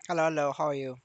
Hello, hello, how are you?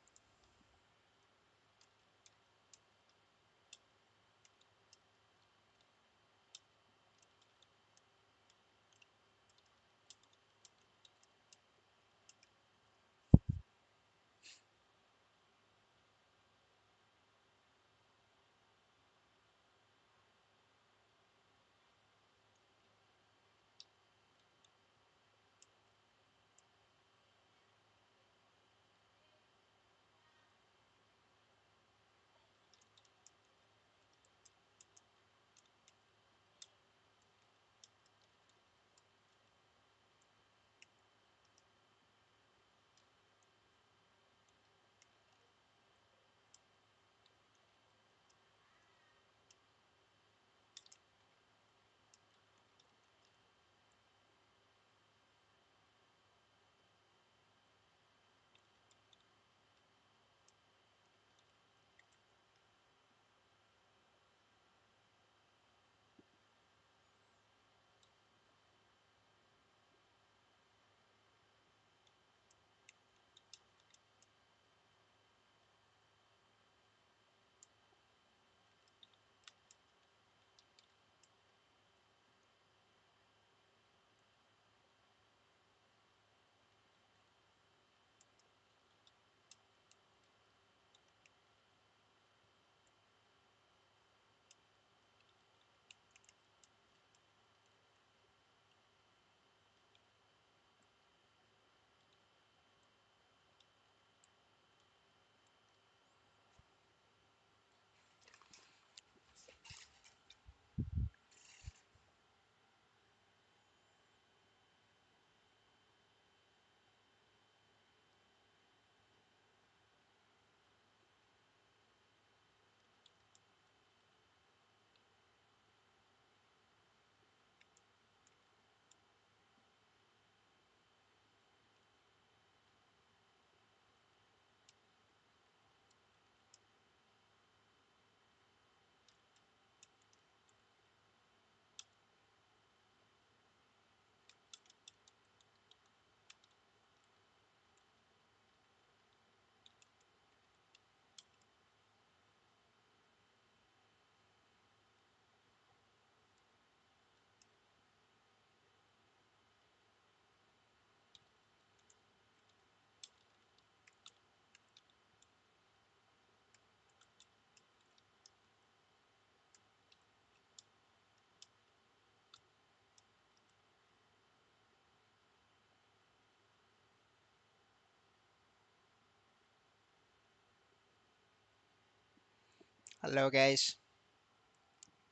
Hello, guys.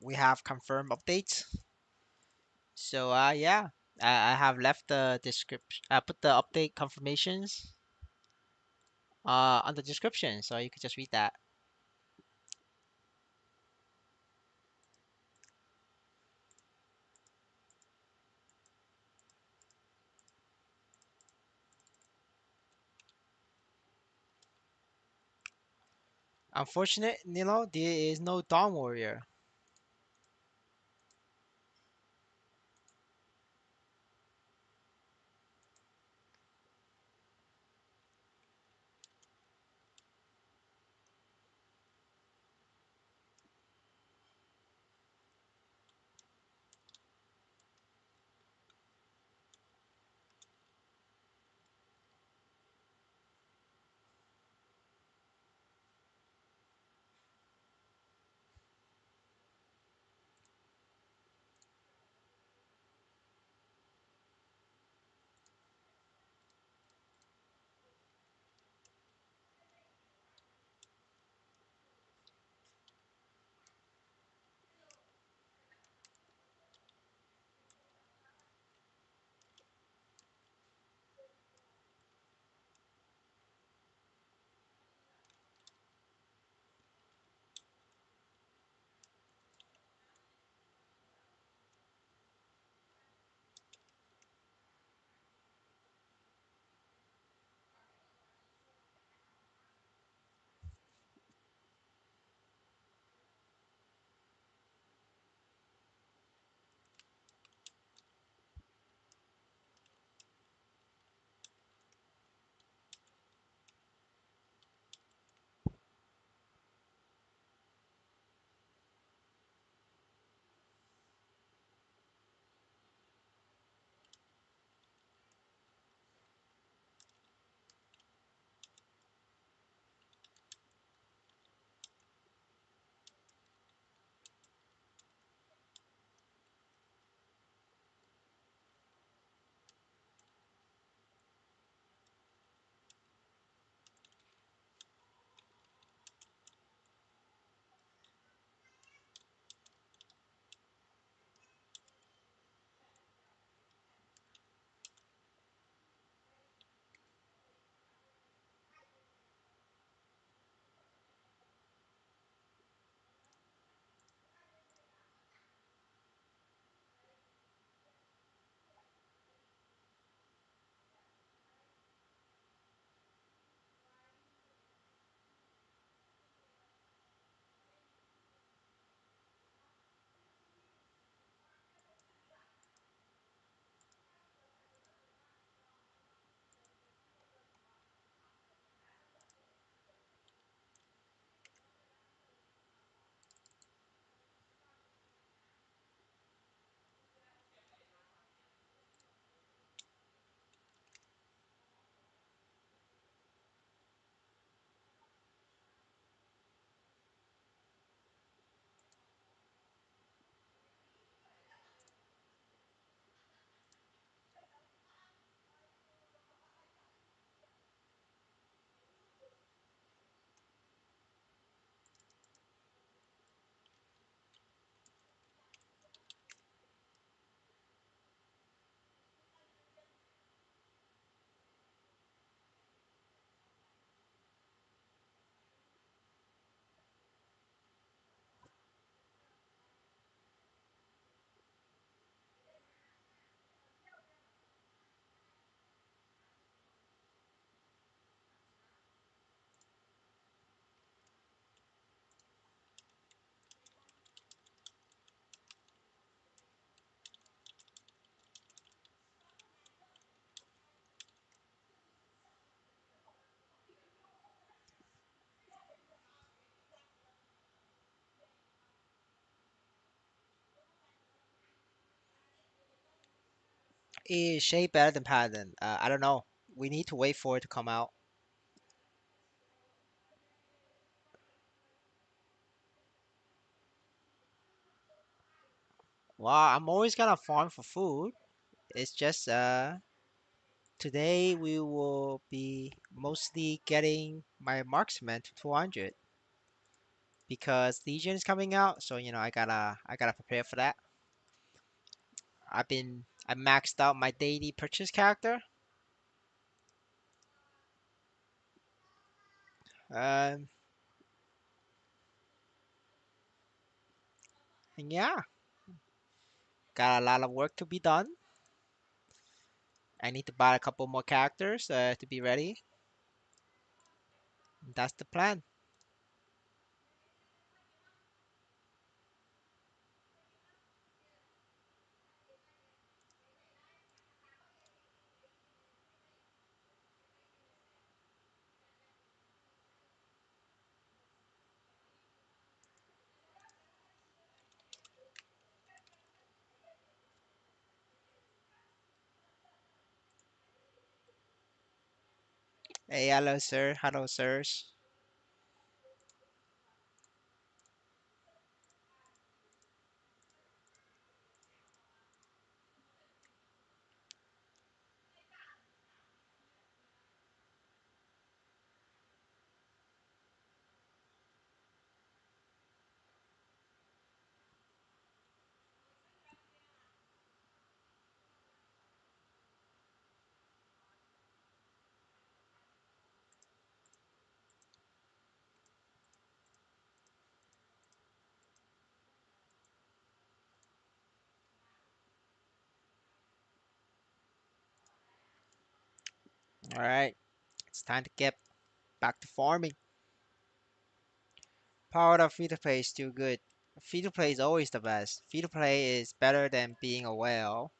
We have confirmed updates. Yeah, I have left the description. I put the update confirmations on the description, so you could just read that. Unfortunate, there is no Dawn Warrior. Is shape better than pattern? I don't know. We need to wait for it to come out. Well, I'm always gonna farm for food. It's just today we will be mostly getting my marksman to 200 because Legion is coming out. So I gotta prepare for that. I maxed out my daily purchase character. Um, and yeah, got a lot of work to be done. I need to buy a couple more characters to be ready. That's the plan. Hey, hello, sir. Hello, sirs. All right, it's time to get back to farming. Power of free to play is still good. Free to play is always the best. Free to play is better than being a whale.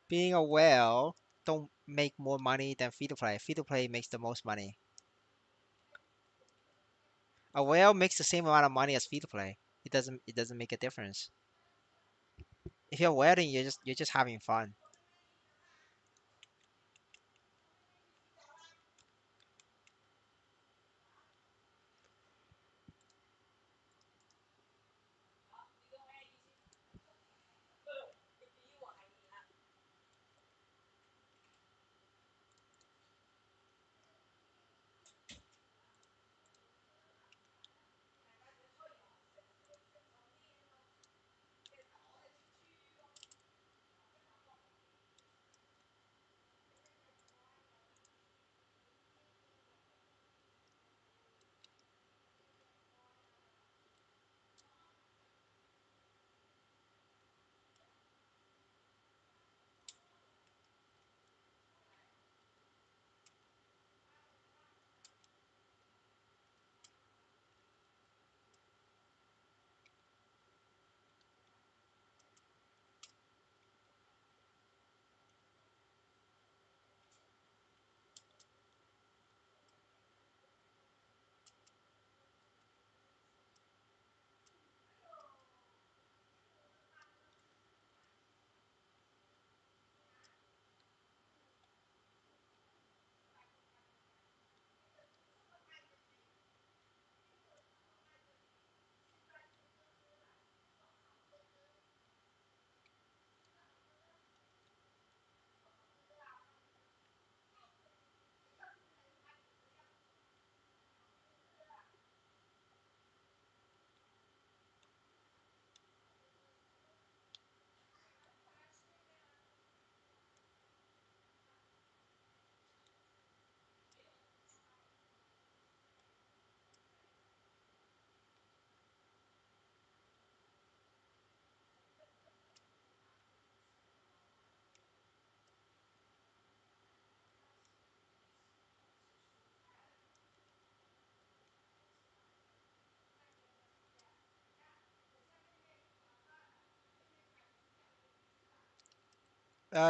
Being a whale don't make more money than free to play. Free to play makes the most money. A whale makes the same amount of money as free to play. It doesn't make a difference. If you're whaling, you're just having fun.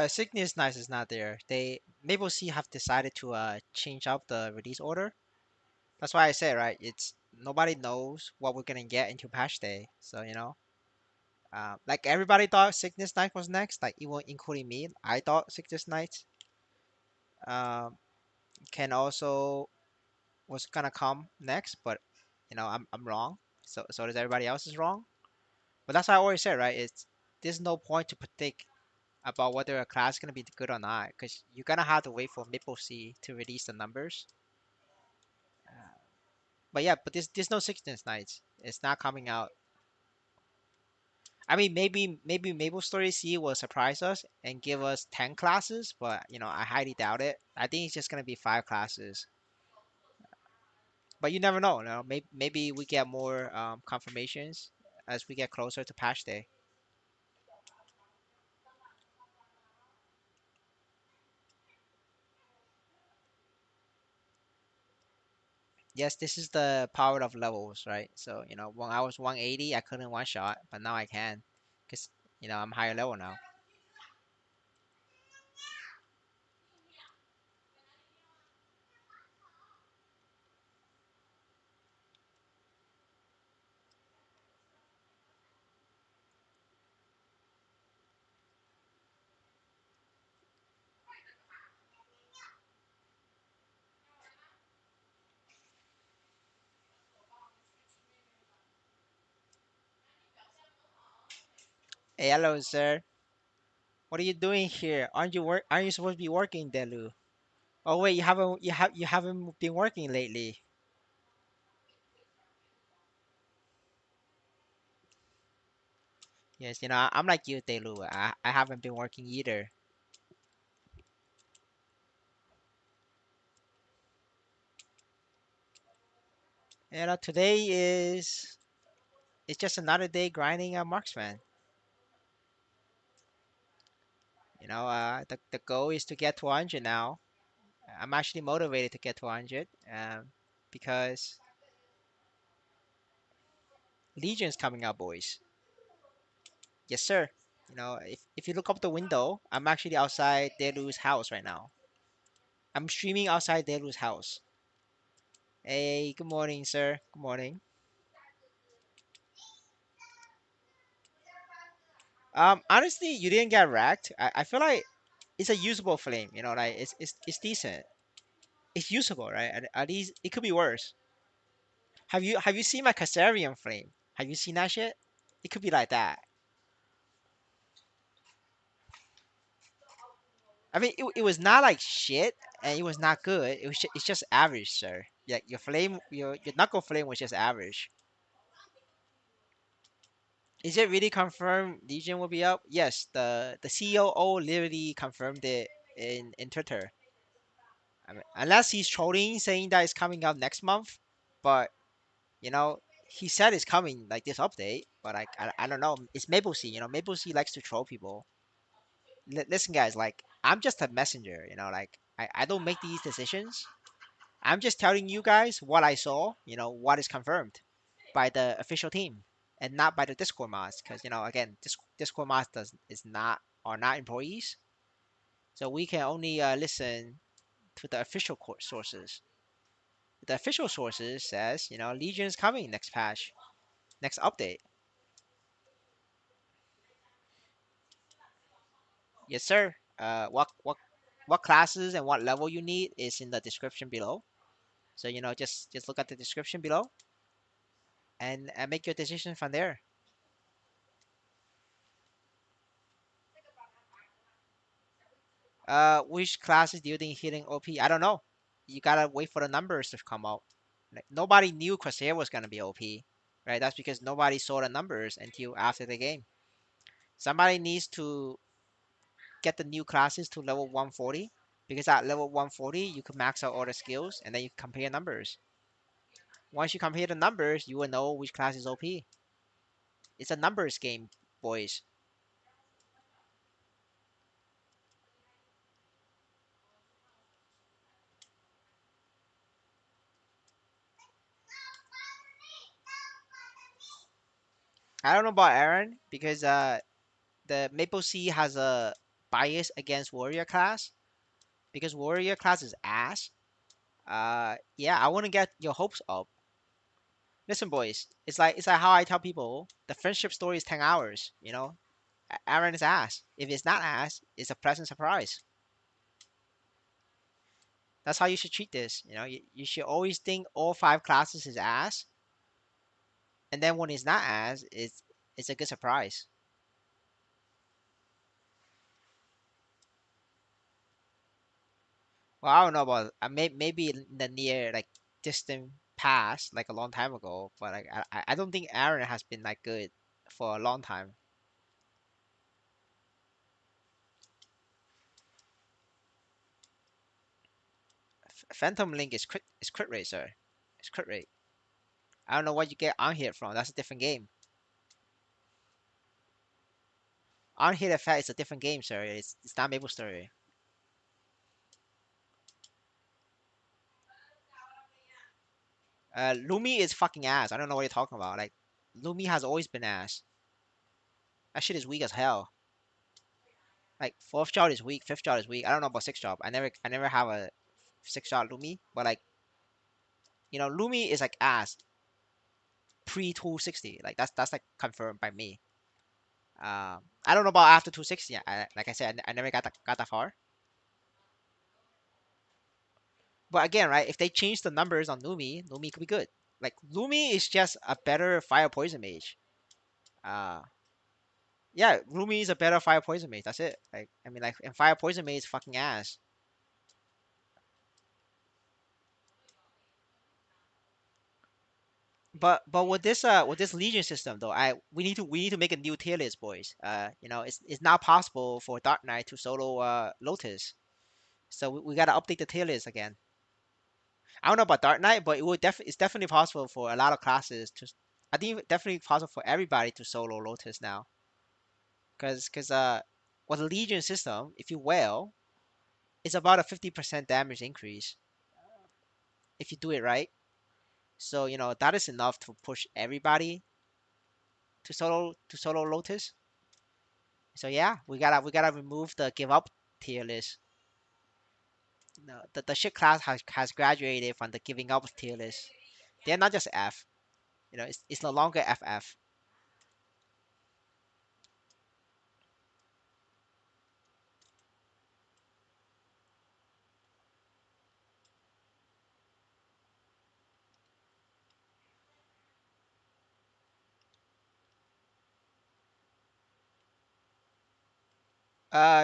Cygnus Nice is not there. They Maple Sea have decided to change up the release order. That's why I say right. It's nobody knows what we're gonna get into patch day. So Like everybody thought Sickness Knight was next, like even including me. I thought Sickness Knight um, can also was gonna come next, but I'm wrong. So does everybody else is wrong. But that's what I always say, right? It's there's no point to predict about whether a class is gonna be good or not, because you're gonna have to wait for Maple C to release the numbers. But yeah, but there's no Sickness Knights. It's not coming out. I mean, maybe Maple Story C will surprise us and give us 10 classes, but I highly doubt it. I think it's just gonna be 5 classes. But you never know. Maybe we get more confirmations as we get closer to patch day. Yes, this is the power of levels, right? So when I was 180, I couldn't one shot, but now I can, because I'm higher level now. Hey, hello, sir. What are you doing here? Aren't you supposed to be working, Delu? Oh wait, you haven't been working lately. Yes, I'm like you, Delu. I haven't been working either. Today is it's just another day grinding a marksman. The goal is to get to 100 now. I'm actually motivated to get to 100, because Legion's coming out, boys. Yes, sir. If you look up the window, I'm actually outside Delu's house right now. I'm streaming outside Delu's house. Hey, good morning, sir. Good morning. Honestly, you didn't get wrecked. I feel like it's a usable flame. Like it's decent. It's usable, right? At least it could be worse. Have you seen my Kassarian flame? Have you seen that shit? It could be like that. I mean, it was not like shit, and it was not good. It's just average, sir. Yeah, your knuckle flame was just average. Is it really confirmed Legion will be up? Yes, the COO literally confirmed it in Twitter. I mean, unless he's trolling, saying that it's coming out next month, but you know, he said it's coming like this update. But I don't know. It's Maple Sea. Maple Sea likes to troll people. Listen, guys, like I'm just a messenger. Like I don't make these decisions. I'm just telling you guys what I saw, what is confirmed by the official team and not by the Discord mods. Because, again, Discord mods are not employees. So we can only listen to the official sources. The official sources says, Legion is coming next patch, next update. Yes, sir. What classes and what level you need is in the description below. So, just look at the description below and make your decision from there. Which classes do you think hitting OP? I don't know. You gotta wait for the numbers to come out. Like, nobody knew Crosshair was gonna be OP, right? That's because nobody saw the numbers until after the game. Somebody needs to get the new classes to level 140, because at level 140 you can max out all the skills and then you compare numbers. Once you compare the numbers, you will know which class is OP. It's a numbers game, boys. I don't know about Aran because the Maple Sea has a bias against warrior class because warrior class is ass. Yeah, I want to get your hopes up. Listen, boys. It's like how I tell people the friendship story is 10 hours. Aaron is ass. If it's not ass, it's a pleasant surprise. That's how you should treat this. You should always think all five classes is ass, and then when it's not ass, it's a good surprise. Well, I don't know about maybe in the near like distant past, like a long time ago, but like I don't think Aaron has been like good for a long time. Phantom Link is crit rate, sir. It's crit rate. I don't know what you get on here from. That's a different game. On hit effect is a different game, sir. It's not MapleStory. Lumi is fucking ass. I don't know what you're talking about. Like Lumi has always been ass. That shit is weak as hell. Like fourth shot is weak, fifth shot is weak. I don't know about sixth shot. I never have a six shot Lumi, but like Lumi is like ass pre 260. Like that's like confirmed by me. I don't know about after 260. Like I said, I never got that far. But again, right? If they change the numbers on Lumi, Lumi could be good. Like Lumi is just a better fire poison mage. Uh, yeah, Lumi is a better fire poison mage. That's it. Like I mean, like and fire poison mage is fucking ass. But with this Legion system though, I we need to make a new tier list, boys. It's not possible for Dark Knight to solo Lotus, so we gotta update the tier list again. I don't know about Dark Knight, but it's definitely possible for a lot of classes to. I think definitely possible for everybody to solo Lotus now, because with the Legion system, if you well, it's about a 50% damage increase if you do it right. So that is enough to push everybody to solo Lotus. So yeah, we gotta remove the give up tier list. No, the shit class has graduated from the giving up tier list. They're not just F. It's no longer FF.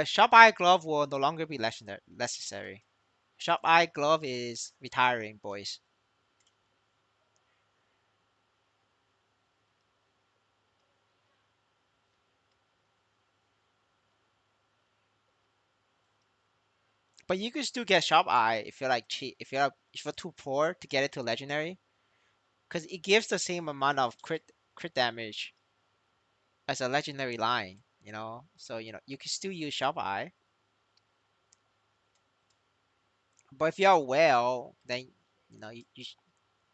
Shop Eye Glove will no longer be necessary. Shop Eye Glove is retiring, boys. But you can still get Shop Eye if you're like cheap. If you're too poor to get it to legendary, because it gives the same amount of crit damage as a legendary line. So you can still use Shop Eye. But if you're well, then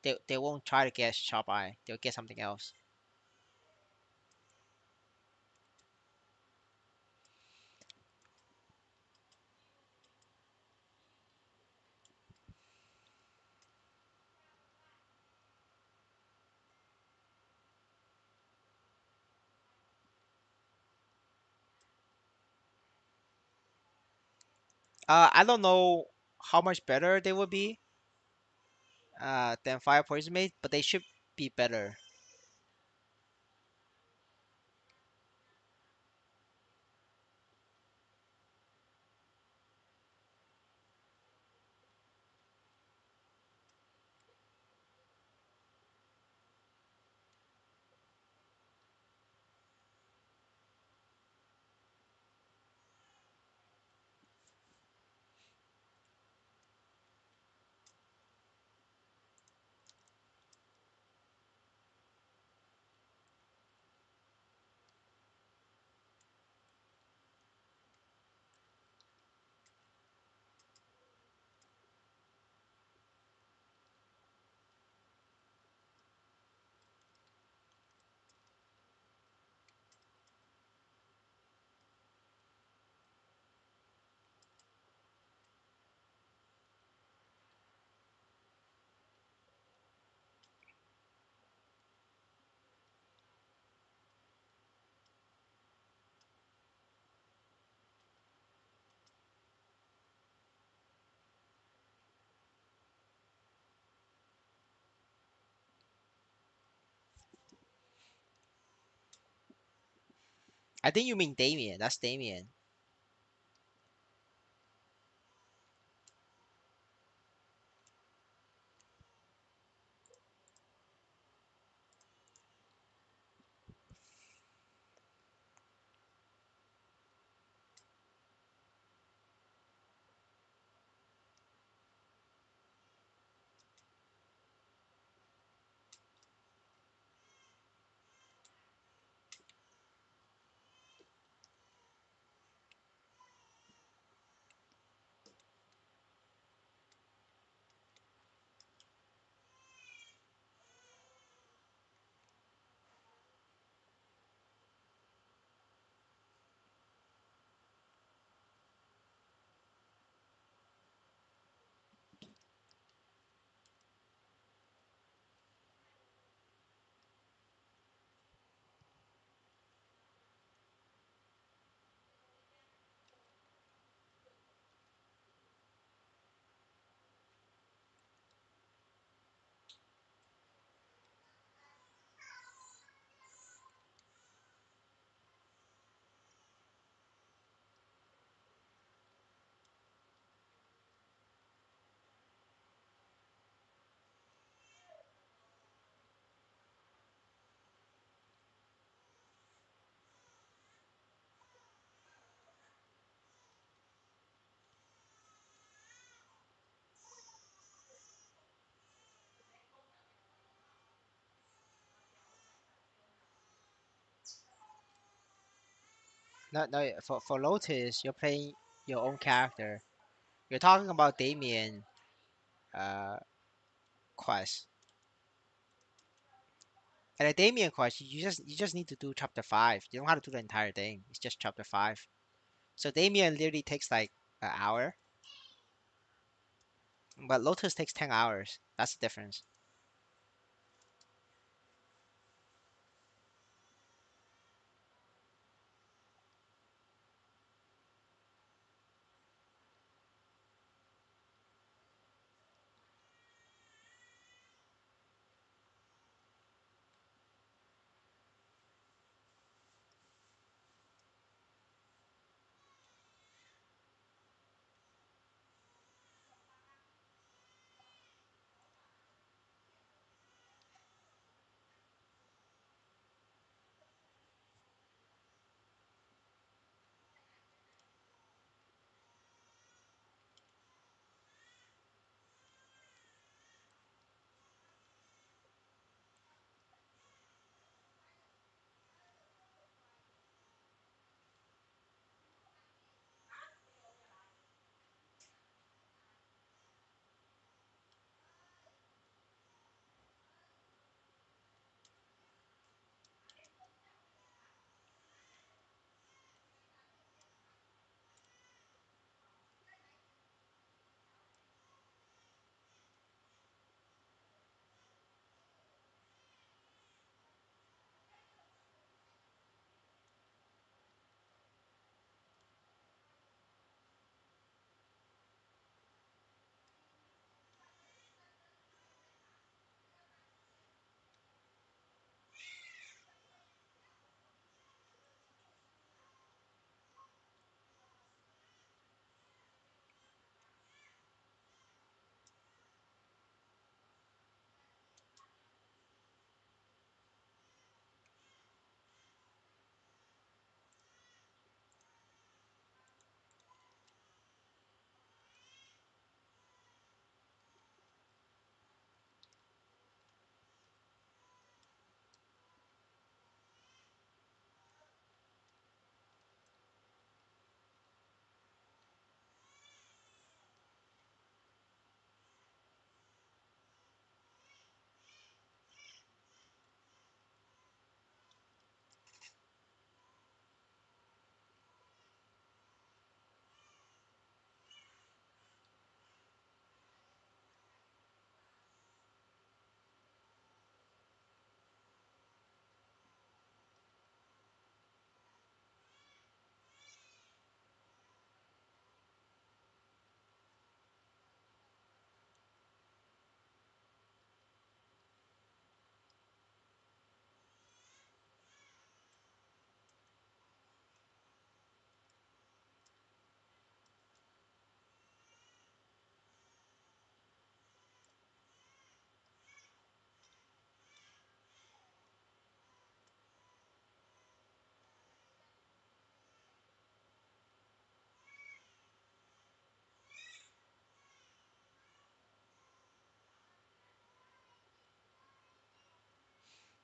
they won't try to get Shop Eye. They'll get something else. I don't know how much better they would be than Fire Poison Mage, but they should be better. I think you mean Damien. That's Damien. No, no. For Lotus, you're playing your own character. You're talking about Damien uh quest. And a Damien quest, you just need to do chapter 5. You don't have to do the entire thing. It's just chapter 5. So Damien literally takes like an hour, but Lotus takes 10 hours. That's the difference.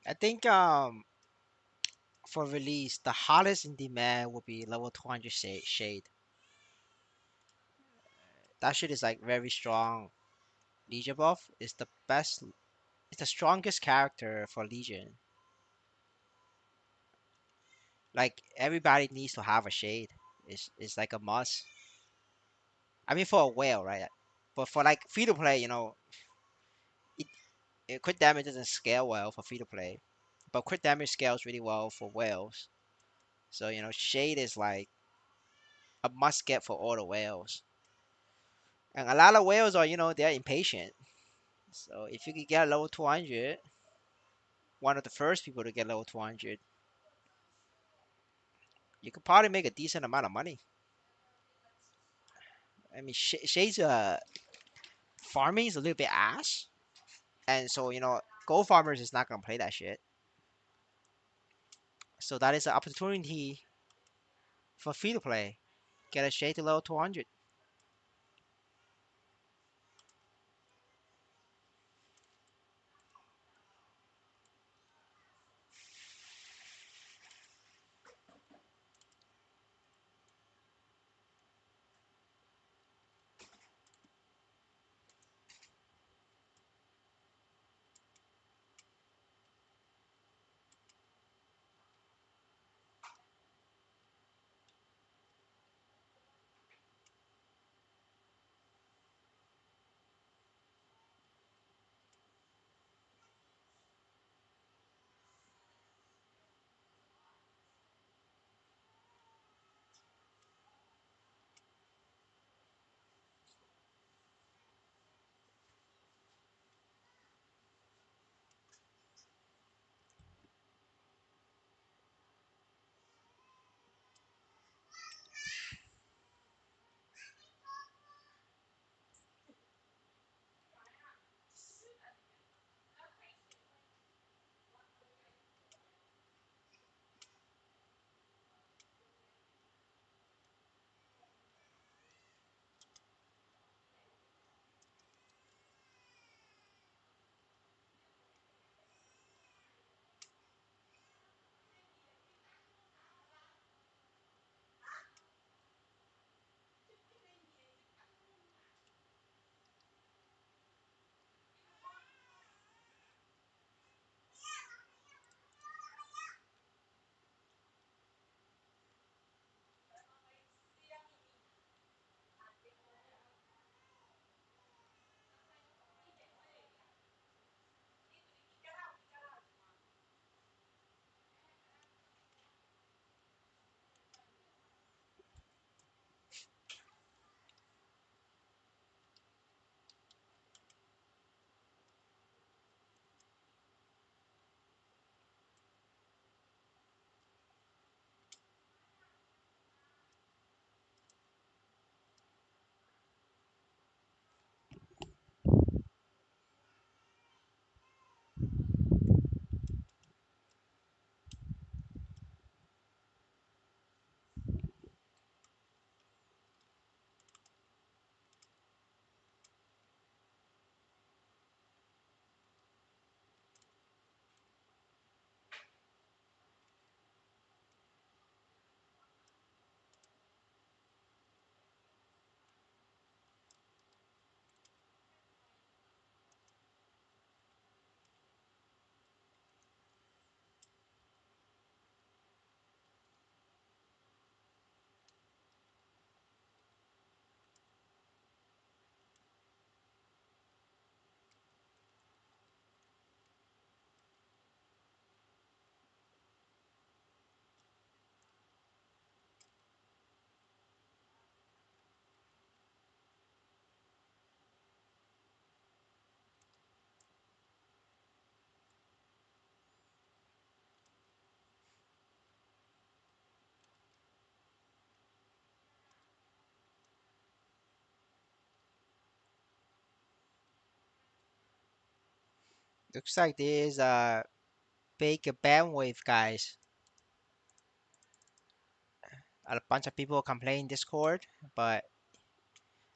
I think for release, the hottest in demand will be level 200 shade. That shit is like very strong. Legion buff is the best. It's the strongest character for Legion. Like everybody needs to have a shade. It's like a must. I mean for a whale, right? But for like free to play, it, crit damage doesn't scale well for free to play. But crit damage scales really well for whales. So shade is like a must get for all the whales. And a lot of whales are, they're impatient. So if you could get level 200, one of the first people to get level 200, you could probably make a decent amount of money. I mean, Shade's farming is a little bit ass, and so gold farmers is not gonna play that shit. So that is an opportunity for free to play. Get a Shade to level 200. Looks like there's a big bandwidth, guys. A bunch of people complain Discord, but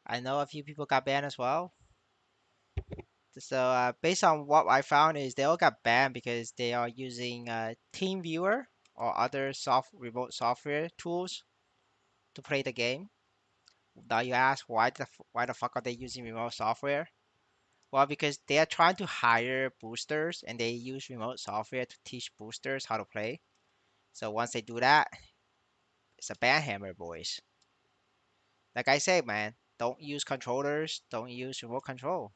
I know a few people got banned as well. So based on what I found is they all got banned because they are using TeamViewer or other remote software tools to play the game. Now you ask why the fuck are they using remote software? Well, because they are trying to hire boosters and they use remote software to teach boosters how to play. So once they do that, it's a ban hammer, boys. Like I say, man, don't use controllers, don't use remote control.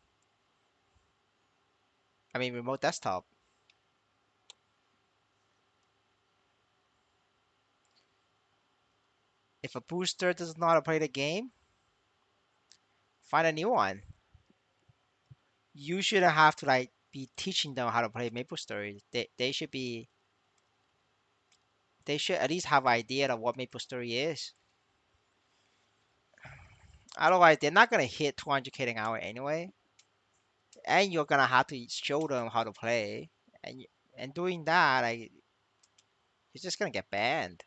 I mean, remote desktop. If a booster doesn't know how to play the game, find a new one. You shouldn't have to like be teaching them how to play MapleStory. They should at least have an idea of what MapleStory is. Otherwise, they're not gonna hit 200k an hour anyway, and you're gonna have to show them how to play, and doing that, like, you're just gonna get banned.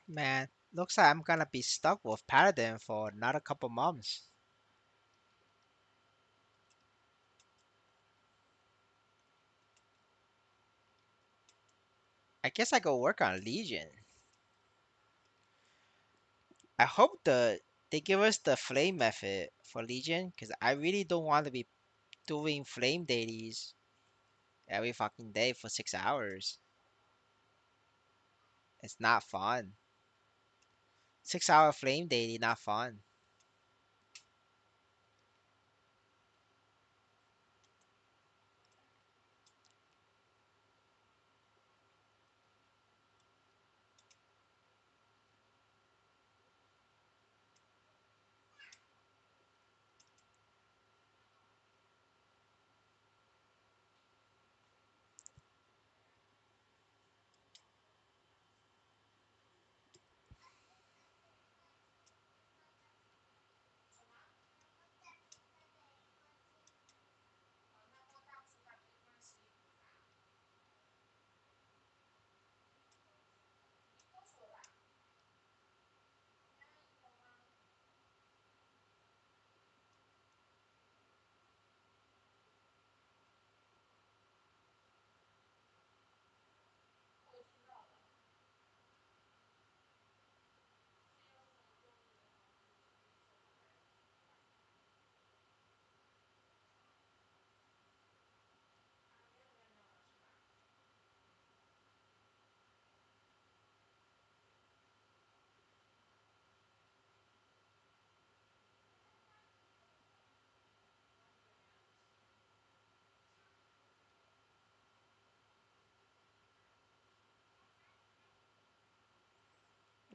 Man, looks like I'm gonna be stuck with Paladin for another couple months. I guess I go work on Legion. I hope they give us the flame method for Legion, because I really don't want to be doing flame dailies every fucking day for 6 hours. It's not fun. 6 hour flame daily, not fun.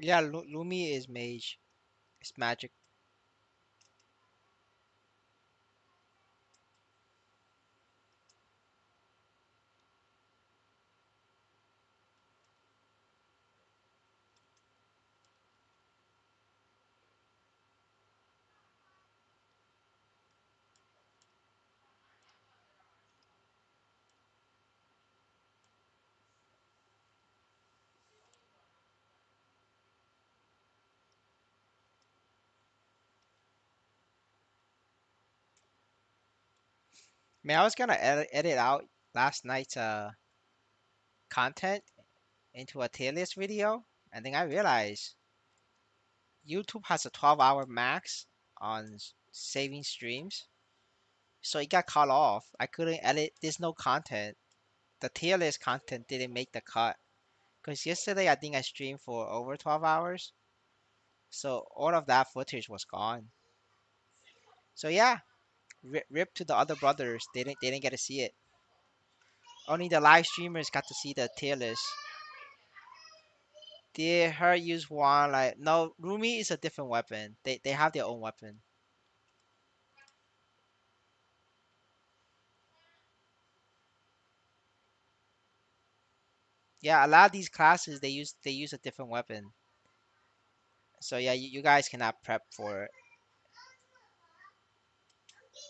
Yeah, Lumi is mage. It's magic. Man, I was gonna edit out last night's content into a tier list video, and then I realized YouTube has a 12-hour max on saving streams, so it got cut off. I couldn't edit. There's no content. The tier list content didn't make the cut. Because yesterday I think I streamed for over 12 hours, so all of that footage was gone. So yeah, rip to the other brothers. They didn't get to see it. Only the live streamers got to see the tier list. They her use one like no Rumi is a different weapon. They have their own weapon. Yeah, a lot of these classes they use a different weapon. So yeah, you guys cannot prep for it.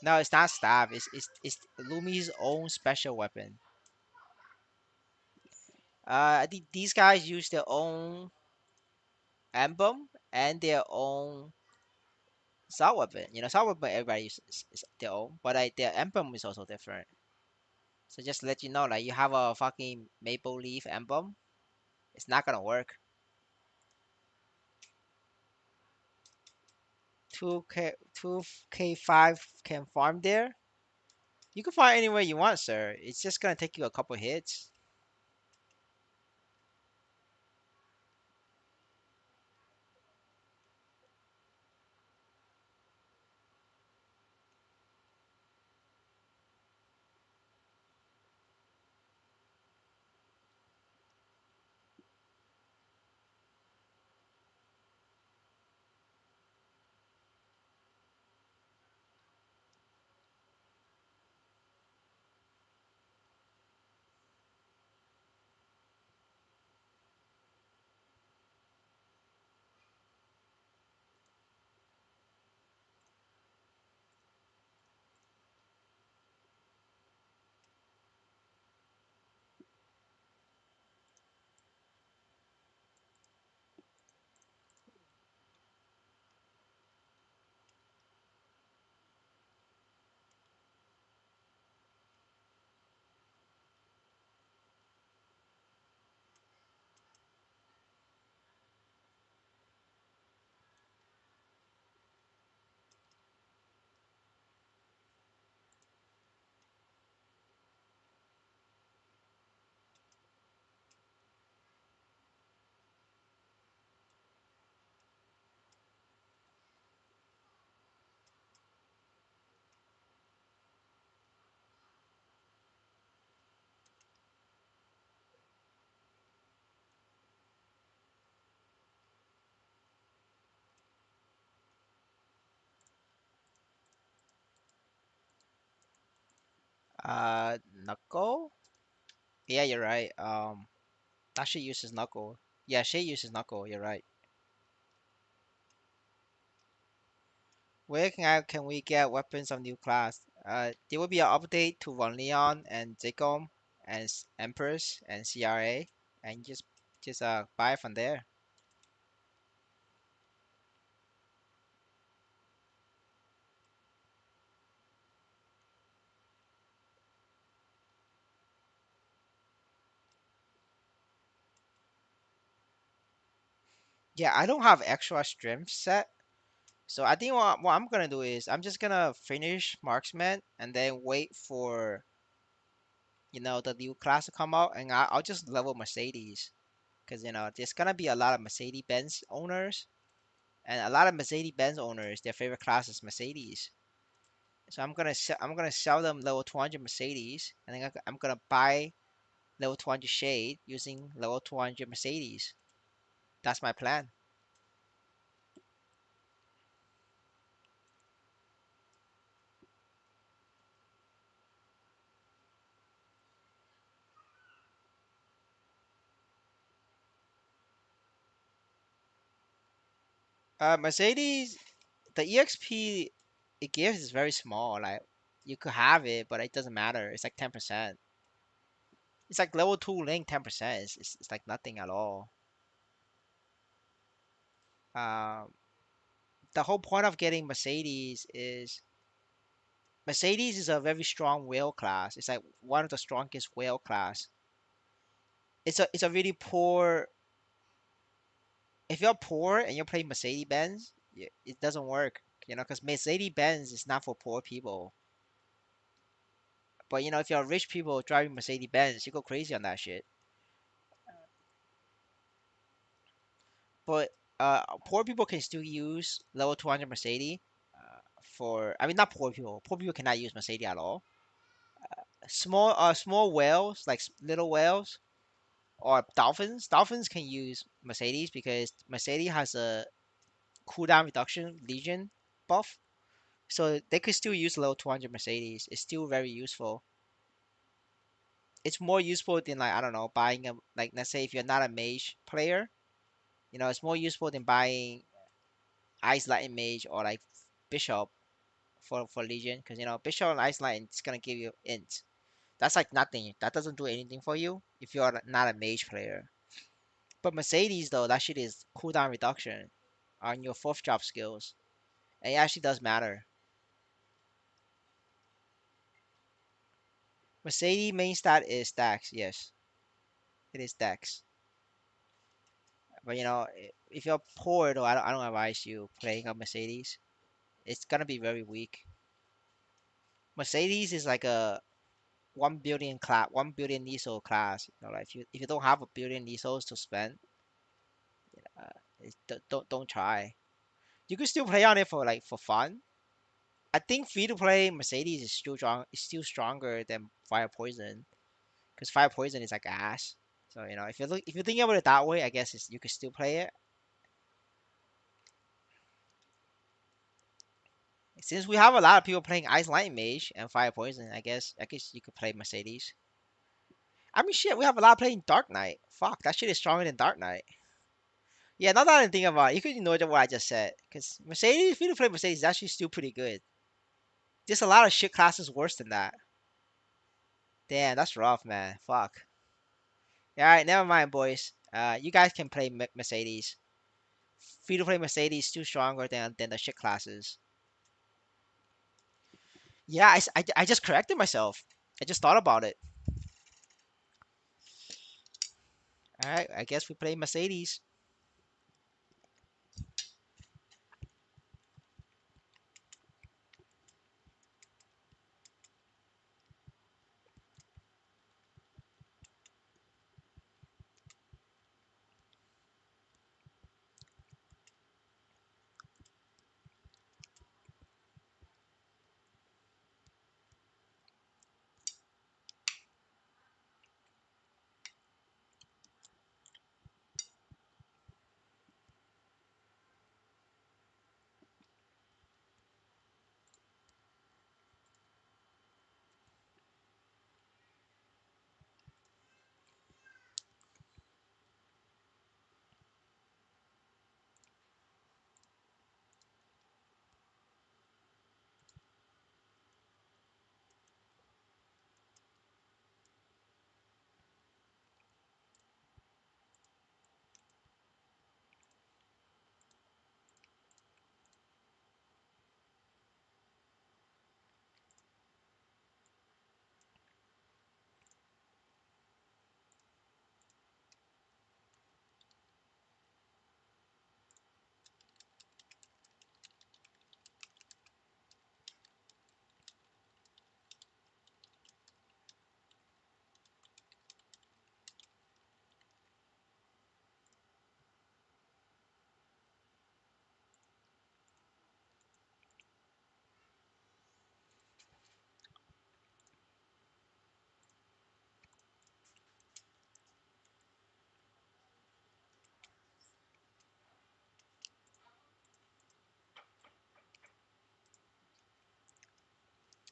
No, it's not stab. It's Lumi's own special weapon. I think these guys use their own emblem and their own assault weapon. Assault weapon everybody uses is their own, but like their emblem is also different. So just to let you know, like you have a fucking maple leaf emblem, it's not gonna work. 2k 5 can farm there. You can farm anywhere you want, sir. It's just gonna take you a couple hits. Knuckle? Yeah, you're right. That shit uses knuckle. Yeah, she uses knuckle. You're right. Where can we get weapons of new class? There will be an update to Von Leon and Zicom and Empress and CRA, and just buy it from there. Yeah, I don't have extra strength set, so I think what I'm gonna do is I'm just gonna finish marksman and then wait for the new class to come out, and I'll just level Mercedes because there's gonna be a lot of Mercedes Benz owners, and a lot of Mercedes Benz owners their favorite class is Mercedes. So I'm gonna sell them level 200 Mercedes, and then I'm gonna buy level 200 Shade using level 200 Mercedes. That's my plan. Mercedes, the EXP it gives is very small. Like you could have it, but it doesn't matter. It's like 10%. It's like level two link 10%. It's like nothing at all. Um, the whole point of getting Mercedes is a very strong whale class. It's like one of the strongest whale class. It's a really poor. If you're poor and you're playing Mercedes Benz, it doesn't work. Because Mercedes Benz is not for poor people. But if you're rich people driving Mercedes Benz, you go crazy on that shit. But poor people can still use level 200 Mercedes. I mean, not poor people. Poor people cannot use Mercedes at all. Small whales like little whales or dolphins. Dolphins can use Mercedes because Mercedes has a cooldown reduction Legion buff, so they could still use level 200 Mercedes. It's still very useful. It's more useful than like I don't know buying a like let's say if you're not a mage player, it's more useful than buying Ice Lightning Mage or like Bishop for Legion because Bishop and Ice Lightning is gonna give you int. That's like nothing. That doesn't do anything for you if you're not a mage player. But Mercedes though, that shit is cooldown reduction on your fourth drop skills. And it actually does matter. Mercedes main stat is stacks, yes. It is stacks. But if you're poor though, I don't advise you playing a Mercedes. It's gonna be very weak. Mercedes is like a 1 billion class, 1 billion Niso class. Like if you don't have a billion Nisos to spend, don't try. You can still play on it for fun. I think free to play Mercedes is still strong. Is still stronger than Fire Poison because Fire Poison is like ass. So if you're thinking about it that way, I guess you could still play it. Since we have a lot of people playing Ice Light Mage and Fire Poison, I guess you could play Mercedes. I mean, shit, we have a lot playing Dark Knight. Fuck, that shit is stronger than Dark Knight. Yeah, now that I think about it, you could ignore what I just said. Because Mercedes, free to play Mercedes is actually still pretty good. There's a lot of shit classes worse than that. Damn, that's rough, man. Fuck. Yeah, alright, never mind, boys. You guys can play Mercedes. Free to play Mercedes is still stronger than the shit classes. Yeah, I just corrected myself. I just thought about it. Alright, I guess we play Mercedes.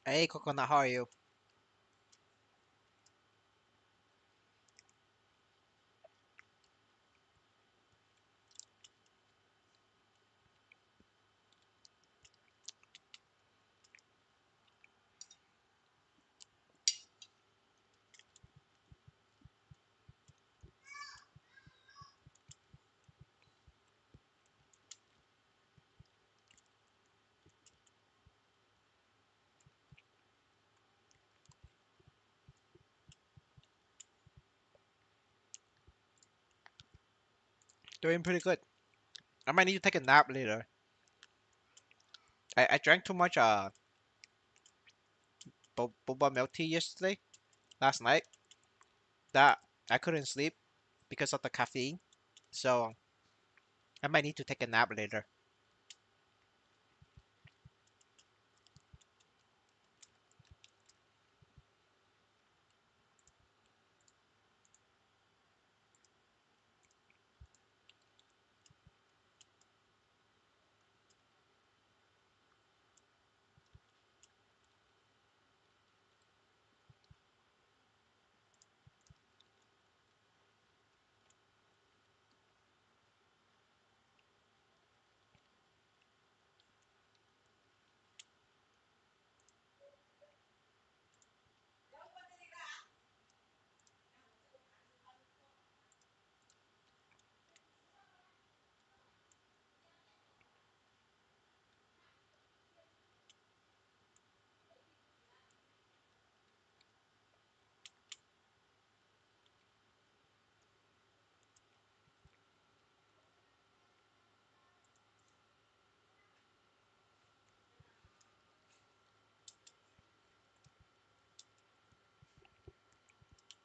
Hey, Coconut, how are you? Doing pretty good. I might need to take a nap later. I drank too much boba milk tea yesterday, last night. That I couldn't sleep because of the caffeine. So I might need to take a nap later.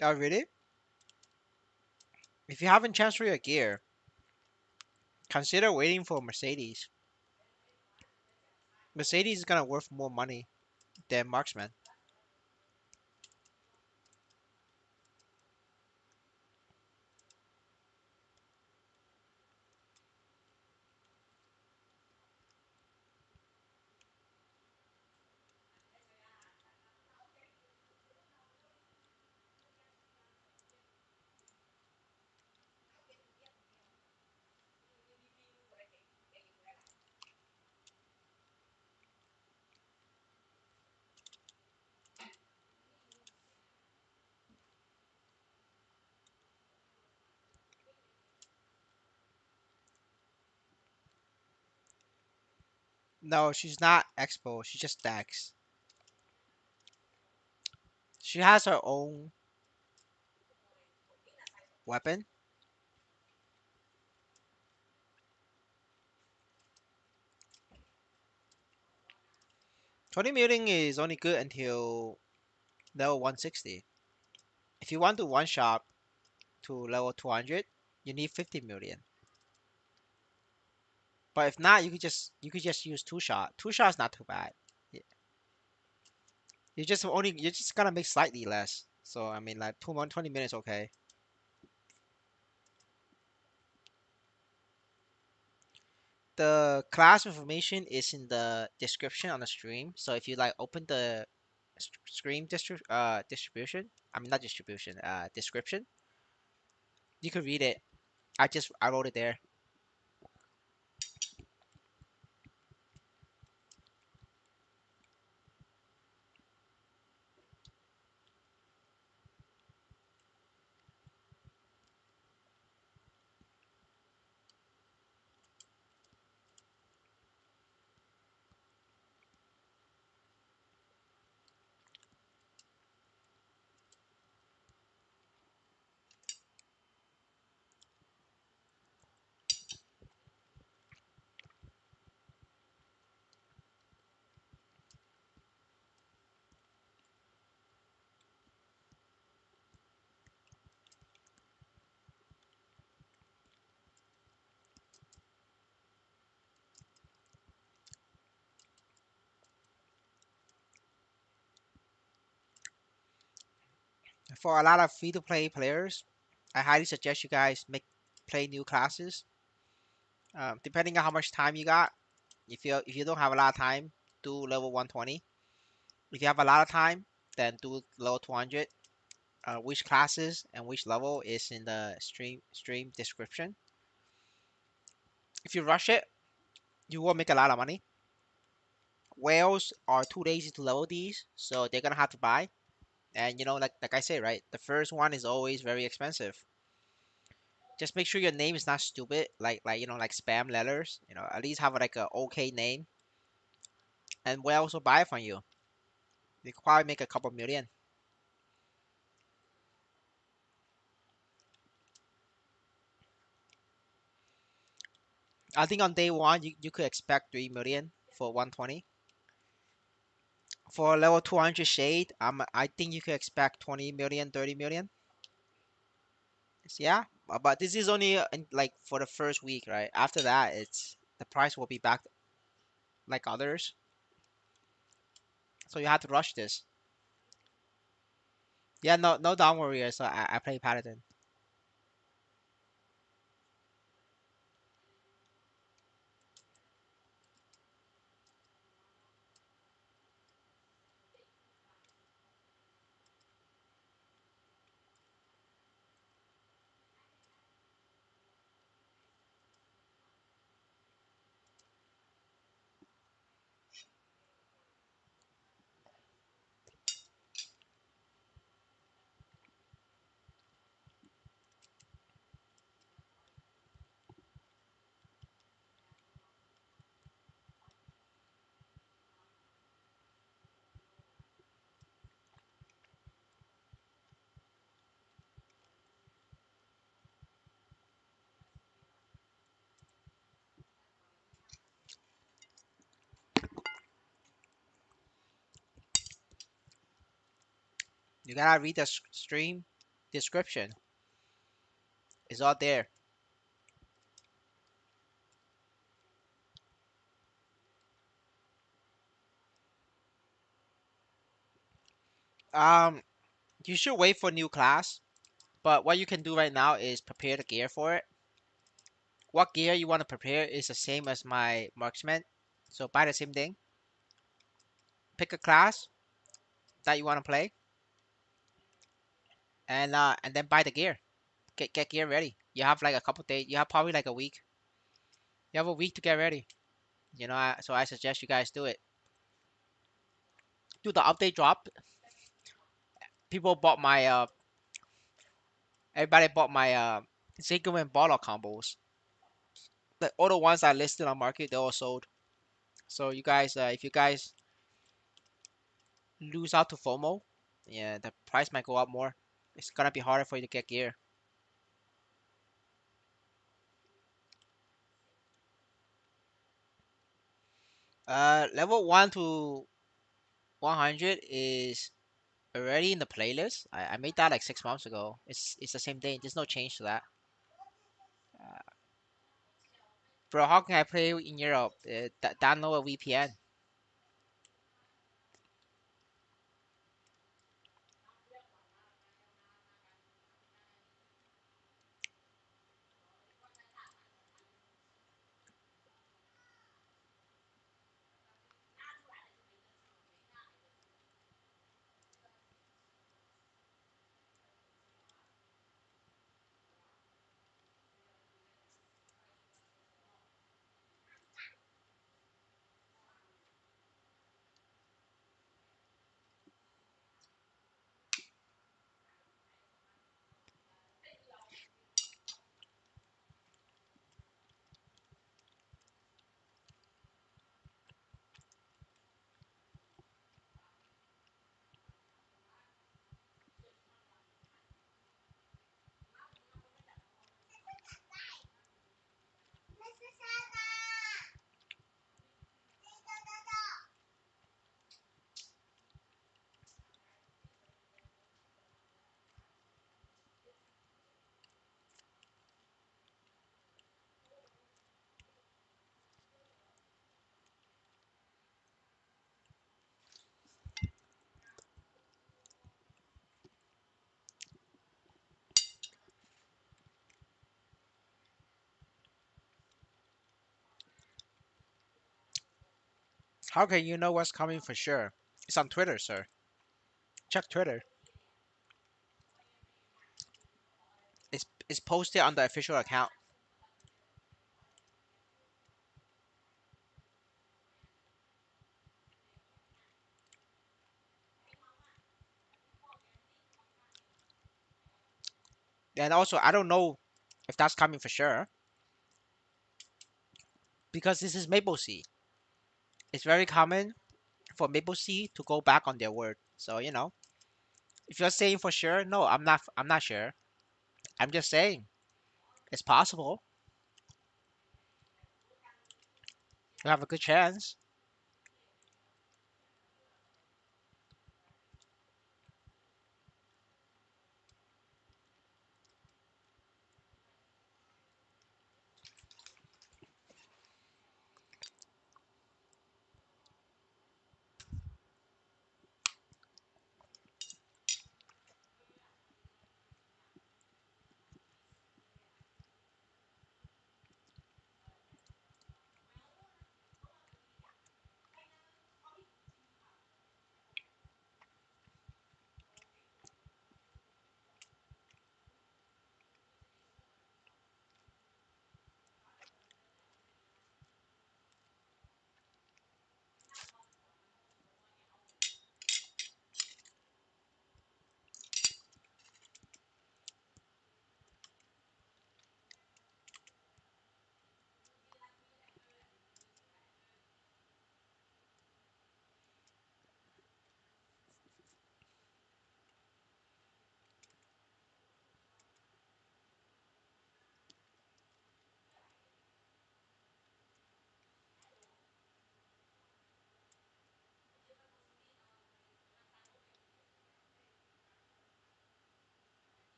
Oh, really? If you haven't transferred your gear, consider waiting for Mercedes. Mercedes is gonna worth more money than Marksman. No, she's not Expo. She's just Dax. She has her own weapon. 20 muting is only good until level 160. If you want to one shot to level 200, you need 50 million. But if not, you could just use two shot. Two shot's not too bad. Y- you're just gonna make slightly less. So I mean, like 20 minutes, okay. The class information is in the description on the stream. So if you like open the stream distribution, I mean not distribution, description, you can read it. I wrote it there. For a lot of free-to-play players, I highly suggest you guys play new classes. Depending on how much time you got, if you don't have a lot of time, do level 120. If you have a lot of time, then do level 200. Which classes and which level is in the stream description. If you rush it, you will make a lot of money. Whales are too lazy to level these, so they're gonna have to buy. And like I say, right, the first one is always very expensive. Just make sure your name is not stupid, like spam letters. At least have like a okay name, and whales will buy it from you. You could probably make a couple million. I think on day one you could expect 3 million for 120. For level 200 shade, I think you could expect 20 million, 30 million. Yeah, but this is only like for the first week, right? After that, it's the price will be back like others. So you have to rush this. Yeah, no down warrior. So I play paladin. You gotta read the stream description. It's all there. Um, you should wait for new class. But what you can do right now is prepare the gear for it. What gear you want to prepare is the same as my marksman. So buy the same thing. Pick a class that you want to play, and then buy the gear. Get gear ready. You have like a couple days. You have probably like a week. You have a week to get ready. So I suggest you guys do it. Do the update drop. People bought my Everybody bought my Zinco and Baller combos. The all the ones I listed on market, they all sold. So you guys, if you guys lose out to FOMO, yeah, the price might go up more. It's gonna be harder for you to get gear. Level 1 to 100 is already in the playlist. I made that like 6 months ago. It's the same thing. There's no change to that. Bro, how can I play in Europe? Download a VPN. How can you know what's coming for sure? It's on Twitter, sir. Check Twitter. It's posted on the official account. And also, I don't know if that's coming for sure because this is Maple Sea. It's very common for Maple Sea to go back on their word. So if you're saying for sure, no, I'm not. I'm not sure. I'm just saying it's possible. You have a good chance.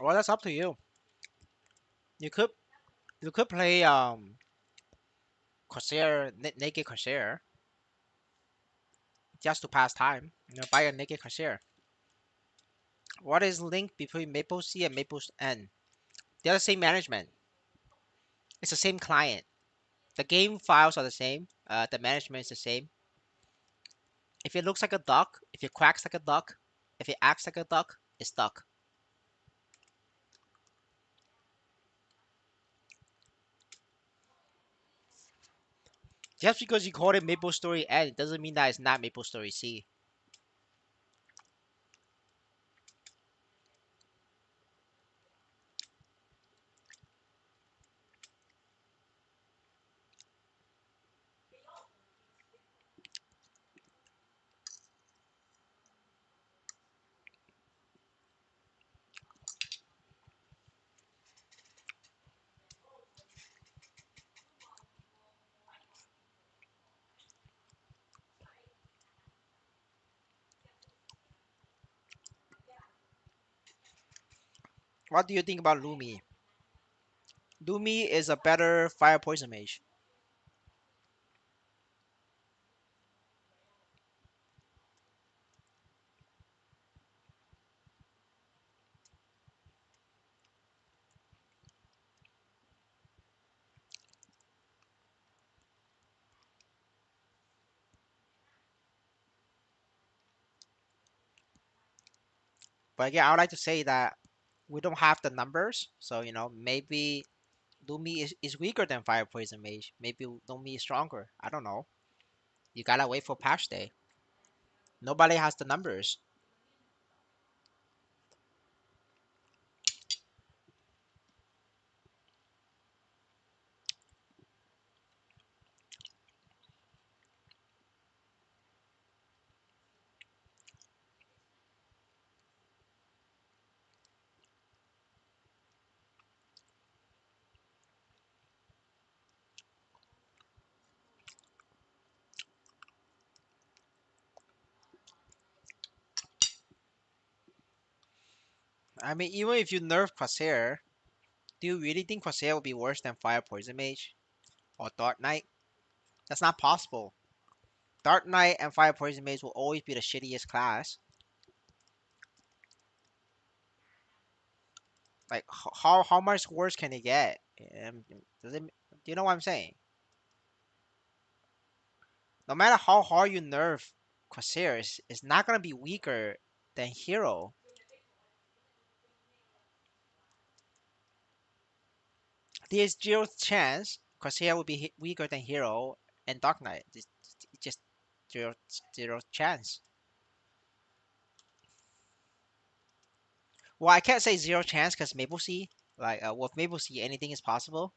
Well, that's up to you. You could you could play Corsair, naked Corsair, just to pass time. Buy a naked Corsair. What is the link between Maple C and Maple N? They're the same management. It's the same client. The game files are the same. The management is the same. If it looks like a duck, if it quacks like a duck, if it acts like a duck, it's duck. Just because you call it MapleStory N, it doesn't mean that it's not MapleStory C. What do you think about Lumi? Lumi is a better fire poison mage. But again, I would like to say that we don't have the numbers, so maybe Lumi is weaker than fire poison mage. Maybe Lumi is stronger. I don't know. You gotta wait for patch day. Nobody has the numbers. I mean, even if you nerf Corsair, do you really think Corsair will be worse than fire poison mage or Dark Knight? That's not possible. Dark Knight and fire poison mage will always be the shittiest class. Like how much worse can it get? Does it? Do you know what I'm saying? No matter how hard you nerf Corsairs, it's not gonna be weaker than Hero. There's zero chance Corsair will be weaker than Hero and Dark Knight. It's just zero zero chance. Well, I can't say zero chance because Maple Sea, like with Maple Sea, anything is possible.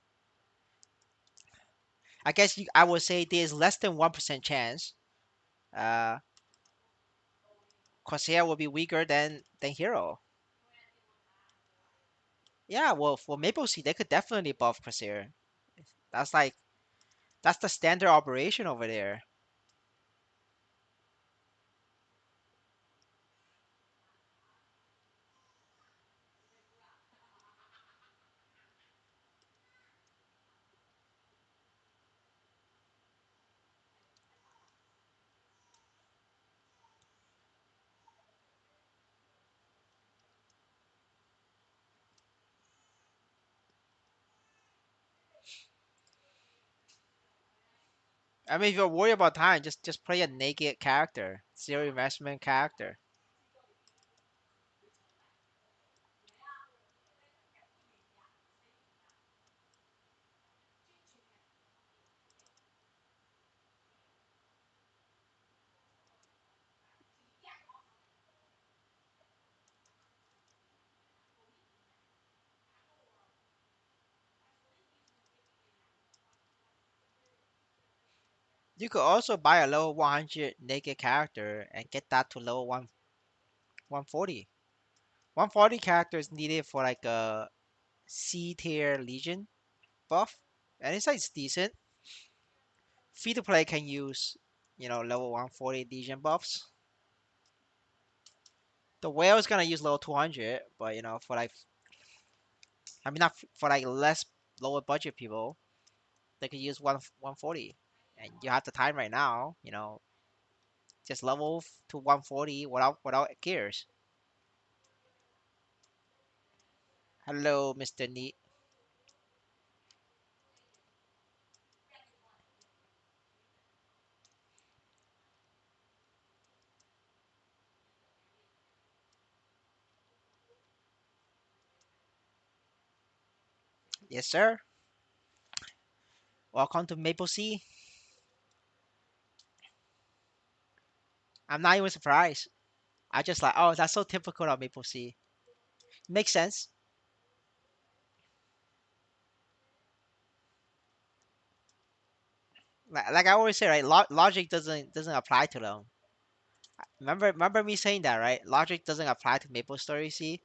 I guess I would say there's less than 1% chance uh, Corsair will be weaker than Hero. Yeah, well, for Maple Sea, they could definitely buff Corsair. That's like that's the standard operation over there. I mean, if you're worried about time, just play a naked character, zero investment character. You could also buy a level 100 naked character and get that to level 140. 140 characters needed for like a C tier Legion buff, and it's decent. Free to play can use, level 140 Legion buffs. The whale is gonna use level 200, but for like, I mean, not for like less lower budget people, they could use 140, and you have the time right now. Just level to 140 without gears. Hello, Mr. Neat. Yes, sir. Welcome to Maple Sea. I'm not even surprised. I just like, oh, that's so typical of Maple Sea. Makes sense. Like I always say, right? Logic doesn't apply to them. Remember me saying that, right? Logic doesn't apply to Maple Story Sea.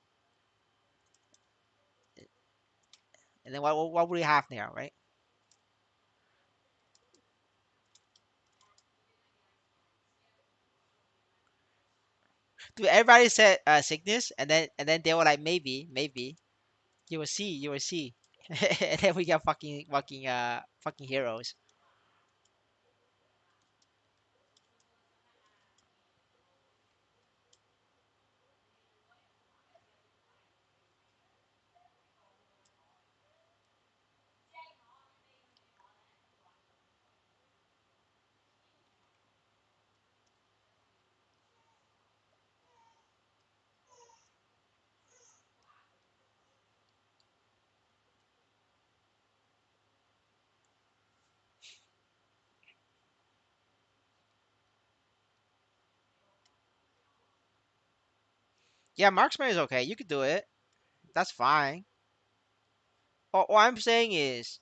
And then what would we have now, right? Dude, everybody said sickness, and then they were like, maybe you will see, and then we got fucking heroes. Yeah, marksman is okay. You could do it. That's fine. All I'm saying is,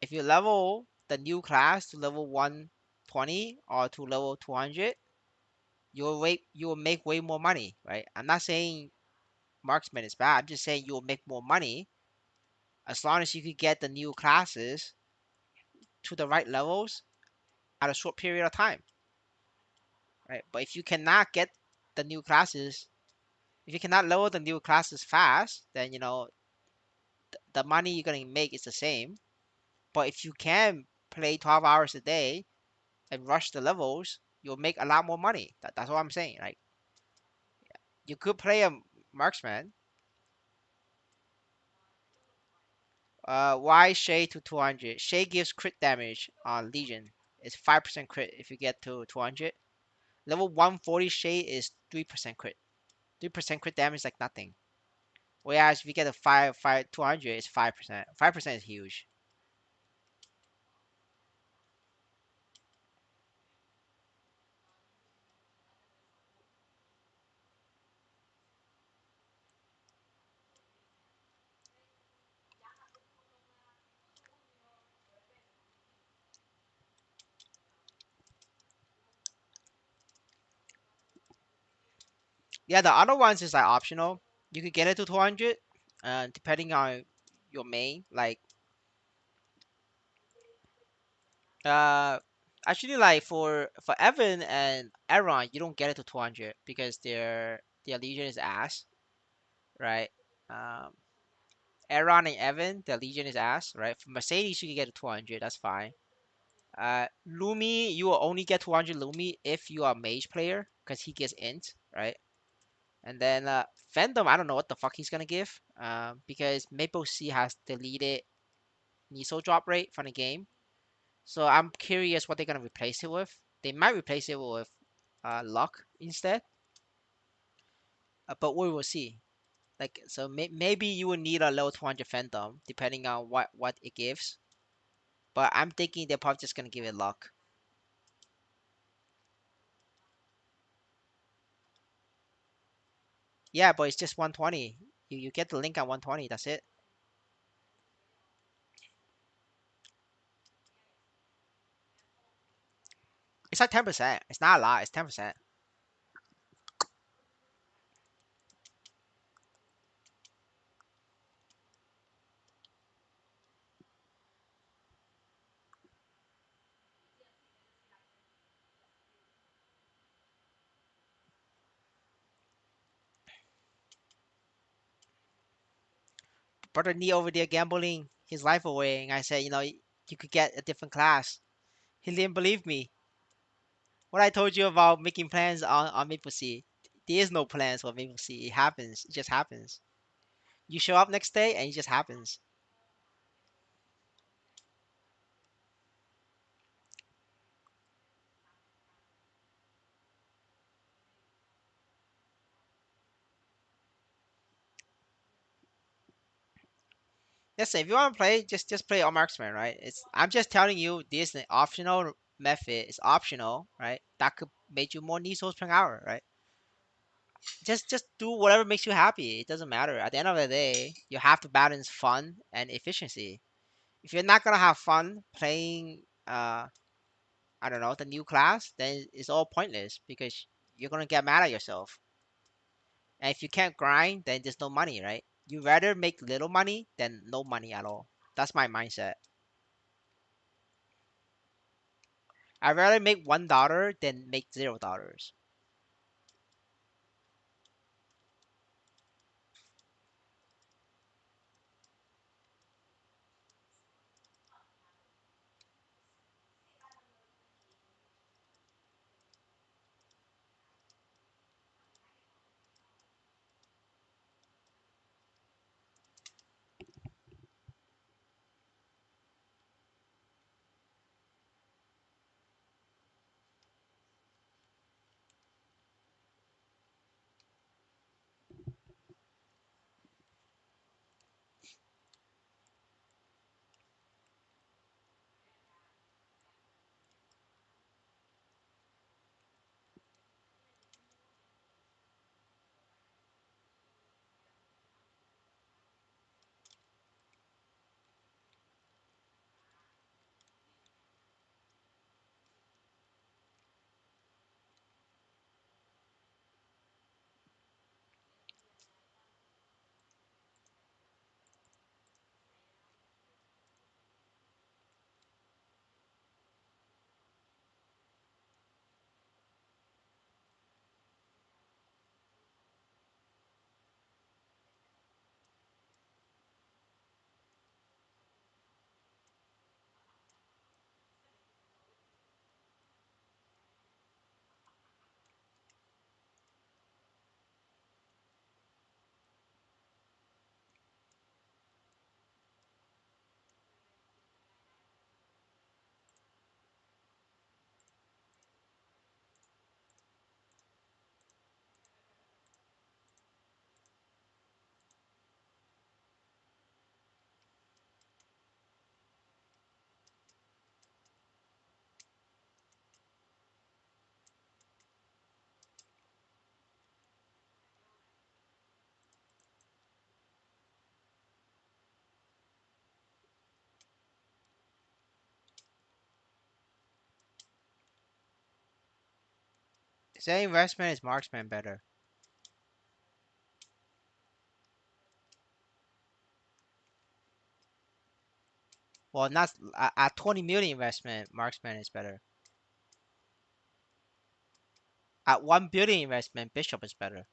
if you level the new class to level 120 or to level 200, you will make way more money, right? I'm not saying marksman is bad. I'm just saying you will make more money as long as you could get the new classes to the right levels at a short period of time, right? But if you cannot get the new classes, if you cannot level the new classes fast, then the money you're gonna make is the same. But if you can play 12 hours a day and rush the levels, you'll make a lot more money. That's what I'm saying. Like, you could play a marksman. Why Shay to 200? Shay gives crit damage on Legion. is 5% crit if you get to 200. Level 140 shade is 3% crit. 3% crit damage is like nothing. Whereas if you get a 200, it's 5%. 5% is huge. Yeah, the other ones is like optional. You could get it to 200, depending on your main. Like, uh, actually, like for Evan and Aran, you don't get it to 200 because their Legion is ass, right? Um, Aran and Evan, their Legion is ass, right? For Mercedes, you can get to 200. That's fine. Lumi, you will only get 200 Lumi if you are a mage player because he gets int, right? And then Fandom, I don't know what the fuck he's gonna give, because Maple C has deleted Niso drop rate from the game. So I'm curious what they're gonna replace it with. They might replace it with luck instead, but we will see. Like, so maybe you will need a low 200 Phantom depending on what it gives. But I'm thinking they're probably just gonna give it luck. Yeah, but it's just 120. You get the link at 120. That's it. It's like 10%. It's not a lot. It's 10%. Brother Nee over there gambling his life away, and I said, you could get a different class. He didn't believe me. What I told you about making plans on Maple Sea, there is no plans for Maple Sea. It happens. It just happens. You show up next day, and it just happens. Listen, if you want to play, just play all marksman, right? I'm just telling you this is an optional method. It's optional, right? That could make you more neat souls per hour, right? Just do whatever makes you happy. It doesn't matter. At the end of the day, you have to balance fun and efficiency. If you're not gonna have fun playing, I don't know, the new class, then it's all pointless because you're gonna get mad at yourself. And if you can't grind, then there's no money, right? You rather make little money than no money at all. That's my mindset. I'd rather make $1 than make $0. Say investment is marksman better. Well, not at 20 million investment, marksman is better. At 1 billion investment, bishop is better.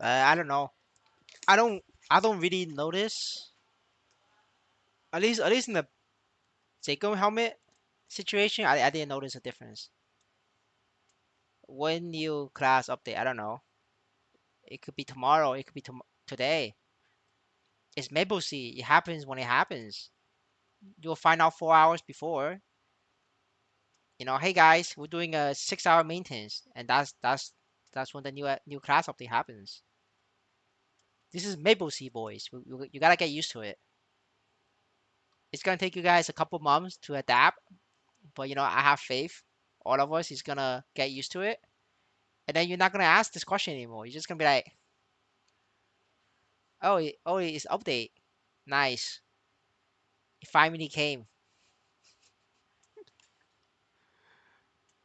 I don't know. I don't. I don't really notice. At least in the Seiko helmet situation, I didn't notice a difference. When new class update, I don't know. It could be tomorrow. It could be today. It's Maple Sea. It happens when it happens. You'll find out 4 hours before. Hey guys, we're doing a 6 hour maintenance, and that's when the new class update happens. This is Maple Sea, boys. You gotta get used to it. It's gonna take you guys a couple months to adapt, but I have faith. All of us is gonna get used to it, and then you're not gonna ask this question anymore. You're just gonna be like, oh, it's update. Nice. It finally came.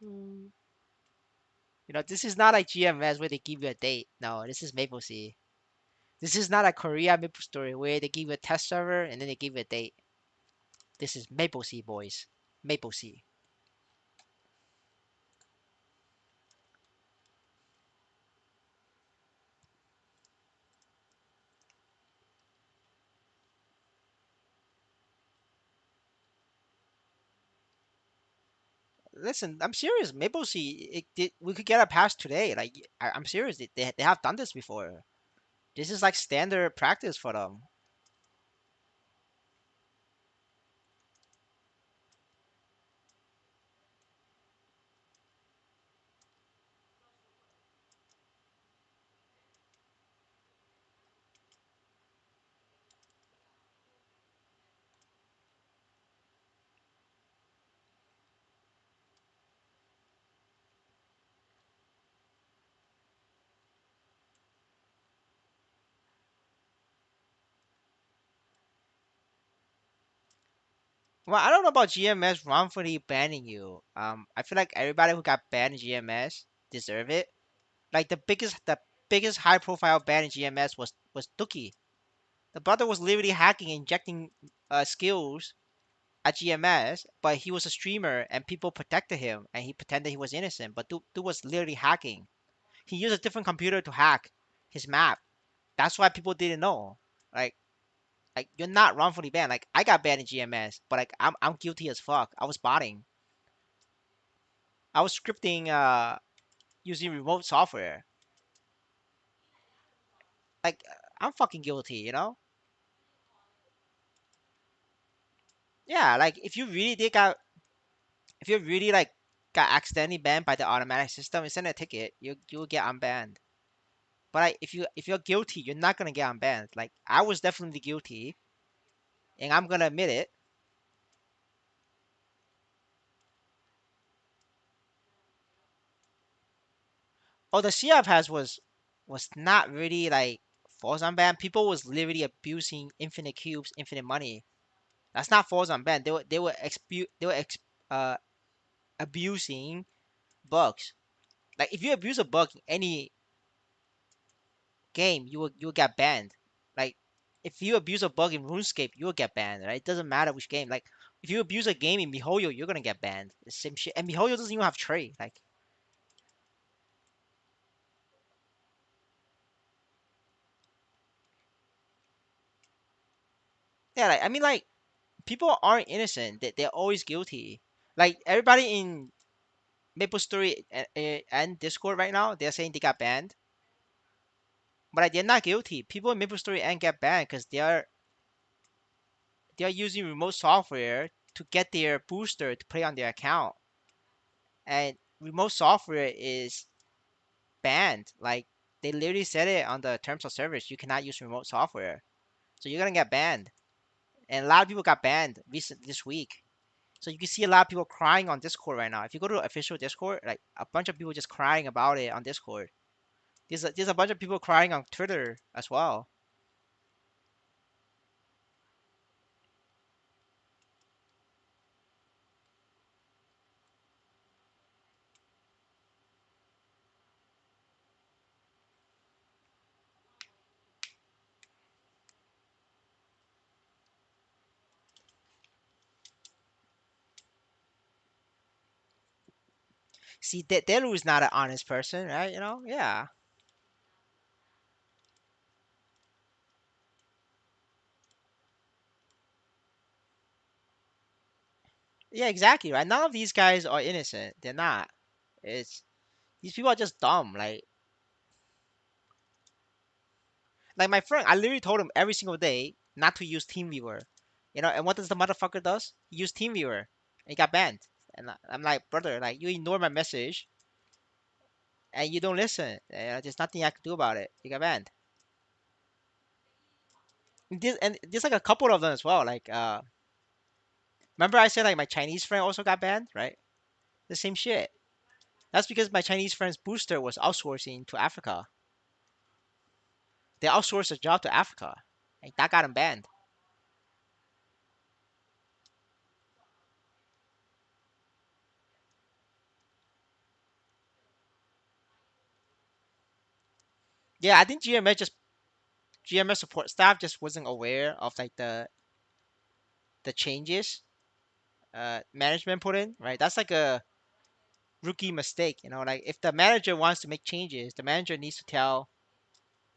Mm. This is not like GMS where they give you a date. No, this is Maple Sea. This is not a Korea Maple Story where they give you a test server and then they give you a date. This is Maple Sea, boys. Maple Sea. Listen, I'm serious. Maple Sea, we could get a pass today. Like, I'm serious. They have done this before. This is like standard practice for them. Well, I don't know about GMS wrongfully banning you. I feel like everybody who got banned in GMS deserve it. Like the biggest high profile ban in GMS was Duki. The brother was literally hacking, injecting skills at GMS, but he was a streamer and people protected him and he pretended he was innocent. But dude was literally hacking. He used a different computer to hack his map. That's why people didn't know. Like you're not wrongfully banned. Like I got banned in GMS, but like I'm guilty as fuck. I was botting. I was scripting using remote software. Like I'm fucking guilty. Yeah, like if you really like got accidentally banned by the automatic system, send a ticket. You'll get unbanned. But like, if you're guilty, you're not gonna get unbanned. Like I was definitely guilty, and I'm gonna admit it. Oh, the CR pass was not really like force unban. People was literally abusing infinite cubes, infinite money. That's not force unban. They were abusing bugs. Like if you abuse a bug in any game, you will get banned. Like if you abuse a bug in RuneScape, you will get banned. Right? It doesn't matter which game. Like if you abuse a game in MiHoYo, you're gonna get banned. The same shit. And MiHoYo doesn't even have trade. Like yeah, like I mean like people aren't innocent. They're always guilty. Like everybody in MapleStory and Discord right now, they're saying they got banned, but like, they're not guilty. People in MapleStory and get banned because they're using remote software to get their booster to play on their account. and remote software is banned. Like they literally said it on the terms of service. You cannot use remote software, so you're gonna get banned. And a lot of people got banned recent this week. So you can see a lot of people crying on Discord right now. If you go to official Discord, like a bunch of people just crying about it on Discord. There's a bunch of people crying on Twitter as well. See, Delu is not an honest person, right? Yeah, yeah, exactly, right. None of these guys are innocent. They're not. It's these people are just dumb. Like my friend, I literally told him every single day not to use TeamViewer. And what does the motherfucker does? He used TeamViewer and he got banned. And I'm like, brother, like you ignore my message and you don't listen. There's nothing I can do about it. You got banned. And there's like a couple of them as well. Like, remember I said like my Chinese friend also got banned, right? The same shit. That's because my Chinese friend's booster was outsourcing to Africa. They outsourced a job to Africa, and that got him banned. Yeah, I think GMS support staff just wasn't aware of like the changes management put in, right? That's like a rookie mistake, like if the manager wants to make changes, the manager needs to tell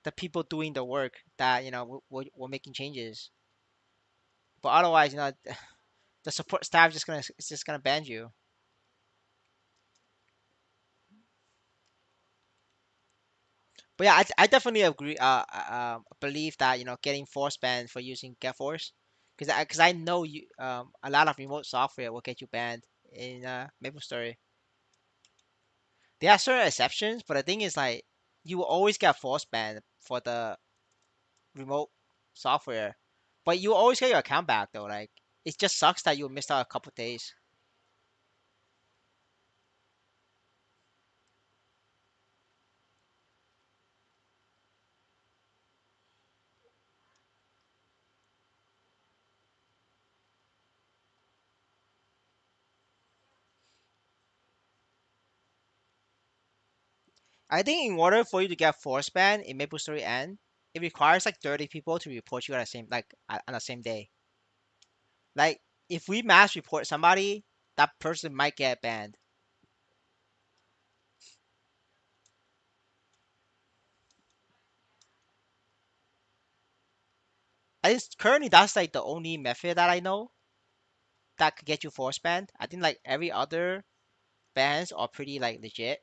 the people doing the work that we're making changes. But otherwise, the support staff just gonna ban you. But yeah, I definitely agree. Believe that getting force banned for using GetForce, because I know a lot of remote software will get you banned in MapleStory. There are certain exceptions, but the thing is like you will always get force banned for the remote software, but you will always get your account back though. Like it just sucks that you missed out a couple days. I think in order for you to get force banned in MaplestoryN, it requires like 30 people to report you at the same on the same day. Like if we mass report somebody, that person might get banned. At least currently that's like the only method that I know that could get you force banned. I think like every other bans are pretty like legit.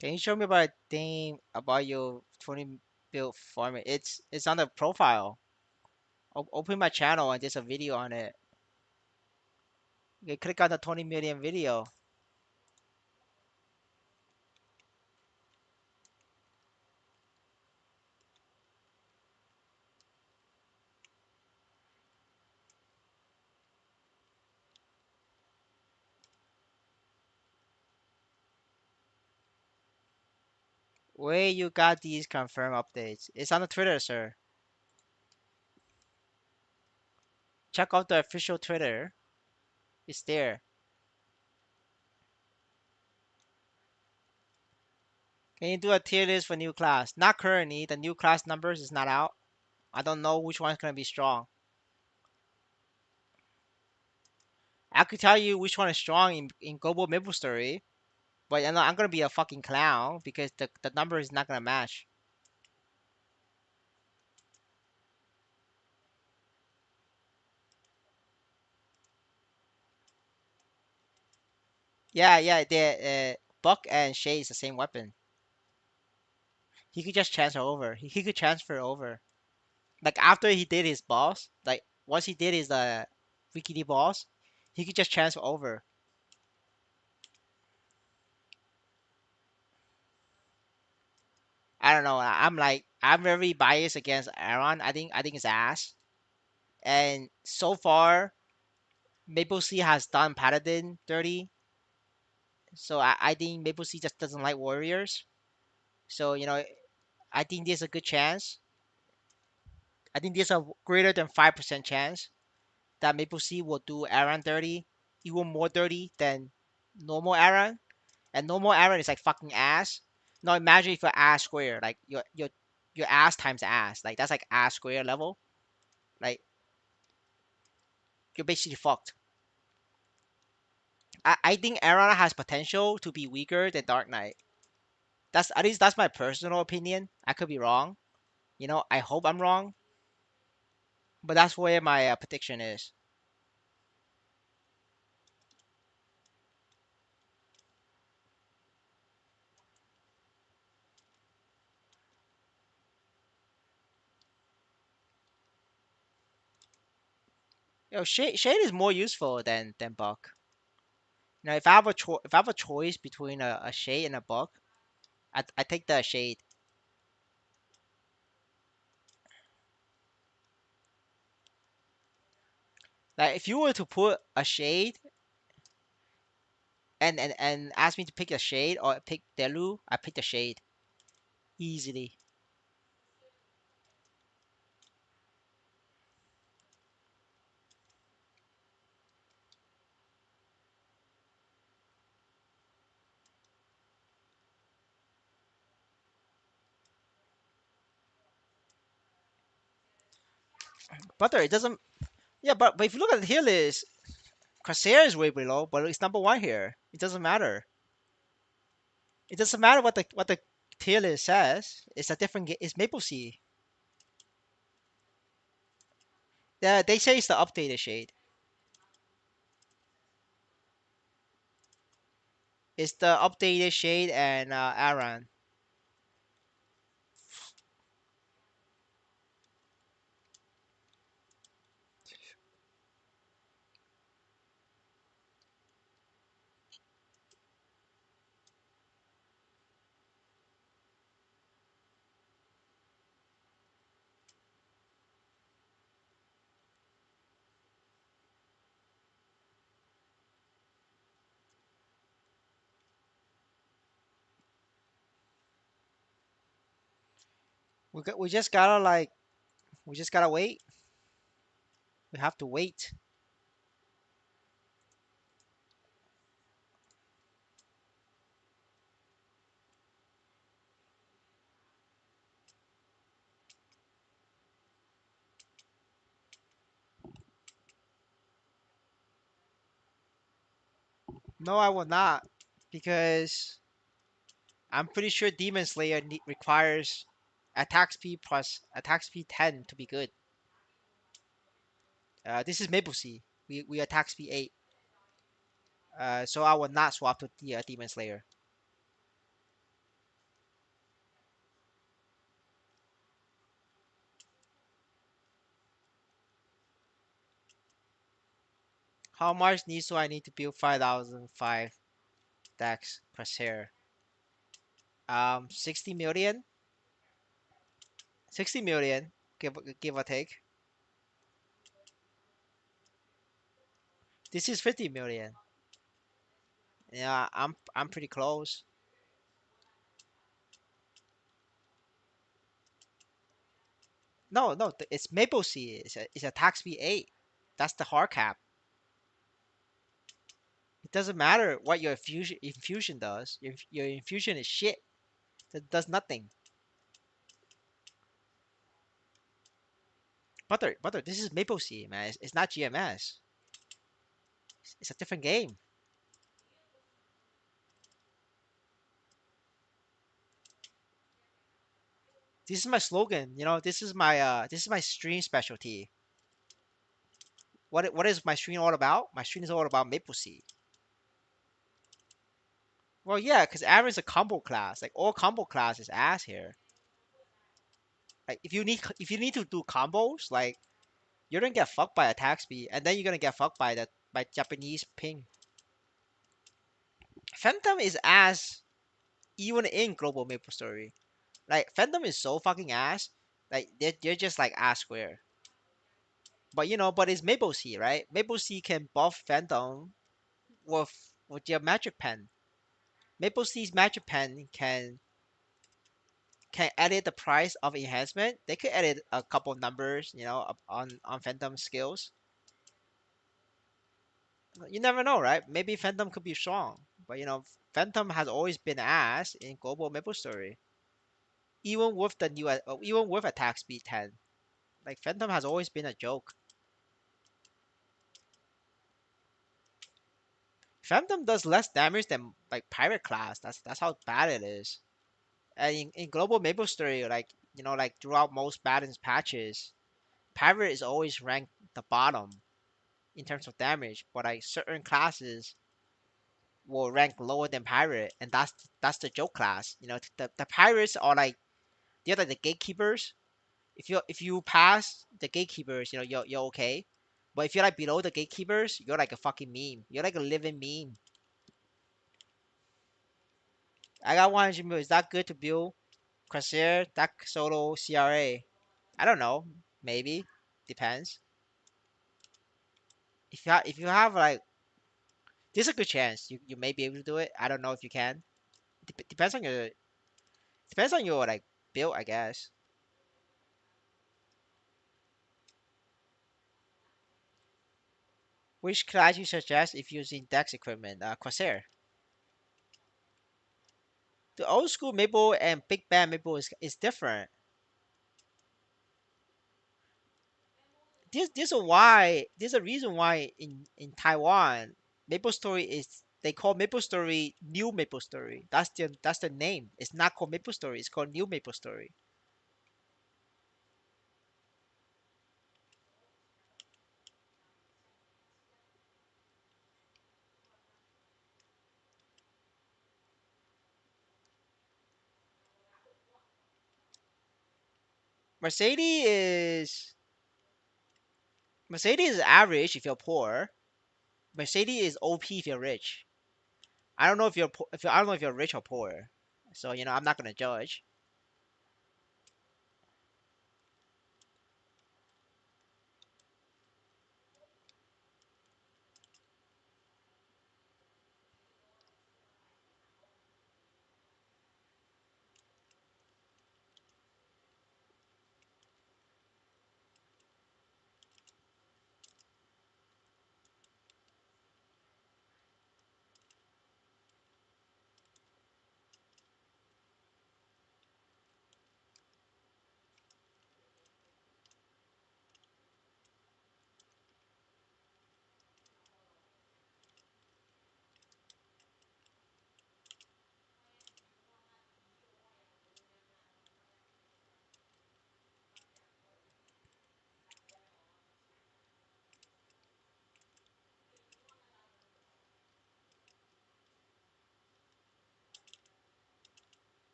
Can you show me about a thing about your 20 build farming? It's on the profile. Open my channel and there's a video on it. You click on the 20 million video. Where you got these confirm updates? It's on the Twitter, sir. Check out the official Twitter. It's there. Can you do a tier list for new class? Not currently. The new class numbers is not out. I don't know which one's gonna be strong. I could tell you which one is strong in Global Maple Story, but I'm gonna be a fucking clown because the number is not gonna match. Yeah, yeah. The Buck and Shay is the same weapon. He could just transfer over. He could transfer over. Like after he did his boss, like once he did his Wiki boss, he could just transfer over. I don't know. I'm very biased against Aran. I think it's ass. And so far, Maple Sea has done Paladin dirty. So I think Maple Sea just doesn't like warriors. So I think there's a good chance. I think there's a greater than 5% chance that Maple Sea will do Aran dirty, even more dirty than normal Aran. And normal Aran is like fucking ass. Now imagine if you're ass square, like your ass times ass, like that's like ass square level. Like you're basically fucked. I think Aran has potential to be weaker than Dark Knight. That's at least that's my personal opinion. I could be wrong. I hope I'm wrong, but that's where my prediction is. Shade is more useful than Buck. If I have if I have a choice between a Shade and a Buck, I take the Shade. Like if you were to put a Shade and ask me to pick a Shade or pick Delu, I pick the Shade easily. But it doesn't. Yeah, but if you look at the tier list, Corsair is way below, but it's number one here. It doesn't matter. It doesn't matter what the tier list says. It's a different. It's Maple Sea. Yeah, they say it's the updated Shade. It's the updated Shade and Aran. We just gotta we just gotta wait. We have to wait. No, I will not, because I'm pretty sure Demon Slayer requires attack speed plus attack speed 10 to be good. This is Maple Sea. We attack speed 8. So I will not swap to the Demon Slayer. How much needs do I need to build 5,005 decks per share? 60 million. 60 million, give or take. This is 50 million. Yeah, I'm pretty close. No, no, it's Maple Sea. It's a tax speed 8. That's the hard cap. It doesn't matter what your infusion does. Your infusion is shit. That does nothing. Butter. This is Maple Sea, man. It's not GMS. It's a different game. This is my slogan. This is my stream specialty. What is my stream all about? My stream is all about Maple Sea. Well, yeah, because Aran's a combo class. Like all combo class is ass here. Like if you need to do combos, like you're gonna get fucked by attack speed, and then you're gonna get fucked by Japanese ping. Phantom is ass even in global Maple Story. Like Phantom is so fucking ass. Like they're just like ass square. But but it's Maple Sea, right? Maple Sea can buff Phantom with your magic pen. Maple Sea's magic pen can edit the price of enhancement. They could edit a couple numbers, on Phantom skills. You never know, right? Maybe Phantom could be strong, but Phantom has always been ass in global Maple Story, even with attack speed 10. Like Phantom has always been a joke. Phantom does less damage than like Pirate class. That's how bad it is. And in global Maple Story, like like throughout most balance patches, Pirate is always ranked the bottom in terms of damage, but like certain classes will rank lower than Pirate, and that's the joke class. The Pirates are like they're like the gatekeepers. If you pass the gatekeepers, you're okay. But if you're like below the gatekeepers, you're like a fucking meme. You're like a living meme. I got 100 mil. Is that good to build Corsair, Dak Solo, CRA? I don't know. Maybe. Depends. If you have like there's a good chance you may be able to do it. I don't know if you can. Depends on your like build, I guess. Which class you suggest if using Dex equipment? Corsair. The old school Maple and Big Bang Maple is different. There's a reason why in Taiwan Maple Story is they call Maple Story New Maple Story. That's the name. It's not called Maple Story. It's called New Maple Story. Mercedes is Mercedes is average if you're poor. Mercedes is OP if you're rich. I don't know if I don't know if you're rich or poor. So I'm not gonna judge.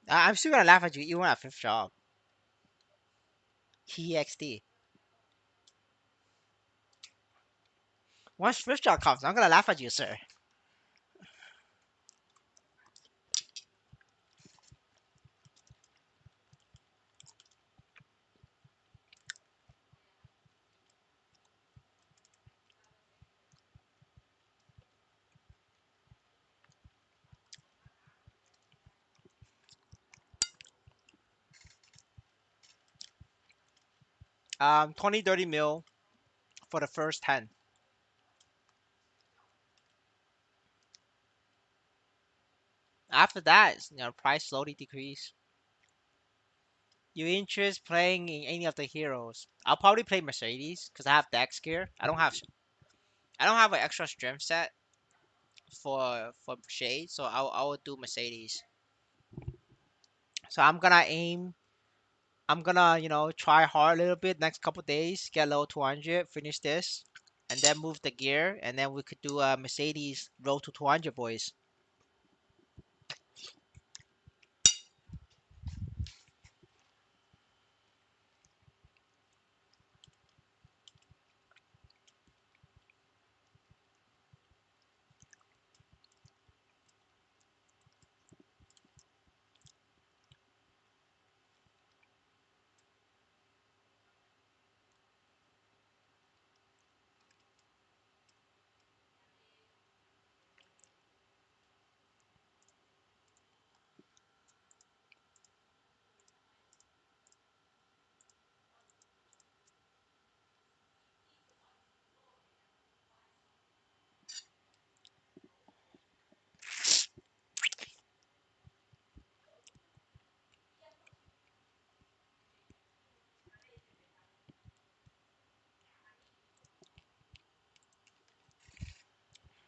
I'm still gonna laugh at you even at fifth job. TXT. Once fifth job comes, I'm gonna laugh at you, sir. 20, 30 mil for the first 10. After that, price slowly decrease. You interest playing in any of the heroes? I'll probably play Mercedes because I have Dex gear. I don't have an extra strength set for Shade, so I will do Mercedes. So I'm gonna try hard a little bit next couple days, get level 200, finish this, and then move the gear, and then we could do a Mercedes road to 200, boys.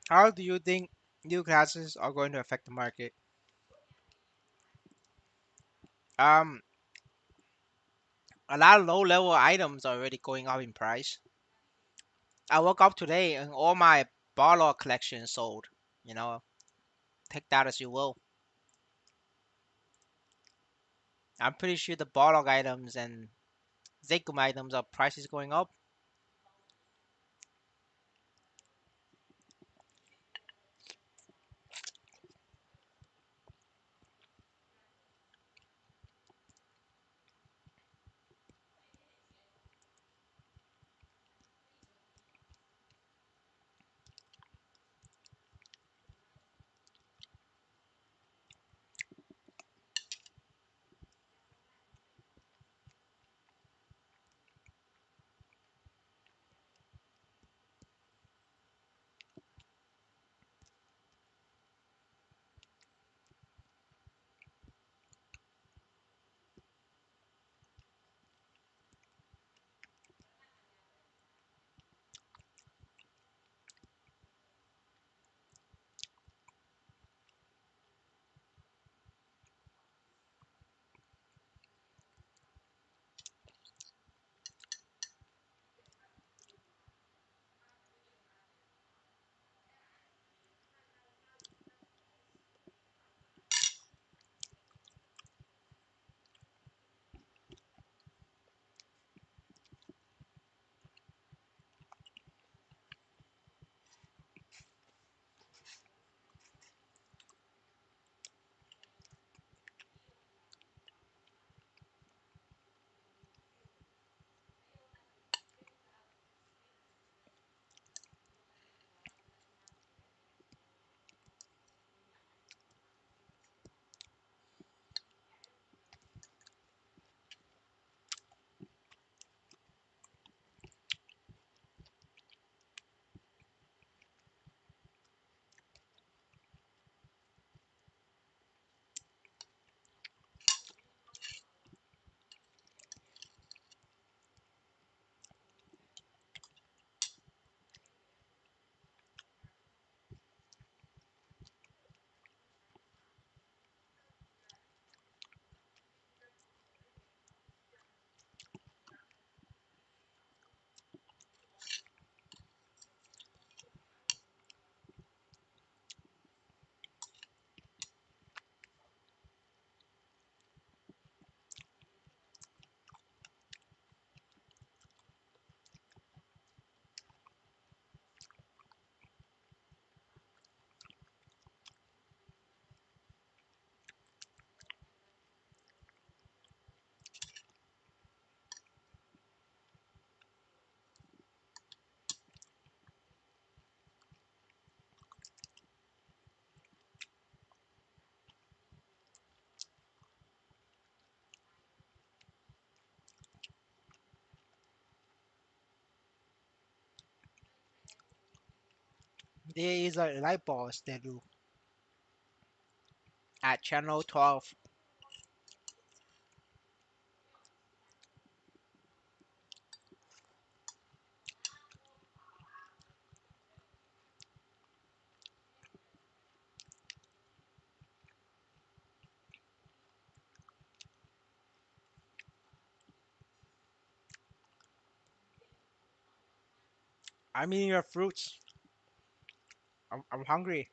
How do you think new classes are going to affect the market? Um, a lot of low level items are already going up in price. I woke up today and all my Barlog collection sold. You know, take that as you will. I'm pretty sure the Barlog items and Zekum items are prices going up. There is a light bulbs that do at channel 12. I'm eating your fruits. I'm hungry.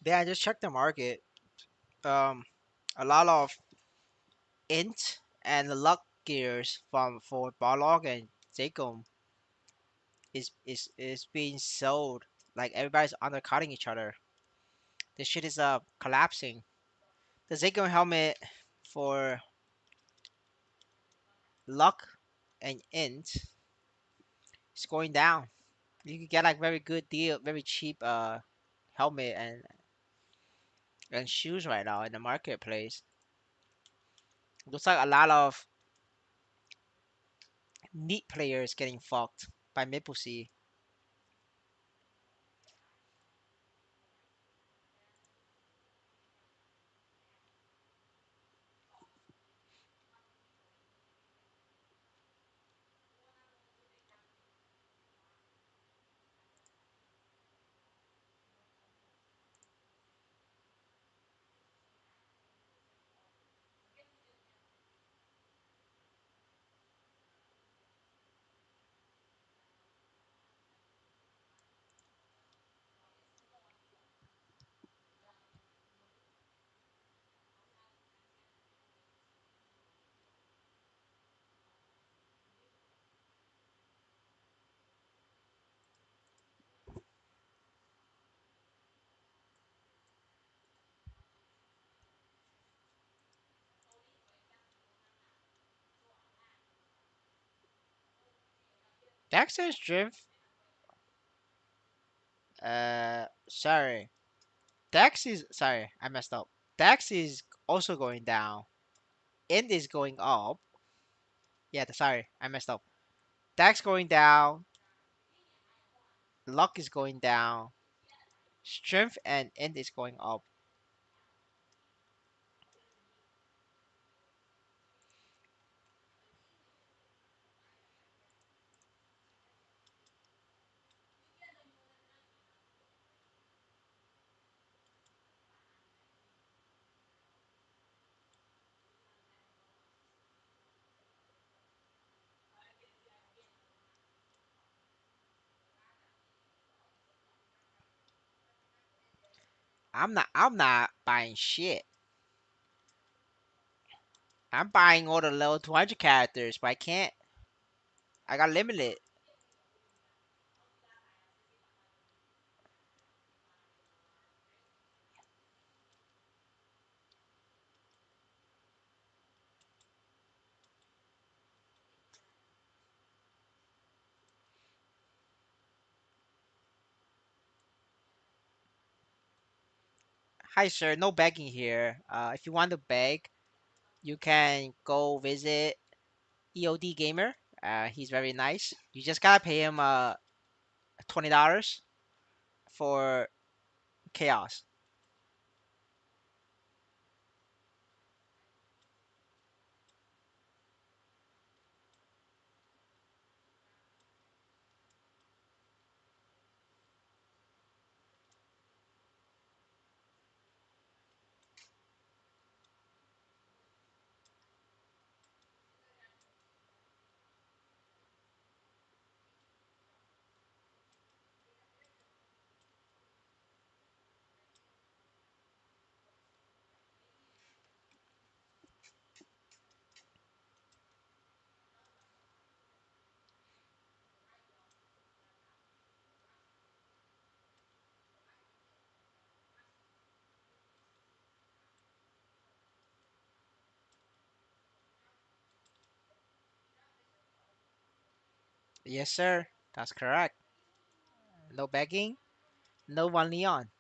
Then I just checked the market. Um, a lot of int and luck gears from for Barlog and Jacob is being sold. Like everybody's undercutting each other. This shit is collapsing. The Jacob helmet for luck and int is going down. You can get like very good deal, very cheap helmet and shoes right now in the marketplace. Looks like a lot of neat players getting fucked by Maple Sea. Dexter's drift. Sorry. Dex is sorry, I messed up. Dex is also going down. Int is going up. Yeah, sorry, I messed up. Dex going down. Luck is going down. Strength and int is going up. I'm not buying shit. I'm buying all the level 200 characters, but I can't. I got limited. Hi, sir. No begging here. If you want to beg, you can go visit EOD Gamer. He's very nice. You just gotta pay him $20 for chaos. Yes, sir. That's correct. No begging. No one Leon.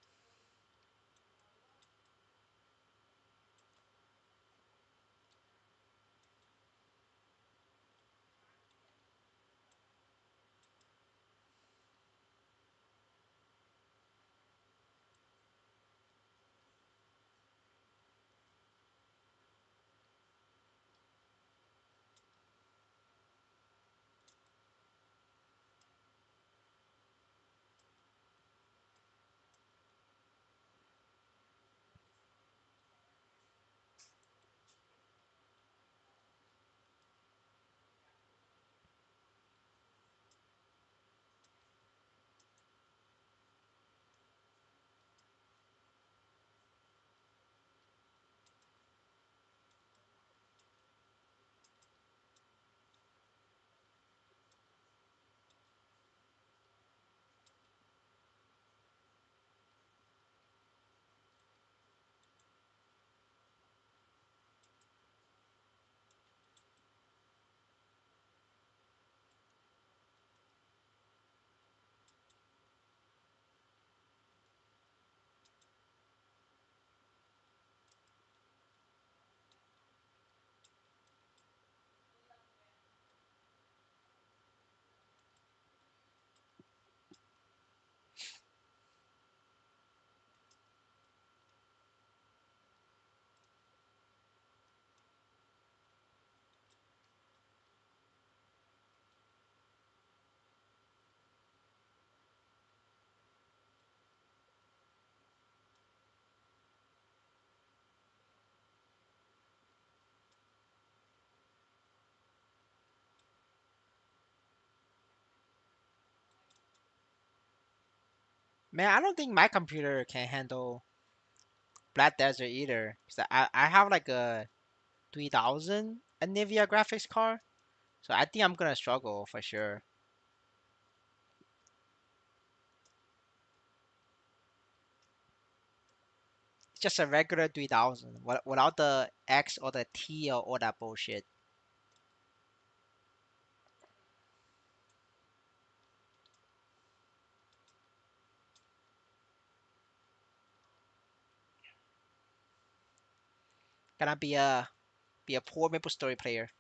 Man, I don't think my computer can handle Black Desert either. 'Cause I have like a 3000 Nvidia graphics card, so I think I'm gonna struggle for sure. It's just a regular 3000 without the X or the T or all that bullshit. Gonna be a poor Maple Story player.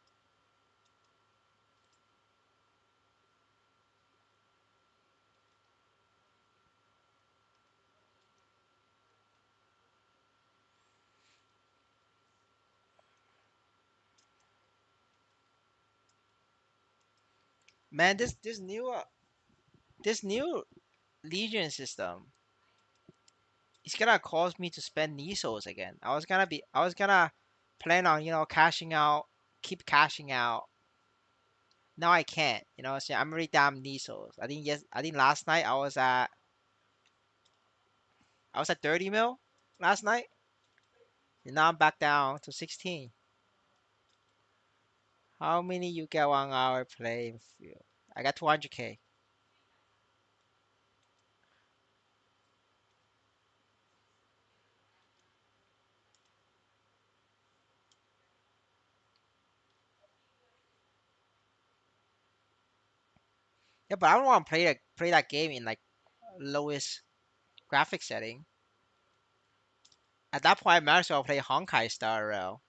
Man, this new Legion system is gonna cause me to spend Nisos again. I was gonna plan on cashing out, keep cashing out. Now I can't. So I'm already down Nisos. I think last night I was at 30 mil last night, and now I'm back down to 16. How many you get 1 hour playing field? I got 200K. Yeah, but I don't want to play that game in like lowest graphic setting. At that point, I might as well play Honkai Star Rail.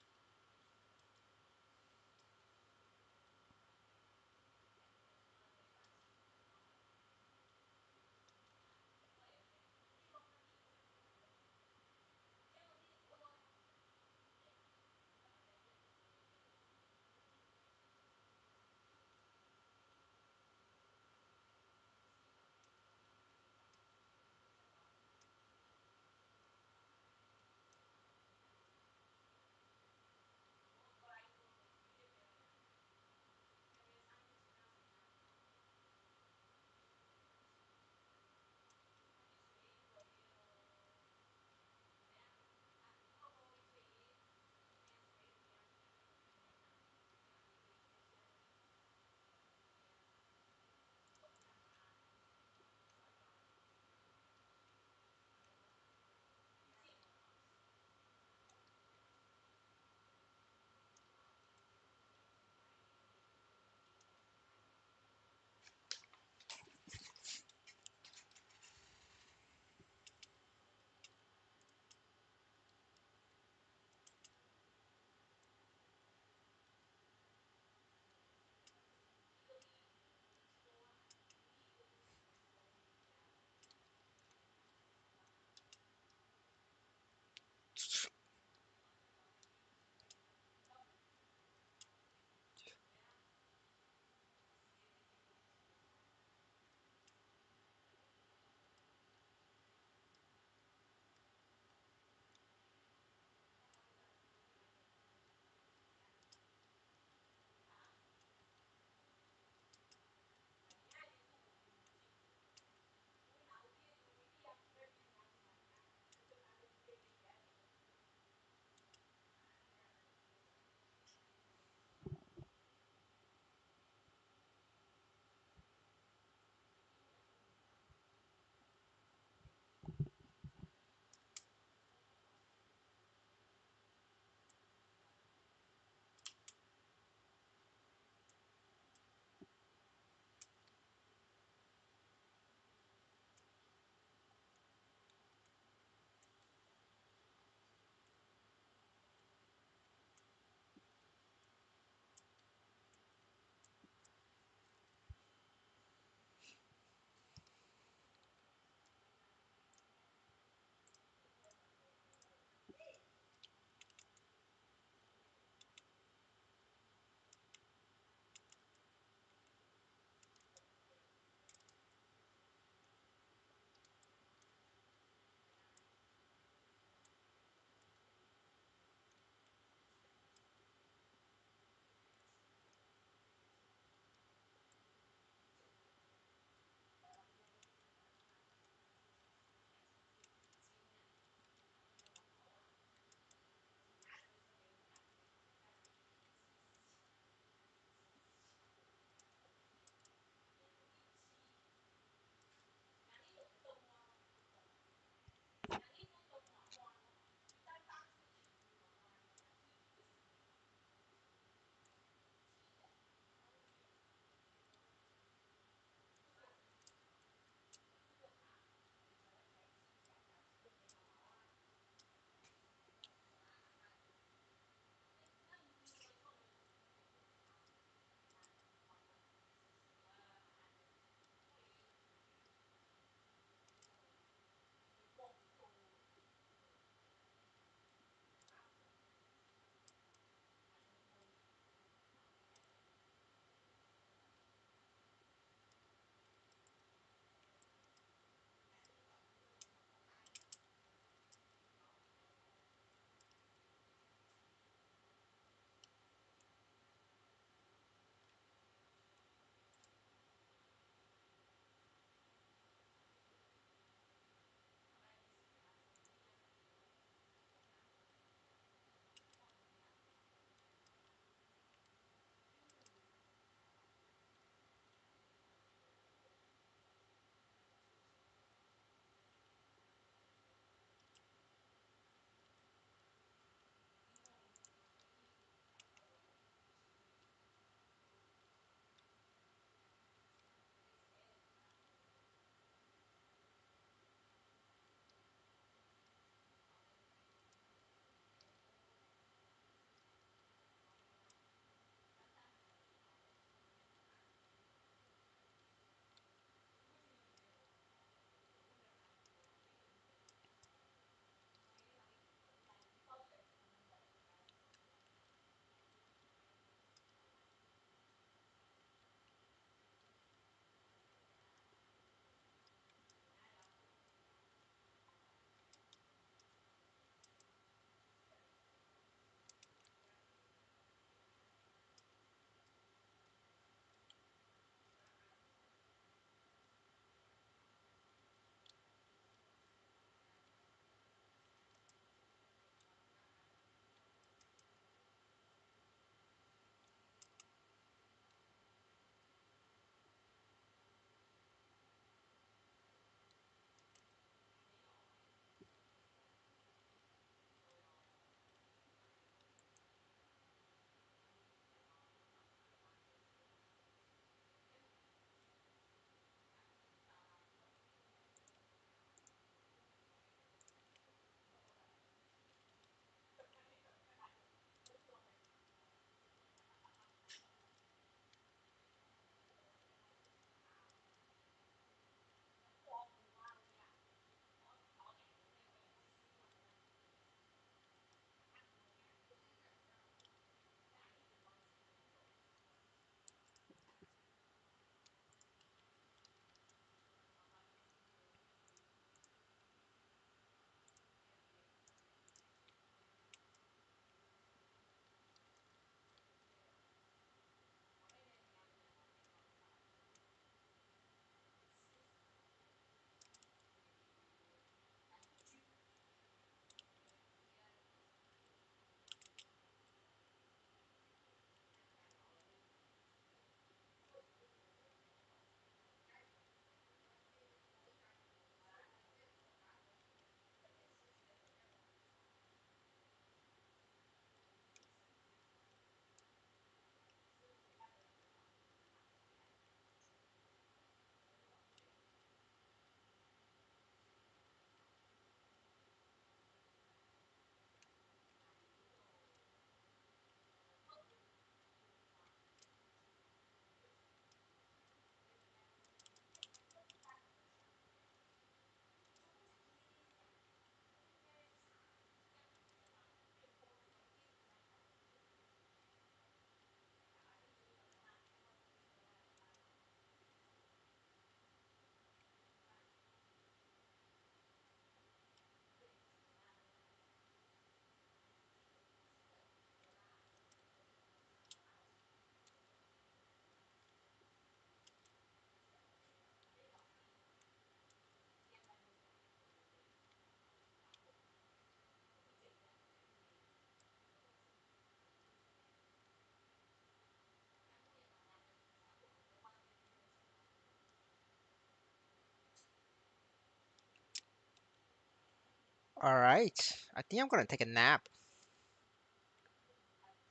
All right. I think I'm gonna take a nap.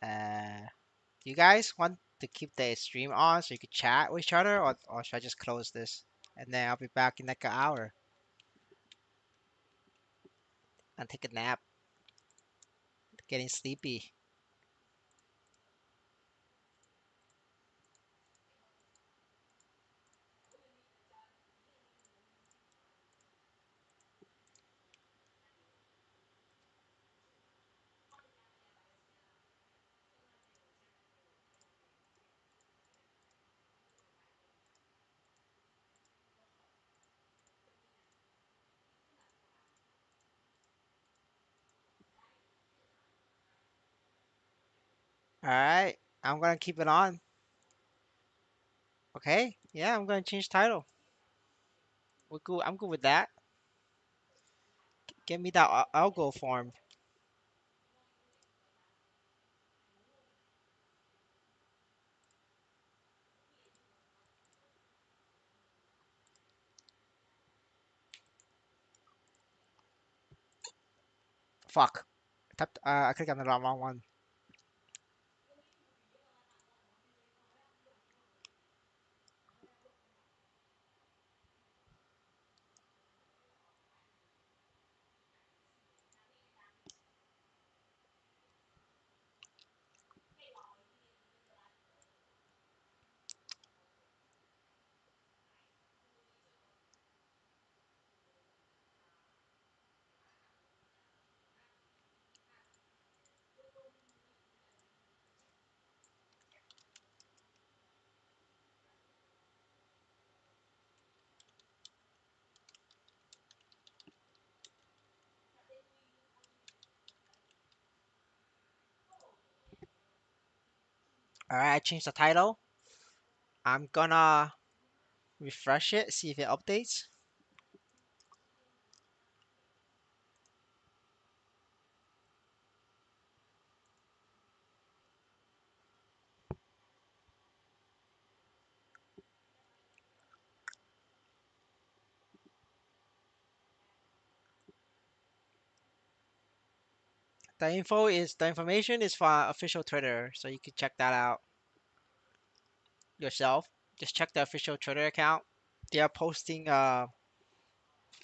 Do you guys want to keep the stream on so you could chat with each other, or should I just close this and then I'll be back in like an hour and take a nap? Getting sleepy. All right. I'm gonna keep it on. Okay. Yeah, I'm gonna change title. We're good. I'm good with that. Get me that algo form. Fuck. I clicked on the wrong one. All right. I changed the title. I'm gonna refresh it, see if it updates. The information is for official Twitter, so you can check that out yourself. Just check the official Twitter account. They are posting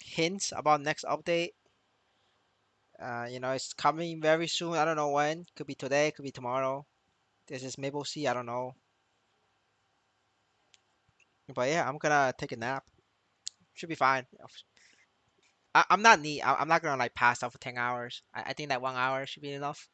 hints about next update. It's coming very soon. I don't know when. Could be today, could be tomorrow. This is Maple Sea. I don't know. But yeah, I'm gonna take a nap. Should be fine. I'm not neat. I'm not gonna like pass out for 10 hours. I think that 1 hour should be enough.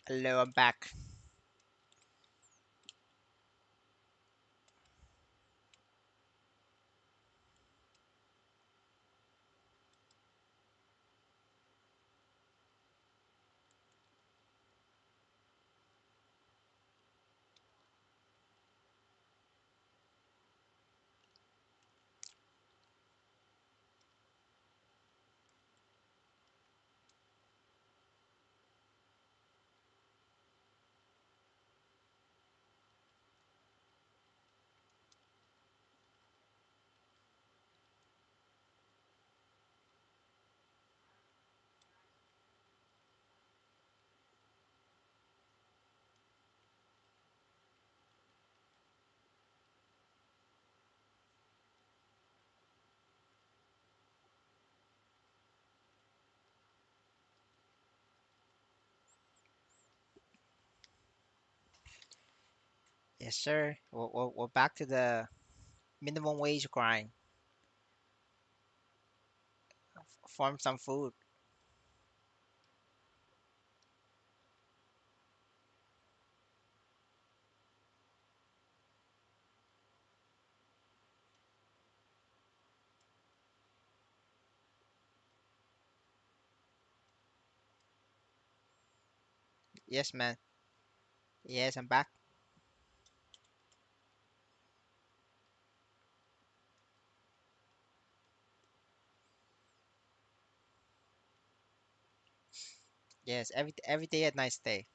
Hello, I'm back. Yes, sir. We're back to the minimum wage grind. Farm some food. Yes, man. Yes, I'm back. Yes, every day a nice day.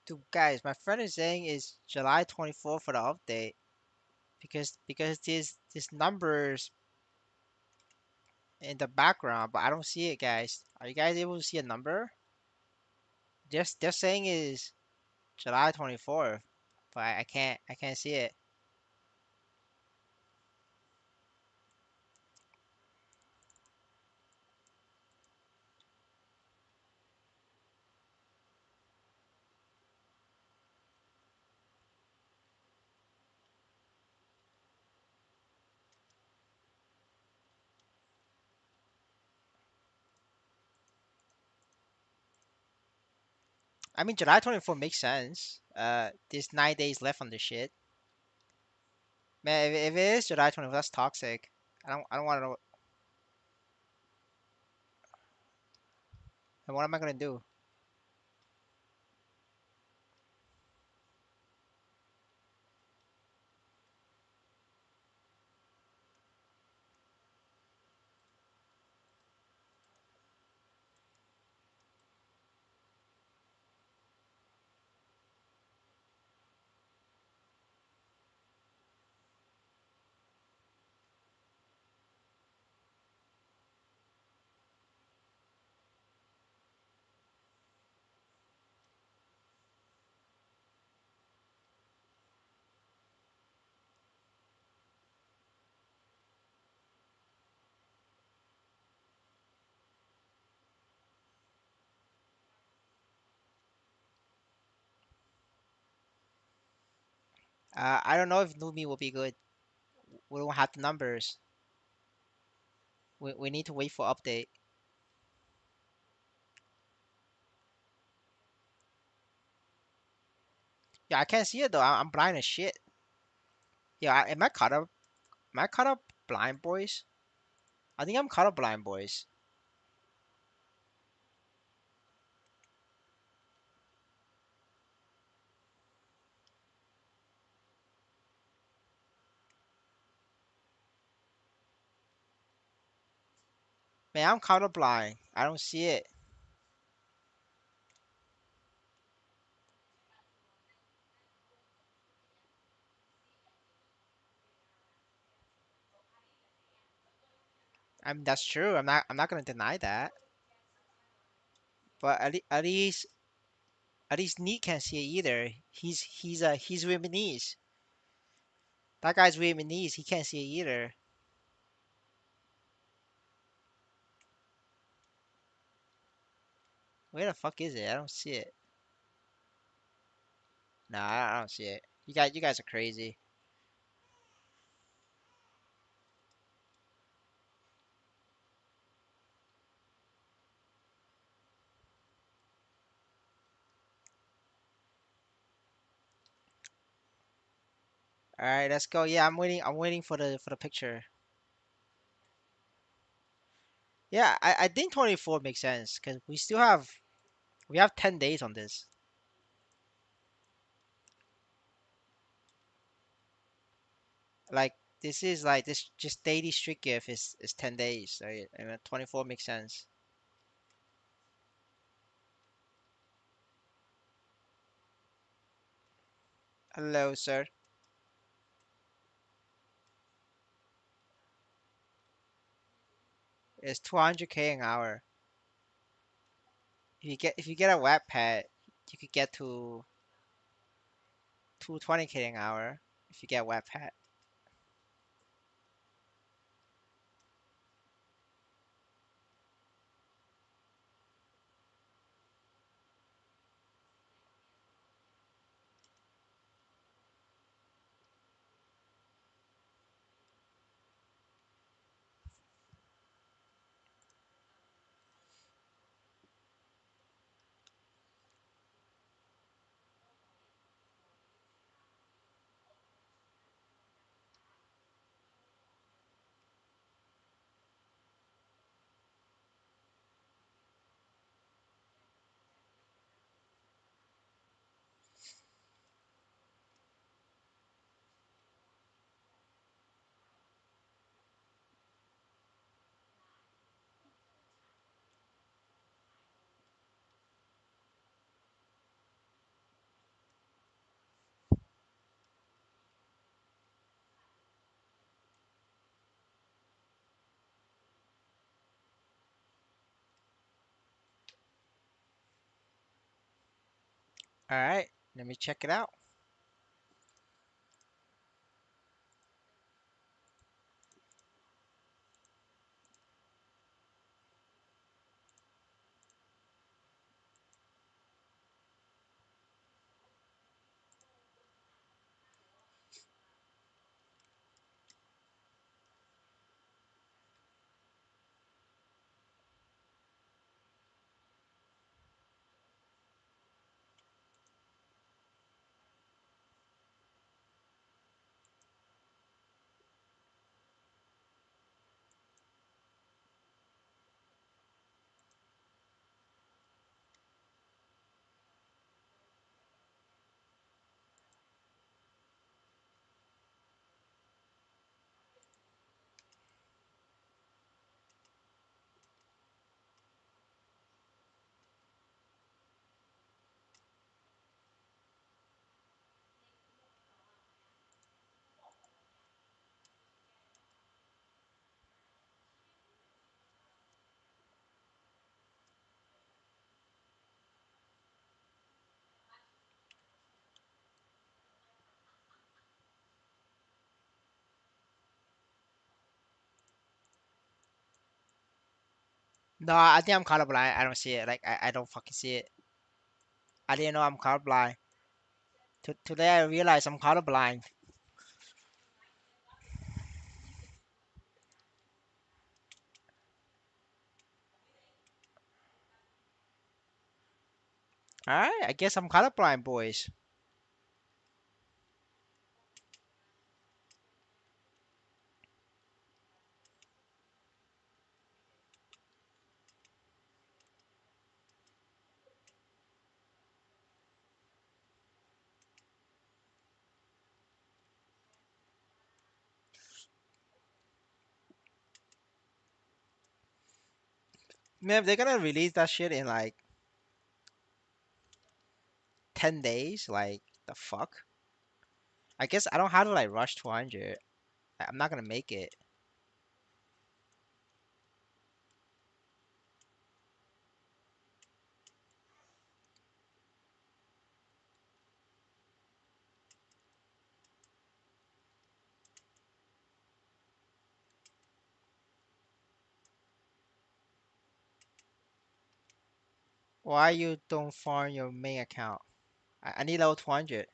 Dude, guys, my friend is saying it's July 24th for the update because these numbers in the background, but I don't see it, guys. Are you guys able to see a number? They're saying is July 24th, but I can't see it. I mean, July 24th makes sense. There's 9 days left on this shit. Man, if it is July 24th, that's toxic. I don't want to know. And what am I gonna do? I don't know if Lumi will be good. We don't have the numbers. We need to wait for update. Yeah, I can't see it though. I'm blind as shit. Yeah, am I caught up? Am I caught up blind, boys? I think I'm caught up blind, boys. Man, I'm caught up blind. I don't see it. I mean, that's true. I'm not gonna deny that. But at least Neat can't see it either. He's Vietnamese. That guy's Vietnamese. He can't see it either. Where the fuck is it? I don't see it. Nah, I don't see it. You guys are crazy. All right, let's go. Yeah, I'm waiting. I'm waiting for the picture. Yeah, I think 24 makes sense because we have 10 days on this. Like this is like this just daily streak gift is 10 days. Right? I mean, 24 makes sense. Hello, sir. It's 200k an hour. If you get a web pad, you could get to 220k an hour if you get web pad. All right, let me check it out. No, I think I'm colorblind. I don't see it. Like I don't fucking see it. I didn't know I'm colorblind. Today I realize I'm colorblind. All right, I guess I'm colorblind, boys. Man, they're gonna release that shit in like 10 days. Like the fuck? I guess I don't have to like rush 200. I'm not gonna make it. Why you don't farm your main account? I need level 200.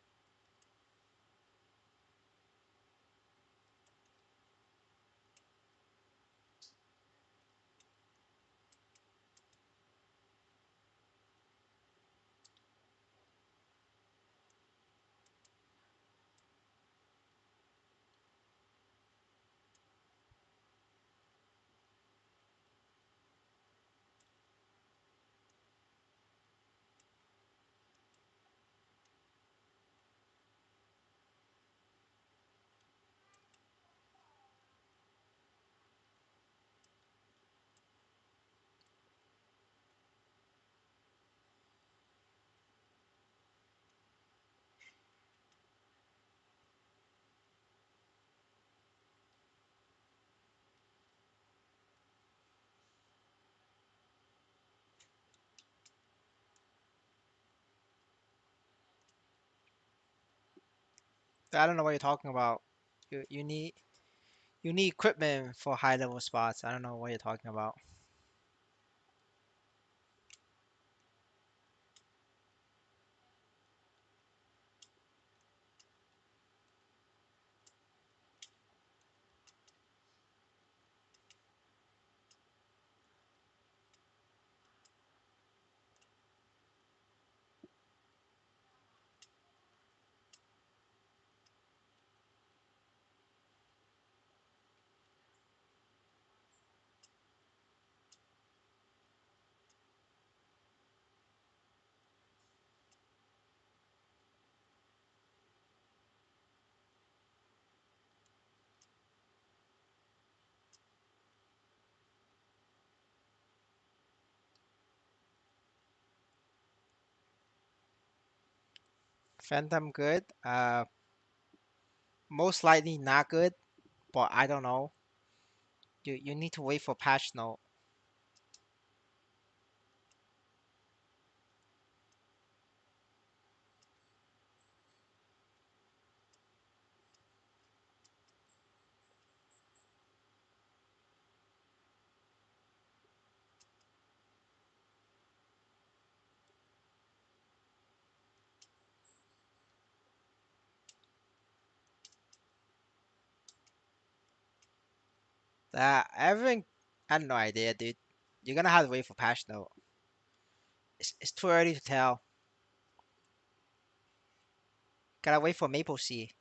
I don't know what you're talking about. You need equipment for high level spots. I don't know what you're talking about. Phantom good. Most likely not good, but I don't know. You need to wait for patch note. Everything. I have no idea, dude. You're gonna have to wait for patch note. It's too early to tell. Gotta wait for Maple C.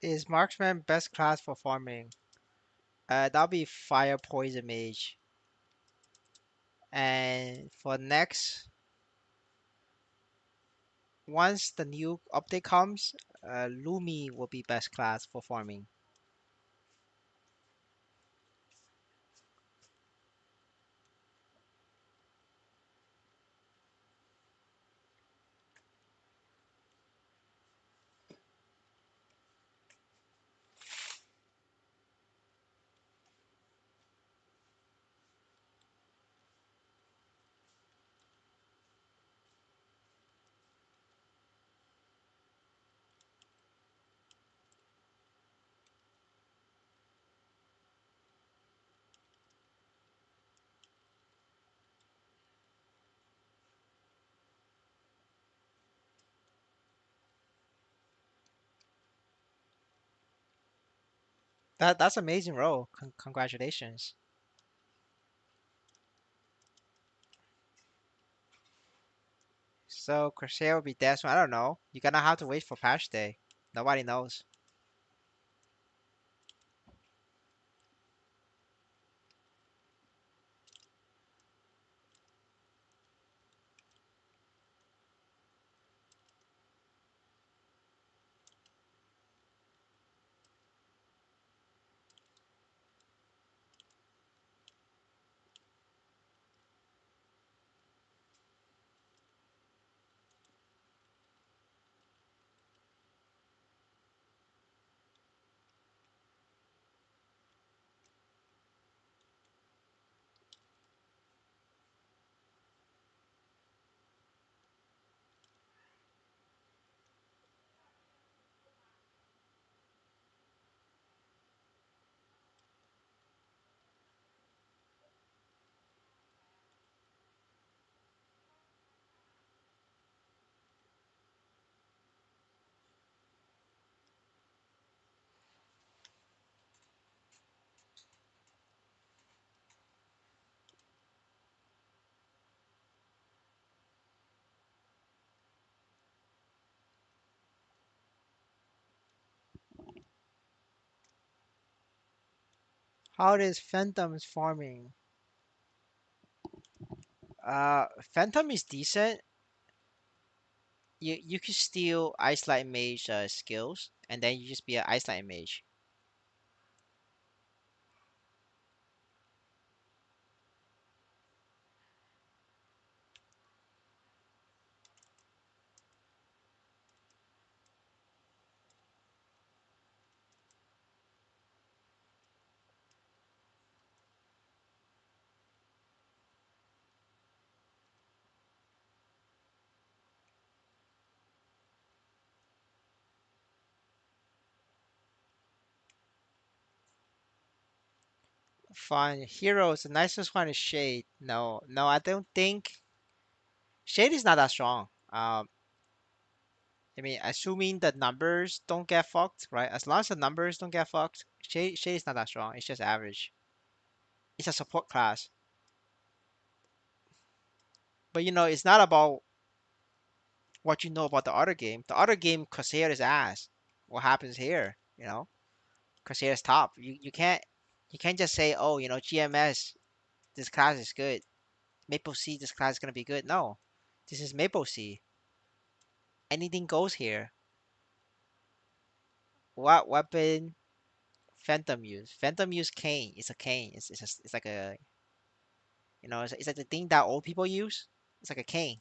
Is marksman best class for farming? That'll be fire poison mage. And for next, once the new update comes, Lumi will be best class for farming. That's amazing role. Congratulations. So Crusade will be dead soon. I don't know. You're gonna have to wait for patch day. Nobody knows. How is Phantom's farming? Phantom is decent. You can steal Ice Light Mage skills, and then you just be an Ice Light Mage. Fine. Heroes, the nicest one is Shade. No, no, I don't think Shade is not that strong. I mean, assuming the numbers don't get fucked, right? As long as the numbers don't get fucked, Shade is not that strong. It's just average. It's a support class. But it's not about what you know about the other game. The other game, Corsair is ass. What happens here? Corsair is top. You can't just say, oh, GMS, this class is good. Maple Sea, this class is gonna be good. No, this is Maple Sea. Anything goes here. What weapon Phantom use? Phantom use cane. It's a cane. It's like a it's like the thing that old people use. It's like a cane.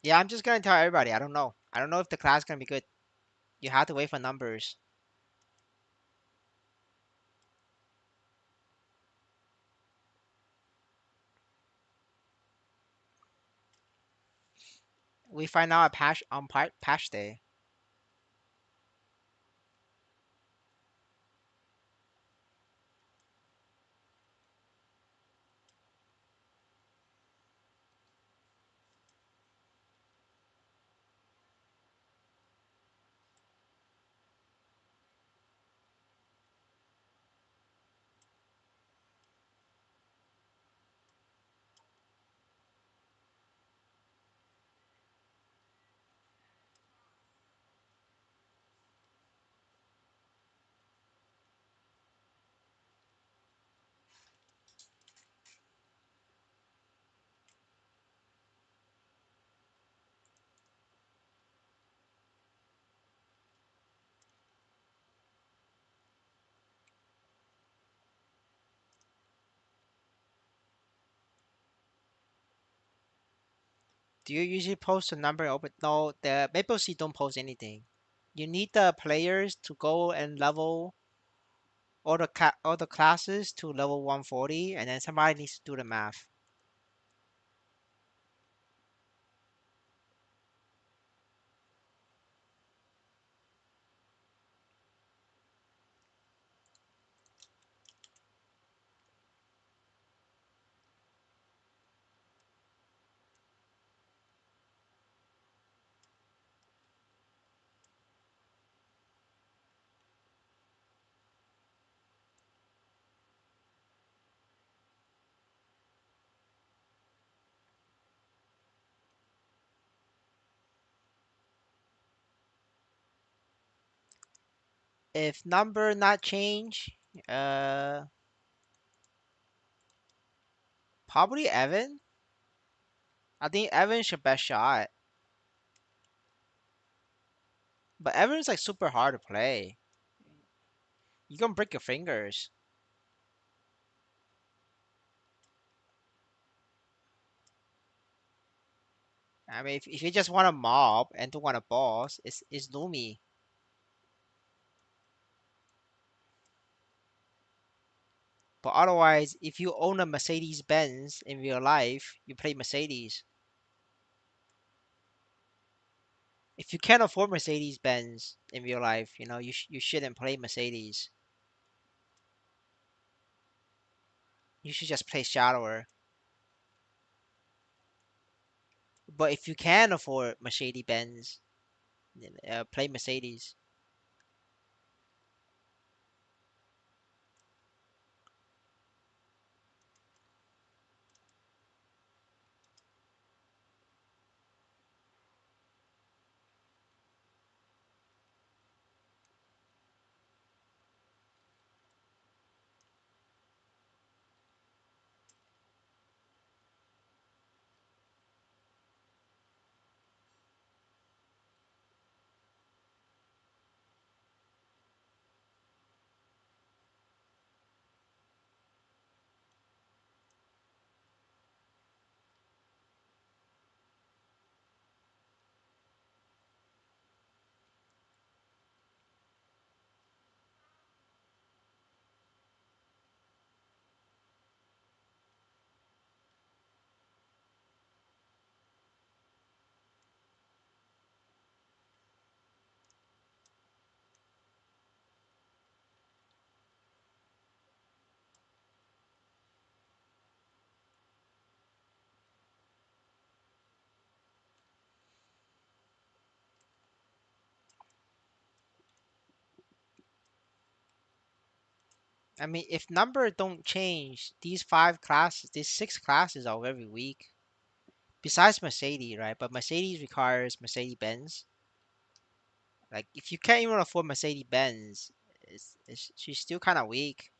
Yeah, I'm just gonna tell everybody. I don't know. I don't know if the class is gonna be good. You have to wait for numbers. We find out at patch day. Do you usually post a number open? No, the MapleSea don't post anything. You need the players to go and level all the classes to level 140, and then somebody needs to do the math. If number not change, uh, probably Evan. I think Evan's your best shot, but Evan's like super hard to play. You gonna break your fingers. I mean, if you just want a mob and don't want a boss, it's Lumi. But otherwise, if you own a Mercedes Benz in real life, you play Mercedes. If you can't afford Mercedes Benz in real life, you shouldn't play Mercedes. You should just play Shadower. But if you can afford Mercedes Benz, play Mercedes. I mean, if number don't change, these six classes are very weak. Besides Mercedes, right? But Mercedes requires Mercedes Benz. Like, if you can't even afford Mercedes Benz, she's still kind of weak.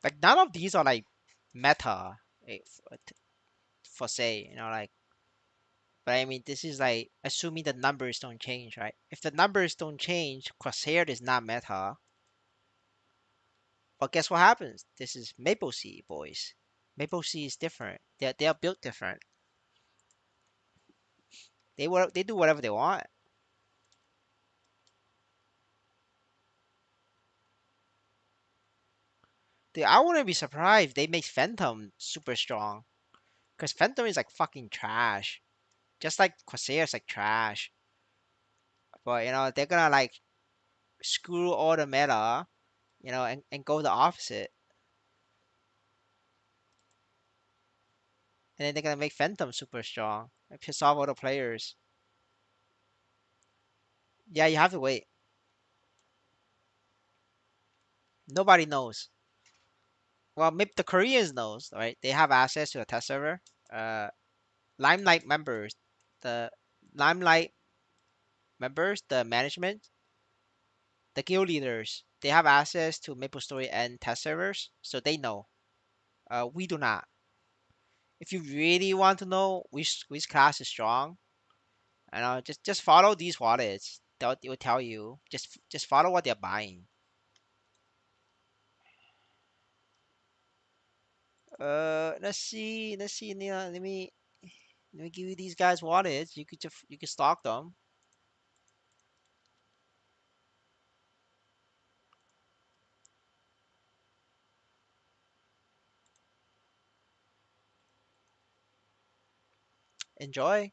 Like, none of these are like meta, for say, like. But I mean, this is like assuming the numbers don't change, right? If the numbers don't change, Crosshair is not meta. But guess what happens? This is MapleSea, boys. MapleSea is different. They are built different. They do whatever they want. I wouldn't be surprised if they make Phantom super strong. Because Phantom is like fucking trash. Just like Corsair is like trash. But they're gonna like screw all the meta, and go the opposite. And then they're gonna make Phantom super strong and piss off all the players. Yeah, you have to wait. Nobody knows. Well, maybe the Koreans knows, right? They have access to the test server. Uh, Limelight members, the Limelight members, the management, the guild leaders, they have access to MaplestoryN test servers, so they know. We do not. If you really want to know which class is strong, just follow these wallets. It will tell you. Just follow what they're buying. Let's see. Let's see. Let me give you these guys wattage. You could stalk them. Enjoy.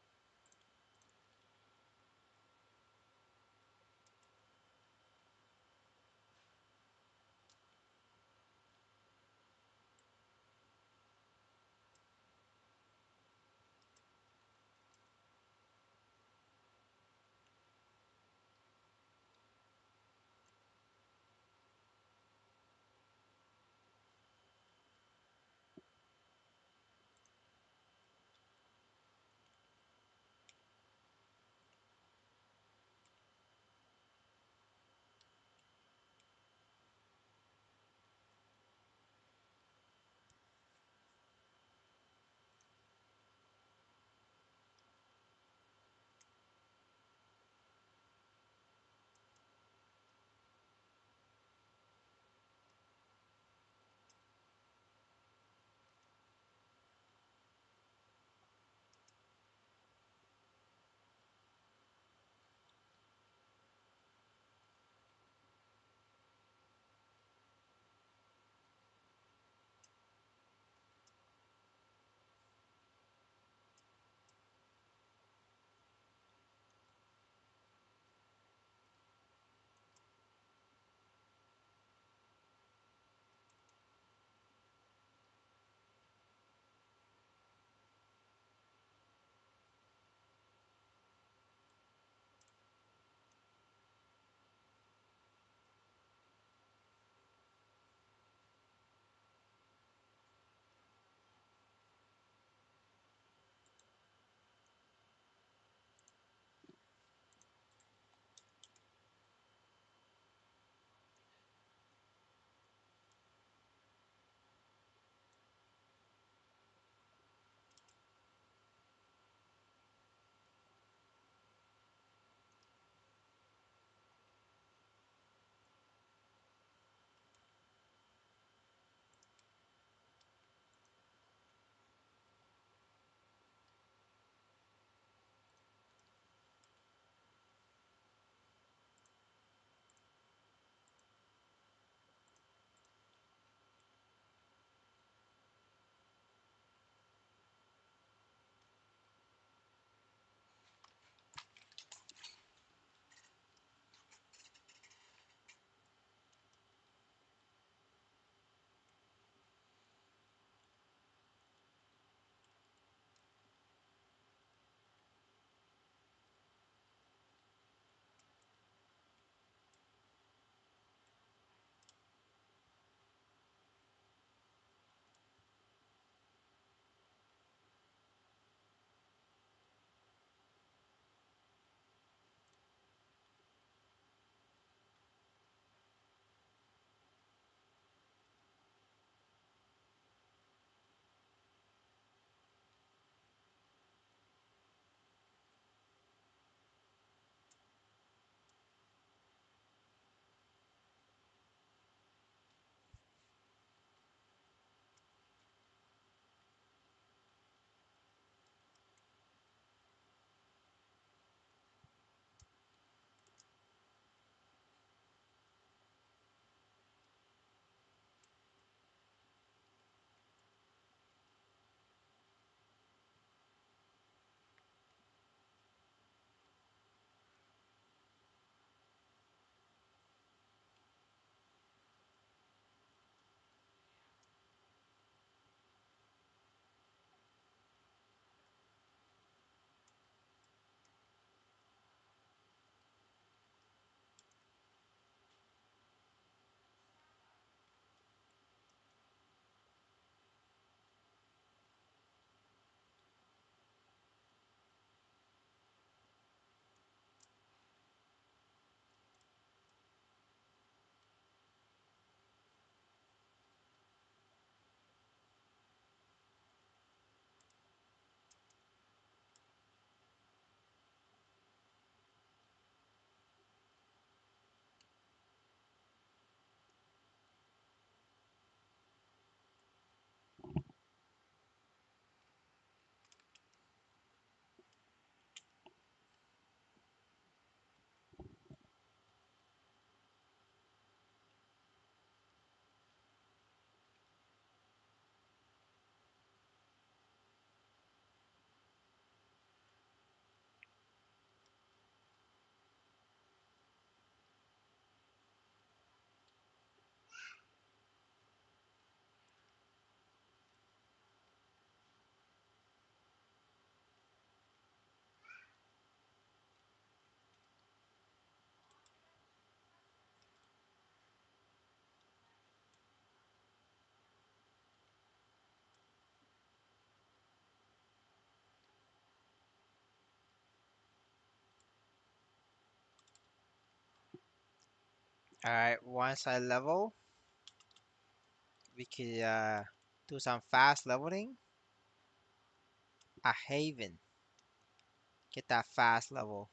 All right, once I level, we could do some fast leveling. A haven. Get that fast level.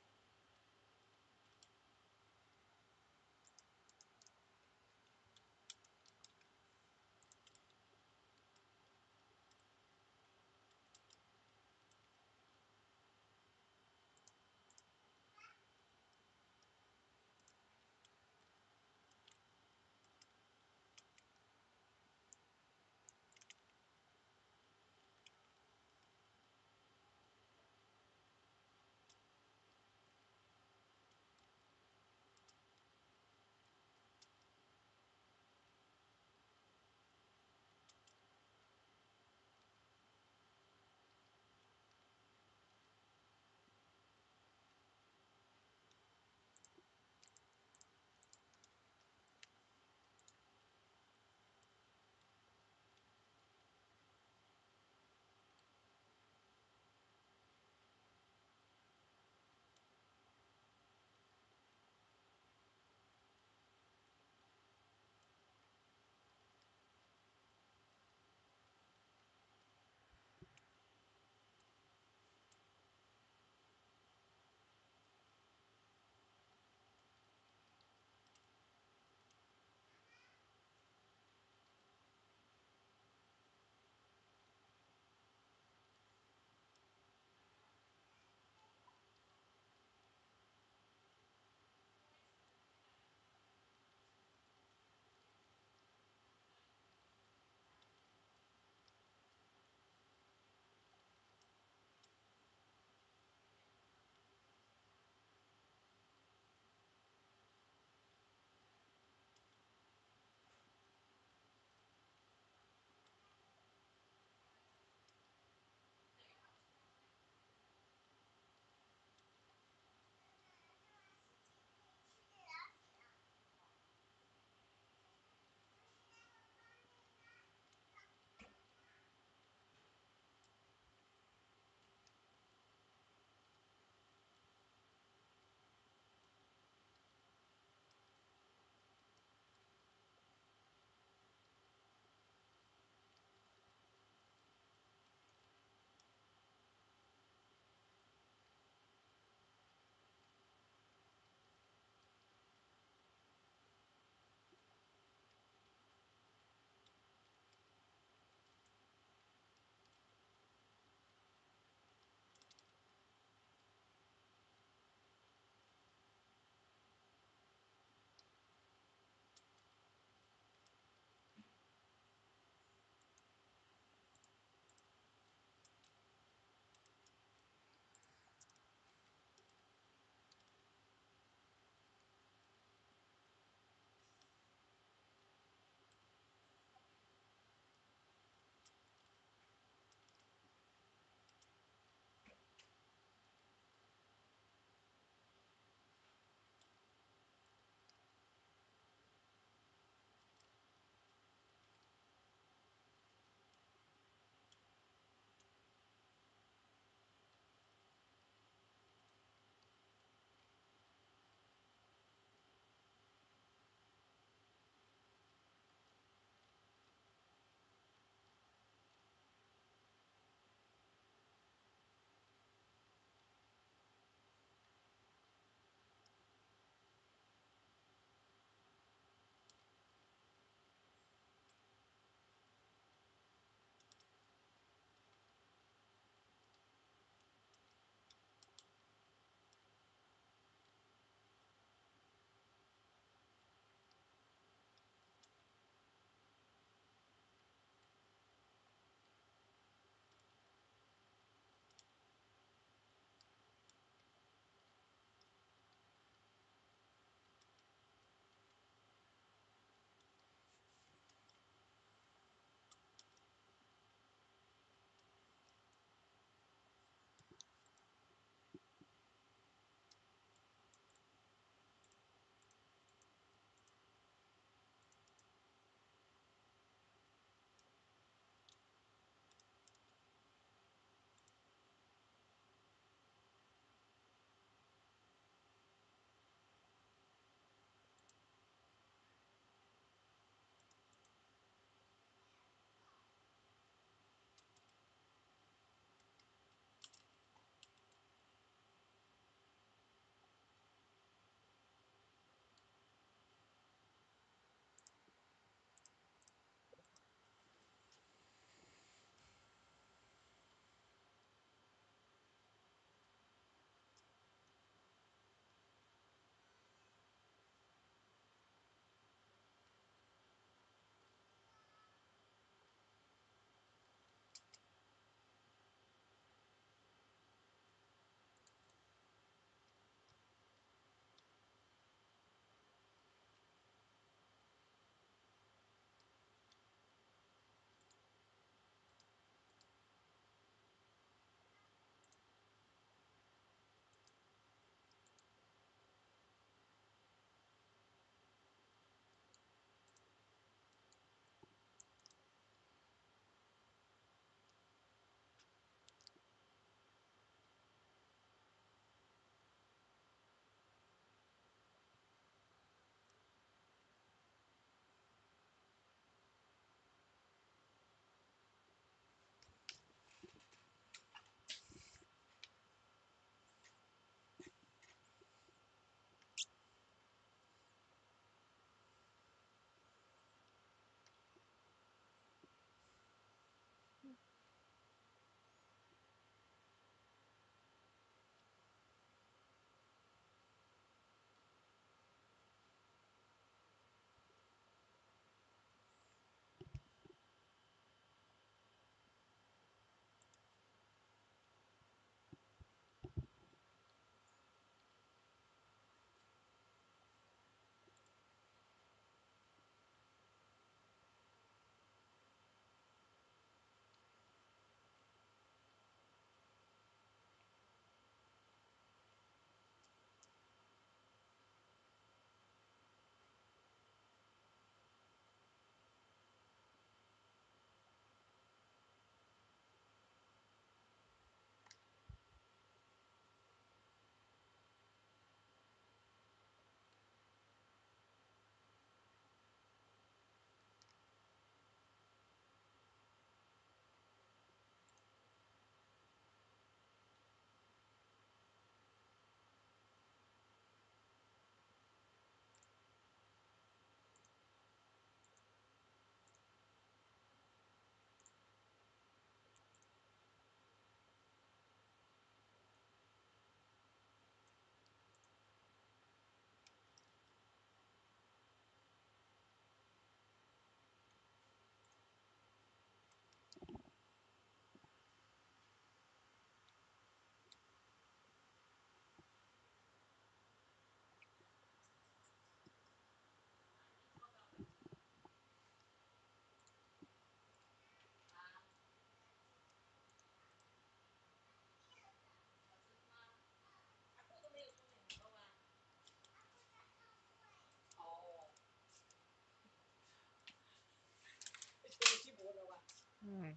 Hmm.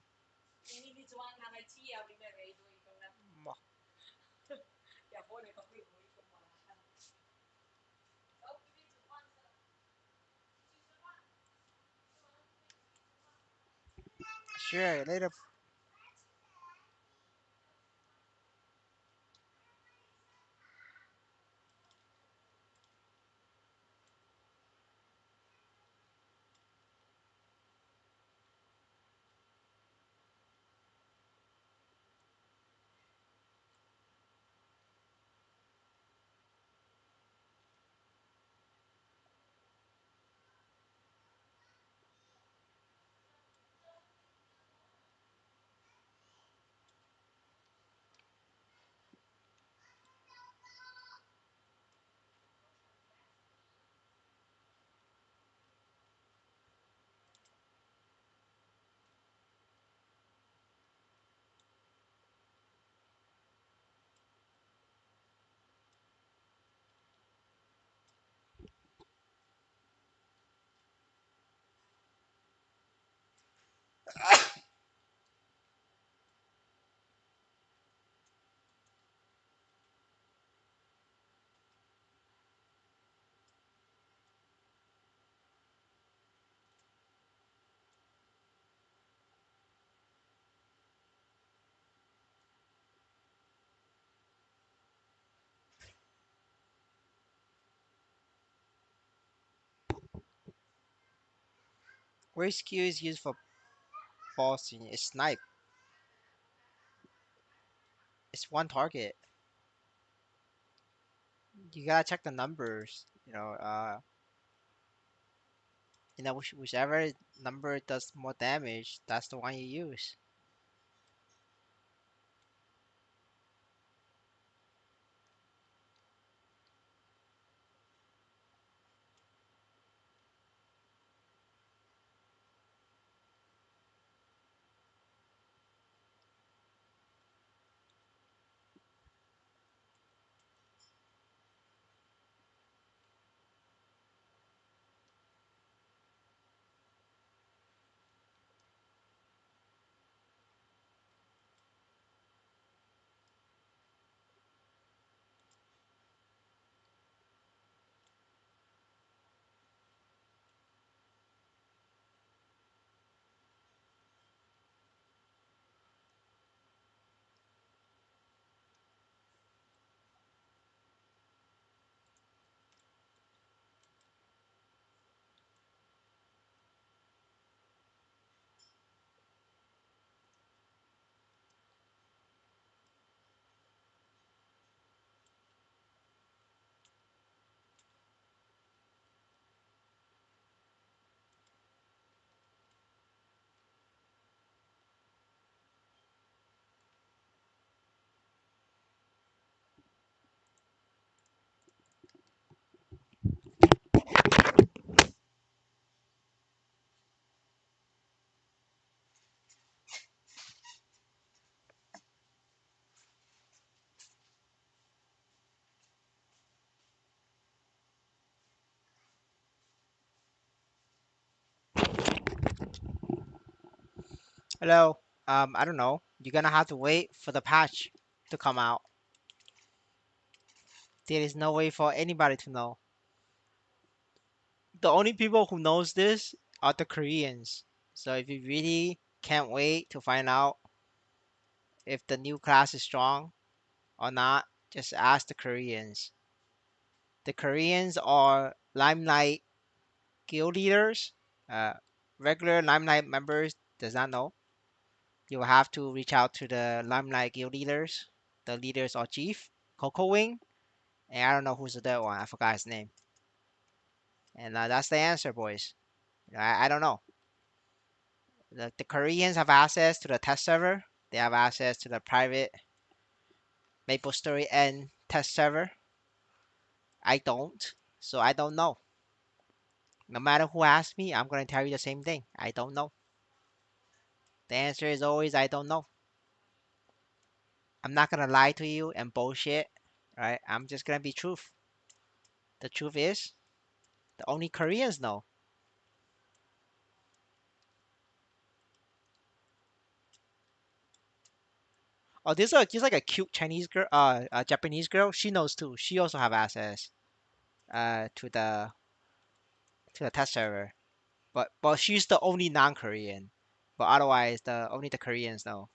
Ma- Sure, later. Where skew is used for bossing is snipe. It's one target. You gotta check the numbers. Whichever number does more damage, that's the one you use. Hello. I don't know. You're gonna have to wait for the patch to come out. There is no way for anybody to know. The only people who knows this are the Koreans. So if you really can't wait to find out if the new class is strong or not, just ask the Koreans. The Koreans are Limelight guild leaders. Uh, Regular Limelight members does not know. You will have to reach out to the Limelight guild leaders. The leaders are Chief, Coco Wing, and I don't know who's the third one. I forgot his name. And that's the answer, boys. I don't know. The Koreans have access to the test server. They have access to the private MaplestoryN test server. I don't, so I don't know. No matter who asks me, I'm gonna tell you the same thing. I don't know. The answer is always I don't know. I'm not gonna lie to you and bullshit, right? I'm just gonna be truth. The truth is, the only Koreans know. Oh, there's like a cute Chinese girl, a Japanese girl. She knows too. She also have access to the test server. But she's the only non-Korean. But otherwise, the only the Koreans know.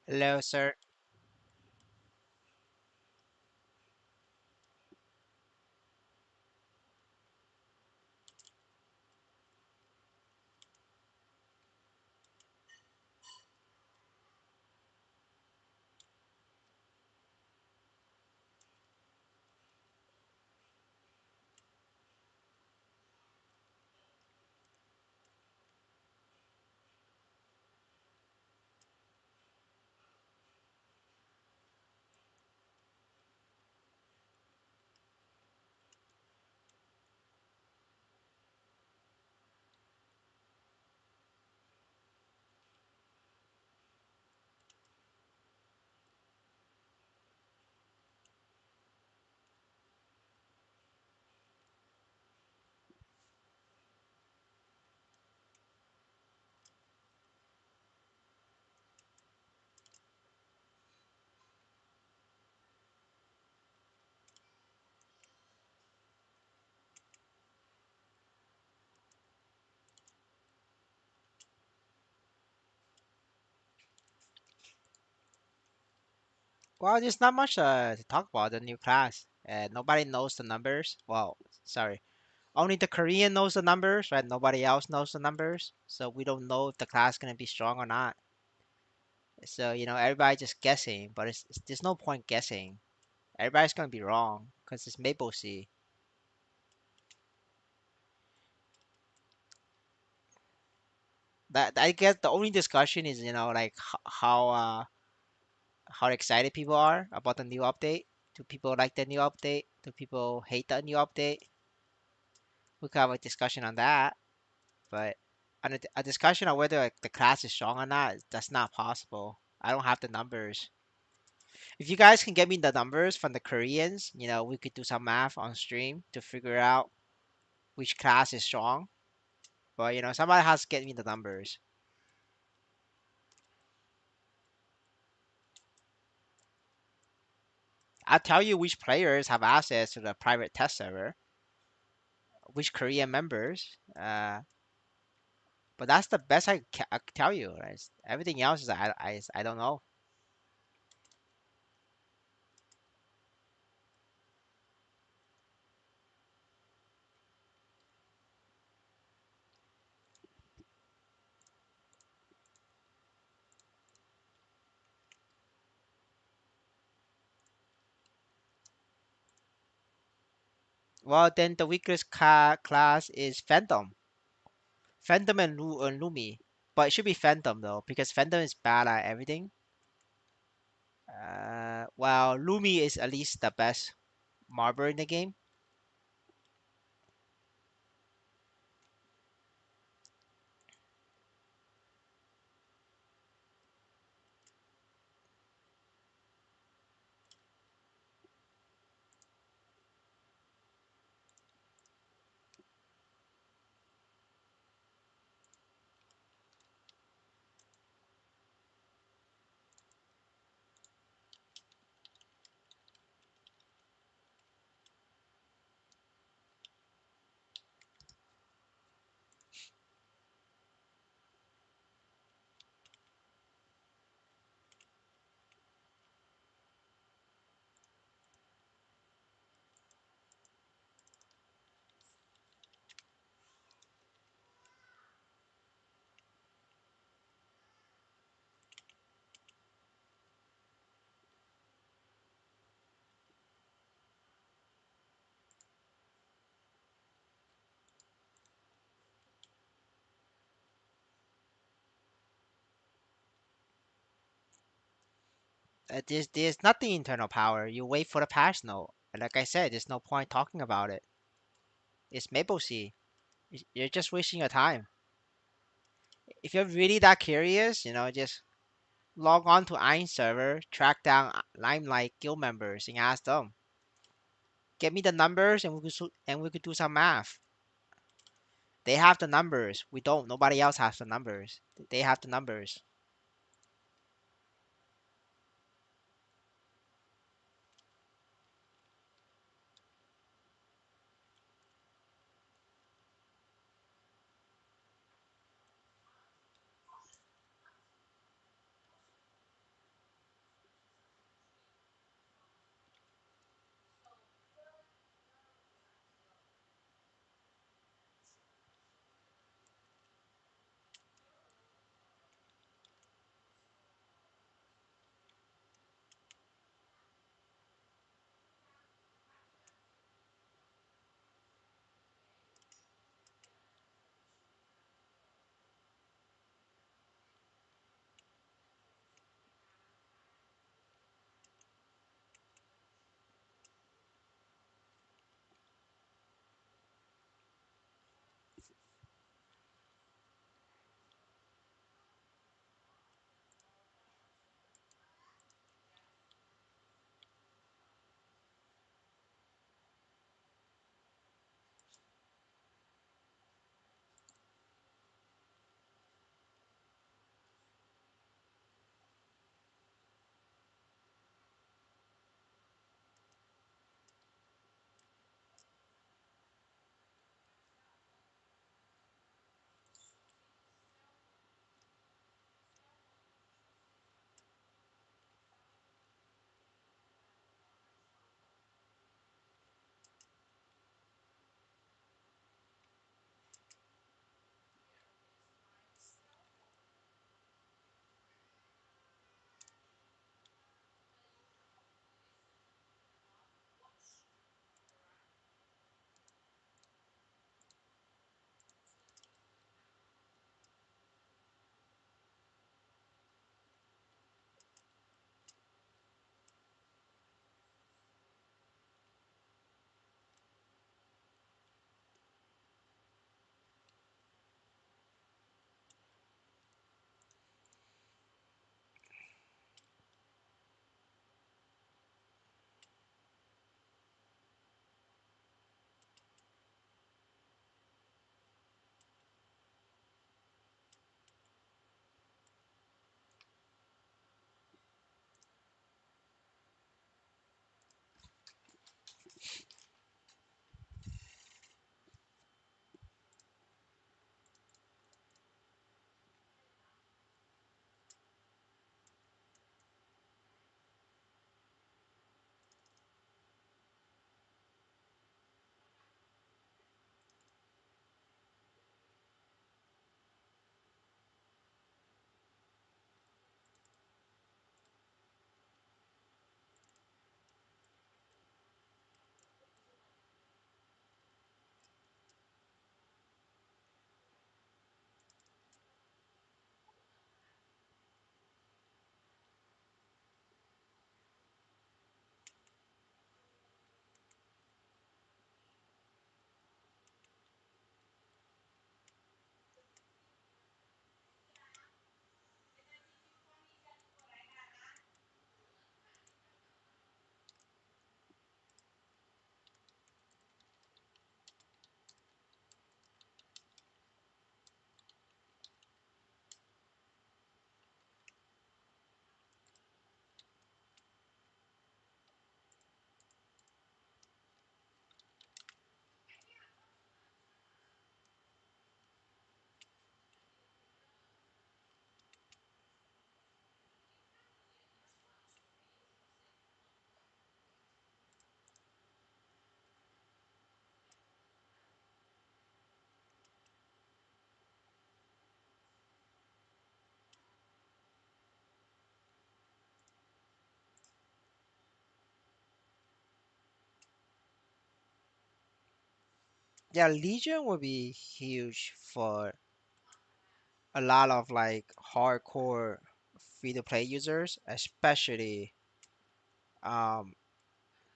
Hello, sir. Well, there's not much to talk about the new class. Nobody knows the numbers. Well, sorry. Only the Korean knows the numbers, right? Nobody else knows the numbers. So we don't know if the class gonna be strong or not. So, everybody just guessing, but there's no point guessing. Everybody's gonna be wrong because it's Maple C. That I guess the only discussion is, like how excited people are about the new update. Do people like the new update? Do people hate the new update? We could have a discussion on that, but a discussion on whether like, the class is strong or not, that's not possible. I don't have the numbers. If you guys can get me the numbers from the Koreans, we could do some math on stream to figure out which class is strong. But somebody has to get me the numbers. I'll tell you which players have access to the private test server, which Korean members. But that's the best I can tell you. Right? Everything else is I don't know. Well, then the weakest class is Phantom. Phantom and Lumi. But it should be Phantom though, because Phantom is bad at everything. Well, Lumi is at least the best marber in the game. There's nothing internal power. You wait for the patch note. And like I said, there's no point talking about it. It's Maple Sea. You're just wasting your time. If you're really that curious, just log on to Ayn server, track down Limelight guild members, and ask them. Get me the numbers, and we could do some math. They have the numbers. We don't. Nobody else has the numbers. They have the numbers. Yeah, Legion would be huge for a lot of like hardcore free to play users, especially Um,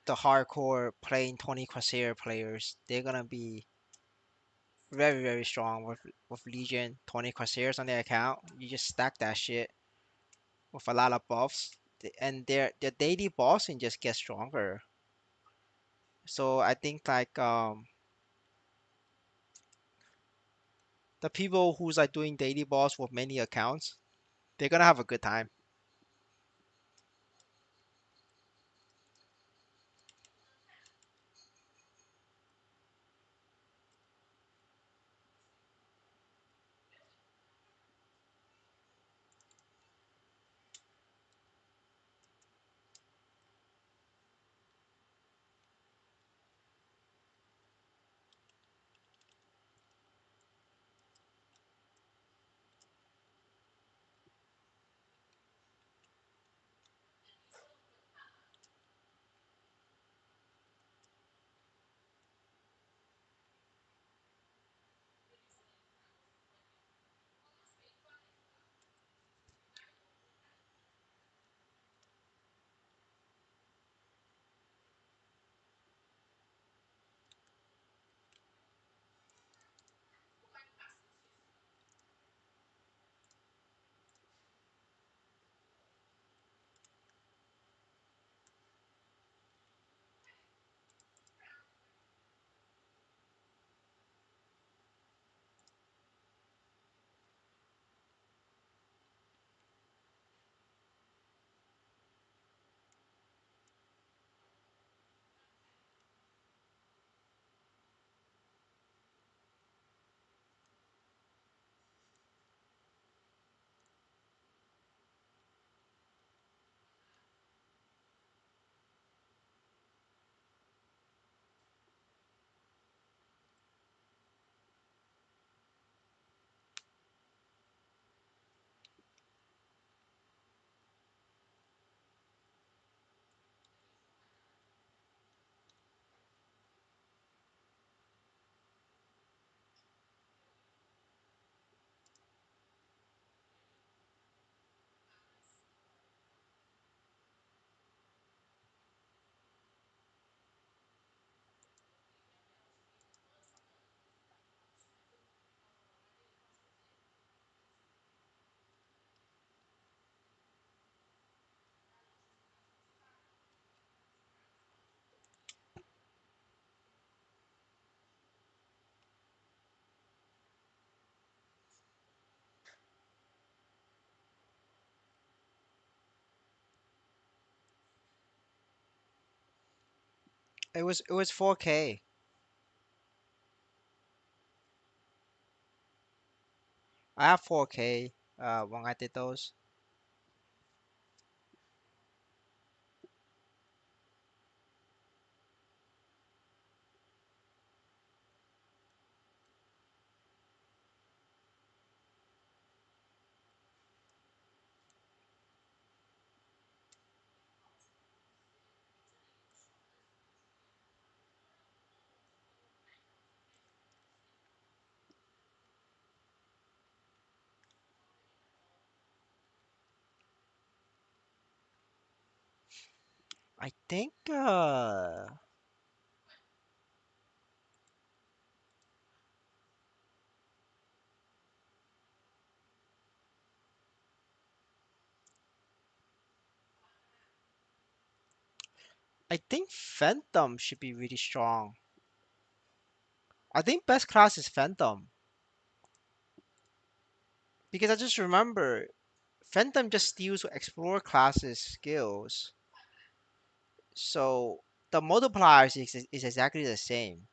the hardcore playing 20 Corsair players, they're gonna be very very strong with Legion 20 Corsairs on their account. You just stack that shit with a lot of buffs, and their daily bossing just gets stronger. So I think like the people who's like doing daily boss with many accounts, they're gonna have a good time. It was 4K. I have 4K when I did those. I think I think Phantom should be really strong. I think best class is Phantom because I just remember Phantom just steals Explorer classes skills, so the multipliers is exactly the same.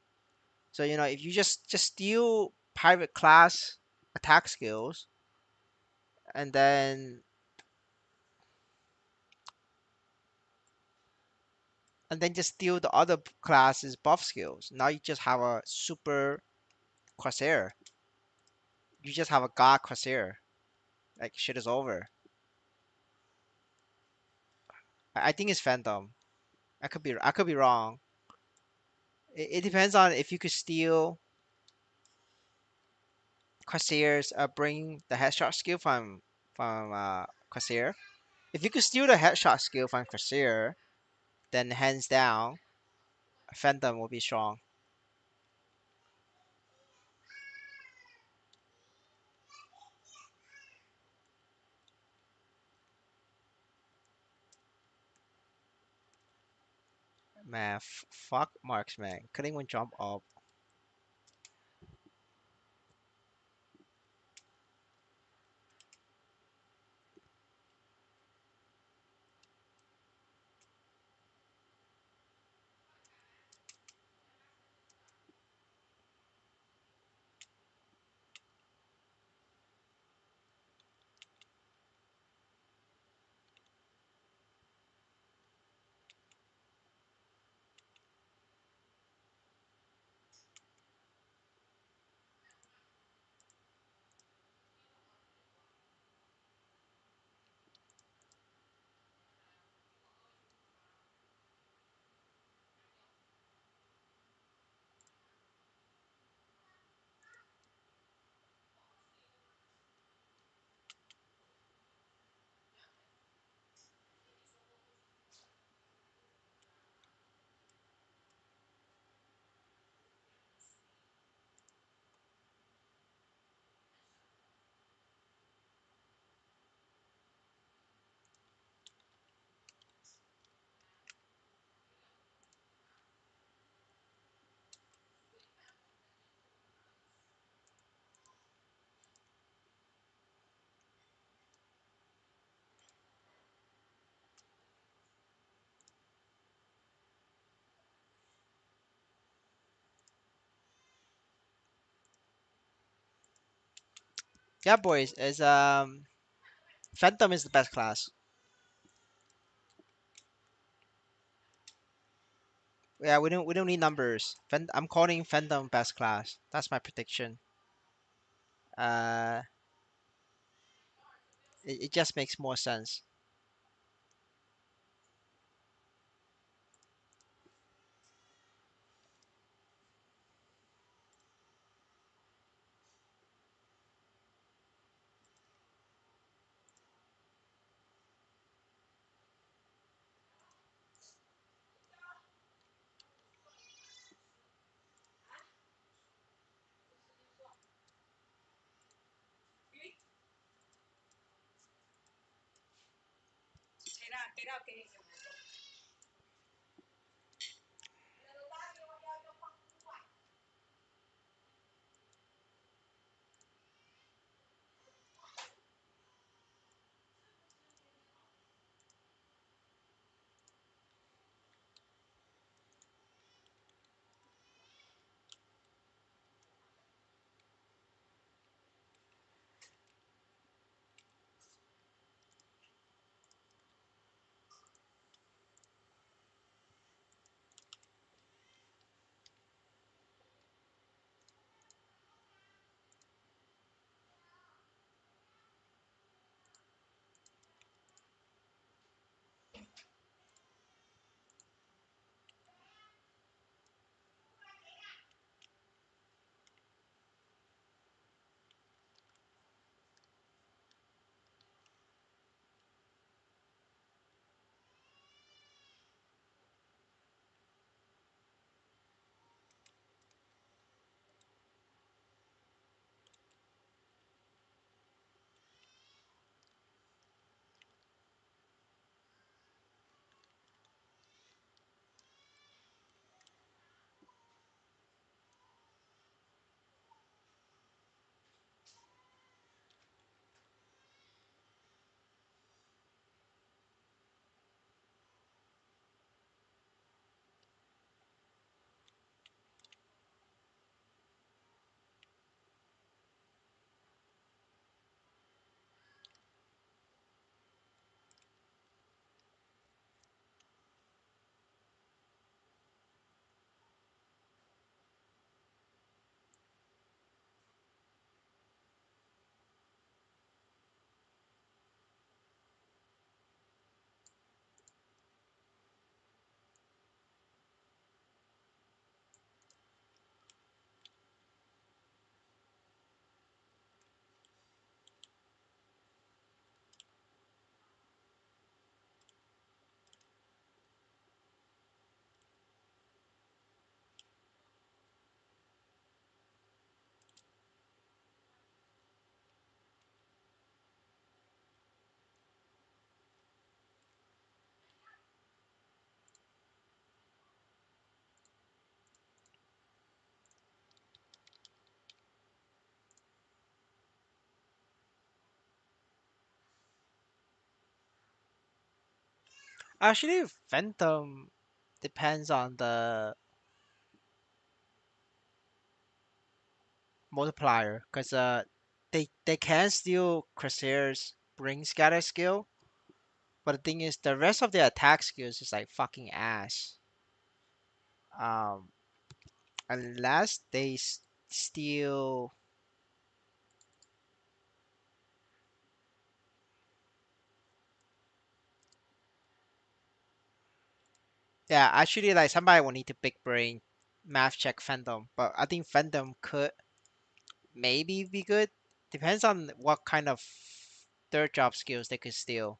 So if you just steal pirate class attack skills and then just steal the other classes buff skills, now you just have a super Corsair. You just have a god Corsair. Like shit is over. I think it's Phantom. I could be wrong. It depends on if you could steal Corsairs, bring the headshot skill from Corsair. If you could steal the headshot skill from Corsair, then hands down, Phantom will be strong. Man, fuck marksman. Couldn't even jump up. Yeah, boys, is Phantom is the best class. Yeah, we don't need numbers. I'm calling Phantom best class. That's my prediction. Uh, it just makes more sense. Actually, Phantom depends on the multiplier, cause they can steal Crusader's Bring Scatter skill, but the thing is the rest of their attack skills is like fucking ass. Um, unless they steal. Yeah, actually, like somebody will need to big brain math check Phantom, but I think Phantom could maybe be good. Depends on what kind of third job skills they could steal.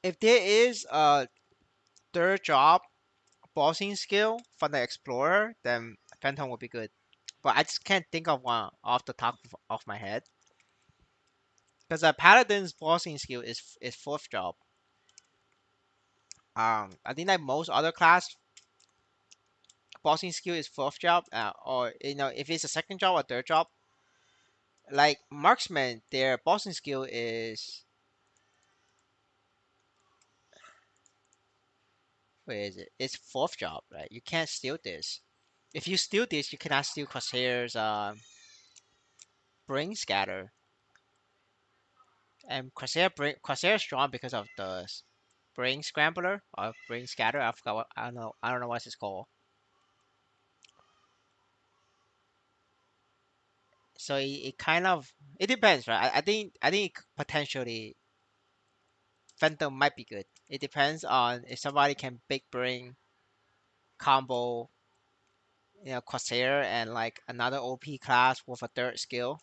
If there is a third job bossing skill for the explorer, then Phantom would be good. But I just can't think of one off the top of my head. Because a paladin's bossing skill is fourth job. I think like most other class bossing skill is fourth job. Or if it's a second job or third job, like marksman, their bossing skill is where is it? It's fourth job, right? You can't steal this. If you steal this, you cannot steal Crosshair's Bring Scatter. And Corsair is strong because of the Brain Scrambler or Brain Scatter. I forgot what I don't know. I don't know what it's called. So it kind of it depends, right? I think potentially Phantom might be good. It depends on if somebody can big brain combo, Corsair and like another OP class with a third skill.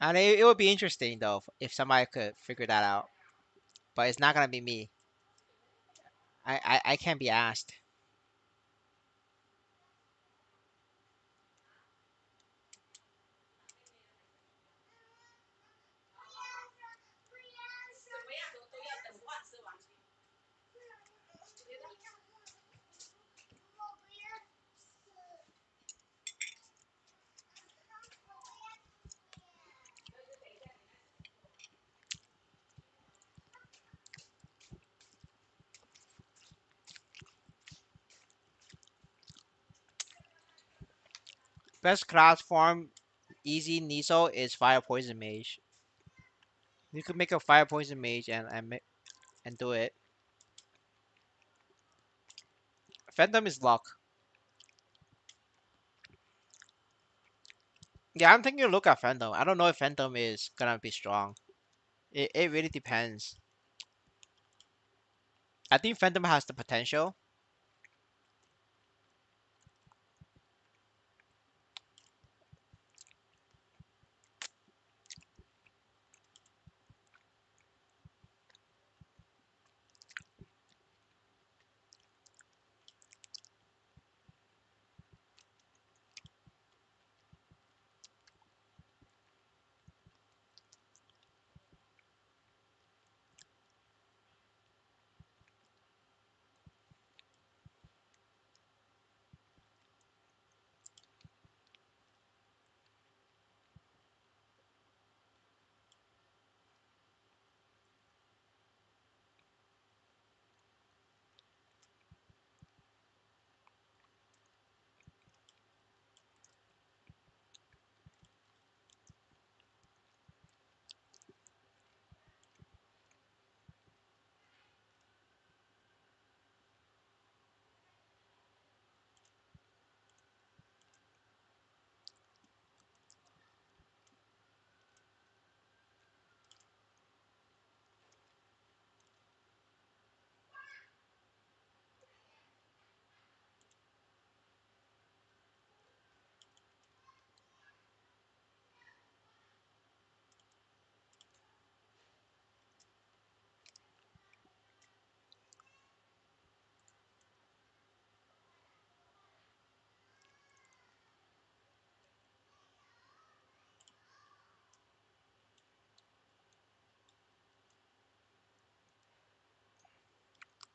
And it would be interesting though if somebody could figure that out. But it's not gonna be me. I can't be asked. Best class form easy Niso is fire poison mage. You could make a fire poison mage and do it. Phantom is luck. Yeah, I'm taking a look at Phantom. I don't know if Phantom is gonna be strong. It really depends. I think Phantom has the potential.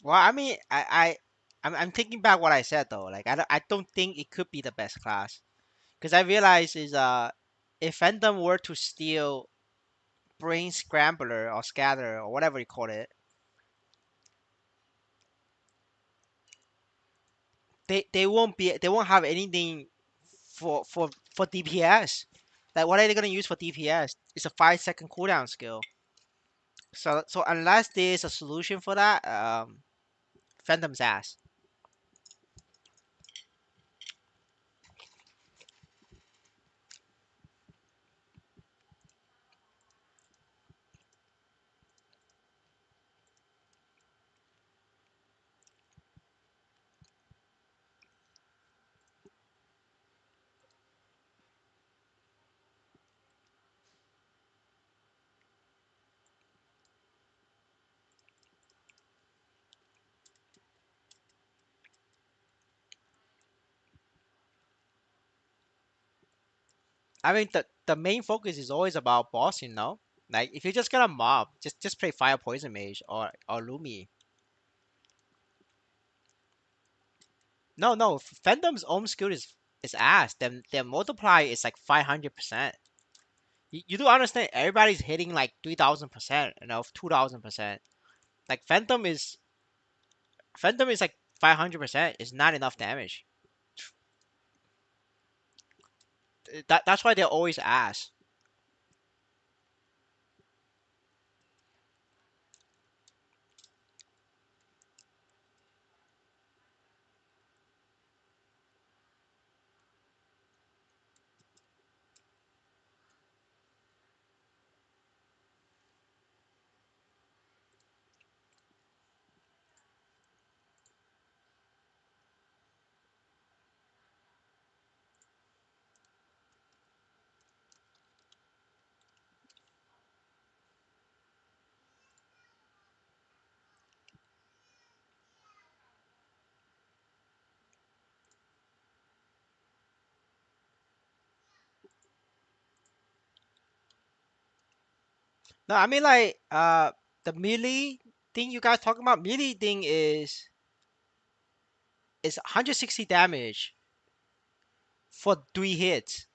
Well, I mean, I'm thinking back what I said though. Like, I don't think it could be the best class because I realize is if Phantom were to steal Brain Scrambler or Scatter or whatever you call it, they won't have anything for DPS. Like, what are they gonna use for DPS? It's a 5 second cooldown skill. So unless there's a solution for that, Phantom's ass. I mean, the main focus is always about bossing, no? Like, if you're just gonna mob, just play Fire Poison Mage or Lumi. No, Phantom's own skill is ass. Their multiply is like 500%. You do understand everybody's hitting like 3,000%, 2,000%. Like Phantom is like 500%. It's not enough damage. That's why they're always ass. No, I mean like the melee thing you guys talking about. Melee thing is 160 damage for 3 hits.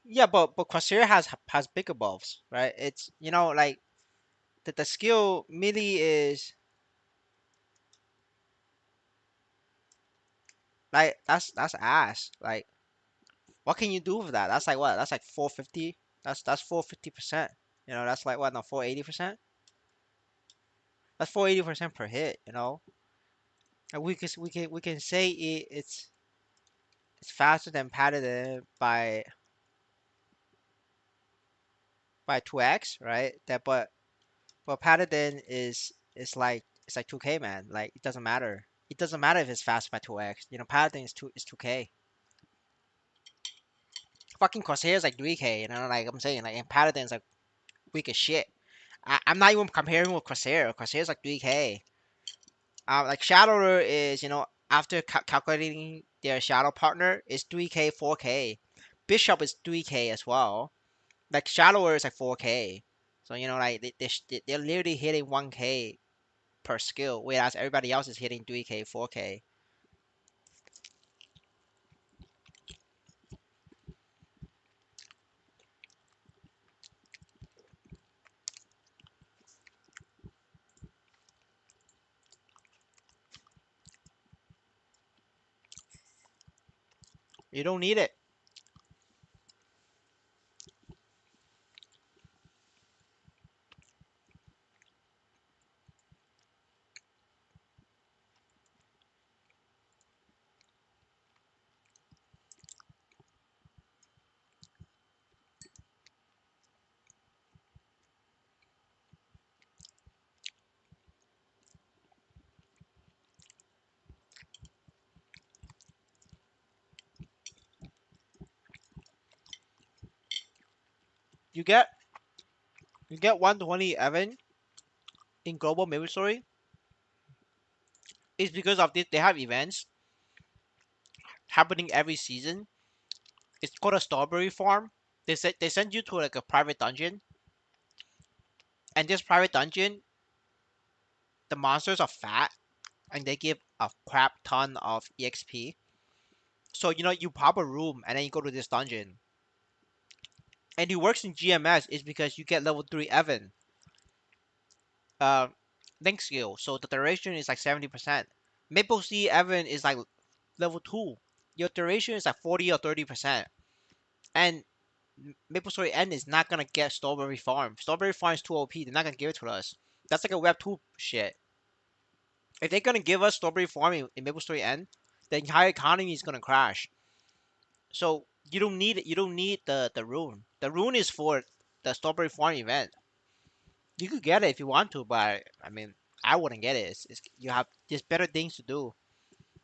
Yeah, but Corsair has bigger buffs, right? It's like the skill melee is like that's ass. Like, what can you do with that? That's like what? That's like 450. That's 450%. That's like what? No, 480%. That's 480% per hit. And we can say it's faster than Paladin by 2x, right? But Paladin is like it's like 2K, man. Like, it doesn't matter. It doesn't matter if it's fast by 2x. Paladin is 2K. Fucking Corsair is like 3K. Like I'm saying, like, and Paladin's like weak as shit. I'm not even comparing with Corsair. Corsair's like 3K. Like Shadowler is, after calculating their shadow partner, is 3K, 4K. Bishop is 3K as well. Like, Shadower is like 4K. So, like they're literally hitting 1K per skill, whereas everybody else is hitting 3K, 4K. You don't need it. You get you get 120 Evan in global Maple Story. It's because of this. They have events happening every season. It's called a strawberry farm. They send you to like a private dungeon, And this private dungeon, the monsters are fat and they give a crap ton of EXP. So you pop a room and then you go to this dungeon. And it works in GMS is because you get level 3 Evan uh link skill. So the duration is like 70%. Maple Sea Evan is like level 2. Your duration is like 40 or 30%. And MaplestoryN is not gonna get Strawberry Farm. Strawberry Farm is too OP. They're not gonna give it to us. That's like a Web 2 shit. If they're gonna give us Strawberry Farm in MaplestoryN, the entire economy is gonna crash. So you don't need the rune. The rune is for the Strawberry Farm event. You could get it if you want to, but I mean I wouldn't get it. You have there's better things to do.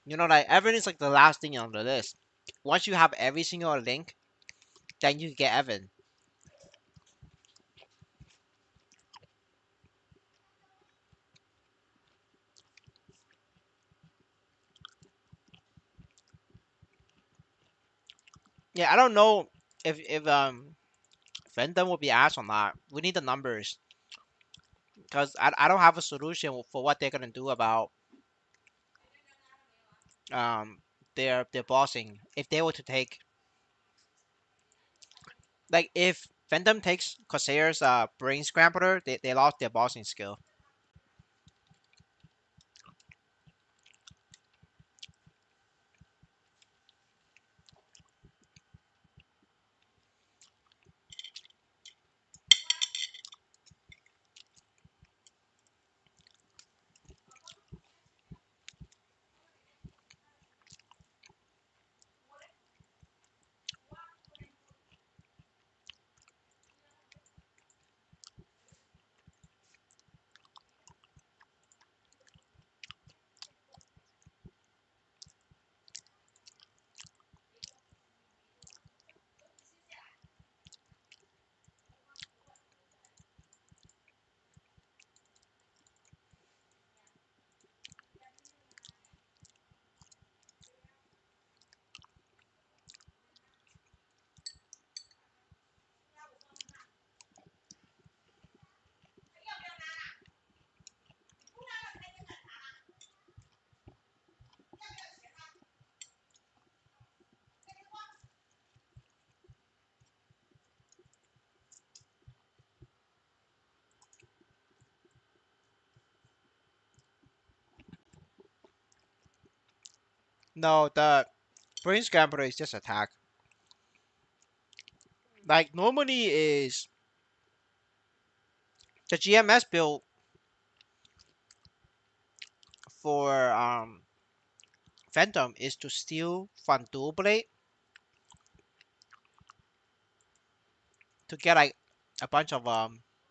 Like Evan is like the last thing on the list. Once you have every single link, then you get Evan. Yeah, I don't know if Fandom will be asked or not. We need the numbers because I don't have a solution for what they're gonna do about um their bossing. If they were to take like if Fandom takes Corsair's brain scrambler, they lost their bossing skill. No, the brain scrambler is just attack. Like normally is the GMS build for Phantom is to steal from Dual Blade to get like a bunch of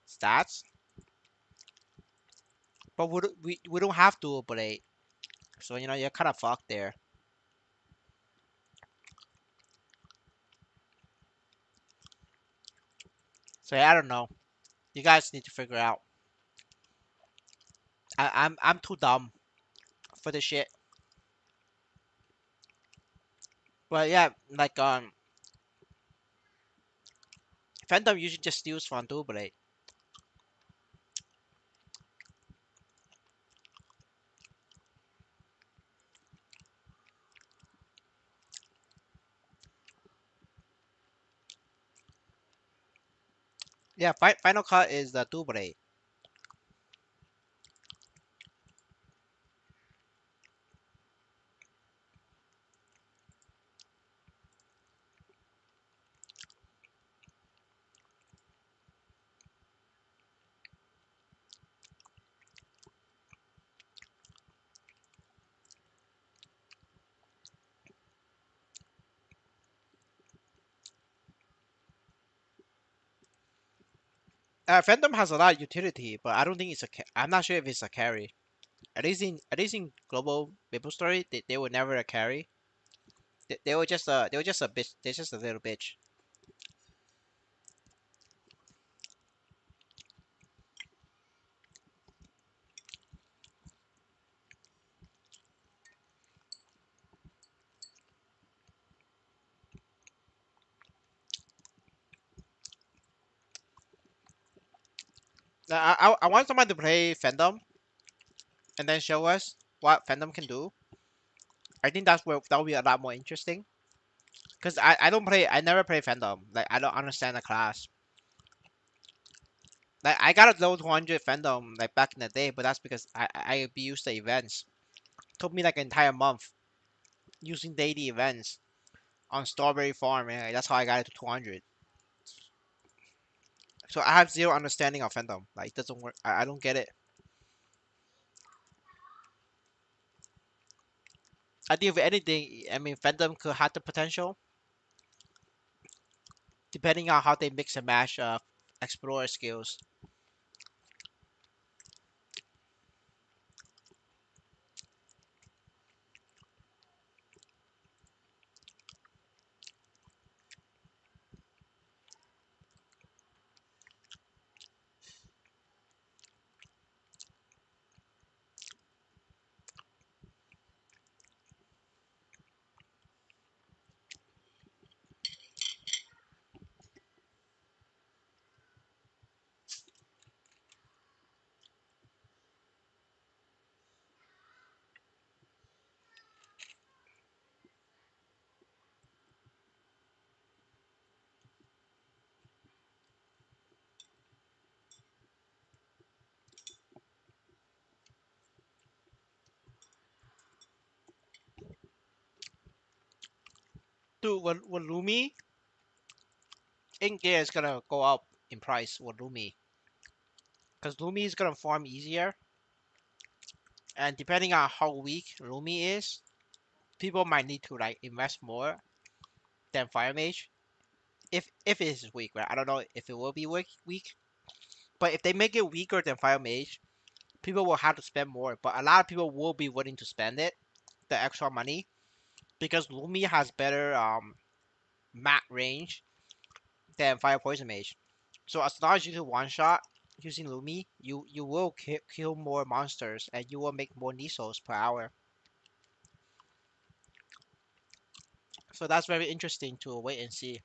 stats. But we don't have Dual Blade, so you're kind of fucked there. So yeah, I don't know. You guys need to figure out. I'm too dumb for this shit. But yeah, like Phantom usually just steals from Dual Blade. Yeah, Final Cut is the Dual Blade. Phantom has a lot of utility, but I don't think I'm not sure if it's a carry. At least in global Maple Story, they were never a carry. They were just a bitch. They're just a little bitch. I want someone to play Fandom and then show us what Fandom can do. I think that will be a lot more interesting. Cause I never play Fandom. Like I don't understand the class. Like I got a low 200 Fandom like back in the day, but that's because I abused the events. Took me like an entire month using daily events on Strawberry Farm, and that's how I got it to 200. So I have zero understanding of Fandom. Like it doesn't work. I don't get it. I think if anything, I mean Fandom could have the potential, depending on how they mix and match explorer skills. Dude, when Lumi in gear is gonna go up in price with Lumi, because Lumi is gonna farm easier, and depending on how weak Lumi is, people might need to like invest more than Fire Mage. If it is weak, right? I don't know if it will be weak, but if they make it weaker than Fire Mage, people will have to spend more. But a lot of people will be willing to spend it, the extra money, because Lumi has better mat range than Fire Poison Mage. So as long as you do one shot using Lumi, you will kill more monsters and you will make more Nisos per hour. So that's very interesting to wait and see.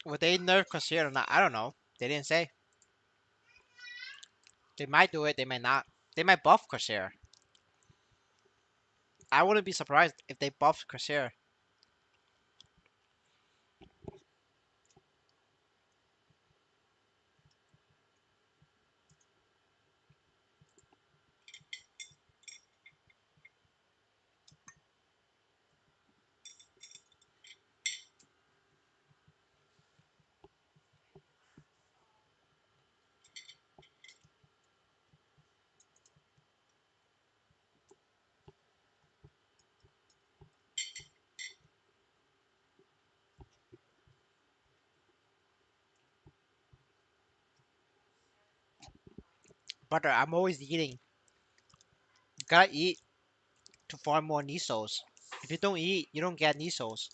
Would they nerf Corsair or not? I don't know. They didn't say. They might do it, they might not. They might buff Corsair. I wouldn't be surprised if they buffed Corsair. But I'm always eating. You gotta eat to farm more Nisos. If you don't eat, you don't get Nisos.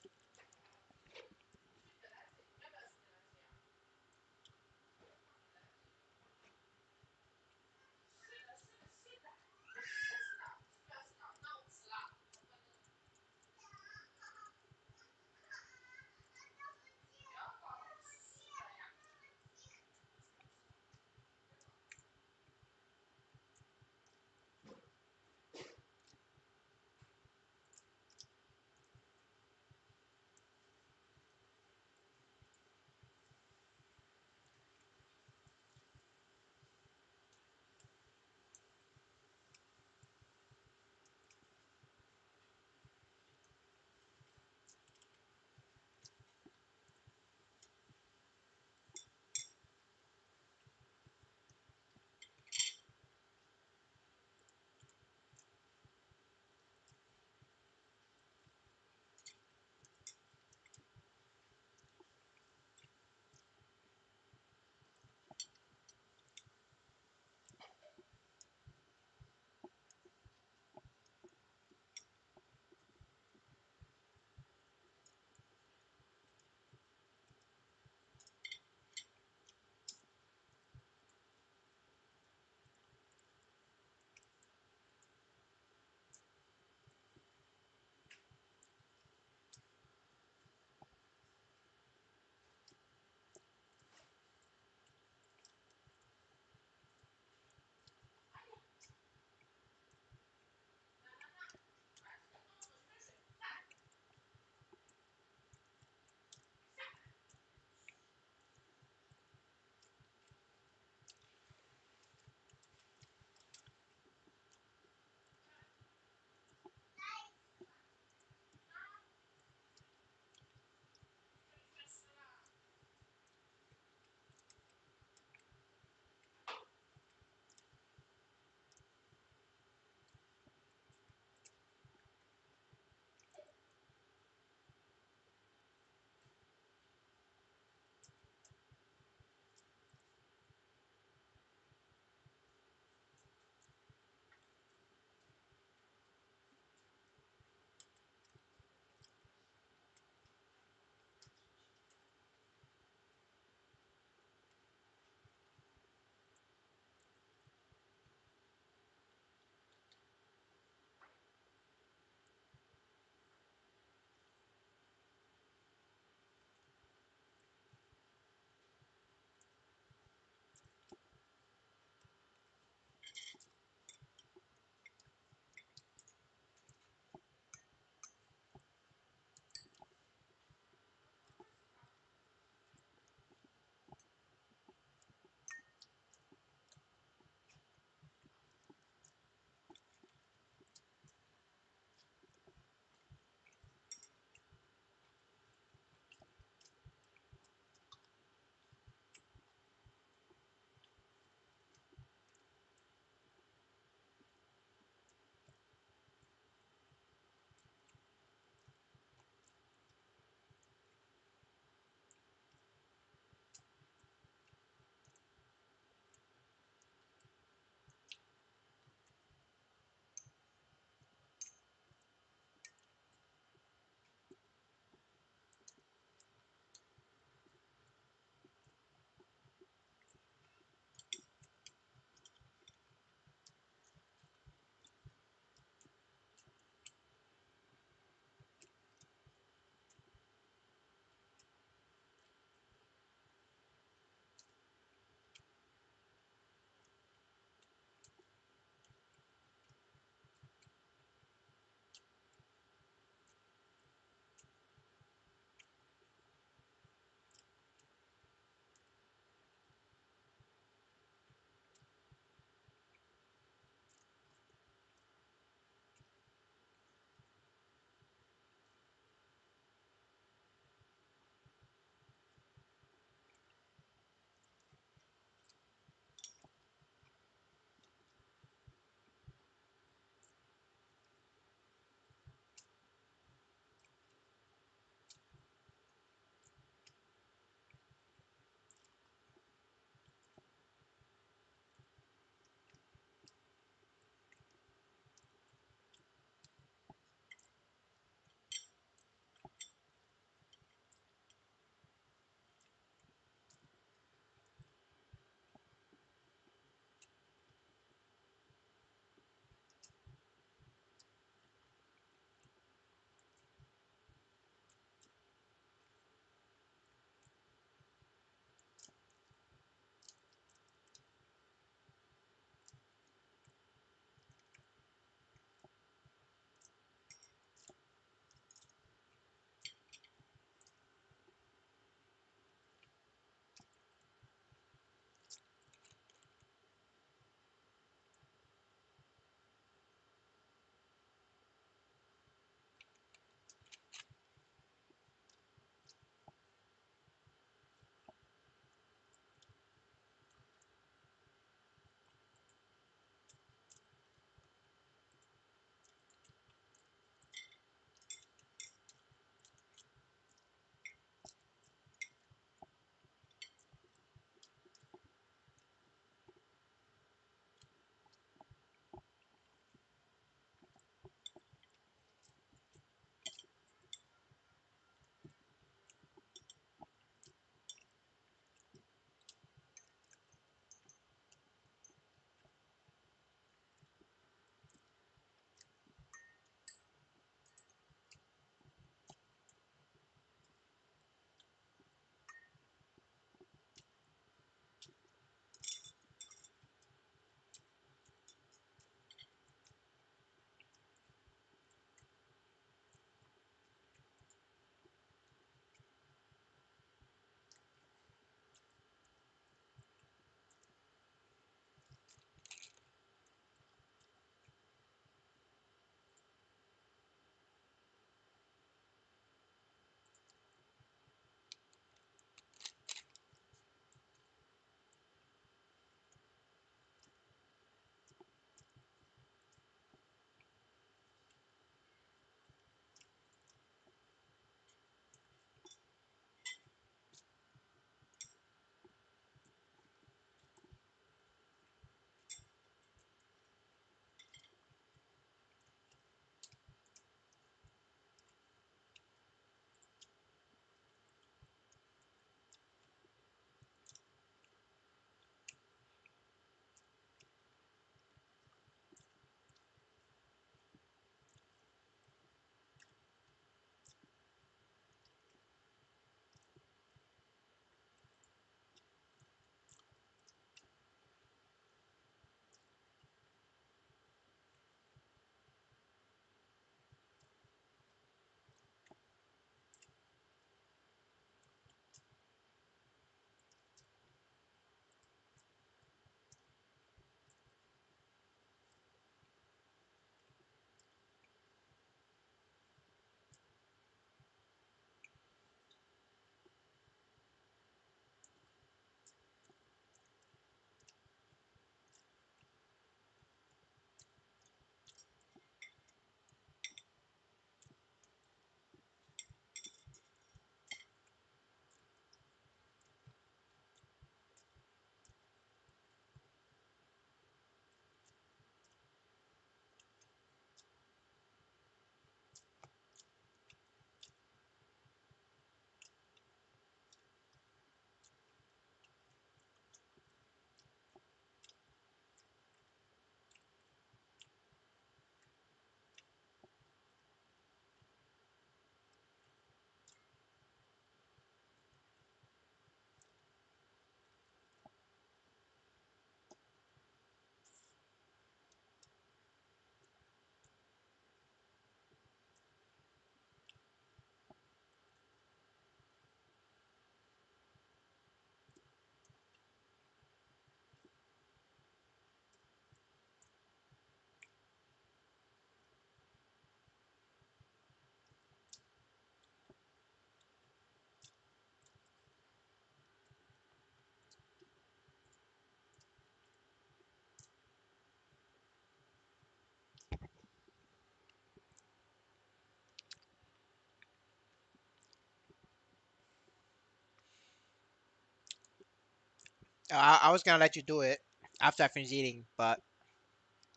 I was gonna let you do it after I finish eating, but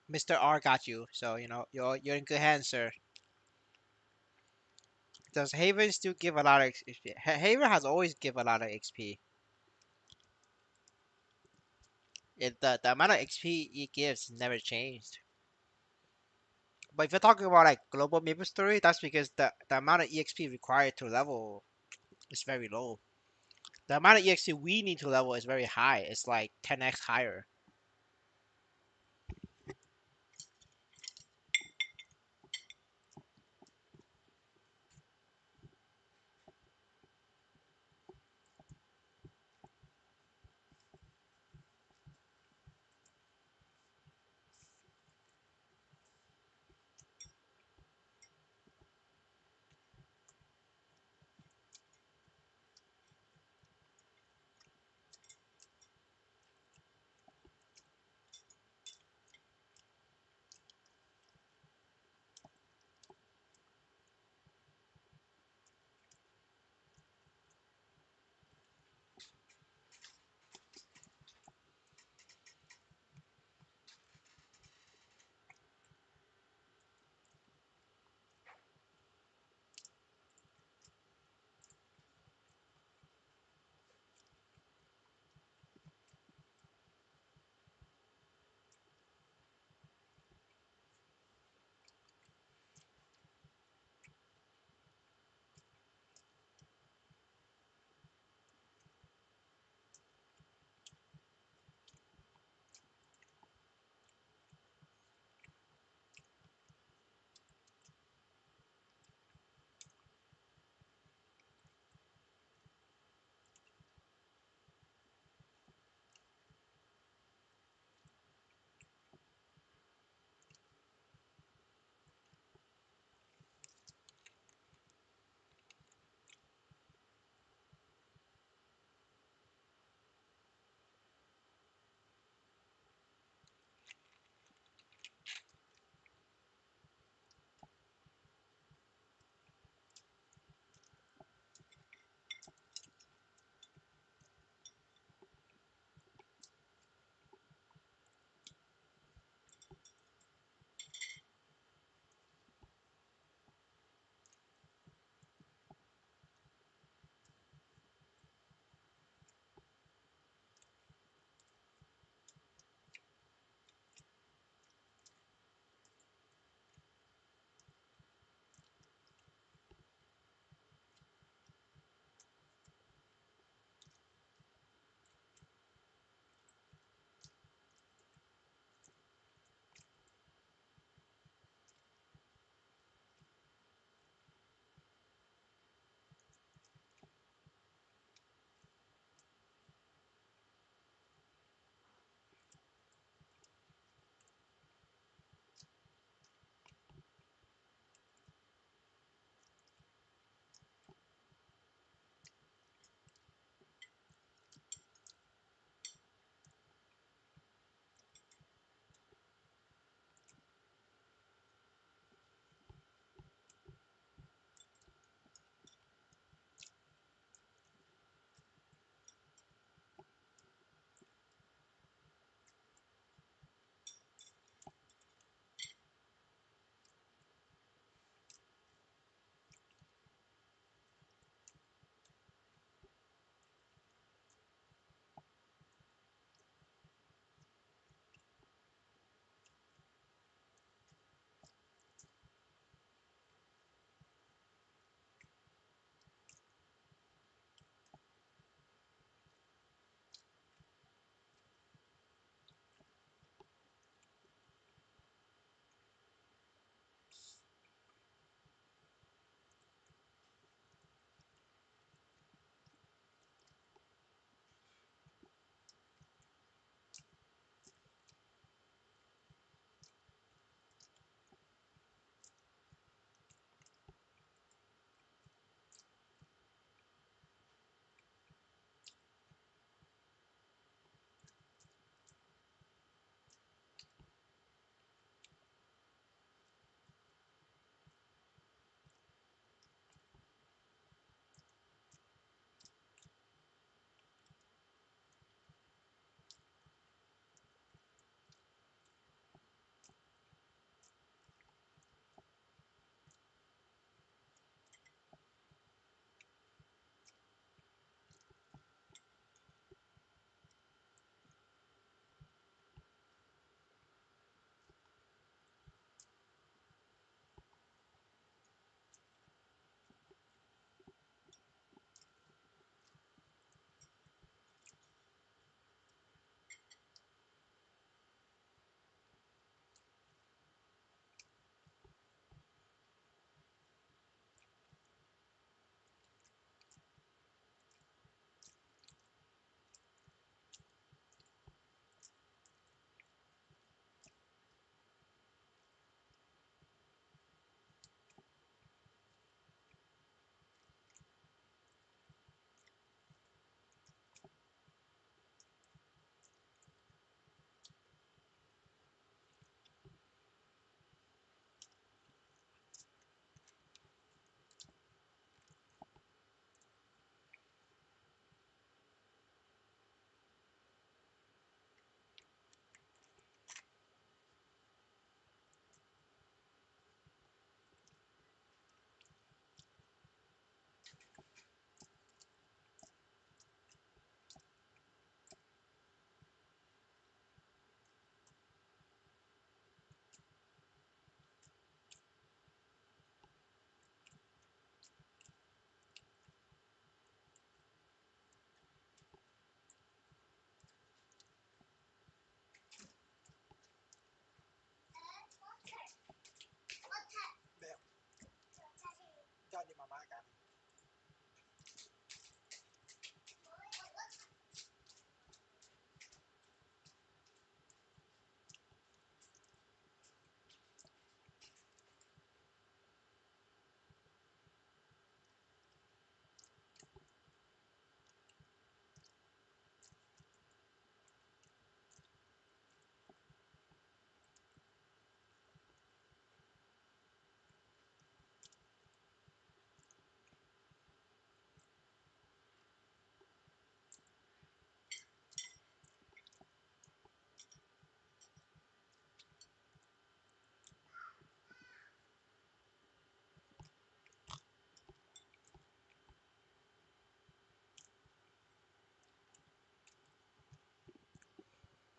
Mr. R got you, so you know you're in good hands, sir. Does Haven still give a lot of XP? Haven has always give a lot of XP. The amount of XP it gives never changed. But if you're talking about like global Maple Story, that's because the amount of EXP required to level is very low. The amount of EXP we need to level is very high. It's like 10x higher.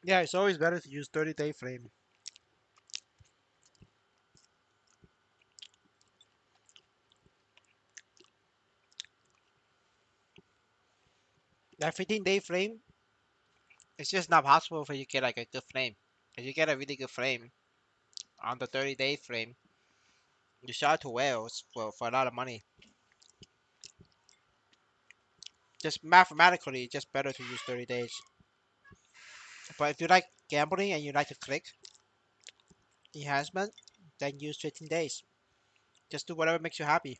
Yeah, it's always better to use 30-day frame. That 15-day frame, it's just not possible for you to get like a good frame. If you get a really good frame on the 30-day frame, you sell it to whales for a lot of money. Just mathematically, it's just better to use 30 days. But if you like gambling and you like to click enhancement, then use 15 days. Just do whatever makes you happy.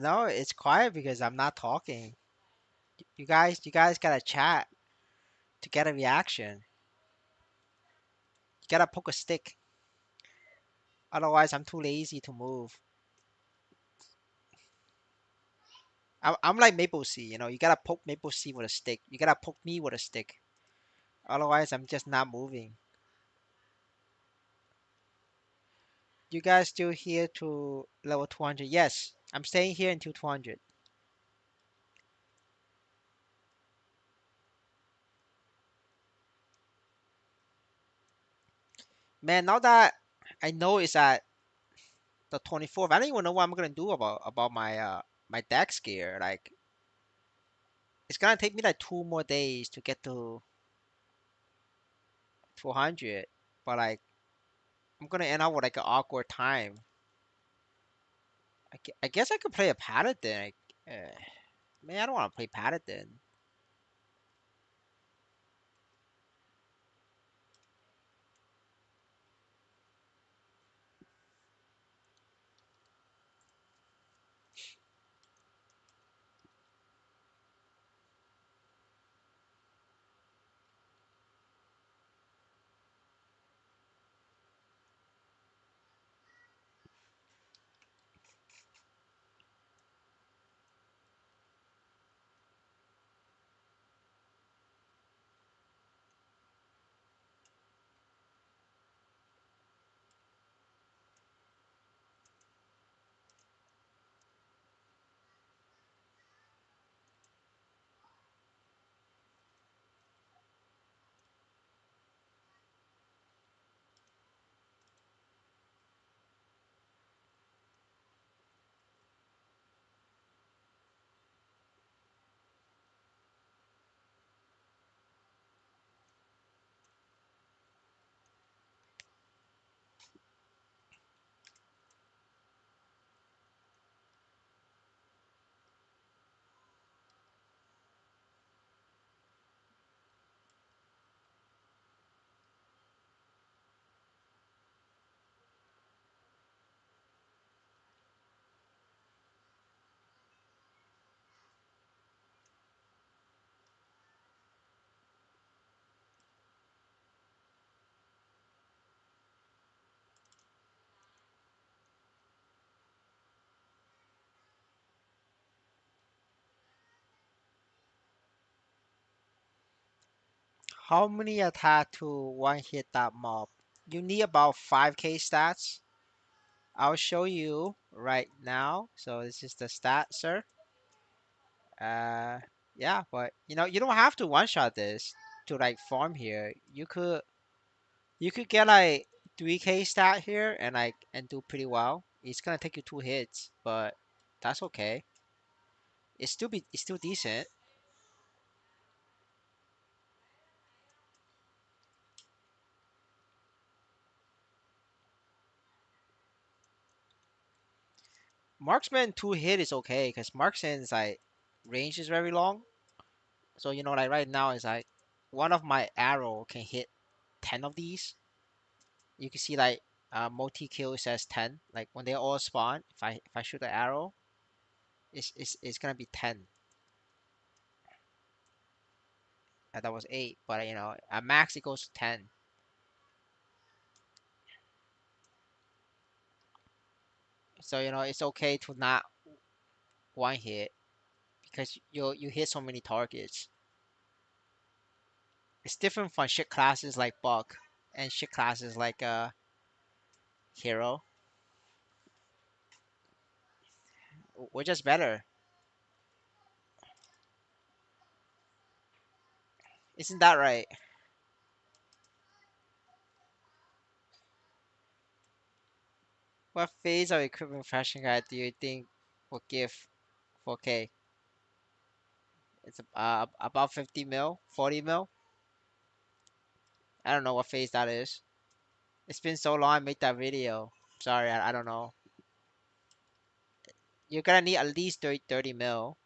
No, it's quiet because I'm not talking. You guys gotta chat to get a reaction. You gotta poke a stick. Otherwise, I'm too lazy to move. I'm like Maple Sea, you know. You gotta poke Maple Sea with a stick. You gotta poke me with a stick. Otherwise, I'm just not moving. You guys still here to level 200? Yes, I'm staying here until 200. Man, now that I know it's at the 24th, I don't even know what I'm gonna do about my dex gear. Like, it's gonna take me like 2 more days to get to 200, but like I'm gonna end up with like an awkward time. I guess I could play a paladin. Like, man, I don't want to play paladin. How many attack to one hit that mob? You need about 5k stats. I'll show you right now. So this is the stat, sir. Uh, yeah, but you don't have to one shot this to like farm here. You could get like 3k stat here and like and do pretty well. It's gonna take you 2 hits, but that's okay. It's still decent. Marksman 2 hit is okay because marksman's like range is very long. So like right now is like one of my arrow can hit 10 of these. You can see like multi kill says 10. Like when they all spawn, if I shoot the arrow, it's gonna be 10. That was 8, but at max it goes to 10. So it's okay to not one hit because you hit so many targets. It's different from shit classes like Buck and shit classes like Hero. We're just better. Isn't that right? What phase of equipment fashion guide do you think will give 4K? It's about 50 mil, 40 mil. I don't know what phase that is. It's been so long I made that video. Sorry, I don't know. You're gonna need at least 30 mil.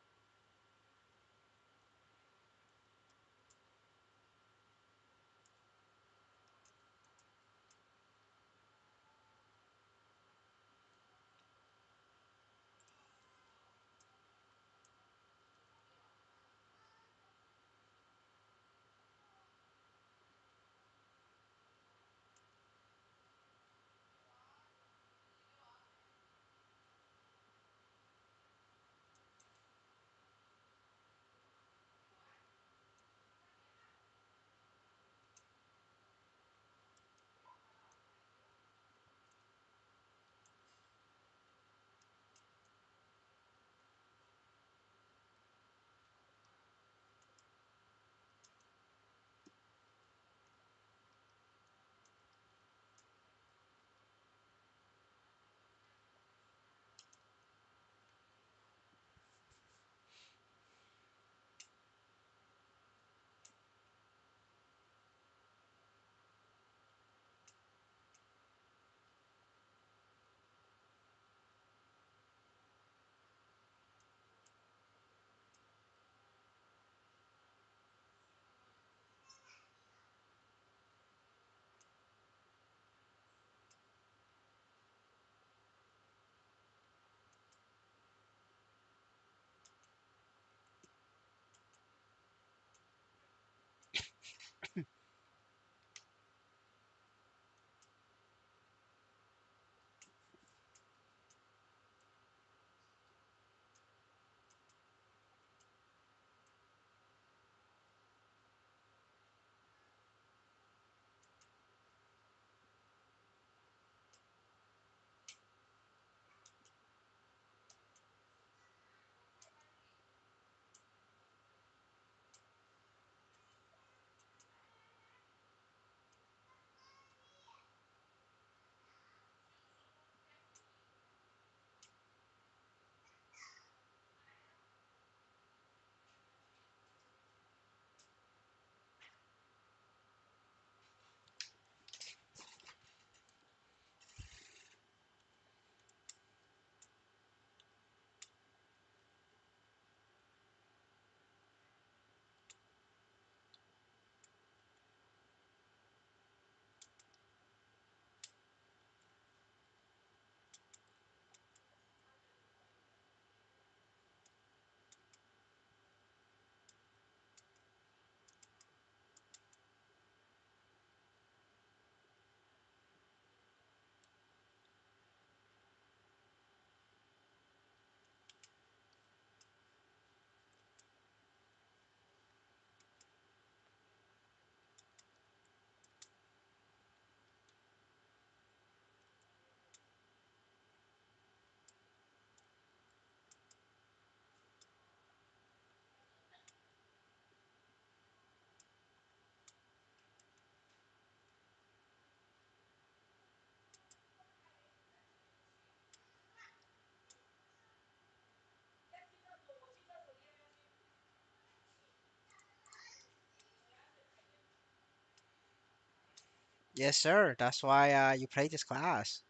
Yes, sir. That's why you play this class.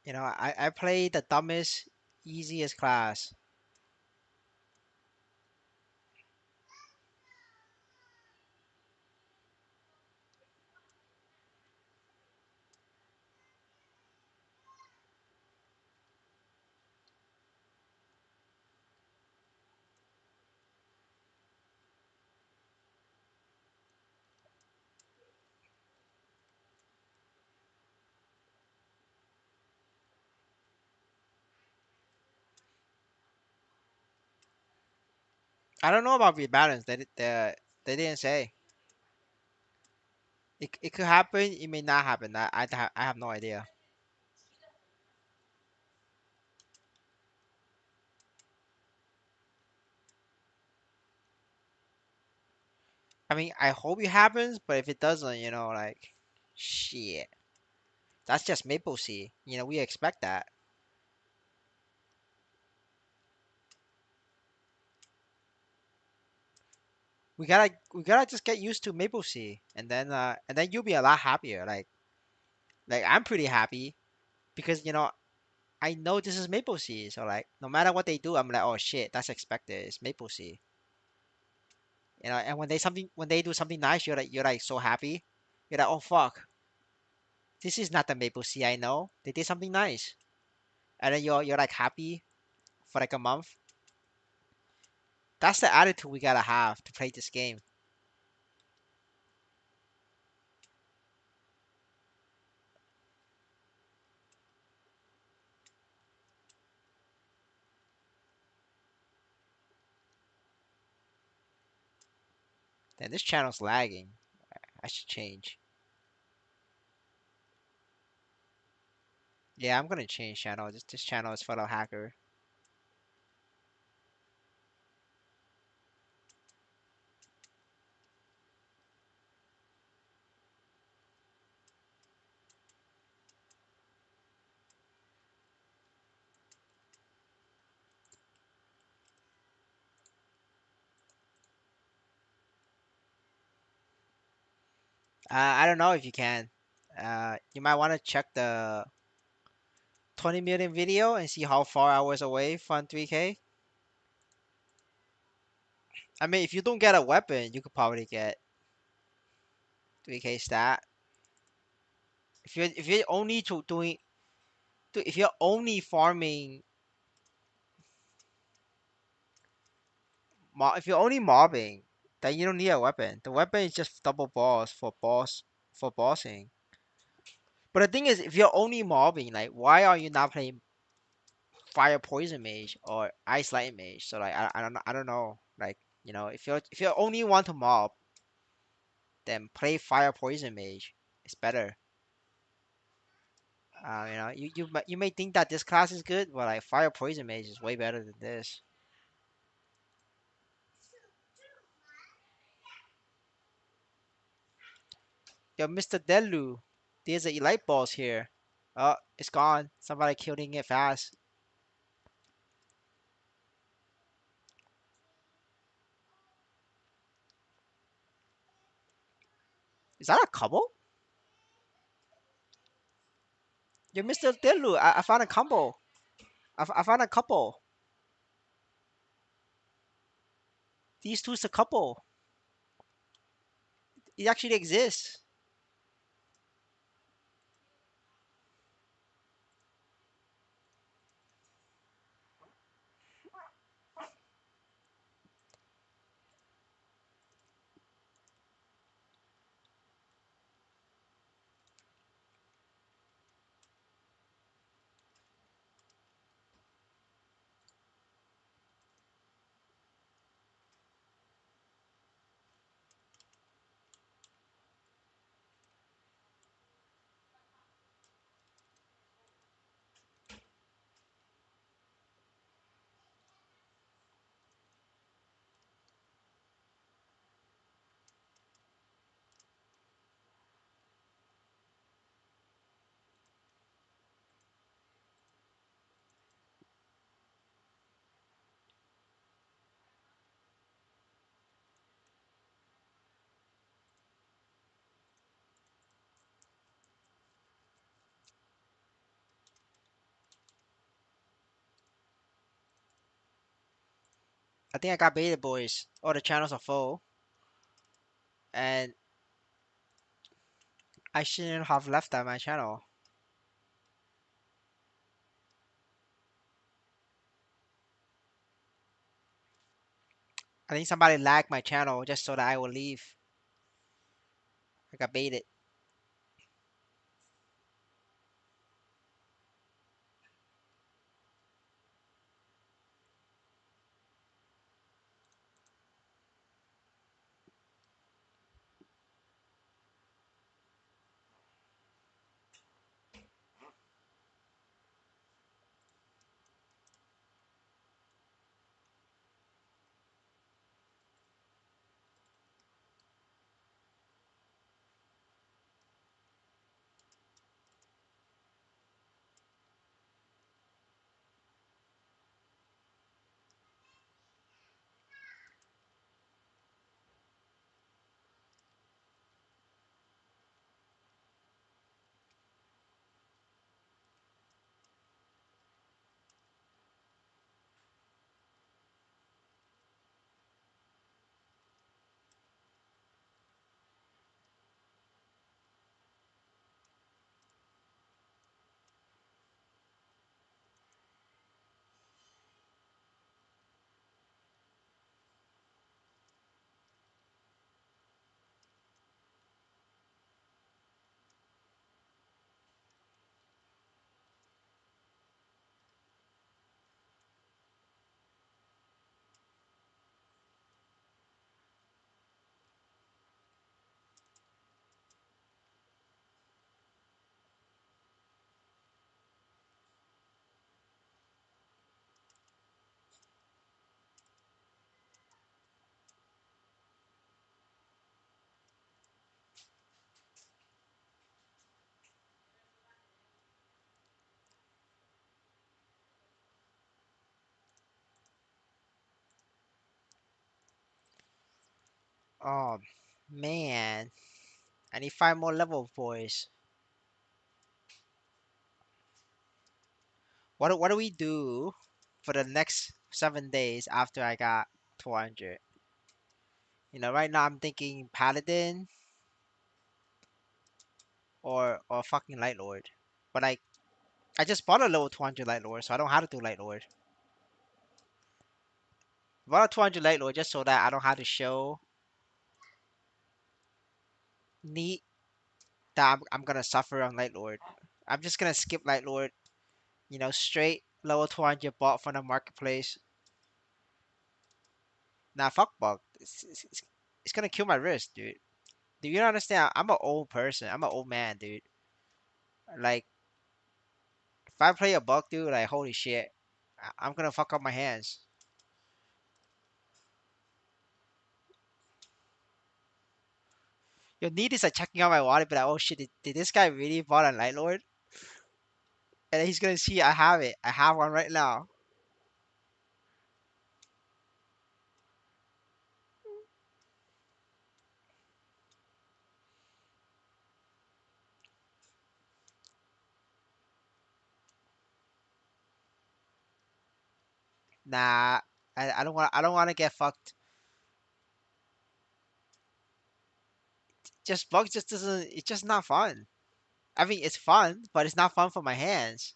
You know, I play the dumbest, easiest class. I don't know about rebalance. They didn't say. It could happen. It may not happen. I have no idea. I mean, I hope it happens, but if it doesn't, like, shit, that's just maple seed. We expect that. We gotta just get used to maple seed, and then you'll be a lot happier. Like I'm pretty happy because I know this is maple seed, so like no matter what they do, I'm like, oh shit, that's expected. It's maple seed. And when they do something nice, you're like so happy. You're like, oh fuck, this is not the maple seed I know. They did something nice, and then you're like happy for like a month. That's the attitude we gotta have to play this game. Then this channel's lagging. I should change. Yeah, I'm gonna change channel. This channel is full of hacker. I don't know if you can. You might want to check the 20 million video and see how far I was away from 3K. I mean, if you don't get a weapon, you could probably get 3K stat. If you're only to doing if you're only farming if you're only mobbing, then you don't need a weapon. The weapon is just double balls for bossing. But the thing is, if you're only mobbing, like why are you not playing fire poison mage or ice light mage? So like I don't know. Like if you only want to mob, then play fire poison mage. It's better. You may think that this class is good, but like fire poison mage is way better than this. Yo, Mr. Delu, there's a light balls here. Oh, it's gone. Somebody killing it fast. Is that a couple? Yo, Mr. Delu, I found a combo. I found a couple. These two's a couple. It actually exists. I think I got baited, boys. All the channels are full, and I shouldn't have left that my channel. I think somebody lagged my channel just so that I will leave. I got baited. Oh man, I need 5 more levels, boys. What do we do for the next 7 days after I got 200? Right now I'm thinking paladin or fucking light lord. But I just bought a level 200 light lord, so I don't have to do light lord. I bought a 200 light lord just so that I don't have to show neat that I'm gonna suffer on light lord. I'm just gonna skip light lord. Straight level 200 bought from the marketplace. Nah, fuck bug. It's gonna kill my wrist, dude. Do you understand? I'm an old person. I'm an old man, dude. Like, if I play a bug, dude, like, holy shit, I'm gonna fuck up my hands. Your need is like checking out my wallet, but like, oh shit, did this guy really bought a Light Lord? And then he's gonna see I have it. I have one right now. Nah, I don't want. I don't want to get fucked. Just bugs just doesn't. It's just not fun. I mean, it's fun, but it's not fun for my hands.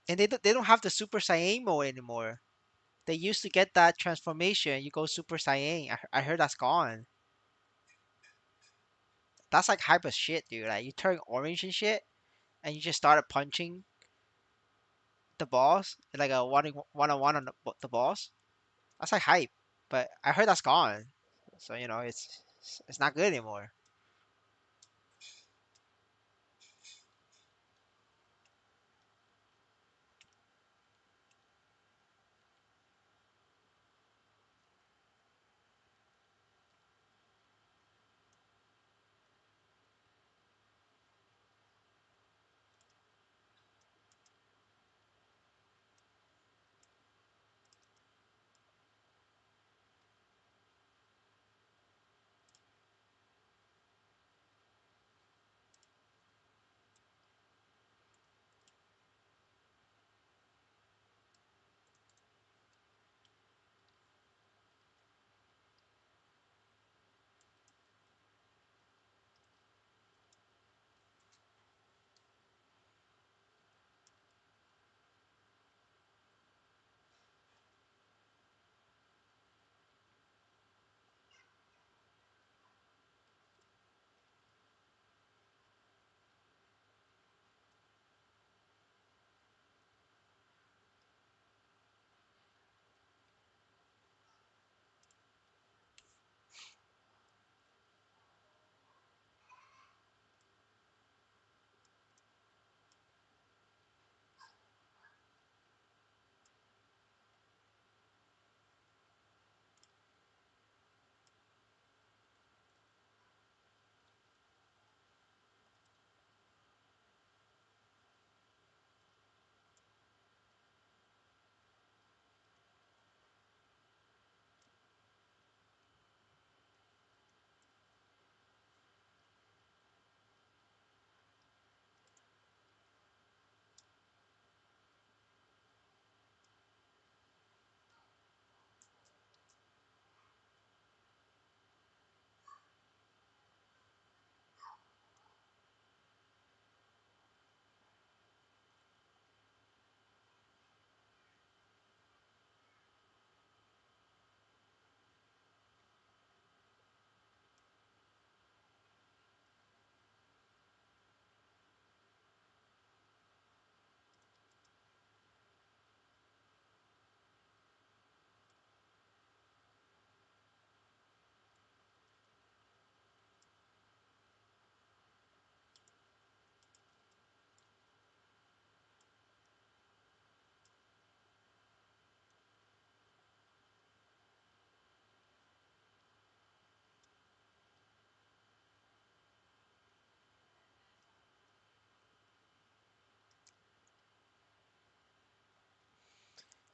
And they don't have the Super Saiyan mode anymore. They used to get that transformation. You go Super Saiyan. I heard that's gone. That's like hype as shit, dude. Like you turn orange and shit, and you just started punching the boss like a one on one on the boss. That's like hype. But I heard that's gone. So it's not good anymore.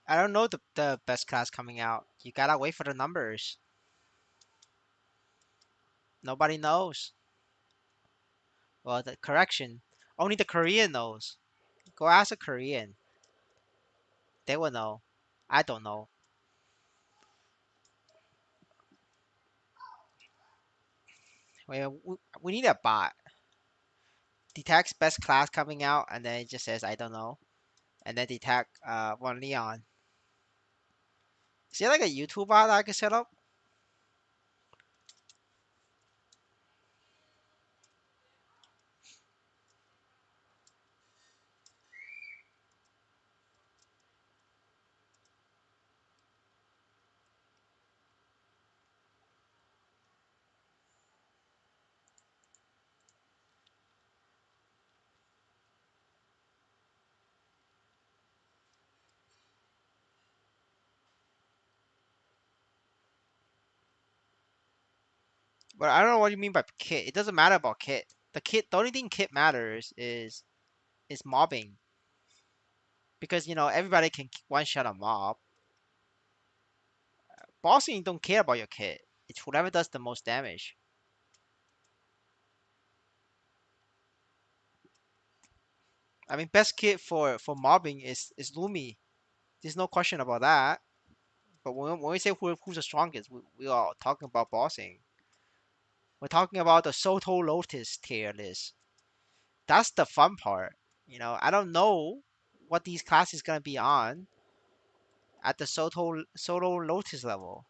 I don't know the best class coming out. You gotta wait for the numbers. Nobody knows. Well, the correction. Only the Korean knows. Go ask a Korean. They will know. I don't know. Wait, we need a bot. Detects best class coming out, and then it just says I don't know, and then detect one Leon. Is there like a YouTube bot that I can set up? But I don't know what you mean by kit. It doesn't matter about kit. The only thing kit matters is mobbing because everybody can one shot a mob. Bossing don't care about your kit. It's whoever does the most damage. I mean, best kit for mobbing is Lumi. There's no question about that. But when we say who's the strongest, we are talking about bossing. We're talking about the Soto Lotus tier list. That's the fun part. I don't know what these classes gonna be on at the Soto Lotus level.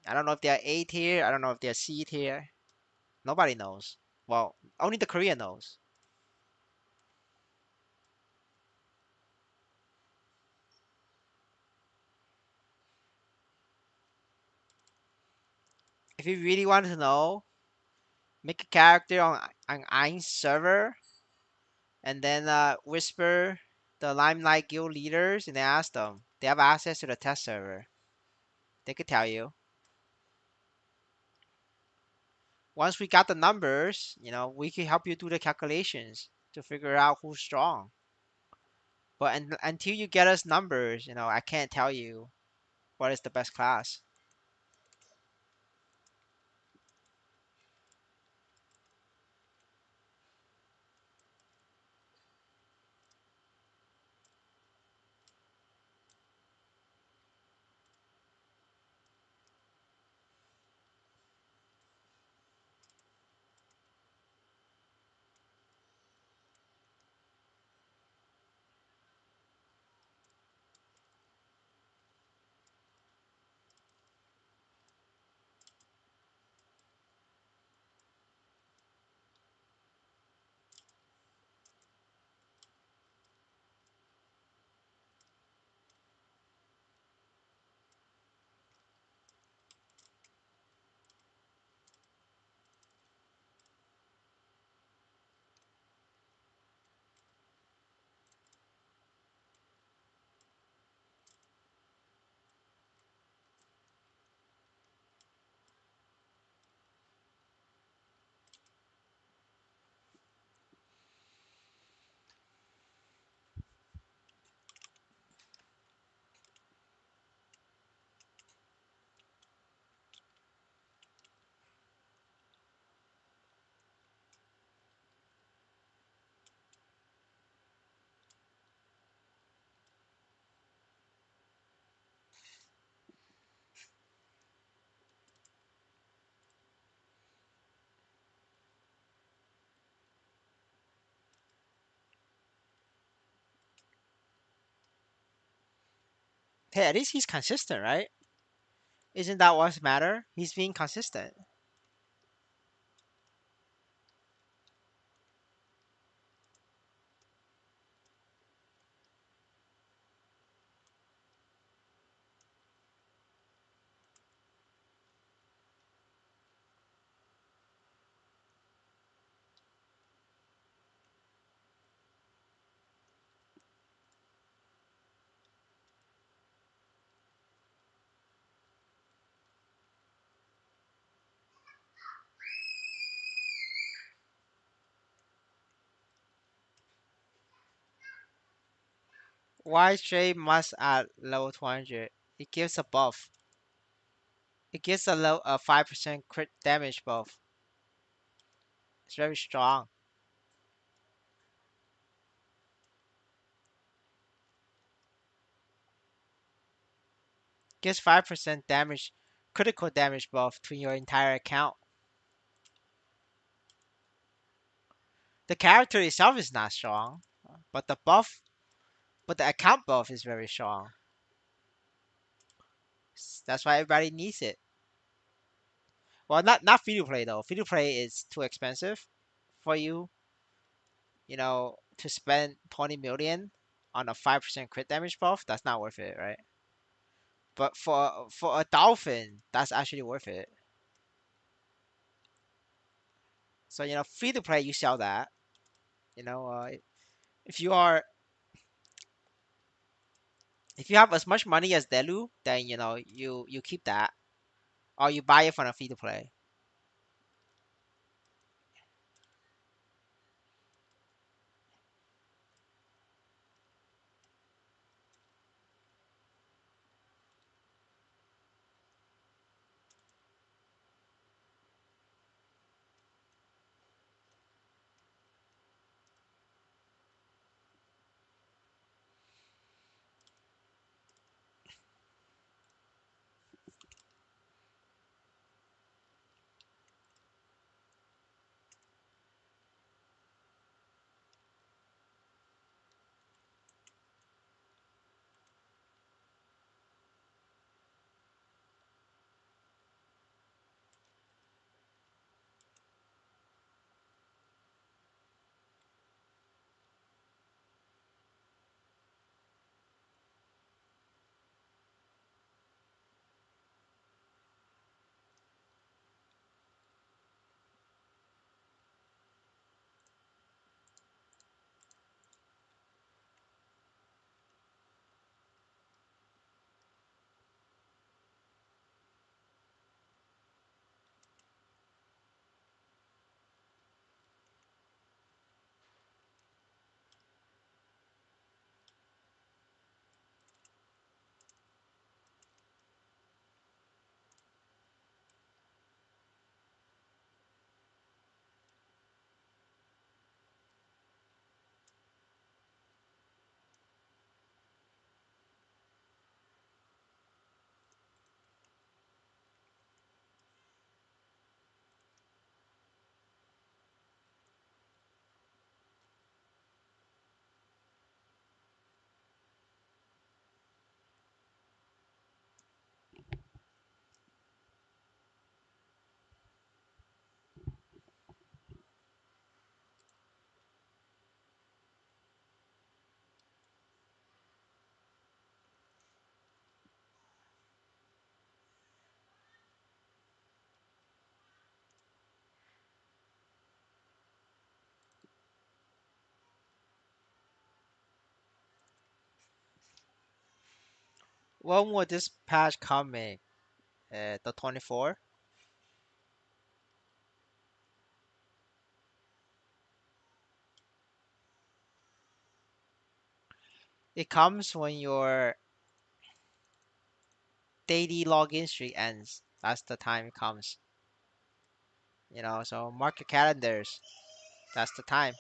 I don't know if they're A tier. I don't know if they're C tier. Nobody knows. Well, only the Korean knows. If you really want to know, make a character on Ein's server and then whisper the Limelight Guild leaders and ask them. They have access to the test server. They could tell you. Once we got the numbers, we can help you do the calculations to figure out who's strong. But until you get us numbers, I can't tell you what is the best class. Hey, at least he's consistent, right? Isn't that what's matter? He's being consistent. Why trade must at level 200? It gives a buff. It gives a 5% crit damage buff. It's very strong. Gives 5% damage, critical damage buff to your entire account. The character itself is not strong, but but the account buff is very strong. That's why everybody needs it. Well, not free to play though. Free to play is too expensive for you. To spend 20 million on a 5% crit damage buff. That's not worth it, right? But for a dolphin, that's actually worth it. So free to play, you sell that. You know, if you are if you have as much money as Delu, then you keep that, or you buy it from a free to play. When will this patch coming? The 24. It comes when your daily login streak ends. That's the time it comes. So mark your calendars. That's the time.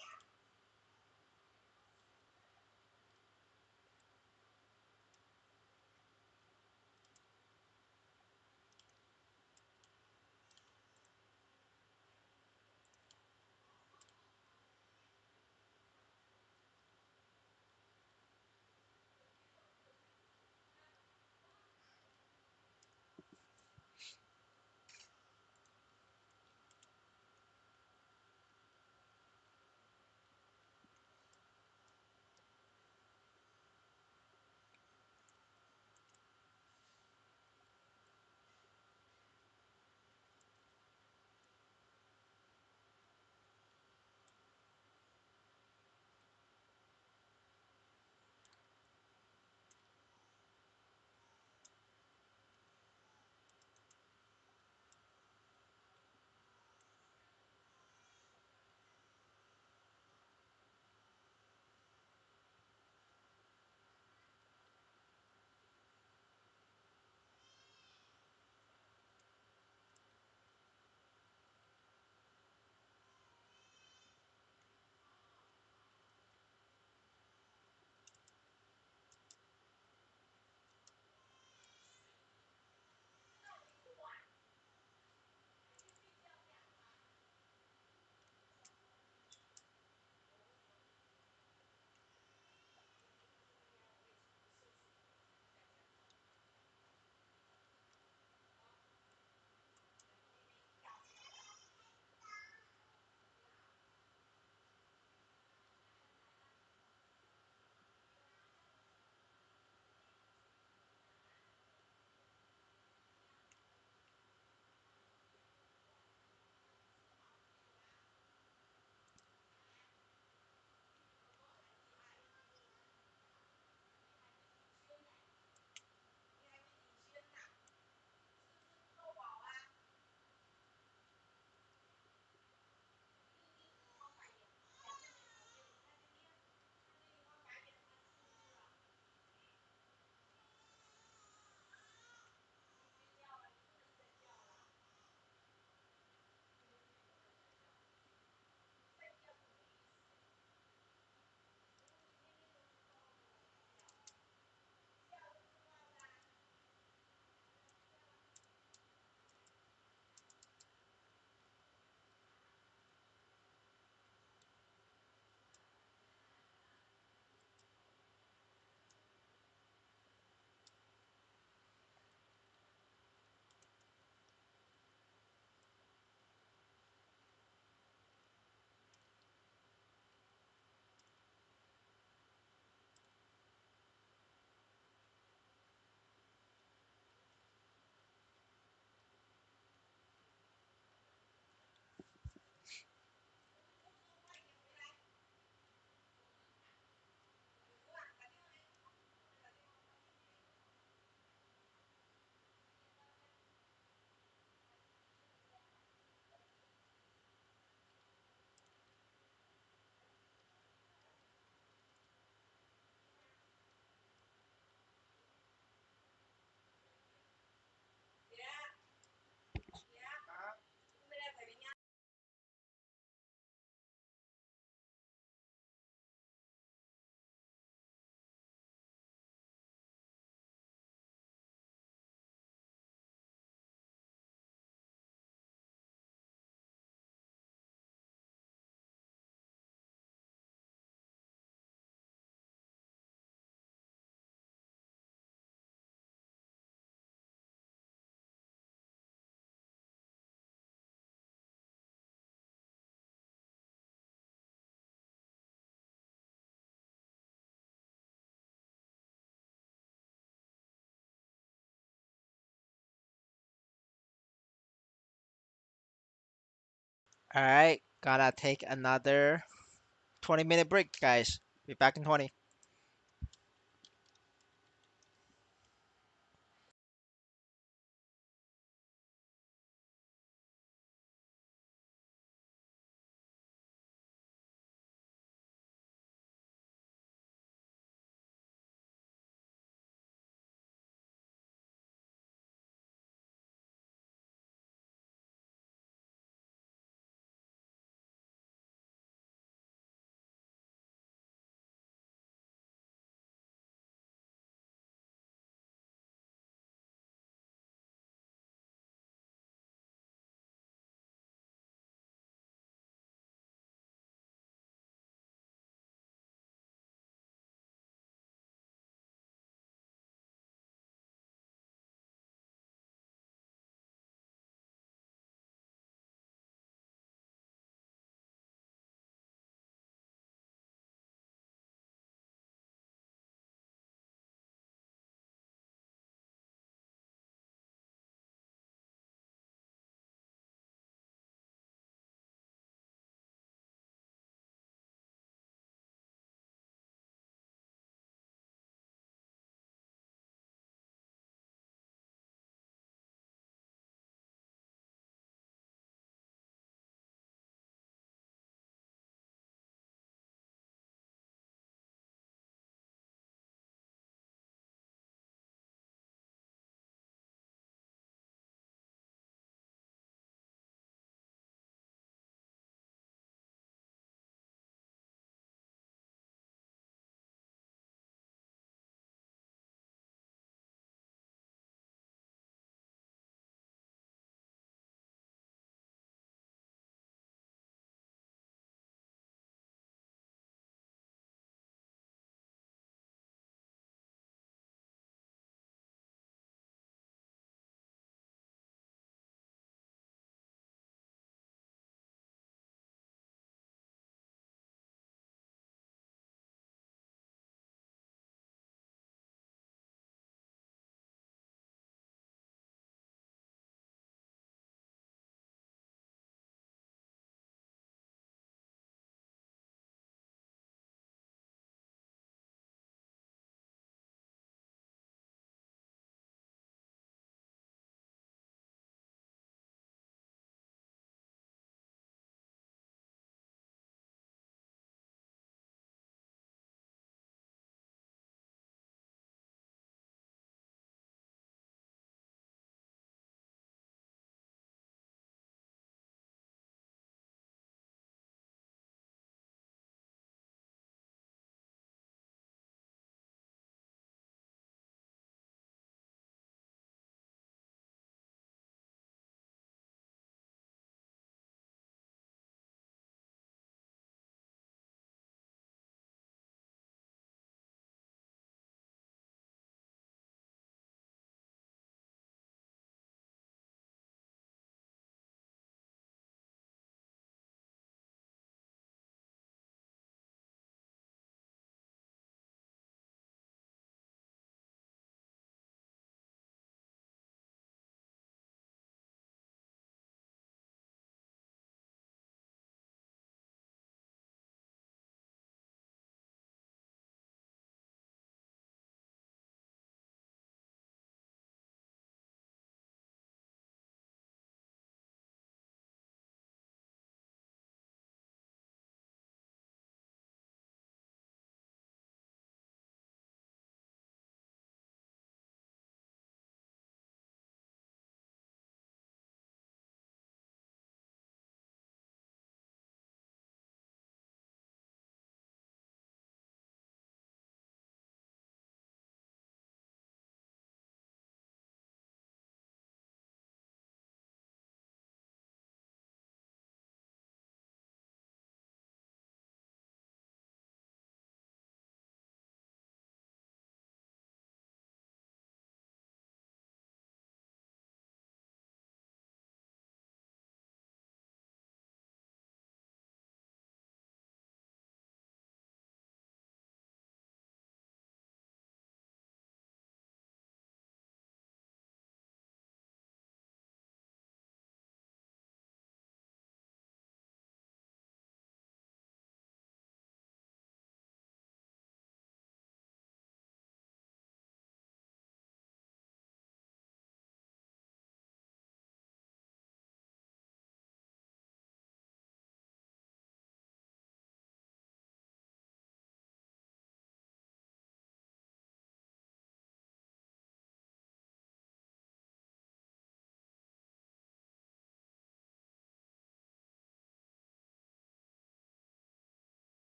All right, gonna take another 20-minute break, guys. Be back in 20.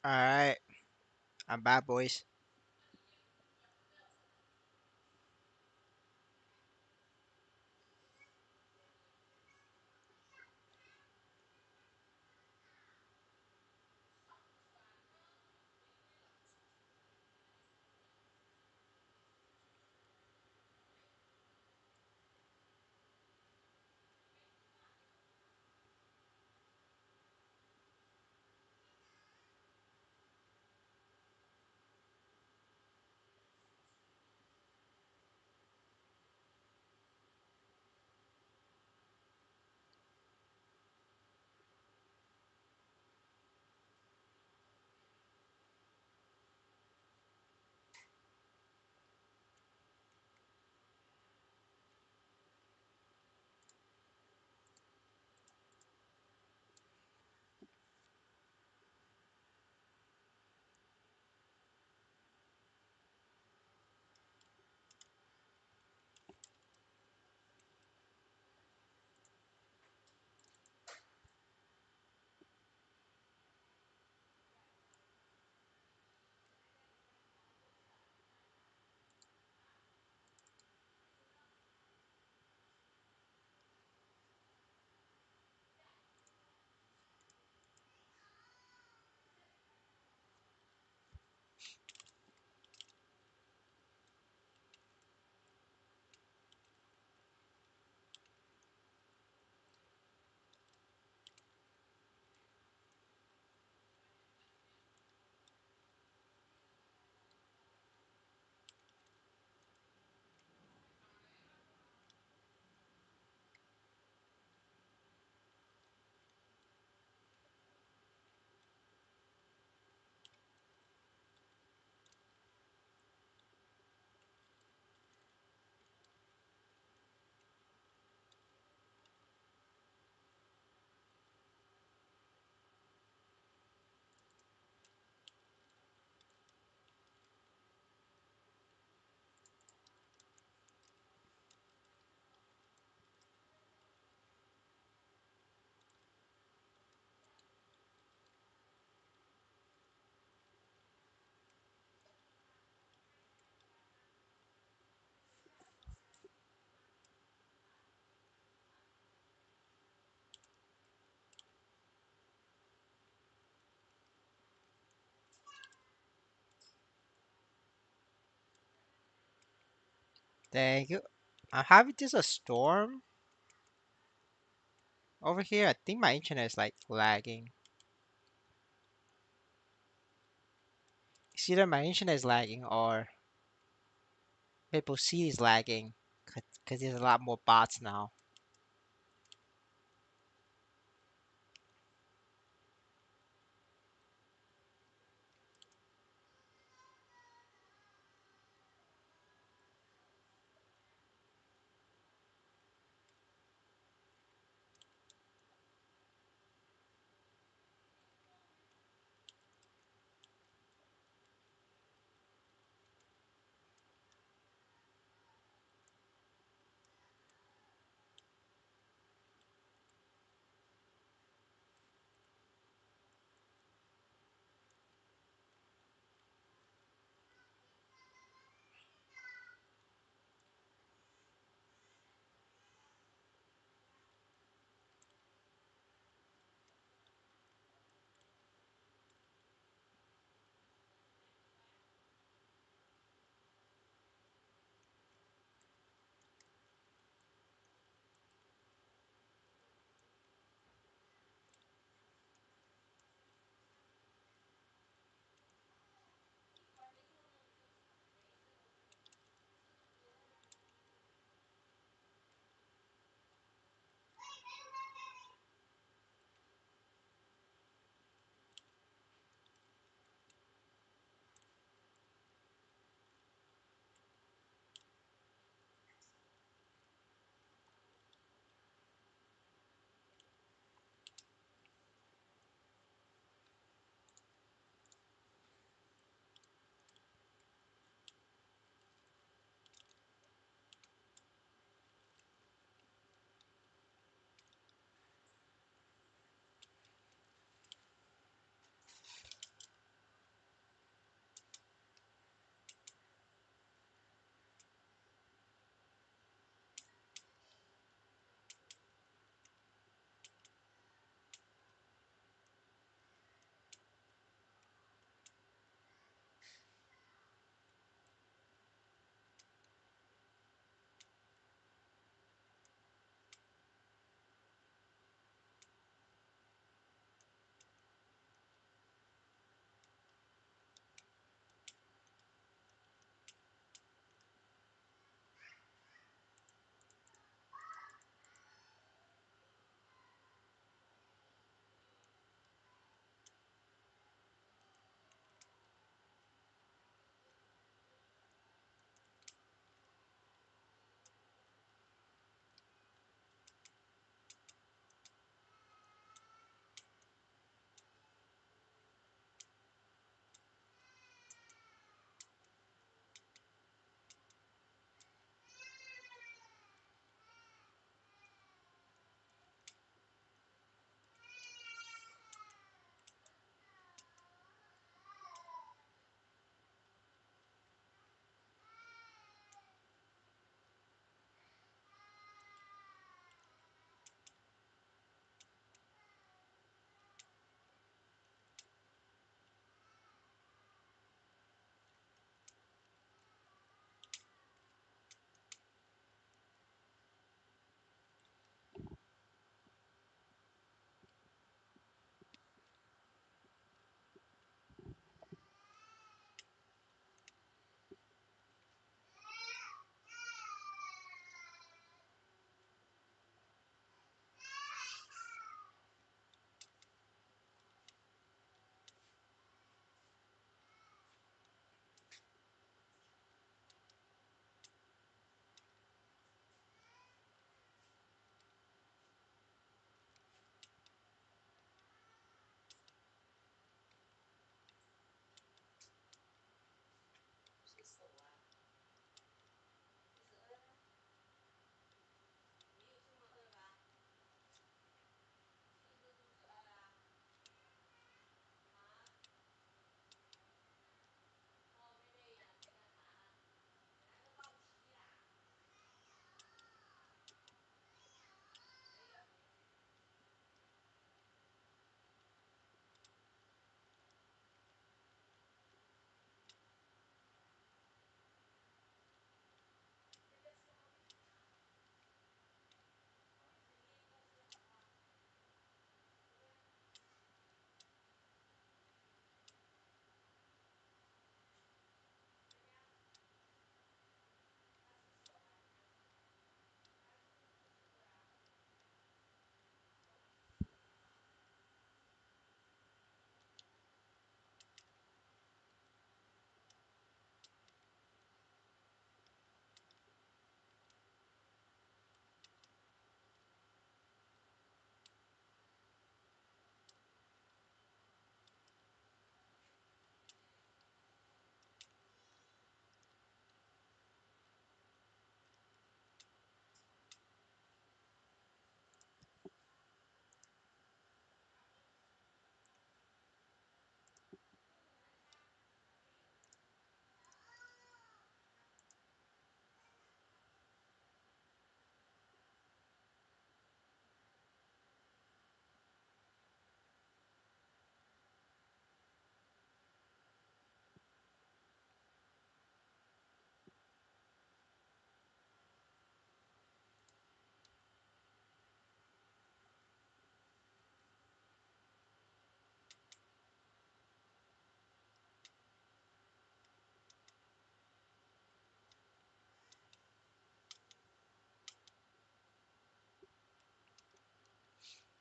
Alright, I'm back, boys. Thank you. I'm having this a storm over here. I think my internet is like lagging. It's either my internet is lagging or Maple C is lagging. Because there's a lot more bots now.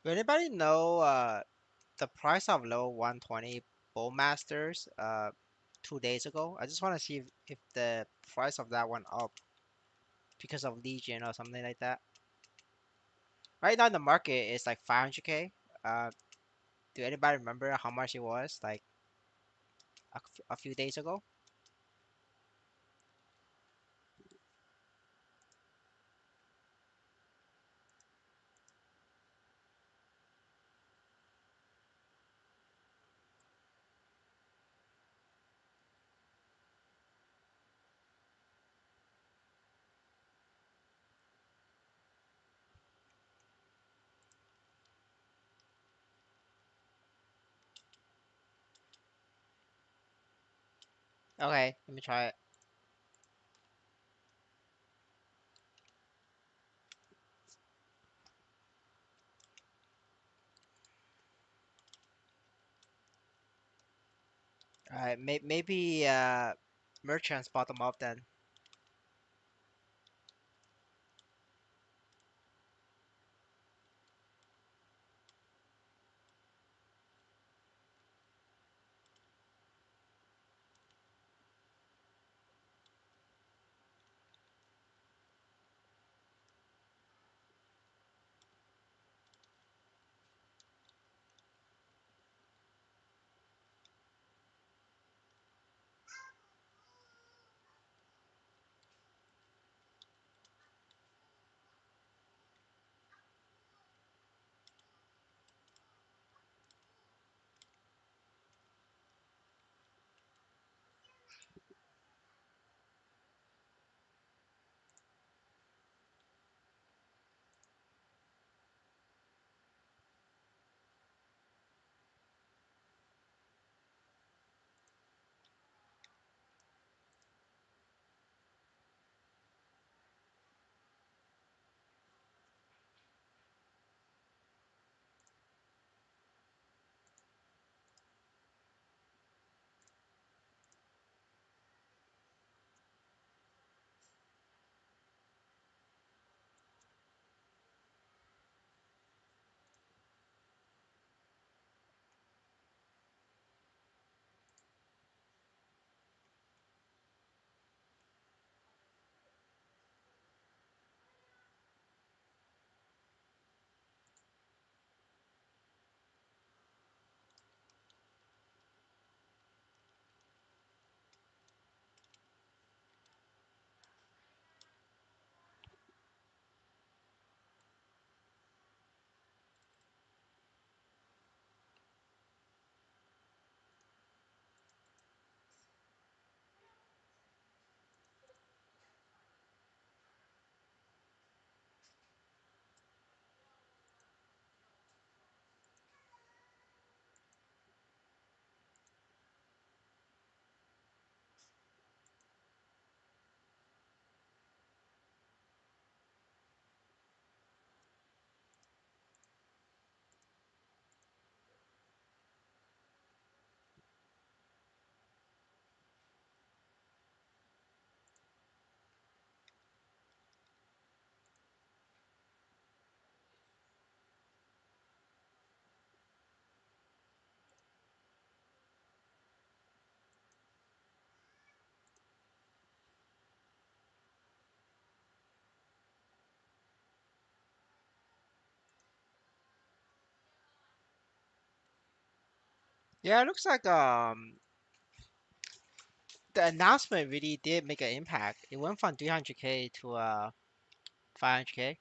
Does anybody know the price of low 120 Bowmasters 2 days ago? I just want to see if the price of that went up because of Legion or something like that. Right now in the market it's like 500k. Do anybody remember how much it was like a few days ago? Okay, let me try it. Alright, maybe merchants bottom up then. Yeah, it looks like the announcement really did make an impact. It went from 300k to 500k.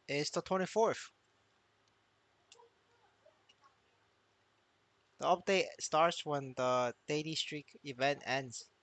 It's the 24th. The update starts when the daily streak event ends. “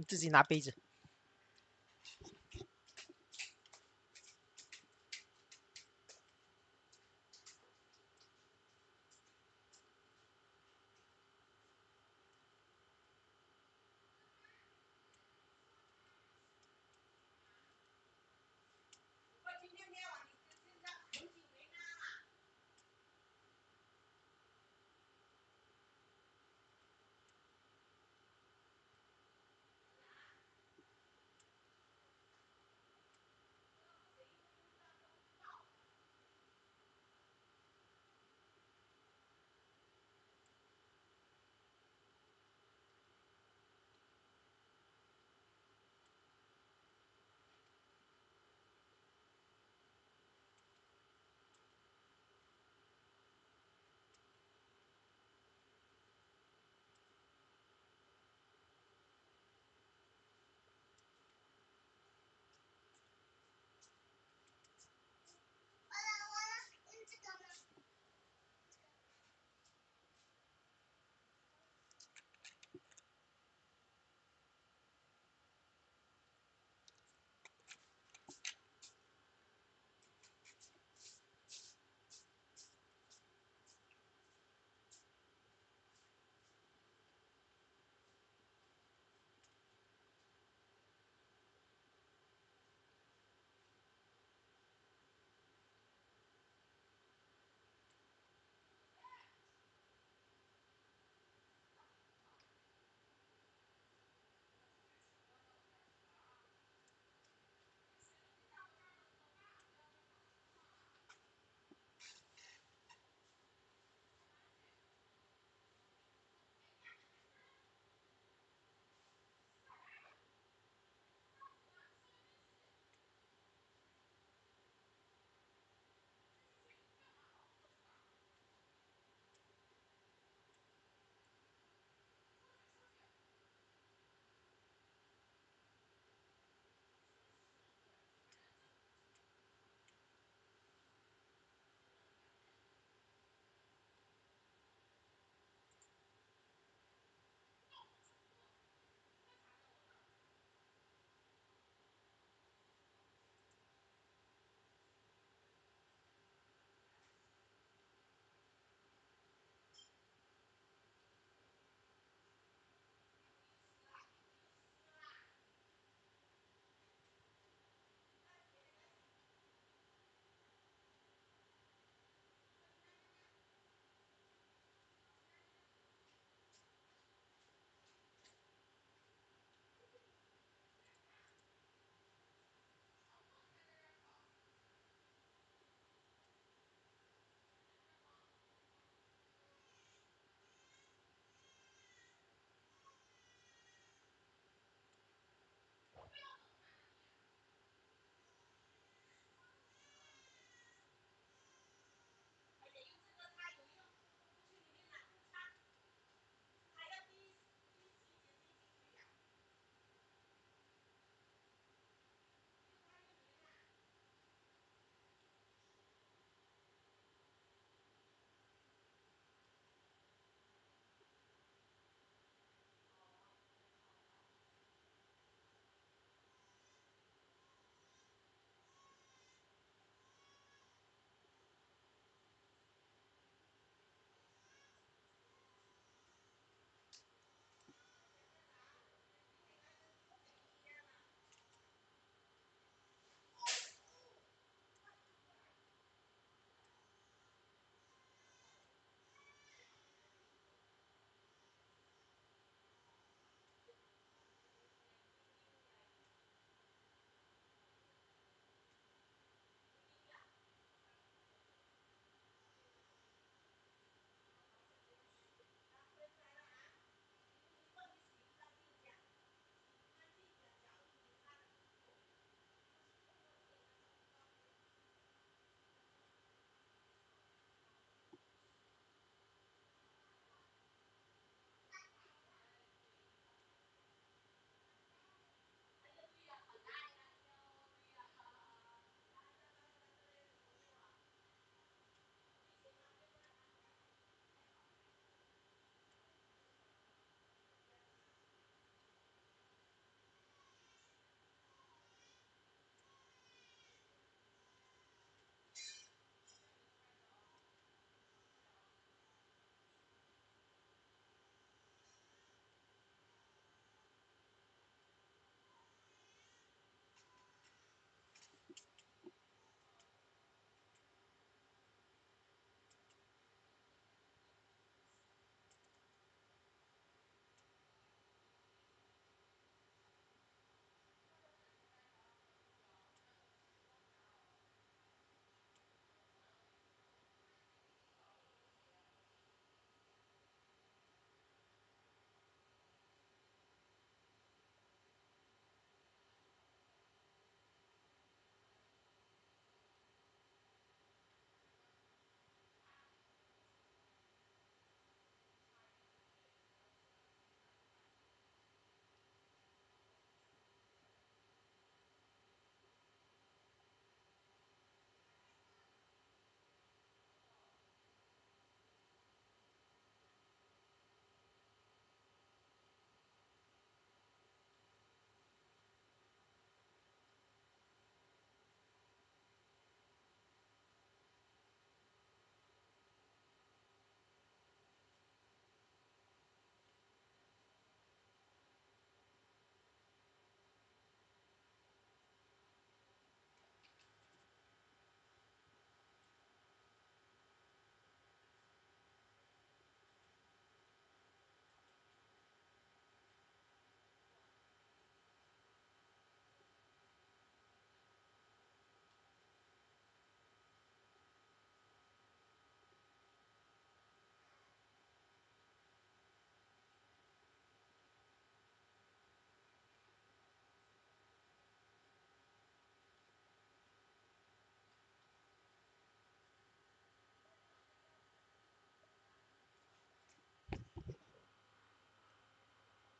你自己拿杯子。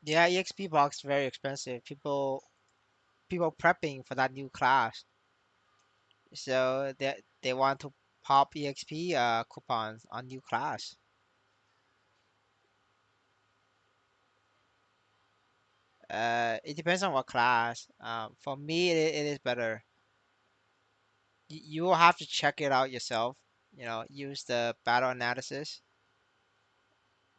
Yeah, EXP box very expensive. People prepping for that new class, so they want to pop EXP coupons on new class. It depends on what class. For me, it is better. You will have to check it out yourself. Use the battle analysis,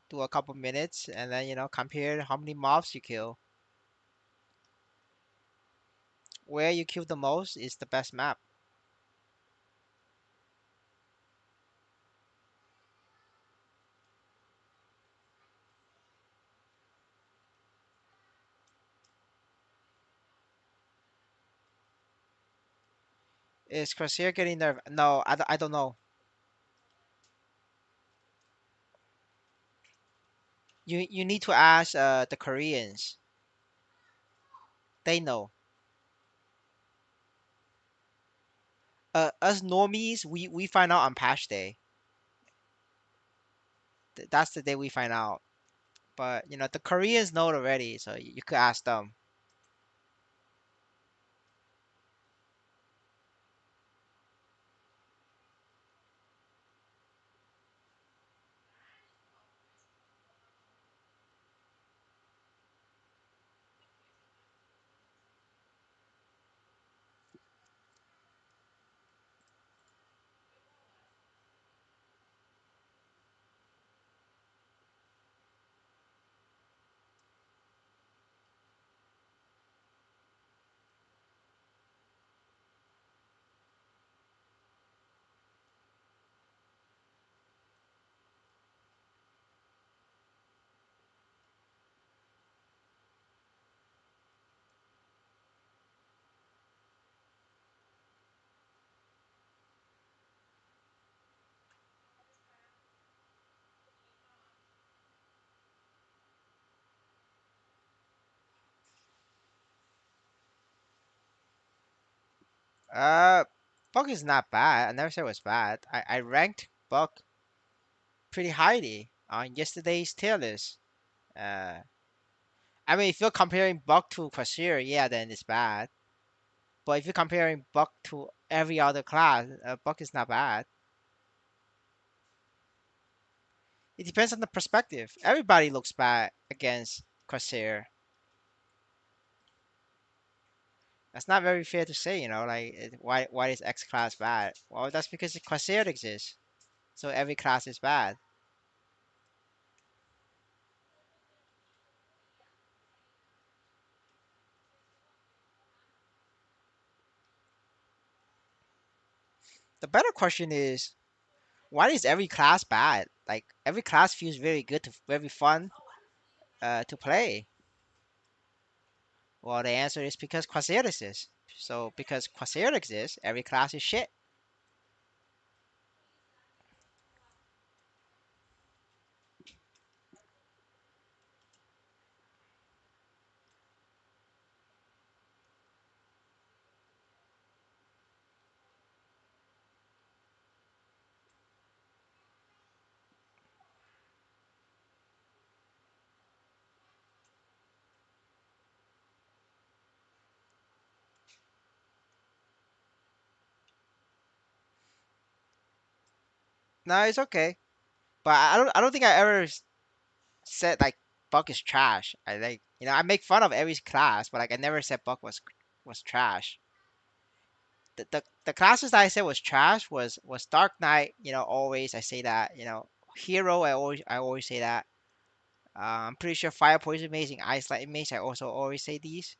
do a couple minutes, and then compare how many mobs you kill. Where you kill the most is the best map. Is Crosshair getting nerf? No, I don't know. You need to ask the Koreans. They know. Us normies, we find out on patch day. That's the day we find out. But the Koreans know already, so you could ask them. Uh, Buck is not bad. I never said it was bad. I ranked Buck pretty highly on yesterday's tier list. Uh, I mean, if you're comparing Buck to Quasir, yeah, then it's bad. But if you're comparing Buck to every other class, Buck is not bad. It depends on the perspective. Everybody looks bad against Quasir. That's not very fair to say, like why is X class bad? Well, that's because Quasir exists, so every class is bad. The better question is, why is every class bad? Like every class feels very good very fun to play. Well, the answer is because Quasir exists. So because Quasir exists, every class is shit. No, it's okay. But I don't think I ever said like Buck is trash. I like I make fun of every class, but like I never said Buck was trash. The classes that I said was trash was Dark Knight. Always I say that. Hero I always say that. I'm pretty sure Fire Poison Maze and Ice Light Maze I also always say these.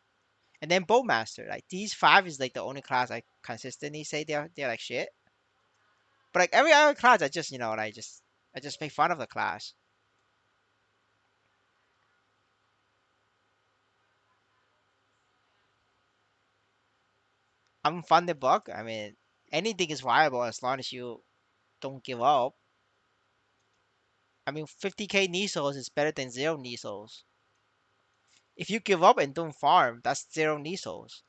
And then Bowmaster. Like these five is like the only class I consistently say they're like shit. But like every other class I just like I just make fun of the class. I'm fun the book. I mean anything is viable as long as you don't give up. I mean 50k knee souls is better than zero knee souls. If you give up and don't farm, that's zero knee souls.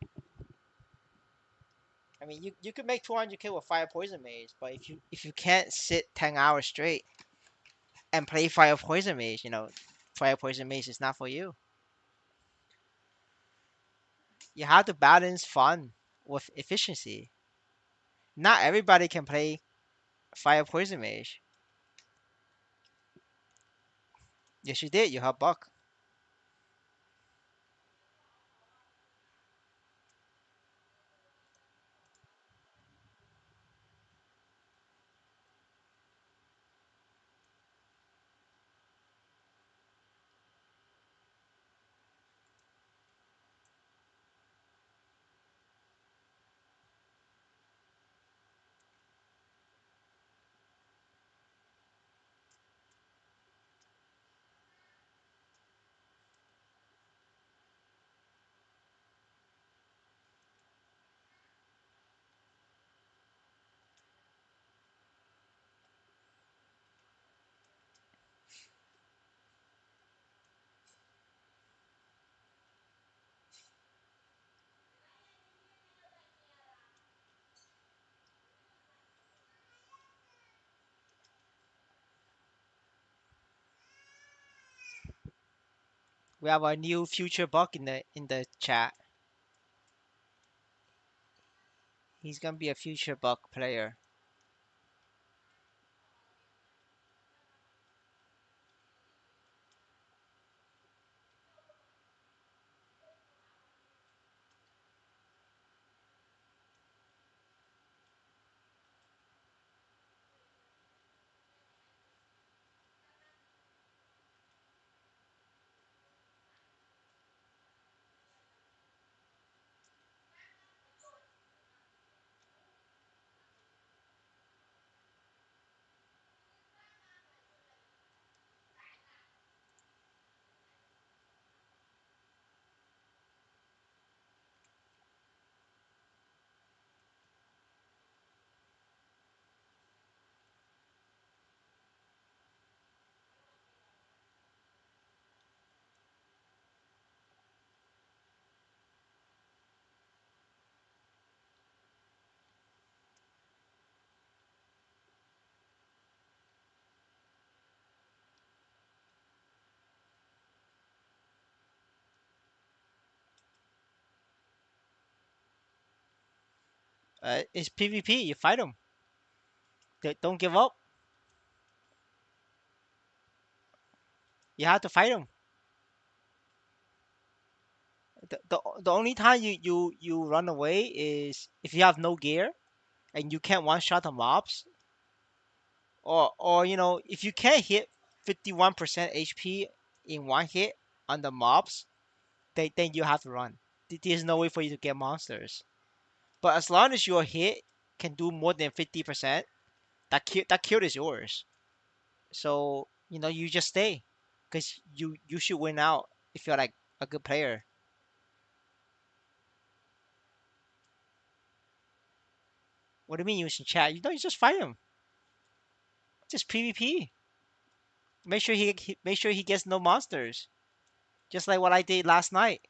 I mean, you could make 200k with Fire Poison Maze, but if you can't sit 10 hours straight and play Fire Poison Maze, Fire Poison Maze is not for you. You have to balance fun with efficiency. Not everybody can play fire poison mage. Yes, you did. You have Buck. We have a new future Buck in the chat. He's gonna be a future Buck player. It's PvP. You fight him. Don't give up. You have to fight him. The only time you run away is if you have no gear and you can't one shot the mobs, or if you can't hit 51% HP in one hit on the mobs, then you have to run. There's no way for you to get monsters. But as long as your hit can do more than 50%, that kill is yours. So you just stay, because you should win out if you're like a good player. What do you mean you should chat? You just fight him. Just PvP. Make sure he gets no monsters. Just like what I did last night.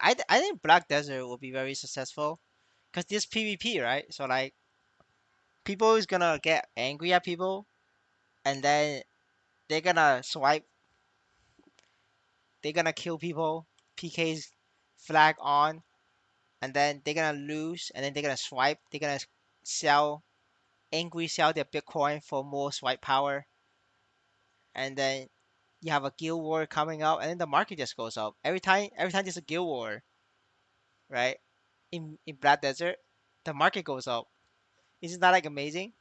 I think Black Desert will be very successful because this PvP, right? So like people is gonna get angry at people, and then they're gonna swipe, they're gonna kill people, PK's flag on, and then they're gonna lose, and then they're gonna swipe, they're gonna sell, sell their Bitcoin for more swipe power, and then you have a guild war coming up, and then the market just goes up every time there's a guild war, right? In Black Desert, the market goes up Isn't that like amazing?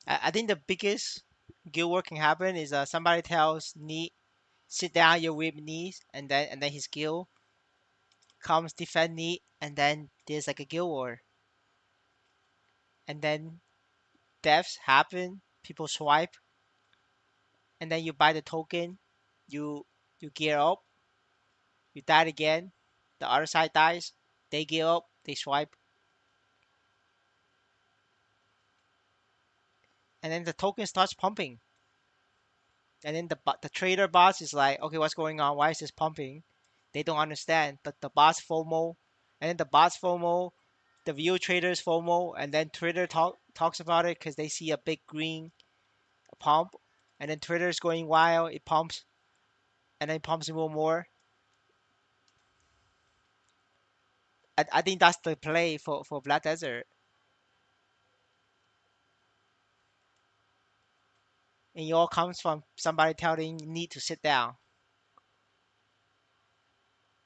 I think the biggest guild war can happen is somebody tells Neat, sit down, your weak knees, and then his guild comes defend Neat, and then there's like a guild war, and then deaths happen, people swipe, and then you buy the token, you gear up, you die again, the other side dies, they gear up, they swipe, and then the token starts pumping, and then the trader boss is like, okay, what's going on? Why is this pumping? They don't understand. The boss FOMO, and then the boss FOMO, the view traders FOMO, and then Twitter talks about it because they see a big green pump, and then Twitter's going wild. It pumps, and then pumps even more. I think that's the play for Black Desert, and it all comes from somebody telling you need to sit down.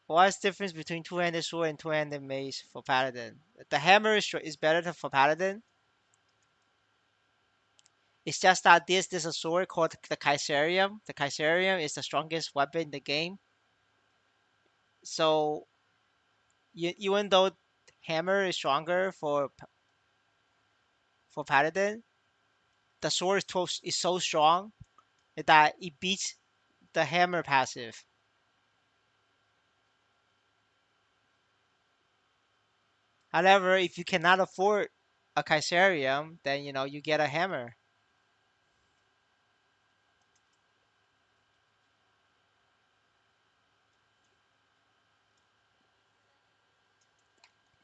What's the difference between two-handed sword and two-handed mace for Paladin? The hammer is better for Paladin. It's just that there's a sword called the Kaiserium. The Kaiserium is the strongest weapon in the game. So even though hammer is stronger for Paladin, the sword is so strong that it beats the hammer passive. However, if you cannot afford a Kaiserium, then you get a hammer.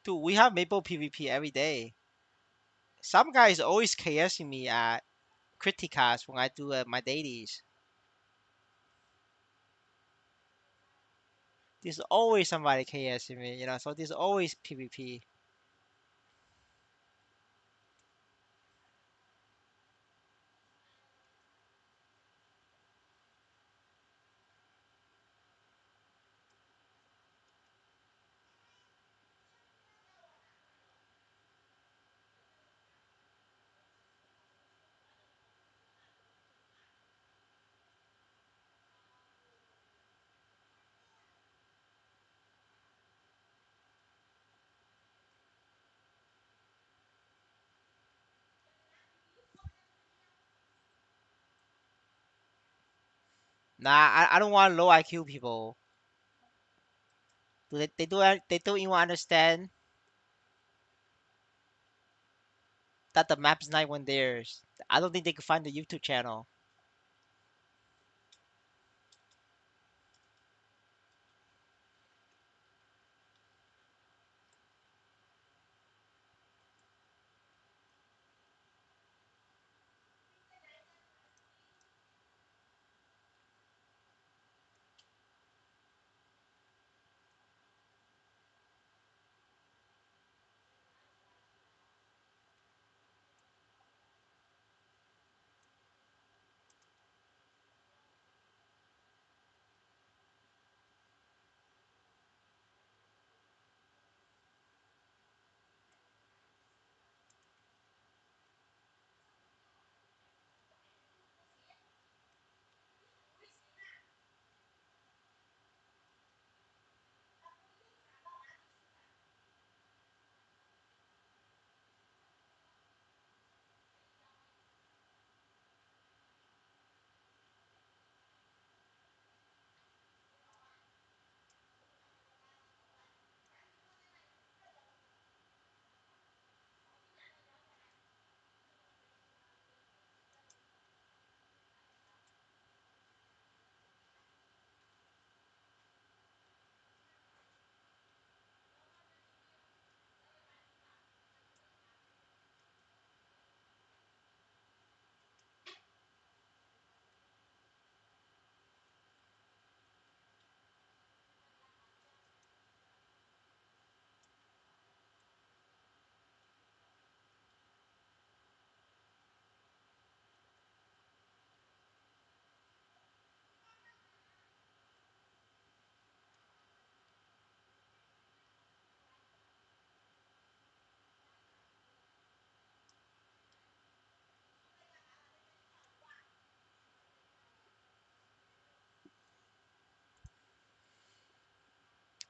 Dude, we have Maple PvP every day. Some guys always KSing me at Criticast when I do my dailies. There's always somebody KSing me, so there's always PvP. Nah, I don't want low IQ people. They don't even understand that the map is not even theirs. I don't think they could find the YouTube channel.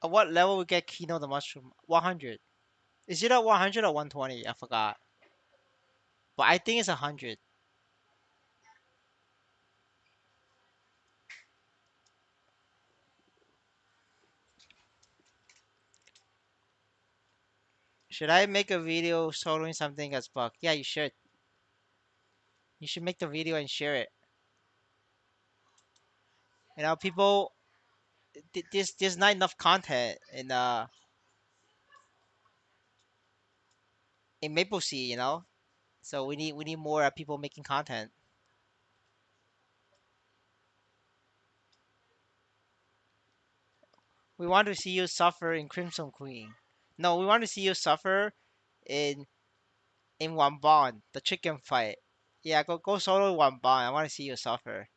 At what level we get Kino the mushroom? 100. Is it at 100 or 120? I forgot. But I think it's 100. Should I make a video soloing something as bug? Yeah, you should. You should make the video and share it. You know, people, there's not enough content in Maple Sea, you know. So we need more people making content. We want to see you suffer in Crimson Queen. No, we want to see you suffer in Wambon, the chicken fight. Yeah, go solo Wambon. I want to see you suffer.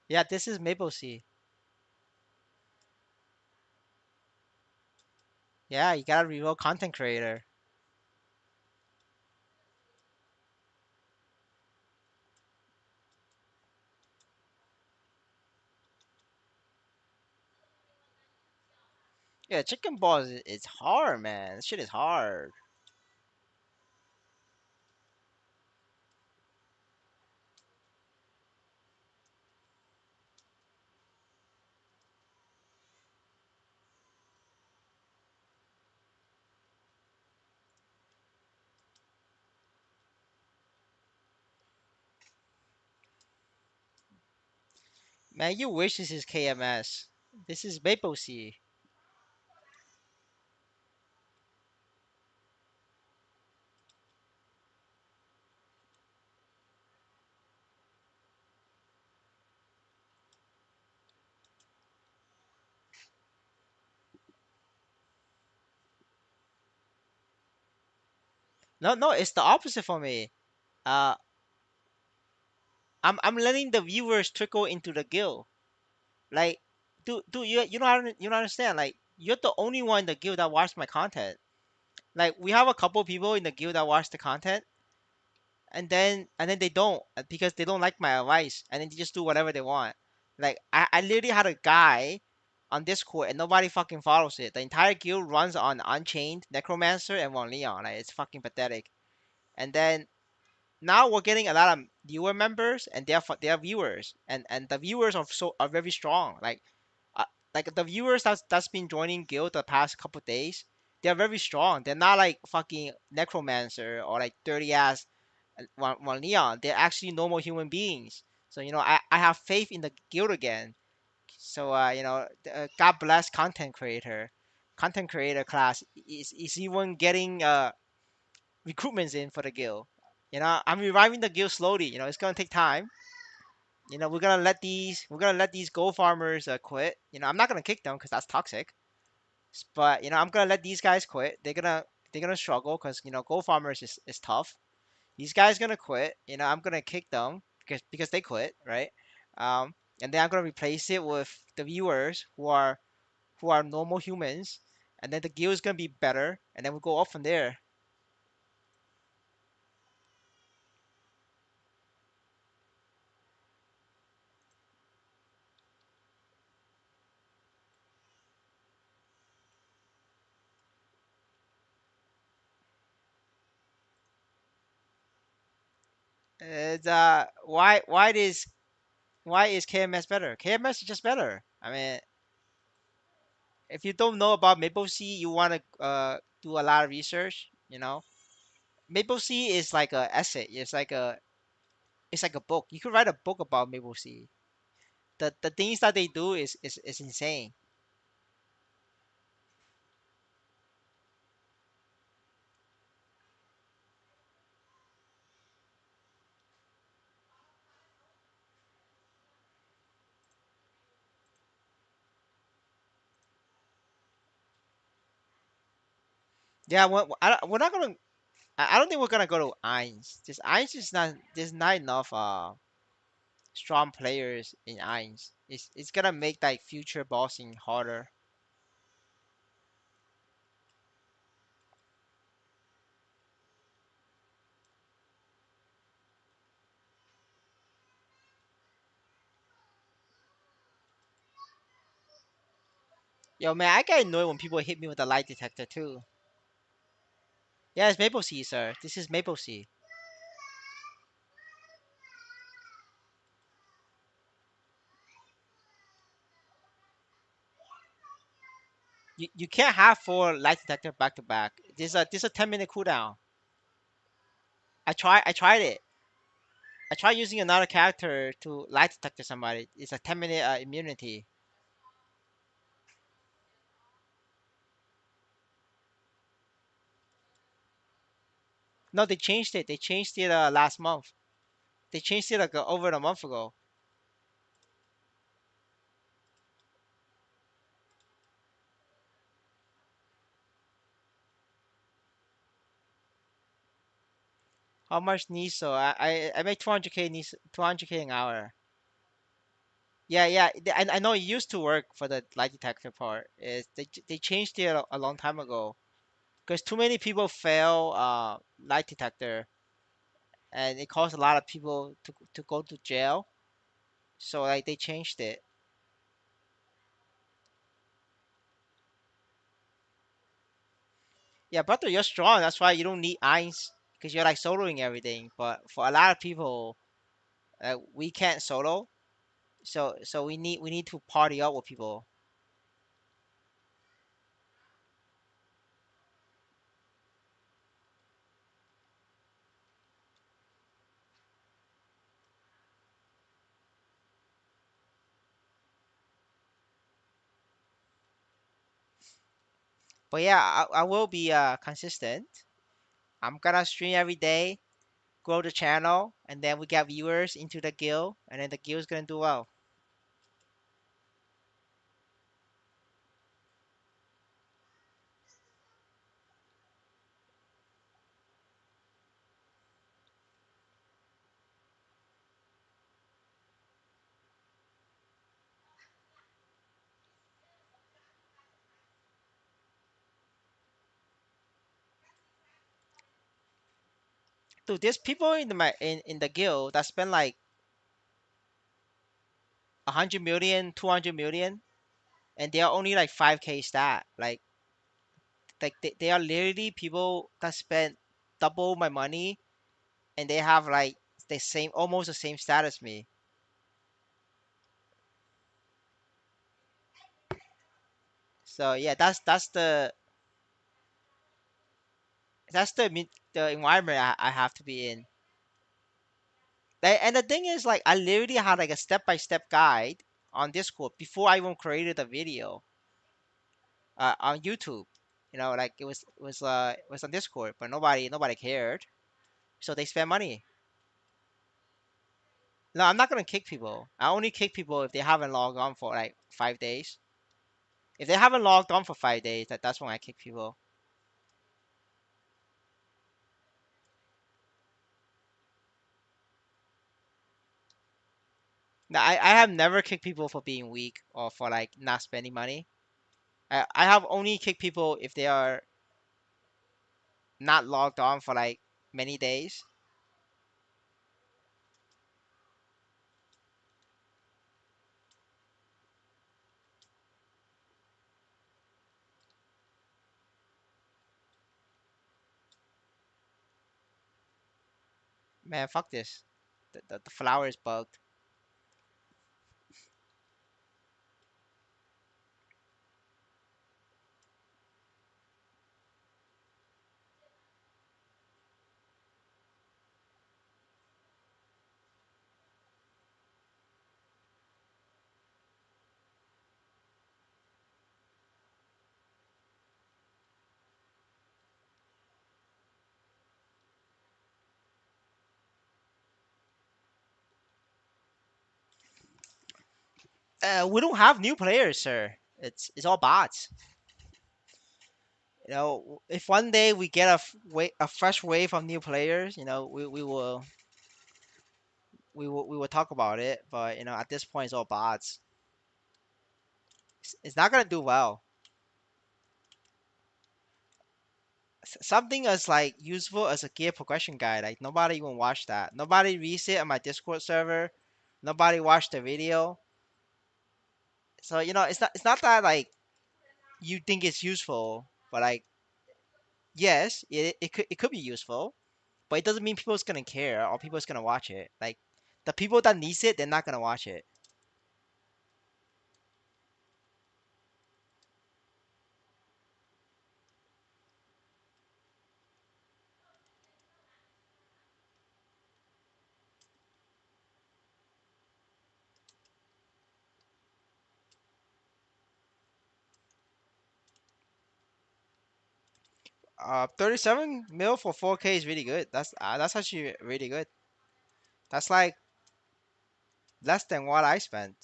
Yeah, this is Maple Sea. Yeah, you gotta reveal content creator. Yeah, chicken balls is hard, man. This shit is hard. Man, you wish this is KMS. This is Maple Sea. No, no, it's the opposite for me. Uh, I'm letting the viewers trickle into the guild. Like, dude, you don't understand. Like, you're the only one in the guild that watched my content. Like, we have a couple people in the guild that watch the content, and then they don't because they don't like my advice, and then they just do whatever they want. Like, I literally had a guy on Discord, and nobody fucking follows it. The entire guild runs on Unchained, Necromancer, and Von Leon. Like, it's fucking pathetic. And then now we're getting a lot of newer members, and they're viewers, and the viewers are very strong. Uh, like the viewers that's been joining guild the past couple days, they're very strong. They're not like fucking necromancer or like dirty ass one Leon. They're actually normal human beings. So I have faith in the guild again. So God bless content creator. Content creator class is even getting recruitments in for the guild. I'm reviving the guild slowly. It's gonna take time. We're gonna let these gold farmers quit. I'm not gonna kick them because that's toxic. But I'm gonna let these guys quit. They're gonna struggle because gold farmers is tough. These guys gonna quit. I'm gonna kick them because they quit, right? Um, and then I'm gonna replace it with the viewers who are normal humans, and then the guild is gonna be better, and then we go up from there. It's why is KMS better? KMS is just better. I mean, if you don't know about Maple Sea, you want to do a lot of research. Maple Sea is like a essay. It's like a book. You could write a book about Maple Sea. The things that they do is insane. Yeah, we're not gonna. I don't think we're gonna go to Eins. Just Eins is not. There's not enough strong players in Eins. It's gonna make like future bossing harder. Yo, man, I get annoyed when people hit me with a light detector too. Yeah, it's maple seed, sir. This is maple seed. You can't have four light detector back to back. This a 10-minute cooldown. I tried it. I tried using another character to light detect somebody. It's a 10-minute immunity. No, they changed it. They changed it last month. They changed it like over a month ago. How much NISO? I make 200k NISO, 200k an hour. Yeah, yeah. I know it used to work for the light detector part. They changed it a long time ago because too many people fail light detector, and it caused a lot of people to go to jail. So like they changed it. Yeah, brother, you're strong. That's why you don't need irons because you're like soloing everything. But for a lot of people, we can't solo. So we need to party up with people. But yeah, I will be consistent. I'm gonna stream every day, grow the channel, and then we get viewers into the guild, and then the guild's gonna do well. Dude, there's people in the guild that spend like 100 million, 200 million, and they are only like 5k stat. Like they are literally people that spend double my money, and they have like the same, almost the same stat as me. So yeah, that's the environment I have to be in. And the thing is, like, I literally had like a step-by-step guide on Discord before I even created a video on YouTube. Like it was on Discord, but nobody cared, so they spent money. No, I'm not gonna kick people. I only kick people if they haven't logged on for like 5 days. If they haven't logged on for 5 days, that's when I kick people. Now, I have never kicked people for being weak or for like not spending money. I have only kicked people if they are not logged on for like many days. Man, fuck this. The flower is bugged. We don't have new players, sir. It's all bots. If one day we get a fresh wave of new players, we will talk about it. But at this point, it's all bots. It's not gonna do well. Something as like useful as a gear progression guide. Like nobody even watched that. Nobody reads it on my Discord server. Nobody watched the video. So it's not that like you think it's useful, but like yes, it could be useful, but it doesn't mean people's gonna care or people's gonna watch it. Like the people that needs it, they're not gonna watch it. 37 mil for 4K is really good. That's actually really good. That's like less than what I spent.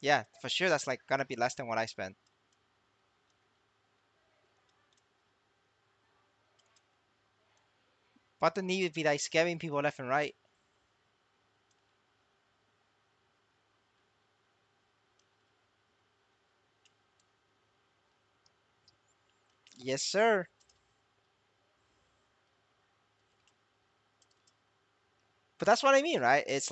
Yeah, for sure. That's like gonna be less than what I spent. But the need would be like scamming people left and right. Yes, sir. But that's what I mean, right? It's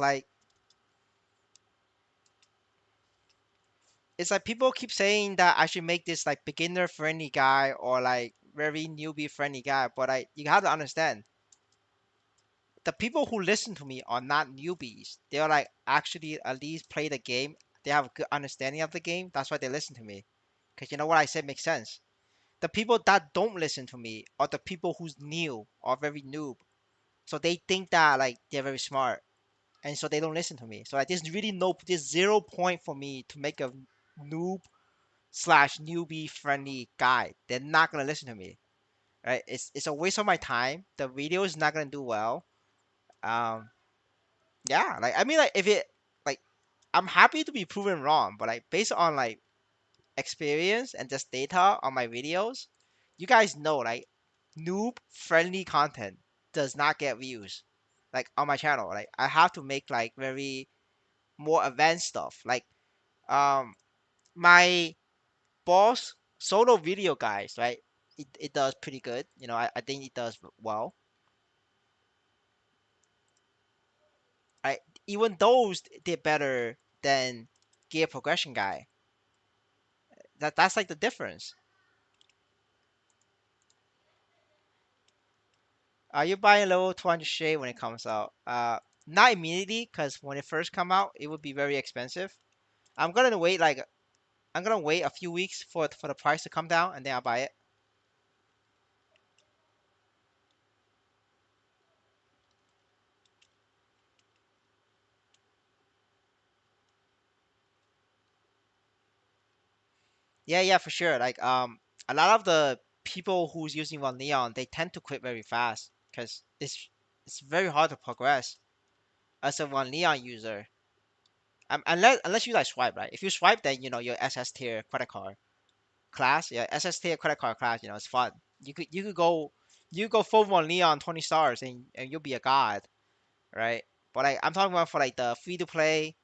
like people keep saying that I should make this like beginner friendly guy or like very newbie friendly guy, but I you have to understand the people who listen to me are not newbies. They're like actually at least play the game. They have a good understanding of the game. That's why they listen to me. Cause you know what I said makes sense. The people that don't listen to me are the people who's new or very noob. So they think that like they're very smart, and so they don't listen to me. So like there's 0 point for me to make a noob slash newbie friendly guide. They're not gonna listen to me, right? It's a waste of my time. The video is not gonna do well. Um, yeah, like I mean, like if it like I'm happy to be proven wrong, but like based on like experience and just data on my videos, you guys know like noob friendly content does not get views. Like on my channel, like I have to make like very more advanced stuff. Like um my boss solo video guys, right? It does pretty good. I think it does well. I Even those did better than gear progression guy. That's like the difference. You buy a level 200 shade when it comes out. Not immediately, cause when it first come out, it would be very expensive. I'm gonna wait like I'm gonna wait a few weeks for the price to come down, and then I'll buy it. Yeah, yeah, for sure. Like a lot of the people who's using One Neon, they tend to quit very fast, cause it's very hard to progress as a One Neon user. Unless you like swipe, right? If you swipe, then your SS tier credit card class, yeah, SS tier credit card class, it's fun. You go full One Neon 20 stars, and you'll be a god, right? But like I'm talking about for like the free to play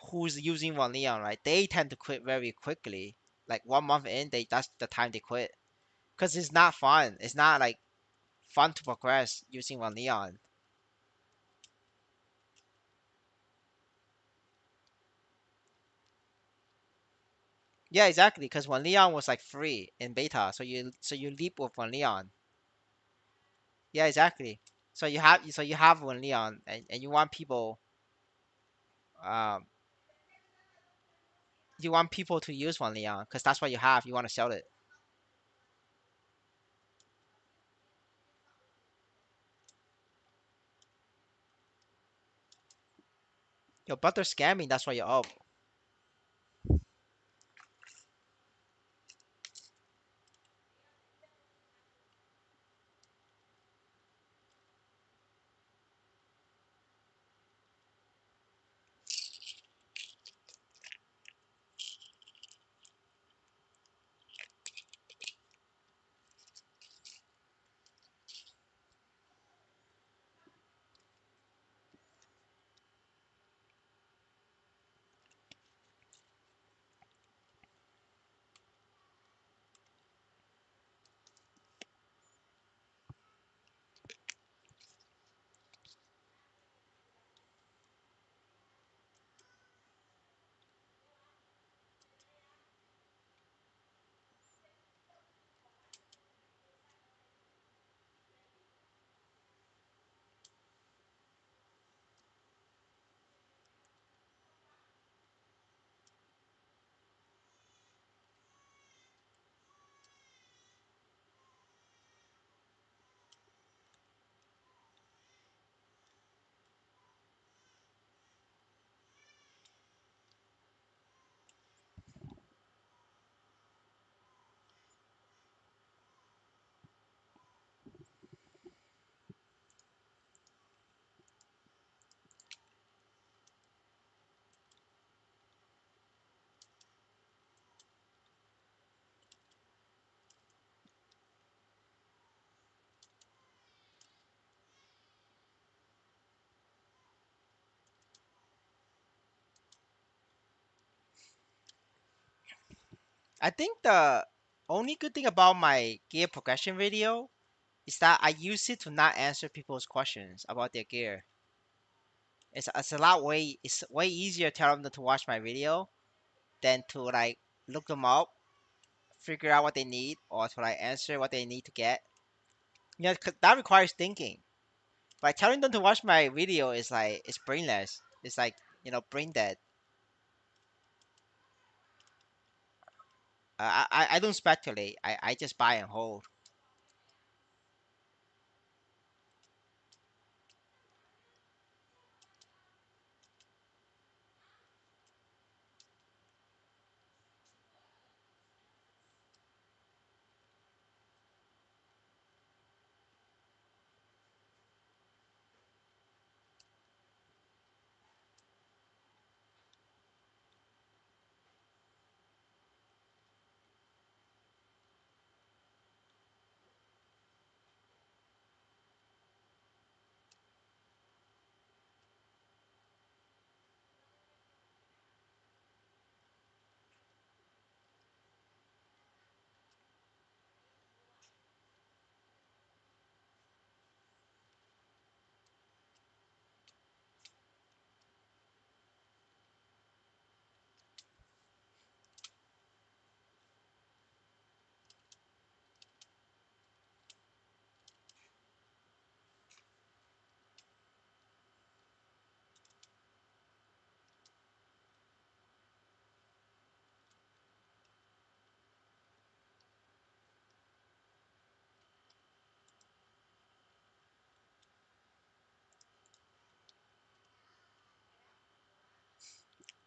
who's using One Neon, right? They tend to quit very quickly. Like 1 month in, that's the time they quit because it's not fun. It's not like fun to progress using One Neon. Yeah, exactly. Because One Neon was like free in beta, so you leap with One Neon. Yeah, exactly. So you have One Neon, and um you want people to use One Neon because that's what you have. You want to sell it. Yo, but they're scamming. That's why you're up. I think the only good thing about my gear progression video is that I use it to not answer people's questions about their gear. It's way easier to tell them to watch my video than to like look them up, figure out what they need, or to like answer what they need to get. You know, 'cause that requires thinking. Like telling them to watch my video is like it's brainless. It's like brain dead. I don't speculate. I just buy and hold.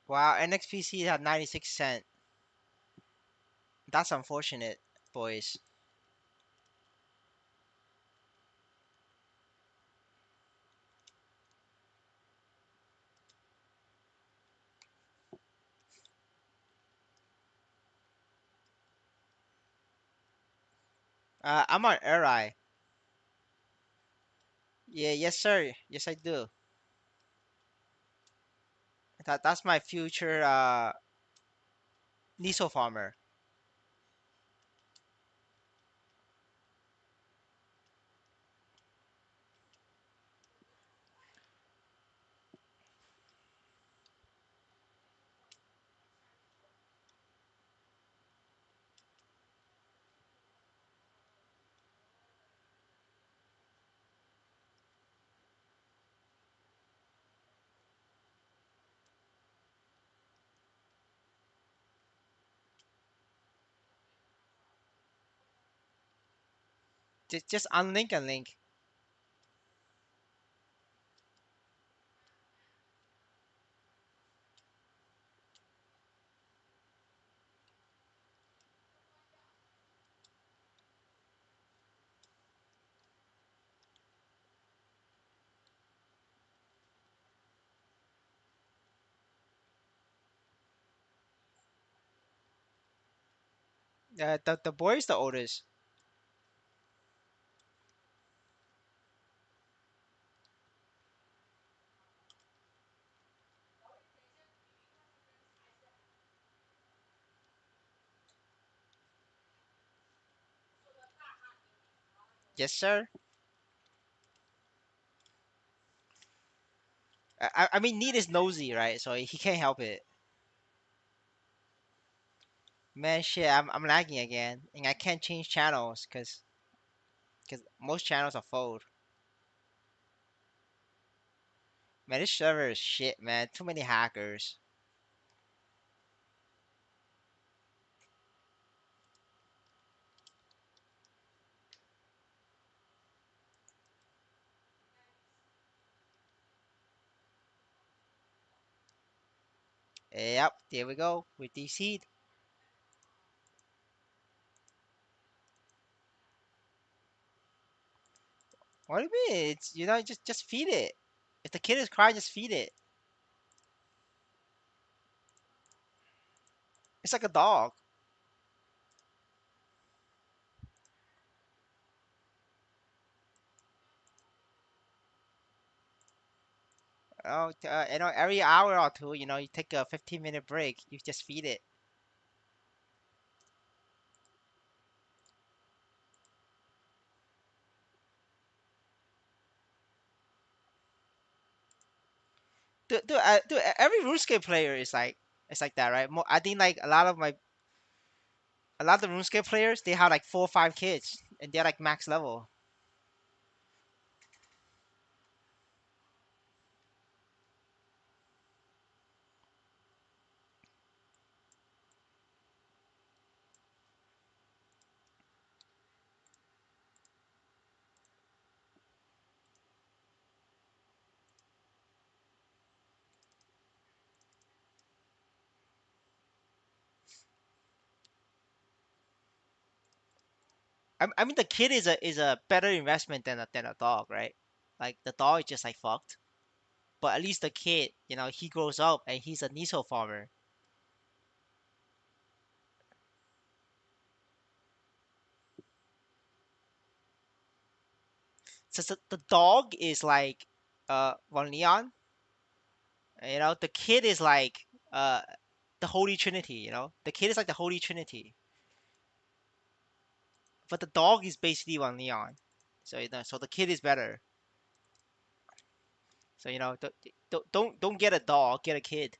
Wow, NXPC had 96 cents. That's unfortunate, boys. I'm on Aran. Yeah, yes sir. Yes I do. That's my future Niso farmer. Just unlink and link. The boy is the oldest. Yes sir. I mean Need is nosy, right? So he can't help it. Man, shit, I'm lagging again, and I can't change channels because most channels are full. Man, this server is shit, man. Too many hackers. Yep, there we go with this seed. What do you mean? It's just feed it. If the kid is crying, just feed it. It's like a dog. Oh, every hour or two, you take a 15-minute break. You just feed it. Every RuneScape player is like it's like that, right? I think like a lot of the RuneScape players they have like 4 or 5 kids and they're like max level. I mean the kid is a better investment than a dog, right? Like the dog is just like fucked, but at least the kid, he grows up and he's a Niso farmer. So the dog is like Von Leon, the kid is like uh the Holy Trinity, the kid is like the Holy Trinity, but the dog is basically Von Leon. So so the kid is better. So don't get a dog, get a kid.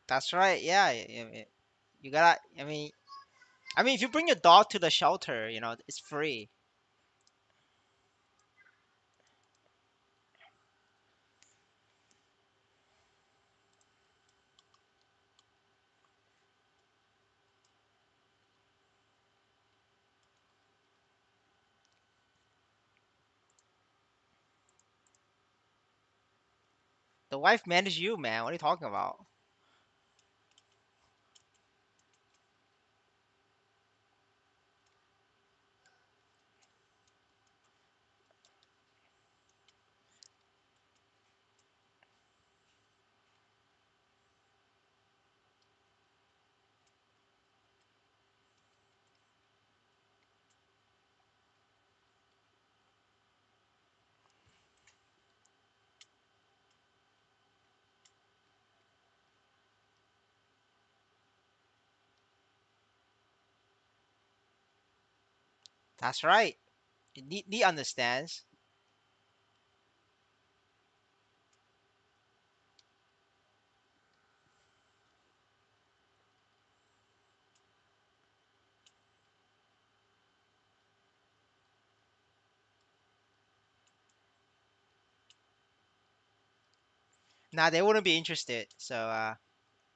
That's right. Yeah, you gotta. I mean, if you bring your dog to the shelter, it's free. The wife manage you, man. What are you talking about? That's right. He understands. Nah, they wouldn't be interested. So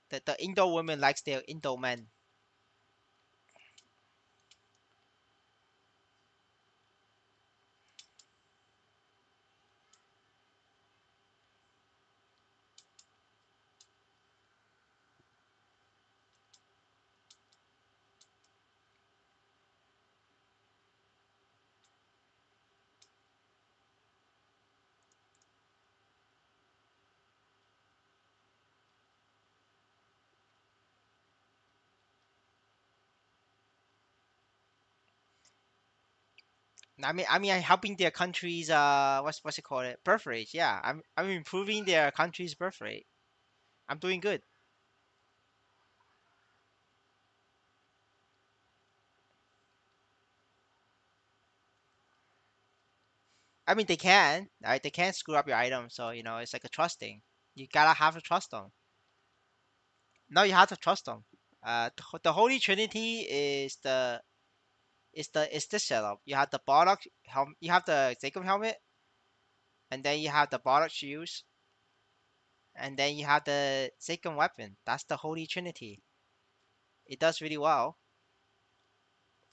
the Indo woman likes their Indo men. I'm helping their country's what's it called? Birth rate. Yeah, I'm improving their country's birth rate. I'm doing good. I mean, they can, right? They can screw up your item, so it's like a trusting. You gotta have to trust them. No, you have to trust them. The Holy Trinity is this setup. You have the Bardock helm, you have the Jacob helmet, and then you have the Bardock shoes, and then you have the second weapon. That's the Holy Trinity. It does really well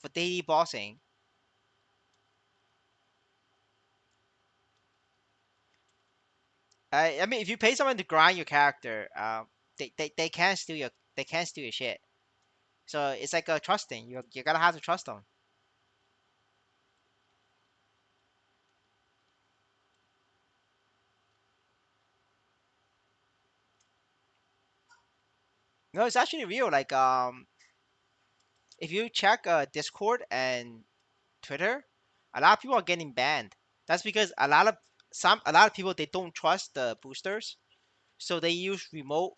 for daily bossing. I mean, if you pay someone to grind your character, they can't steal your shit. So it's like a trusting. You gotta have to trust them. No, it's actually real. Like if you check Discord and Twitter, a lot of people are getting banned. That's because a lot of people they don't trust the boosters, so they use remote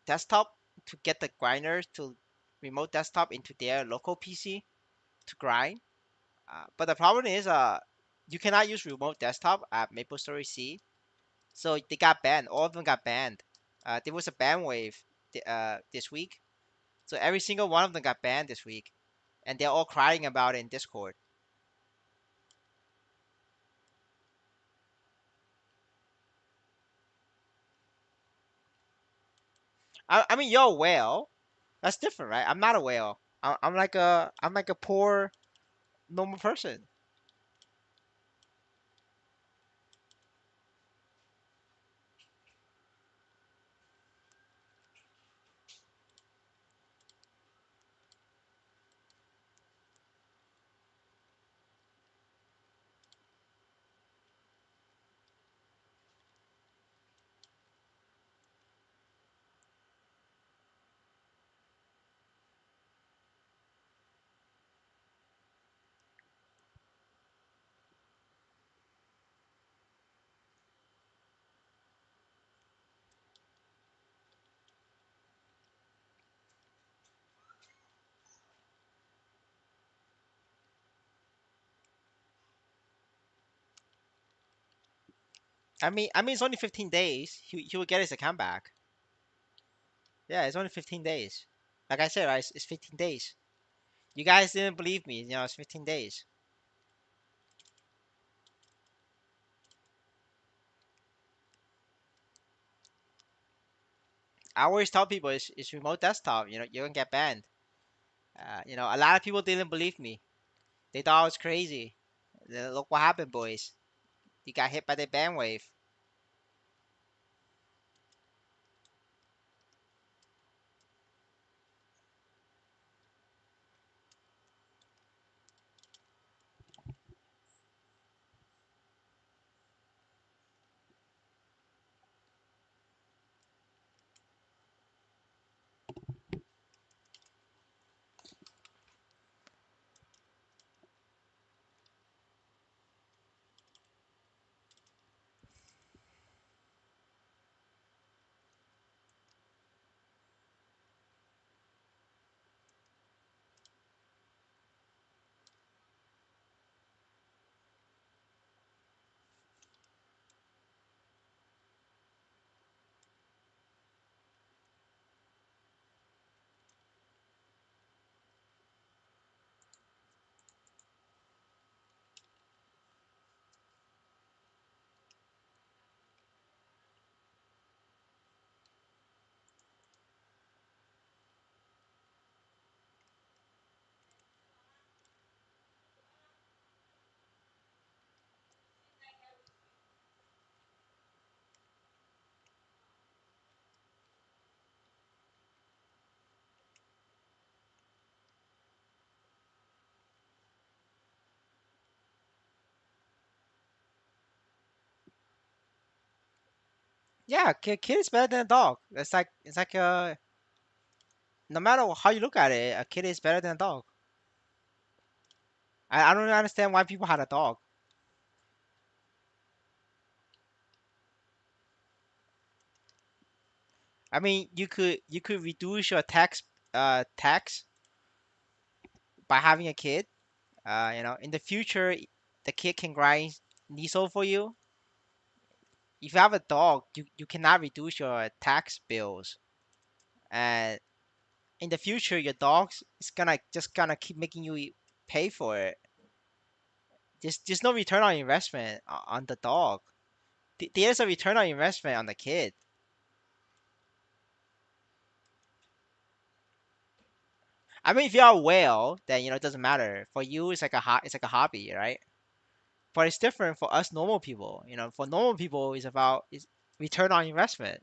desktop to get the grinders to remote desktop into their local PC to grind. But the problem is, you cannot use remote desktop at MapleStory C, so they got banned. All of them got banned. There was a ban wave this week, so every single one of them got banned this week, and they're all crying about it in Discord. I mean, you're a whale. That's different, right? I'm not a whale. I'm like a poor normal person. I mean, it's only 15 days. He will get his account back. Yeah, it's only 15 days. Like I said, right? It's 15 days. You guys didn't believe me. It's 15 days. I always tell people it's remote desktop. You're gonna get banned. A lot of people didn't believe me. They thought I was crazy. Look what happened, boys. You got hit by the ban wave. Yeah, kid is better than a dog. It's like no matter how you look at it, a kid is better than a dog. I don't understand why people had a dog. I mean, you could reduce your tax by having a kid. In the future, the kid can grind diesel for you. If you have a dog, you cannot reduce your tax bills. And in the future, your dog is gonna keep making you pay for it. There's no return on investment on the dog. There's a return on investment on the kid. I mean, if you're a whale, then it doesn't matter. For you, it's like a hobby, right? But it's different for us normal people. For normal people, it's about is return on investment.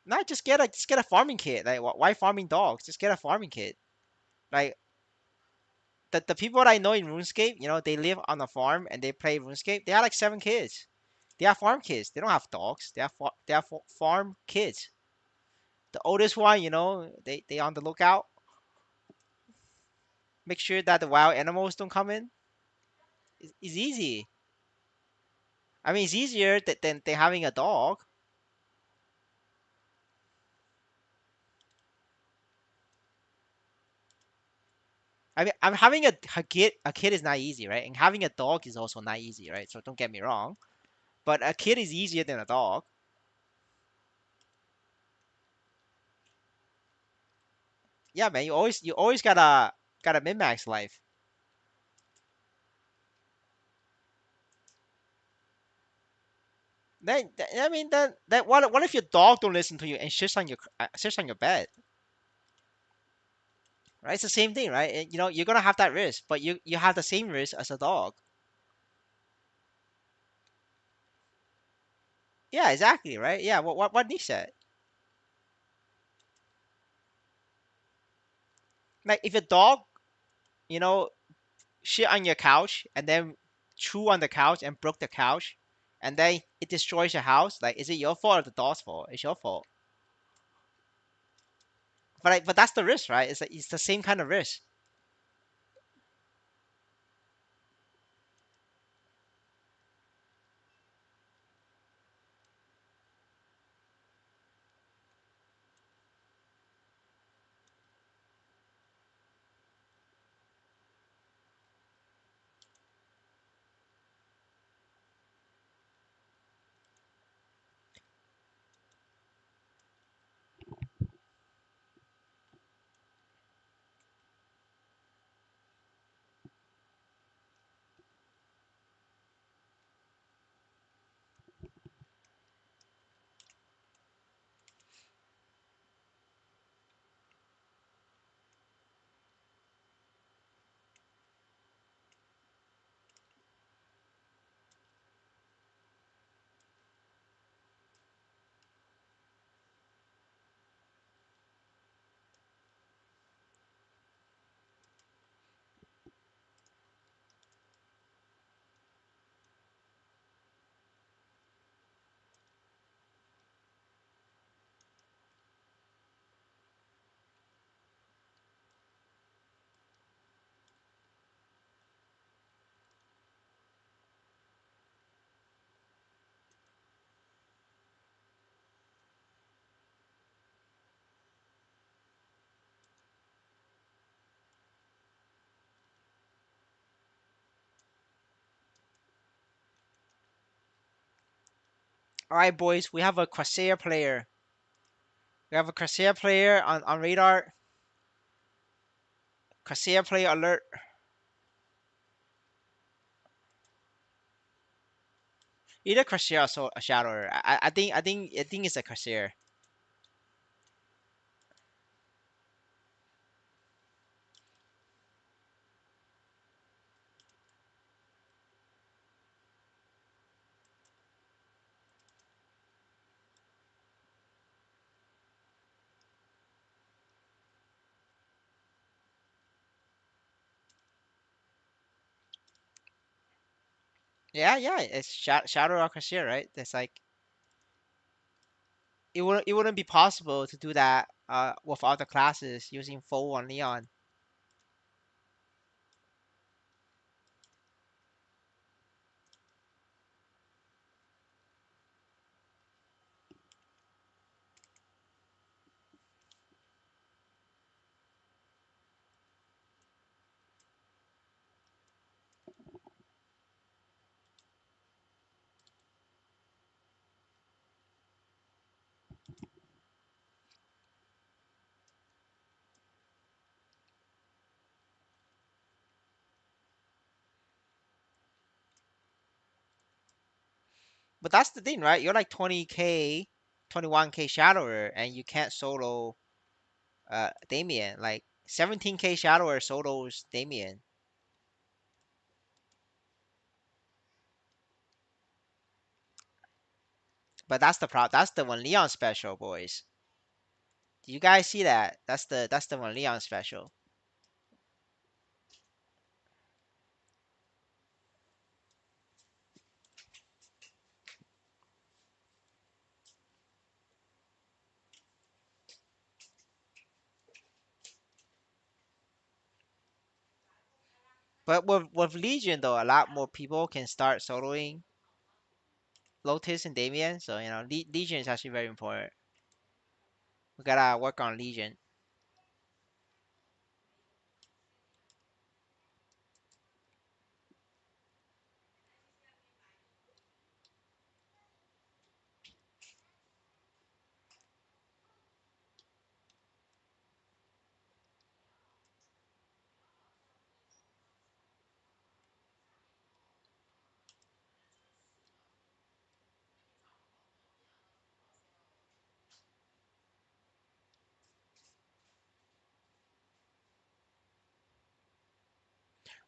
Not just get a farming kit. Like why farming dogs? Just get a farming kit. Like the people that I know in RuneScape, they live on a farm and they play RuneScape. They have like 7 kids. They are farm kids. They don't have dogs. They are farm kids. The oldest one, they on the lookout. Make sure that the wild animals don't come in. It's easy. I mean, it's easier than having a dog. I mean, I'm having a kid is not easy, right? And having a dog is also not easy, right? So don't get me wrong. But a kid is easier than a dog. Yeah, man. You always gotta min-max life. I mean, what if your dog don't listen to you and sits on your bed, right? It's the same thing, right? You're gonna have that risk, but you have the same risk as a dog. Yeah, exactly, right? Yeah, what Nick said. Like if a dog, you know, shit on your couch and then chew on the couch and broke the couch, and then it destroys your house. Like, is it your fault or the dog's fault? It's your fault. But that's the risk, right? It's the same kind of risk. All right, boys, we have a Corsair player. We have a Corsair player on radar. Corsair player alert. Either Corsair or a Shadower. I think it's a Corsair. Yeah, yeah, it's Shadow or Corsair, right? It's like it wouldn't be possible to do that with other classes using full on Leon. But that's the thing, right? You're like 20k, 21k Shadower, and you can't solo Damien. Like 17k Shadower solos Damien. But that's the That's the one Leon special, boys. Do you guys see that? That's the one Leon special. But with Legion though, a lot more people can start soloing Lotus and Damien. So Legion is actually very important. We gotta work on Legion.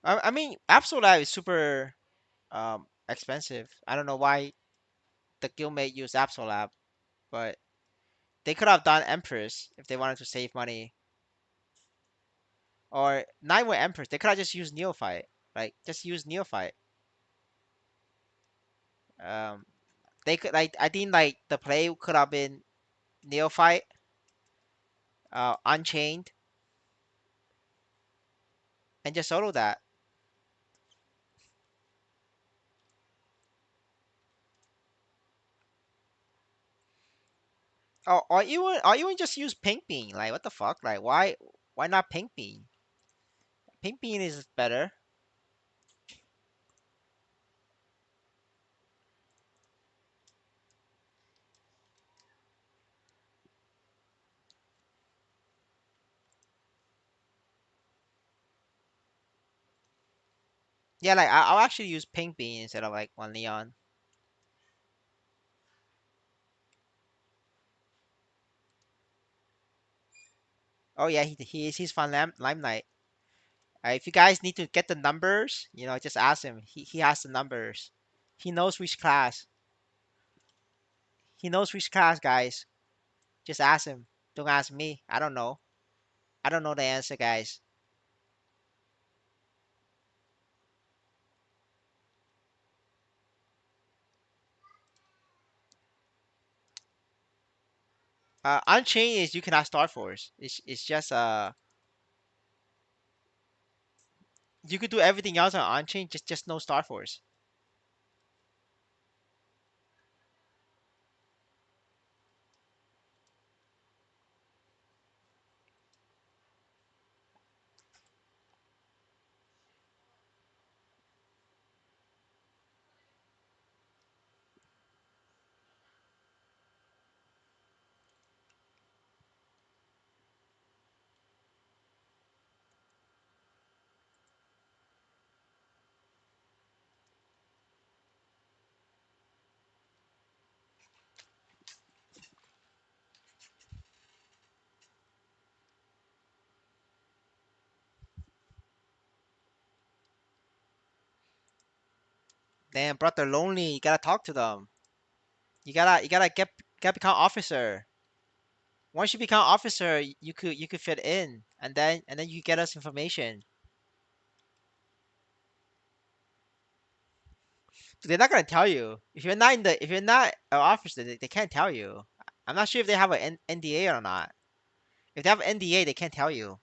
I mean, Absol Lab is super expensive. I don't know why the guildmate used Absol Lab, but they could have done Empress if they wanted to save money. Or not even Empress, they could have just used Neophyte. Like just use Neophyte. Um, they could like I think like the play could have been Neophyte, Unchained, and just solo that. Or even just use Pink Bean. Like what the fuck? Like why not Pink Bean? Pink Bean is better. Yeah, like I'll actually use Pink Bean instead of like one Neon. Oh yeah, he's fun Limelight. If you guys need to get the numbers, just ask him. He has the numbers. He knows which class. He knows which class, guys. Just ask him. Don't ask me. I don't know. I don't know the answer, guys. Unchained is you cannot start force. It's just you could do everything else on Unchained, just no Star Force. Damn, brother, lonely. You gotta talk to them. You gotta get become officer. Once you become officer, you could fit in, and then you get us information. They're not gonna tell you if you're not an officer. They can't tell you. I'm not sure if they have an NDA or not. If they have an NDA, they can't tell you.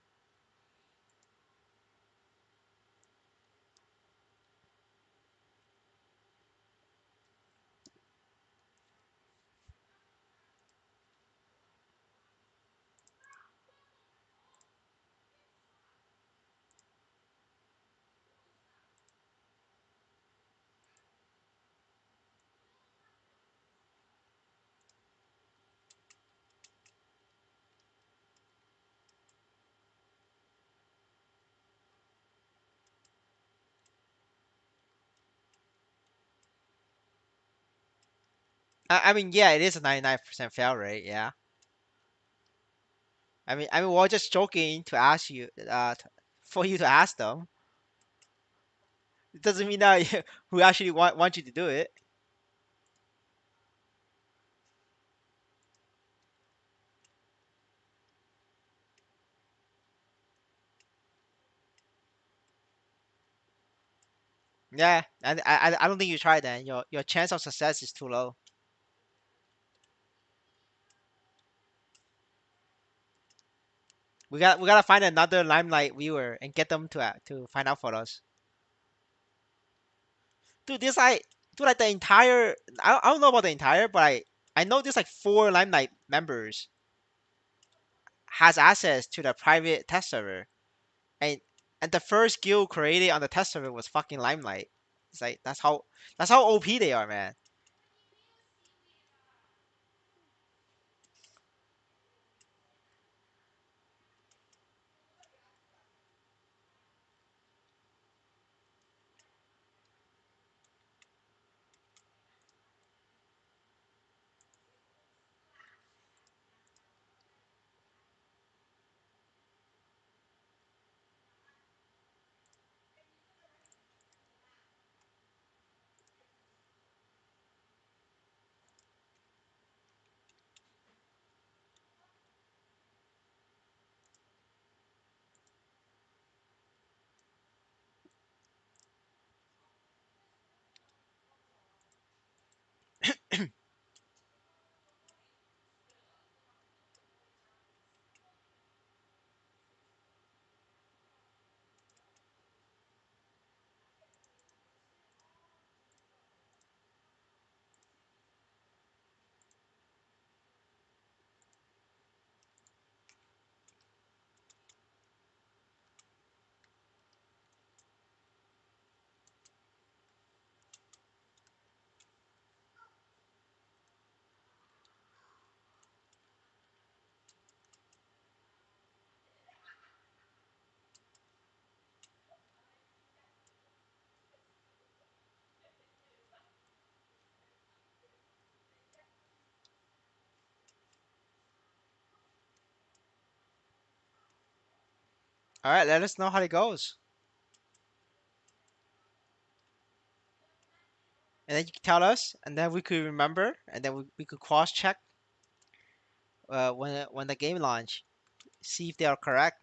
I mean, yeah, it is a 99% fail rate. Yeah. I mean, we're just joking to ask you, for you to ask them. It doesn't mean that we actually want you to do it. Yeah, and I don't think you tried that. Your chance of success is too low. We gotta find another Limelight viewer and get them to find out for us. Dude, this like, dude, like the entire. I don't know about the entire, but I know there's like four Limelight members has access to the private test server, and the first guild created on the test server was fucking Limelight. It's like that's how OP they are, man. All right, let us know how it goes, and then you can tell us, and then we could remember, and then we could cross check when the game launch, see if they are correct.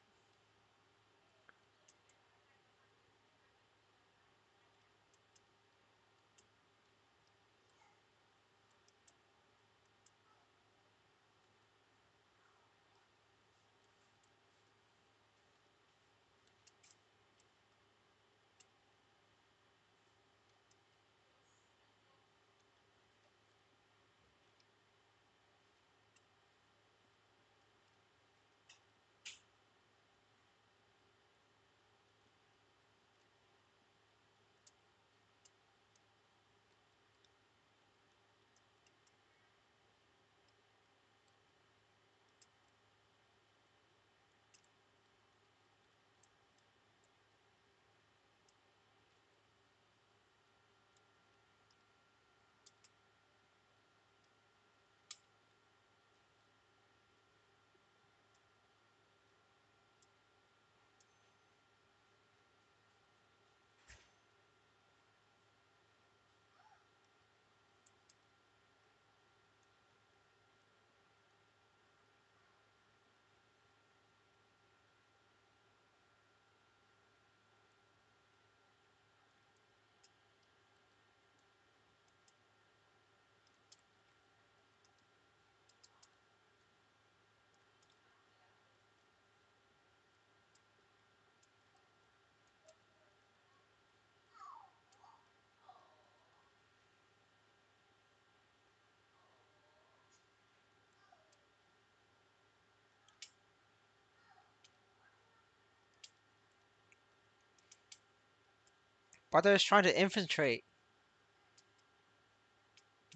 But they're trying to infiltrate.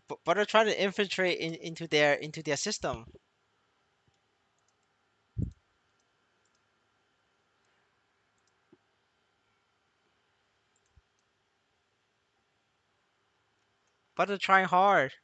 But they're trying to infiltrate into their system. But they're trying hard.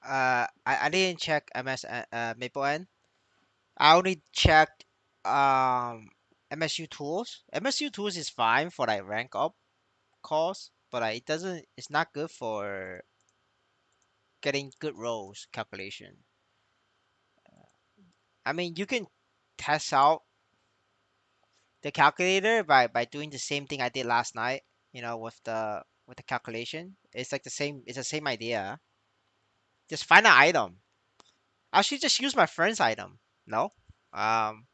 I didn't check MS MapleN. I only checked MSU tools. MSU tools is fine for like rank up calls, but it doesn't. It's not good for getting good rolls calculation. I mean, you can test out the calculator by doing the same thing I did last night. You know, with the calculation, it's like the same. It's the same idea. Just find an item. I should just use my friend's item. No, um,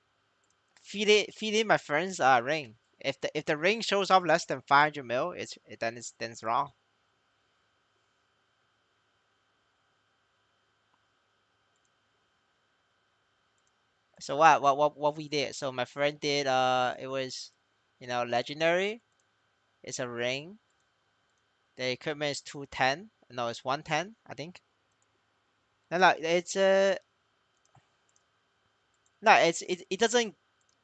feed in my friend's ring. If the ring shows up less than 500 mil, then it's wrong. So what we did? So my friend did it was, you know, legendary. It's a ring. The equipment is 210. No, it's 110, I think. No, it's no, it doesn't.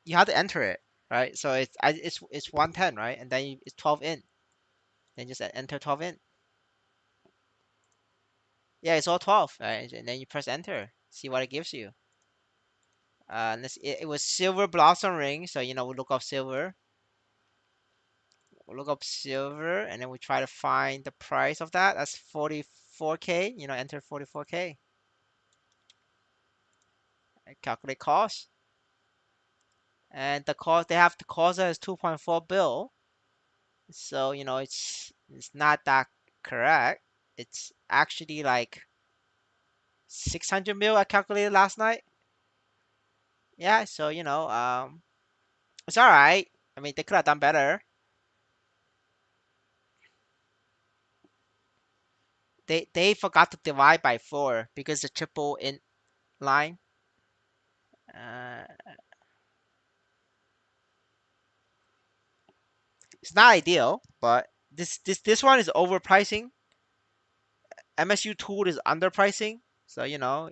You have to enter it, right? So it's 110, right? And then it's 12 in. Then just enter 12 in. Yeah, it's all 12, right? And then you press enter. See what it gives you. It was silver blossom ring. So you know we look up silver. We look up silver, and then we try to find the price of that. That's 44K. You know, enter 44K. Calculate cost. And the cost they have the cost as 2.4 bill. So you know it's not that correct. It's actually like 600 mil I calculated last night. Yeah, so you know it's all right. I mean they could have done better. They forgot to divide by 4 because the triple in line. Uh, it's not ideal, but this one is overpricing. MSU tool is underpricing. So you know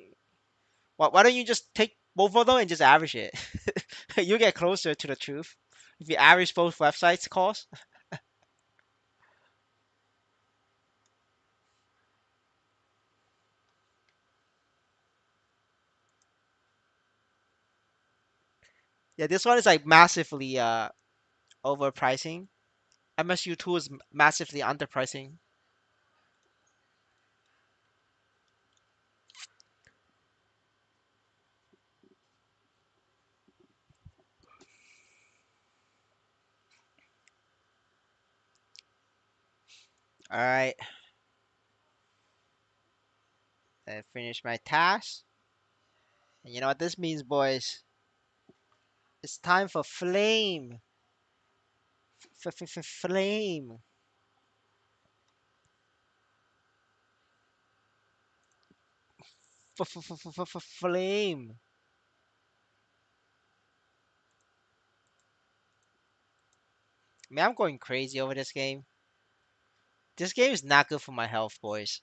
why don't you just take both of them and just average it? You get closer to the truth if you average both websites cost. Yeah, this one is like massively overpricing. MSU tool is massively underpricing. All right, I finished my task. And you know what this means, boys? It's time for flame. Flame. Flame. Man, I'm going crazy over this game. This game is not good for my health, boys.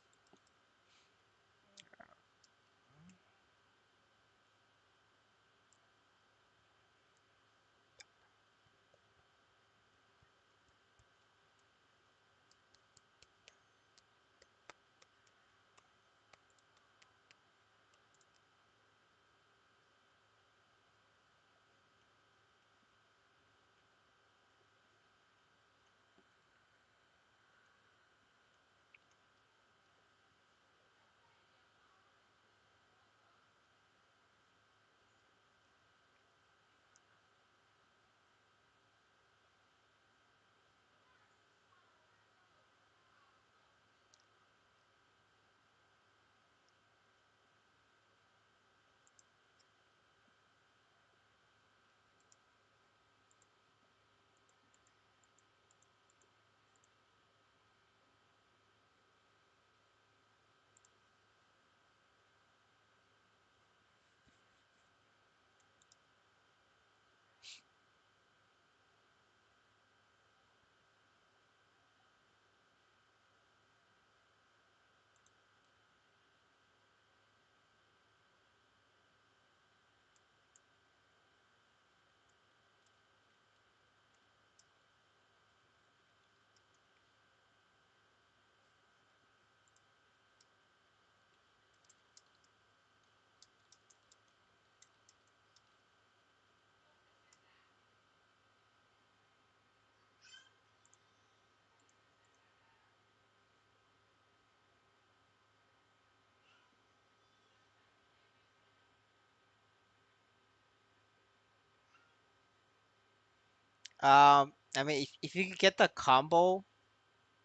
I mean, if you could get the combo,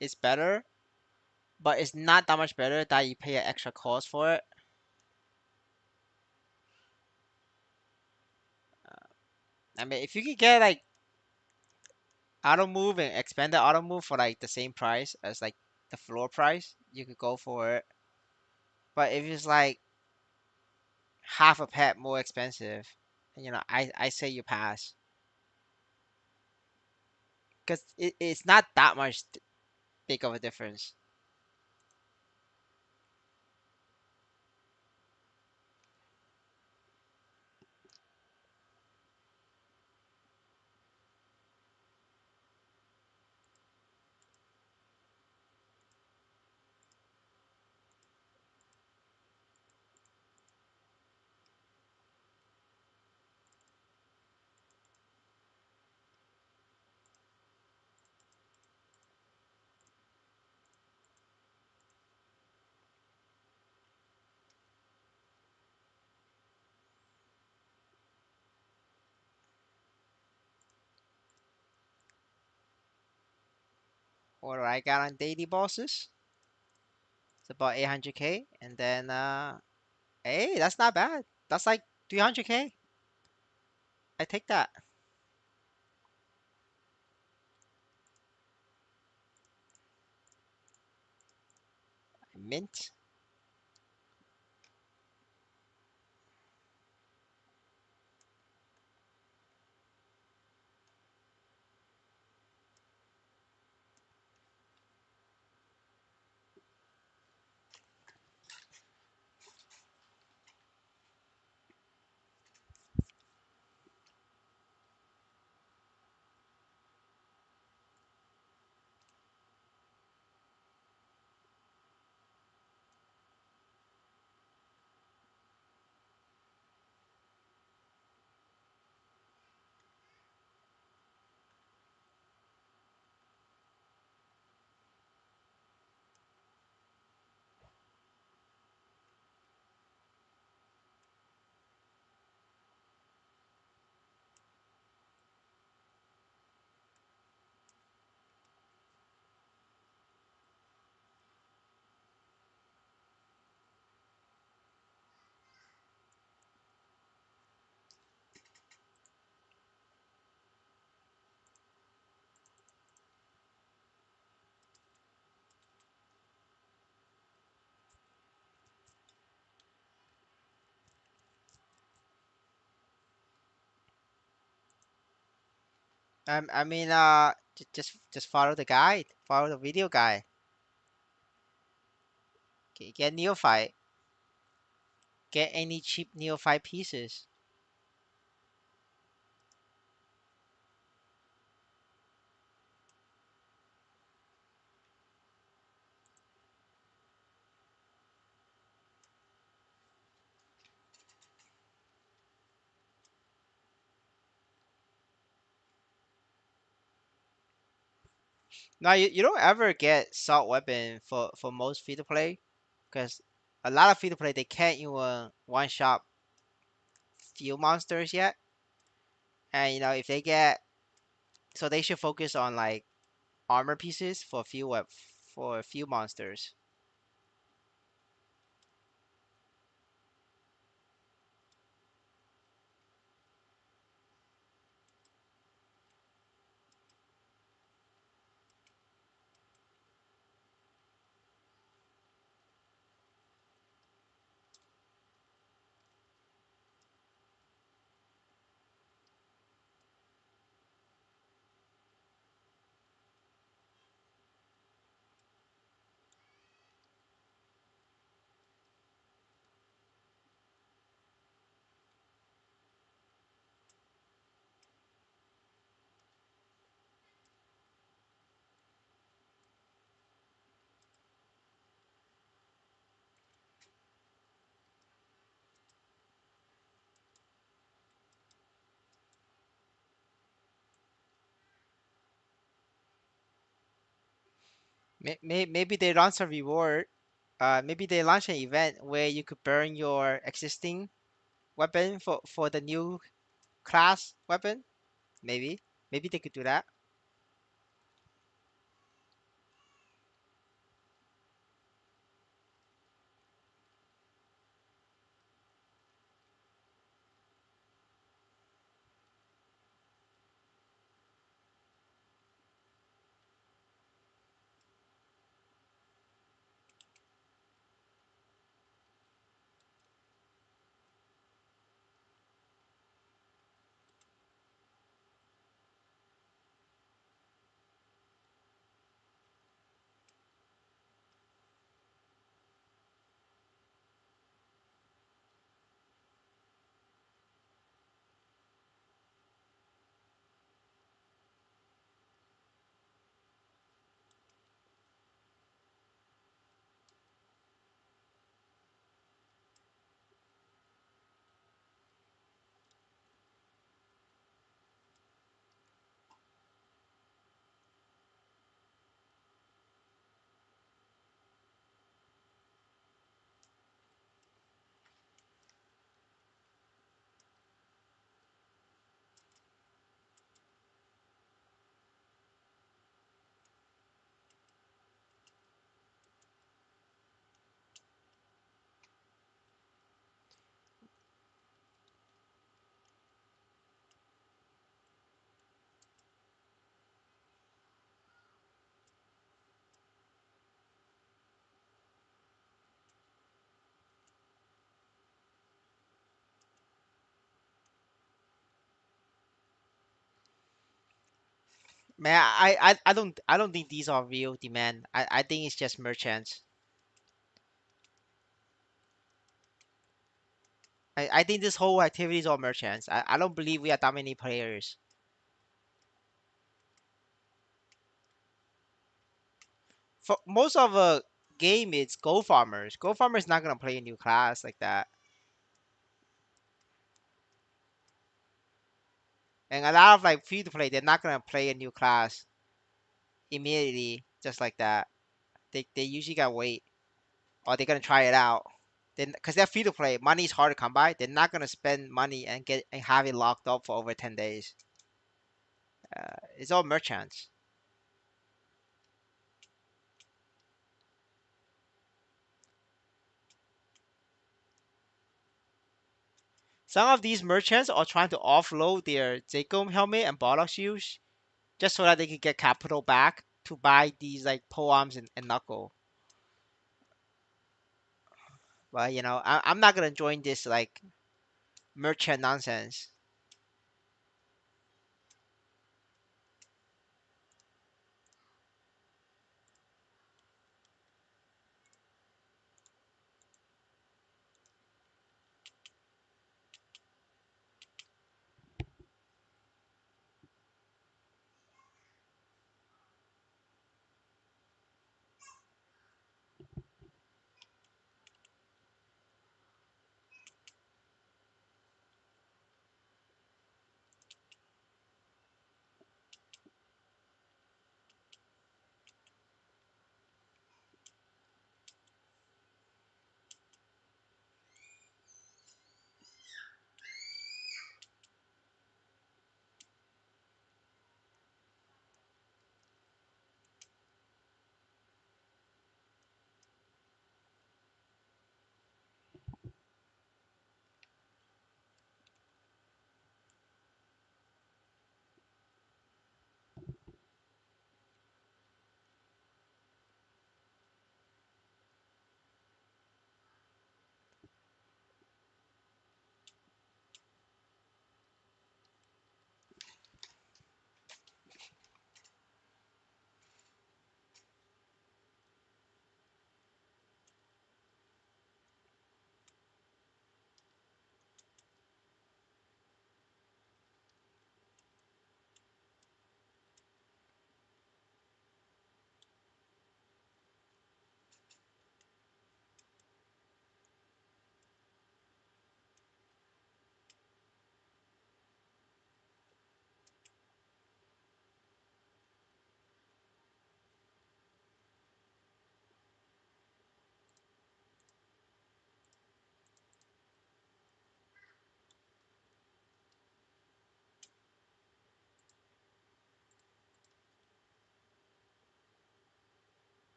it's better, but it's not that much better that you pay an extra cost for it. I mean, if you could get like auto move and expanded auto move for like the same price as like the floor price, you could go for it. But if it's like half a pet more expensive, I say you pass because it's not that much big of a difference. What I got on daily bosses, it's about 800k, and then hey, that's not bad. That's like 300k. I take that. Mint. I mean, just follow the guide, follow the video guide. Get neophyte. Get any cheap neophyte pieces. Now you don't ever get salt weapon for most free to play, because a lot of free to play they can't even one shot few monsters yet, and if they get, so they should focus on like armor pieces for a few monsters. Maybe they launch a reward. Maybe they launch an event where you could burn your existing weapon for the new class weapon. Maybe. Maybe they could do that. Man, I don't think these are real demand. I think it's just merchants. I think this whole activity is all merchants. I don't believe we are that many players. For most of the game, it's gold farmers. Gold farmers not gonna play a new class like that. And a lot of like free to play, they're not gonna play a new class immediately just like that. They usually gotta wait or they're gonna try it out. Then because they're free to play, money is hard to come by. They're not gonna spend money and get and have it locked up for over 10 days. It's all merchants. Some of these merchants are trying to offload their Zecom helmet and Bollock shoes just so that they can get capital back to buy these like poems and knuckle. But I'm not gonna join this like merchant nonsense.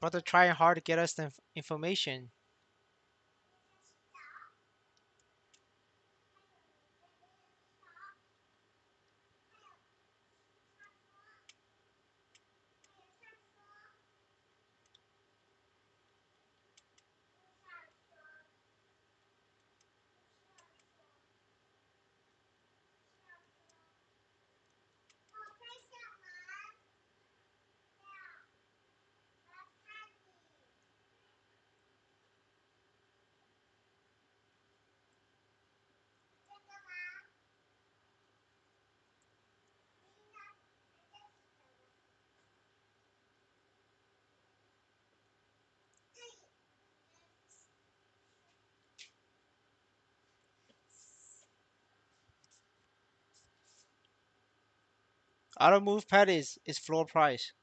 but they're trying hard to get us the information. Auto move pad is floor price.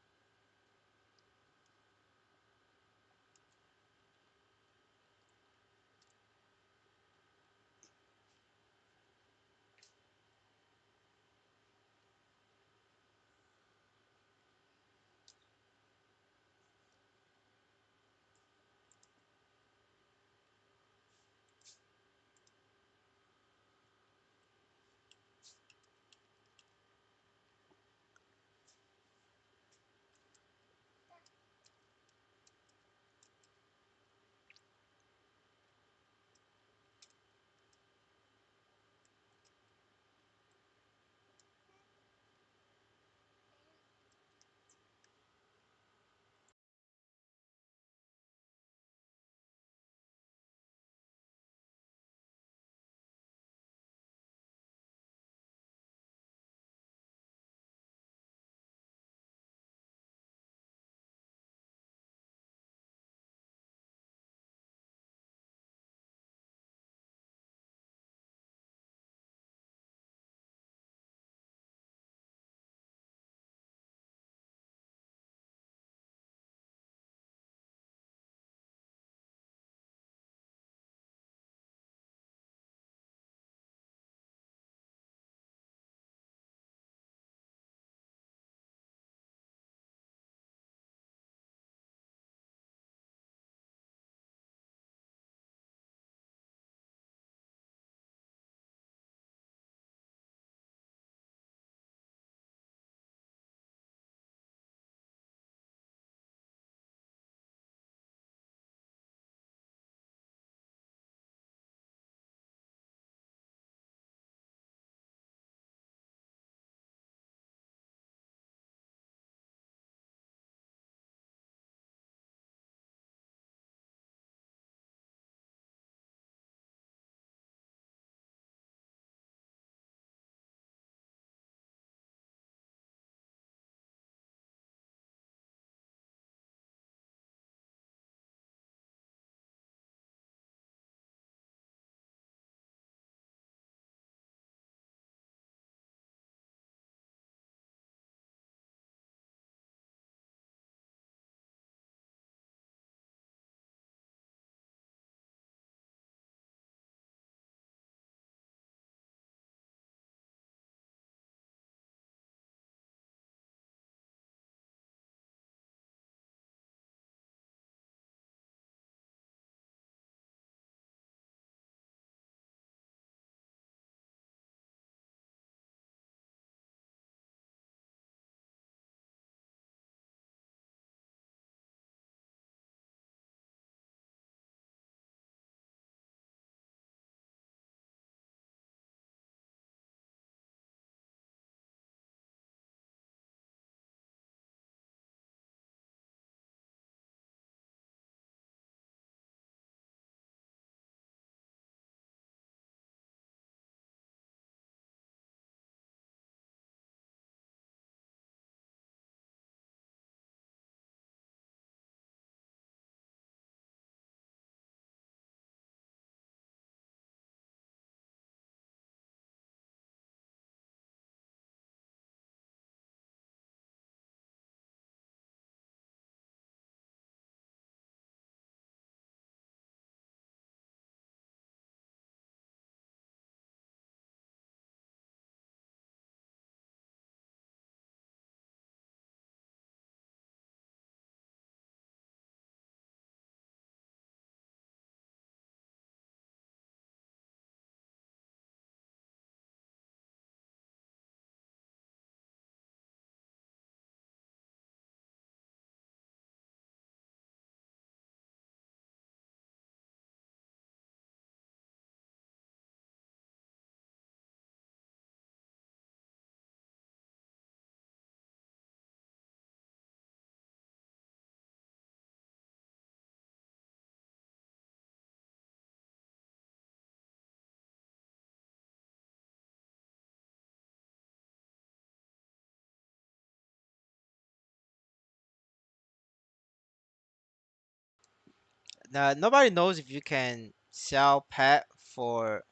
Nobody knows if you can sell pet for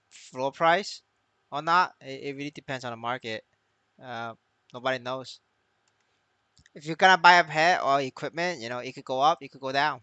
floor price or not. It really depends on the market. Uh, Nobody knows. If you're gonna buy a pet or equipment, it could go up, it could go down.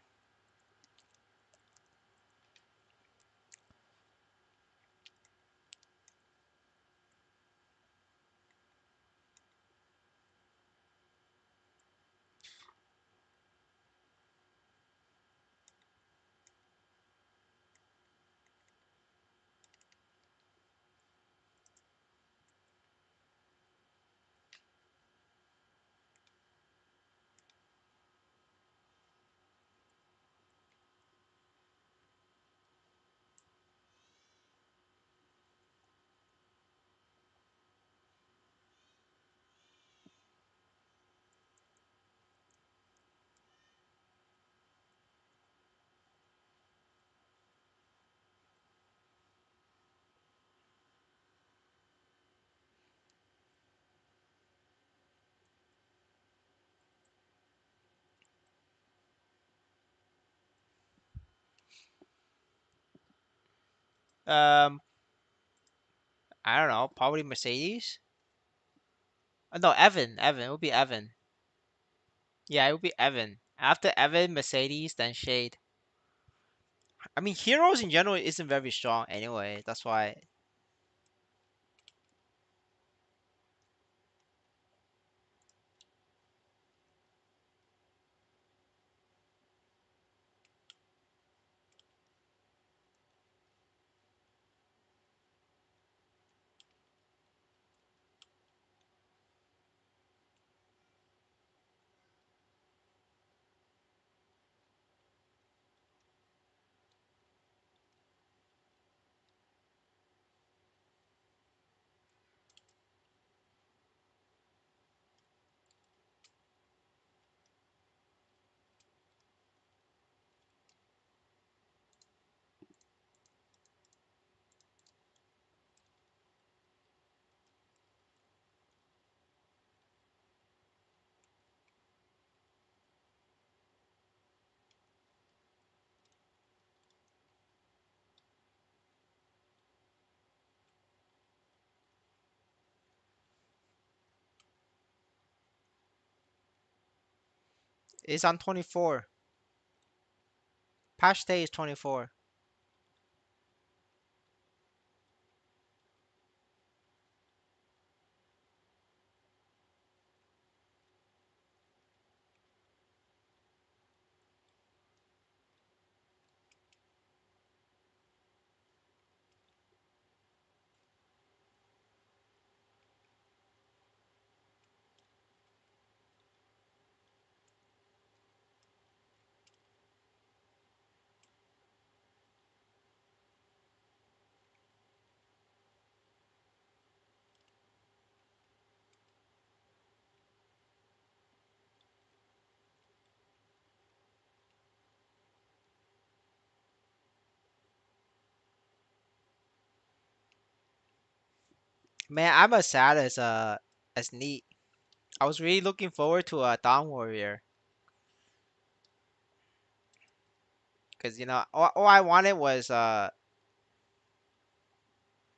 Um, I don't know, probably Mercedes. No, Evan. Evan. It would be Evan. Yeah, it would be Evan. After Evan, Mercedes, then Shade. I mean, Heroes in general isn't very strong anyway. That's why. It's on 24. Patch day is 24. Man, I'm as sad as neat. I was really looking forward to a Dawn Warrior because all I wanted was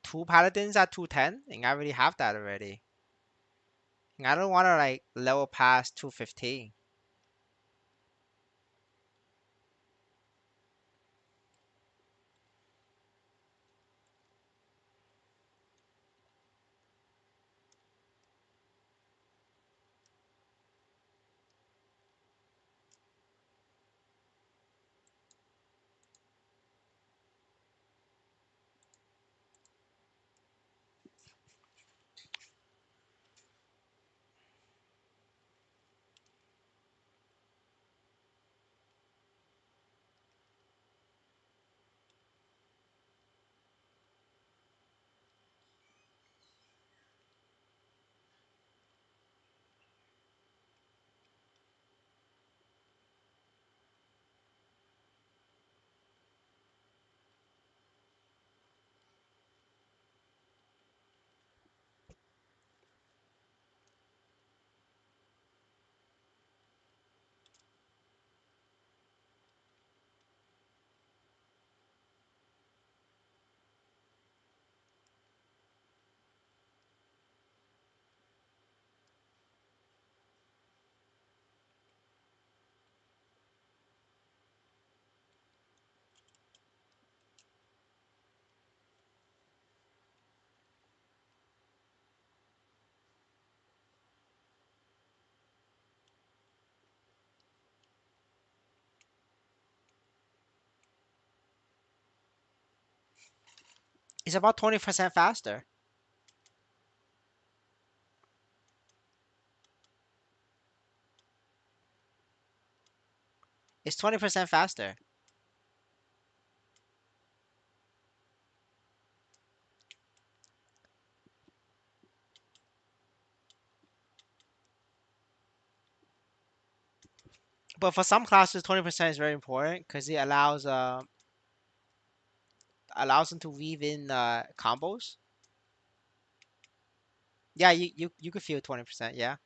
two paladins at 210, and I already have that already. And I don't want to like level past 215. It's about 20% faster. It's 20% faster. But for some classes, 20% is very important because it allows them to weave in combos. Yeah, you could feel 20%. Yeah.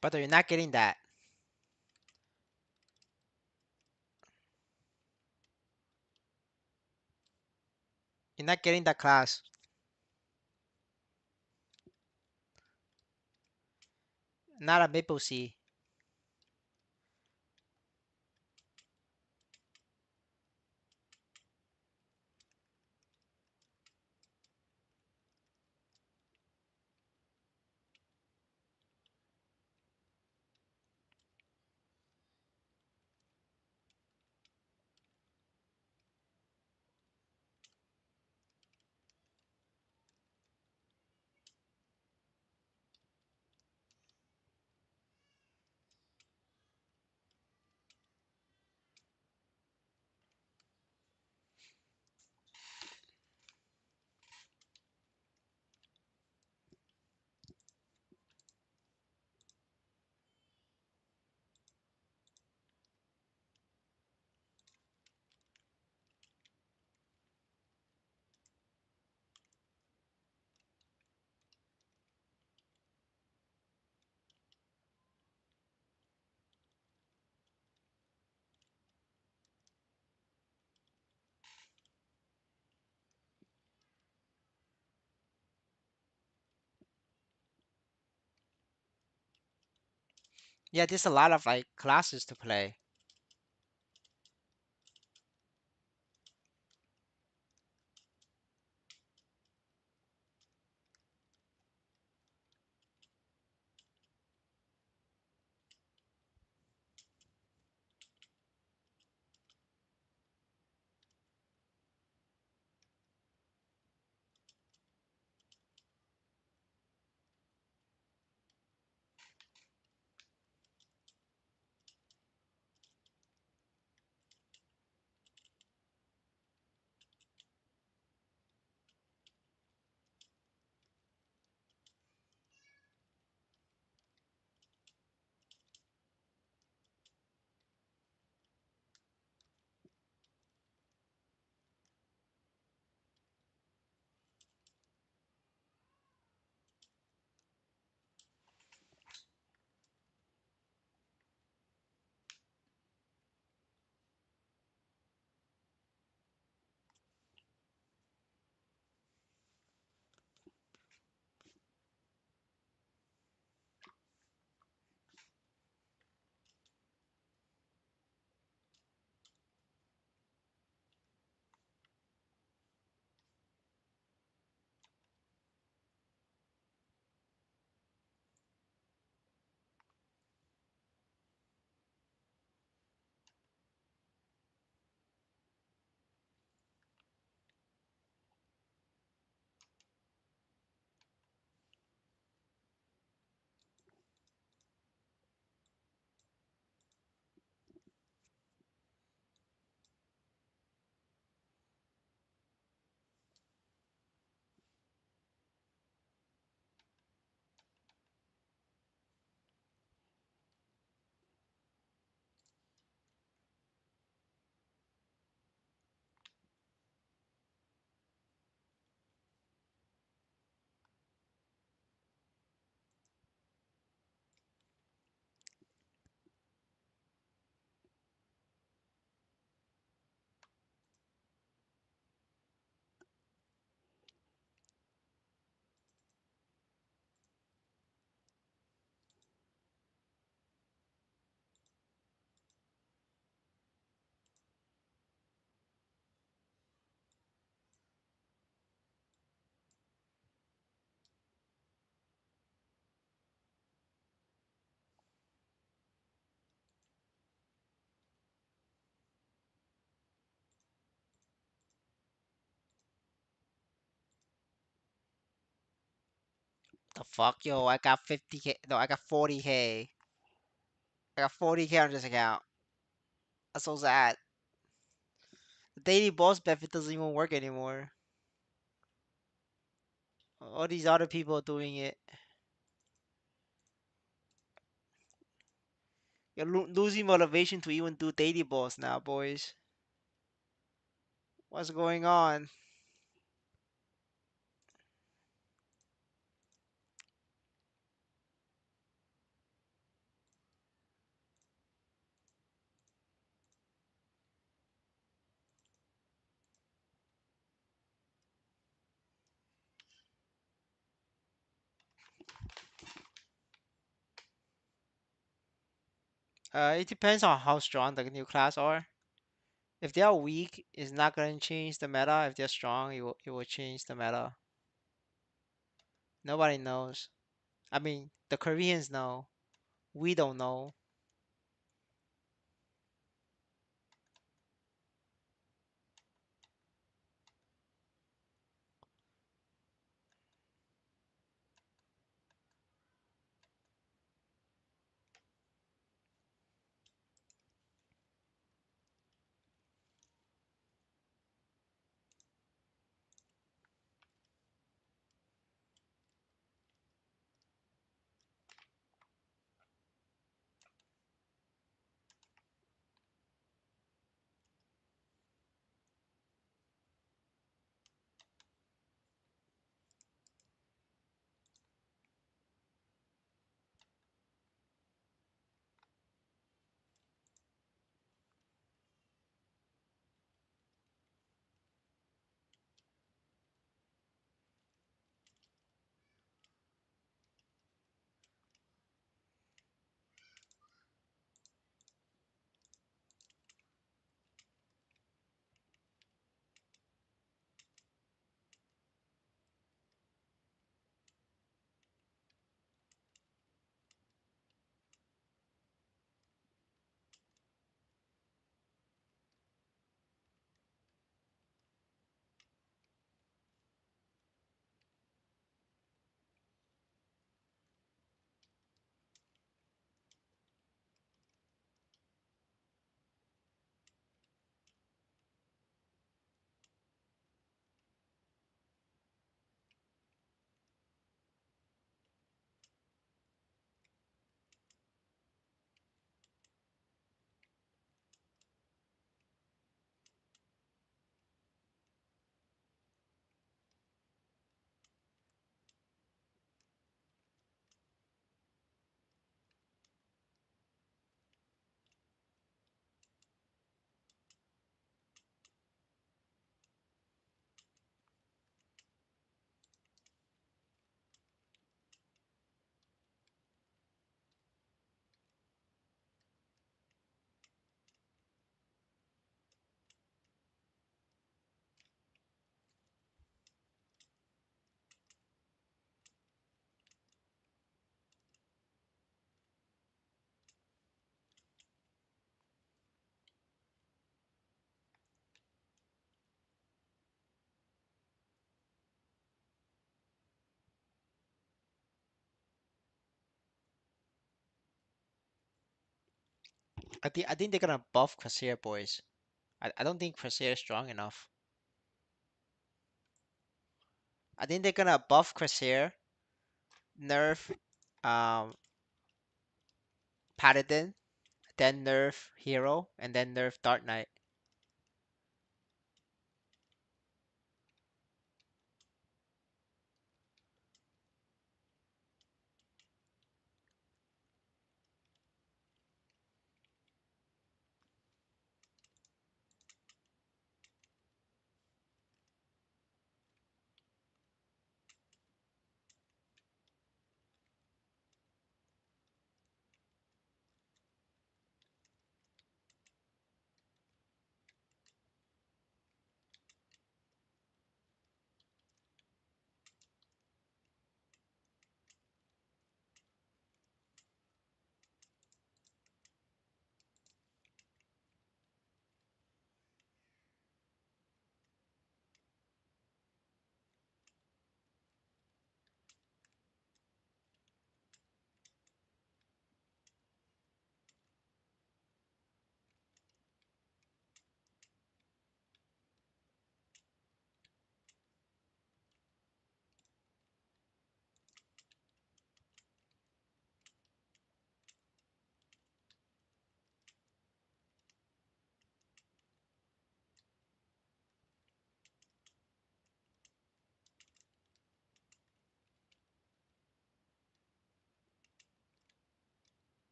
But you're not getting that. You're not getting that class. Not a Maple C. Yeah, there's a lot of like classes to play. The fuck, yo? I got 50k. No, I got 40k. I got 40k on this account. That's so sad. The daily boss benefit doesn't even work anymore. All these other people are doing it. You're losing motivation to even do daily boss now, boys. What's going on? It depends on how strong the new class are. If they are weak, it's not gonna change the meta. If they're strong, it will change the meta. Nobody knows. I mean, the Koreans know. We don't know. I think they're gonna buff Crosshair, boys. I don't think Crosshair is strong enough. I think they're gonna buff Crosshair, nerf Paladin, then nerf Hero, and then nerf Dark Knight.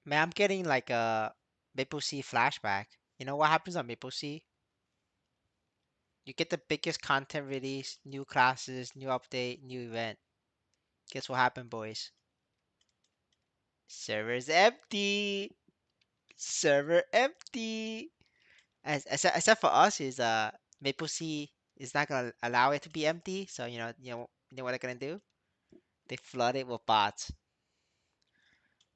Man, I'm getting like a Maple Sea flashback. You know what happens on Maple Sea? You get the biggest content release, new classes, new update, new event. Guess what happened, boys? Server's empty. Server empty. Except for us is Maple Sea is not gonna allow it to be empty. So you know what they're gonna do? They flood it with bots.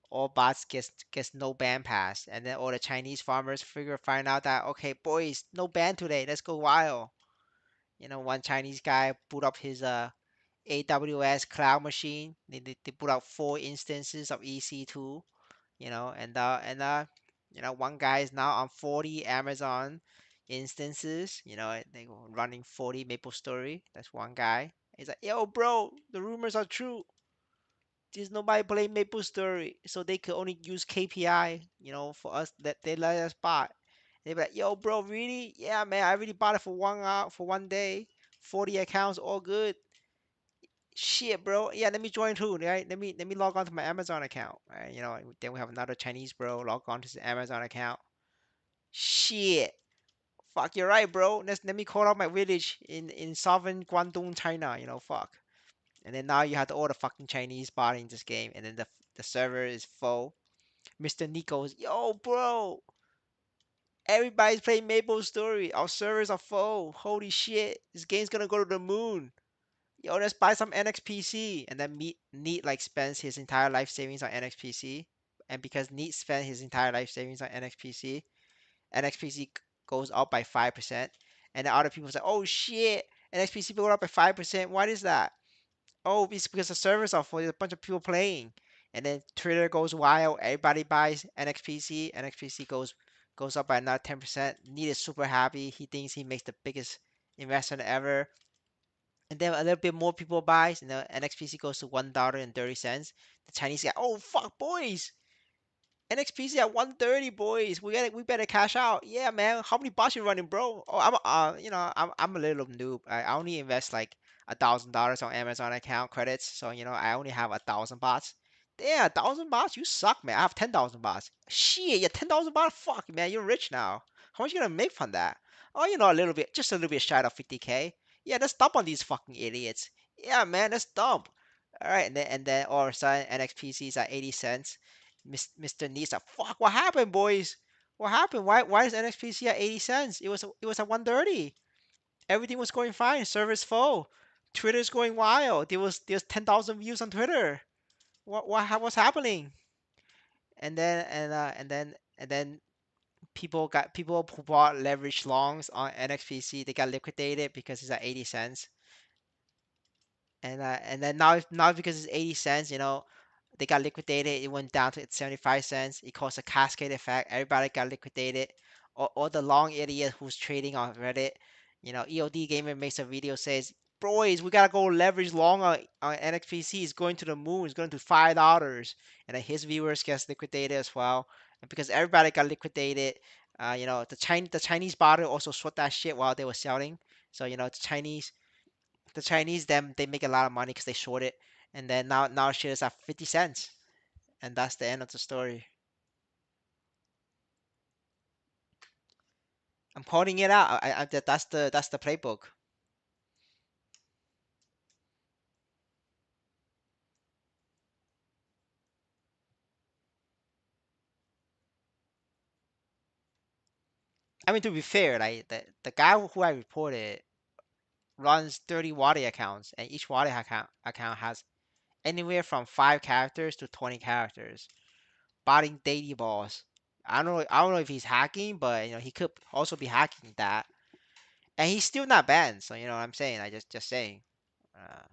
All bots gets no ban pass, and then all the Chinese farmers find out that okay, boys, no ban today. Let's go wild. One Chinese guy boot up his AWS cloud machine. They put out 4 instances of EC2. One guy is now on 40 Amazon instances. They go running 40 MapleStory. That's one guy. He's like, yo, bro, the rumors are true. There's nobody playing MapleStory, so they could only use KPI, for us that they let us buy. They be like, yo, bro, really? Yeah, man, I already bought it for 1 hour, for 1 day. 40 accounts, all good. Shit, bro. Yeah, let me join too, right? Let me log on to my Amazon account. Right? Then we have another Chinese bro log on to his Amazon account. Shit. Fuck, you're right, bro. Let me call out my village in southern Guangdong, China. Fuck. And then now you have all the fucking Chinese buying this game, and then the server is full. Mr. Nico's, yo, bro. Everybody's playing Maple Story. Our servers are full. Holy shit. This game's gonna go to the moon. Yo, let's buy some NXPC. And then Neat like spends his entire life savings on NXPC. And because Neat spent his entire life savings on NXPC goes up by 5%. And then other people say, oh shit, NXPC go up by 5%. What is that? Oh, it's because the servers are full. There's a bunch of people playing. And then Twitter goes wild. Everybody buys NXPC. NXPC goes up by another 10%. Neat is super happy. He thinks he makes the biggest investment ever. And then a little bit more people buys, NXPC goes to $1.30. The Chinese guy, oh fuck, boys, NXPC at 130, boys. We better cash out. Yeah, man. How many bots you running, bro? Oh, I'm a little noob. I only invest like $1,000 on Amazon account credits, so I only have 1,000 bots. Damn, 1,000 bots? You suck, man. I have 10,000 bots. Shit, yeah, 10,000 bots. Fuck, man, you're rich now. How much you gonna make from that? Oh, a little bit, just a little bit shy of 50K. Yeah, let's dump on these fucking idiots. Yeah, man, let's dump. All right, and then all of a sudden NXPC is at 80 cents. Mr. Nisa, fuck, what happened, boys? What happened? Why is NXPC at 80 cents? It was at 130. Everything was going fine. Server's full. Twitter's going wild. There's 10,000 views on Twitter. What's happening? And then people who bought leverage longs on NXPC, they got liquidated because it's at 80 cents. And then now because it's 80 cents, they got liquidated. It went down to 75 cents. It caused a cascade effect. Everybody got liquidated. All the long idiot who's trading on Reddit, EOD Gamer makes a video says, boys, we gotta go leverage long on NXPC. It's going to the moon. It's going to $5. And then his viewers gets liquidated as well. And because everybody got liquidated, the Chinese bottle also sweat that shit while they were selling. So the Chinese them they make a lot of money because they short it, and then now shit is at 50 cents, and that's the end of the story. I'm quoting it out. That's the playbook. I mean, to be fair, like the guy who I reported runs 30 Wadi accounts, and each Wadi account has anywhere from 5 characters to 20 characters. Botting daily balls. I don't know if he's hacking, but he could also be hacking that, and he's still not banned. So you know what I'm saying. I just saying. Uh,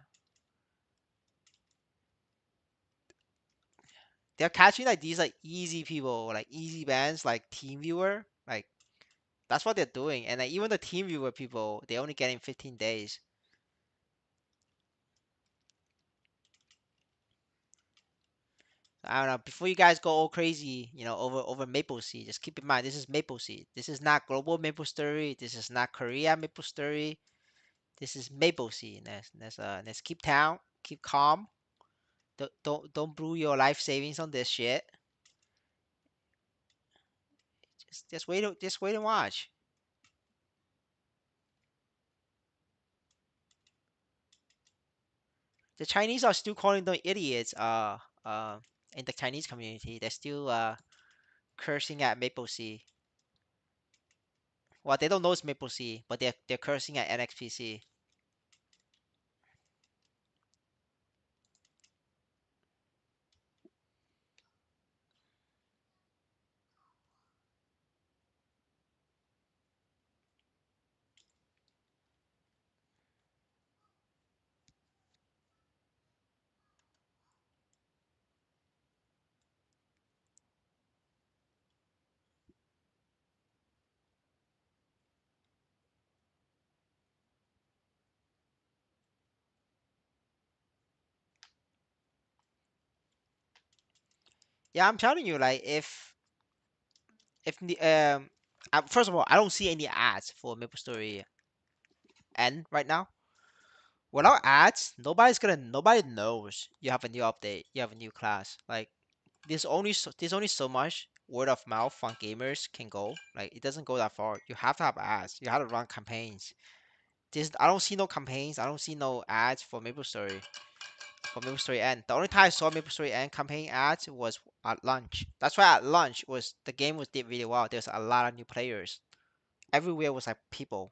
they're catching like these like easy people, like easy bans, like TeamViewer. Like that's what they're doing. And like even the TeamViewer people, they only getting 15 days. I don't know. Before you guys go all crazy, over Maple Sea, just keep in mind this is Maple Sea. This is not global Maple Story. This is not Korea Maple Story. This is Maple Sea. Let's keep town, keep calm. Don't brew your life savings on this shit. Just wait and watch. The Chinese are still calling them idiots. In the Chinese community, they're still cursing at Maple Sea. Well, they don't know it's Maple Sea, but they're cursing at NXPC. Yeah, I'm telling you, like if the first of all, I don't see any ads for MapleStory N right now. Without ads, nobody knows you have a new update, you have a new class. Like there's only so much word of mouth from gamers can go. Like it doesn't go that far. You have to have ads. You have to run campaigns. I don't see no campaigns. I don't see no ads for MapleStory. For MapleStory N. The only time I saw MapleStory N campaign ads was at launch. That's why at launch was the game was did really well. There's a lot of new players. Everywhere was like people.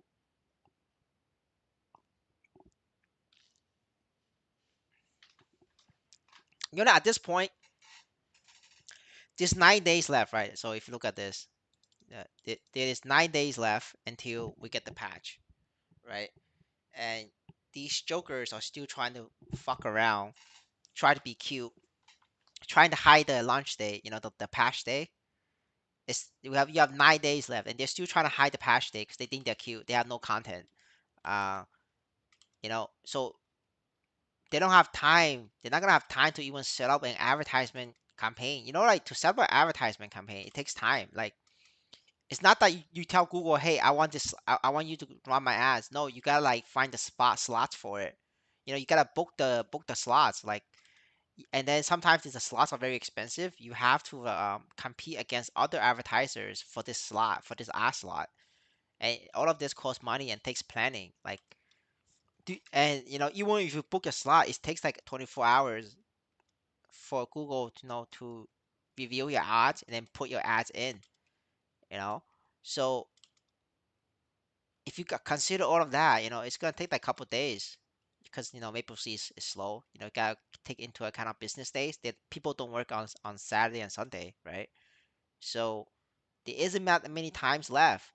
You know, at this point, there's 9 days left, right? So if you look at this, there is 9 days left until we get the patch, right? And these jokers are still trying to fuck around, try to be cute, trying to hide the launch day, the patch day. You have 9 days left, and they're still trying to hide the patch day because they think they're cute. They have no content. Uh, so they don't have time. They're not gonna have time to even set up an advertisement campaign. Like to set up an advertisement campaign, it takes time. Like it's not that you tell Google, hey, I want this, I want you to run my ads. No, you gotta like find the slots for it. You gotta book the slots. Like, and then sometimes the slots are very expensive. You have to compete against other advertisers for this slot, for this ad slot, and all of this costs money and takes planning. Like, and even if you book a slot, it takes like 24 hours for Google to to review your ads and then put your ads in. You know, so if you consider all of that, it's gonna take like a couple days because Maple Sea is slow. You gotta take into account of business days that people don't work on Saturday and Sunday, right? So there isn't that many times left,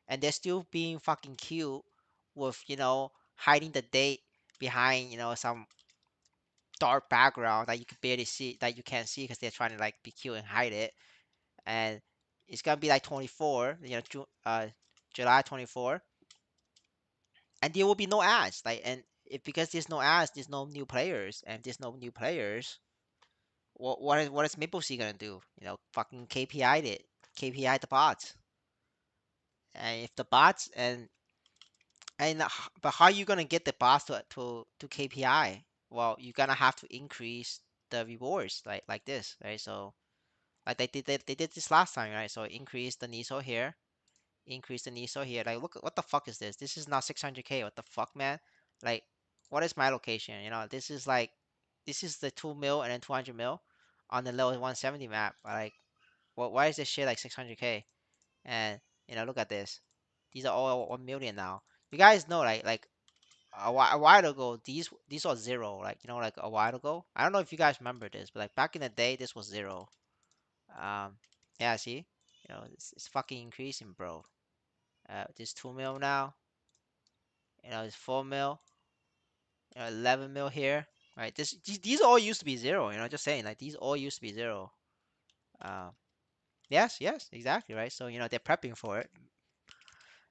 and they're still being fucking cute with hiding the date behind some dark background that you can barely see, that you can't see because they're trying to like be cute and hide it. And it's gonna be like 24, July 24, and there will be no ads. Like, and if because there's no ads, there's no new players, and if there's no new players, what is Maple Sea gonna do? Fucking KPI'd it, KPI the bots, and if the bots but how are you gonna get the bots to KPI? Well, you're gonna have to increase the rewards like this, right? So like they did this last time, right? So increase the NISO here, increase the NISO here. Like, look, what the fuck is this? This is not 600K. What the fuck, man? Like, what is my location? This is the 2 mil and then 200 mil on the level 170 map. Like, why is this shit like 600K? And look at this. These are all 1 million now. You guys know, like a while ago, these are zero. Like, like a while ago. I don't know if you guys remember this, but like back in the day, this was zero. Um, yeah, see, it's fucking increasing, bro. This 2 mil now. It's 4 mil. 11 mil here. Right. These all used to be zero. Just saying, like these all used to be zero. Um, yes, yes, exactly, right. So they're prepping for it.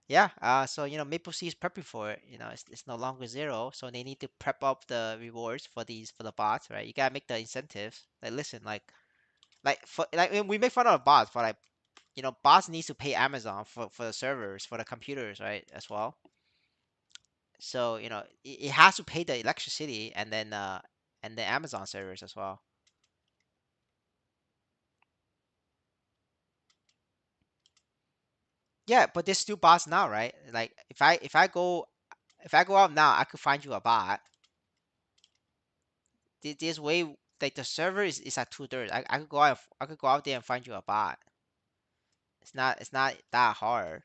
Yeah. So Maple Sea is prepping for it. It's no longer zero, so they need to prep up the rewards for the bots, right? You gotta make the incentives. Like, listen, we make fun of bots, but like bots needs to pay Amazon for the servers, for the computers, right, as well. So it has to pay the electricity and the Amazon servers as well. Yeah, but there's still bots now, right? Like if I go out now, I could find you a bot. This way, like the server is at 2/3. I could I could go out there and find you a bot. It's not that hard.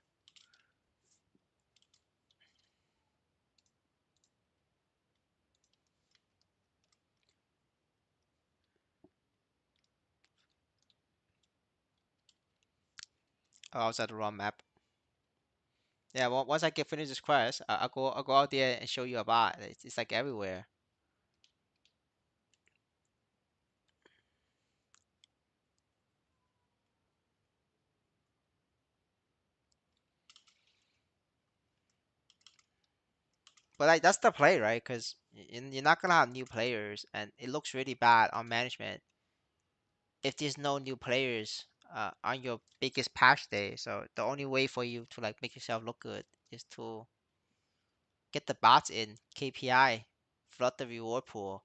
Oh, I was at the wrong map. Yeah, well, once I get finished this quest, I'll go out there and show you a bot. It's like everywhere. But like that's the play, right? Because you're not gonna have new players, and it looks really bad on management if there's no new players on your biggest patch day. So the only way for you to like make yourself look good is to get the bots in KPI, flood the reward pool,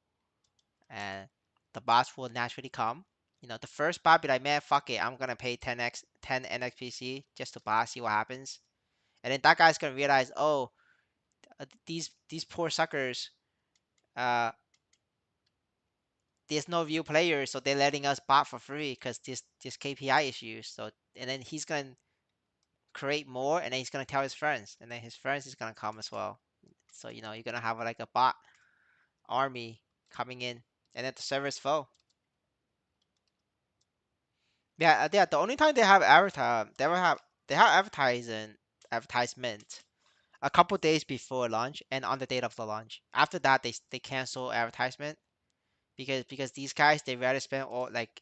and the bots will naturally come. You know, the first bot be like, man, fuck it, I'm gonna pay 10 NXPC just to bot, see what happens. And then that guy's gonna realize, oh, these poor suckers, uh, there's no real players, so they're letting us bot for free because this KPI issues. So and then he's gonna create more, and then he's gonna tell his friends, and then his friends is gonna come as well. So you know you're gonna have like a bot army coming in, and then the server's full. Yeah, yeah. The only time they have they have advertisement a couple days before launch and on the date of the launch. After that, they cancel advertisement because these guys they rather spend all like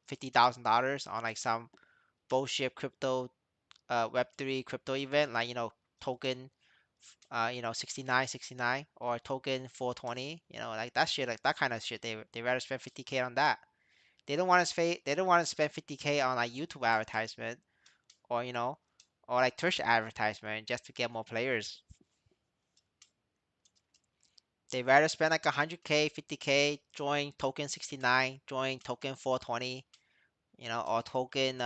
$50,000 on like some bullshit crypto Web3 crypto event like token 6969 or token 420 like that shit like that kind of shit they rather spend 50K on that. They don't want to spend 50K on like YouTube advertisement or or like Twitch advertisement just to get more players. They rather spend like 100K 50K join token 69 join token 420 or token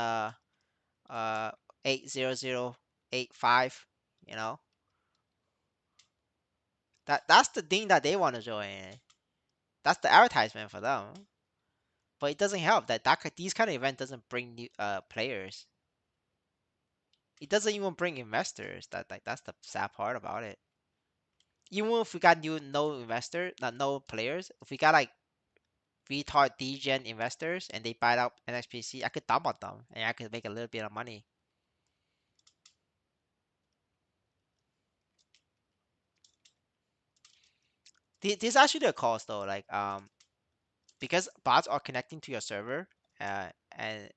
80085 you know that's the thing that they want to join. That's the advertisement for them. But it doesn't help these kind of event doesn't bring new players. It doesn't even bring investors. That's the sad part about it. Even if we got no investor, not no players, if we got like retard degen investors and they buy out NXPC, I could dump on them and I could make a little bit of money. This is actually a cost though, like because bots are connecting to your server, and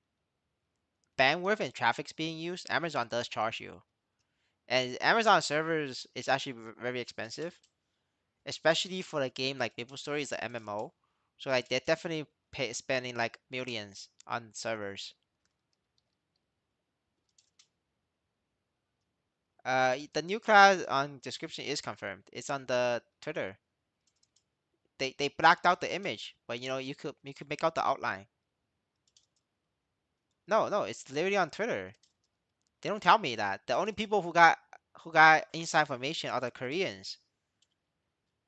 bandwidth and traffic's being used, Amazon does charge you. And Amazon servers is actually very expensive, especially for a game like MapleStory is an MMO. So like they're definitely spending like millions on servers. The new class on description is confirmed. It's on the Twitter. They blacked out the image, but you could make out the outline. No, it's literally on Twitter. They don't tell me that. The only people who got inside information are the Koreans.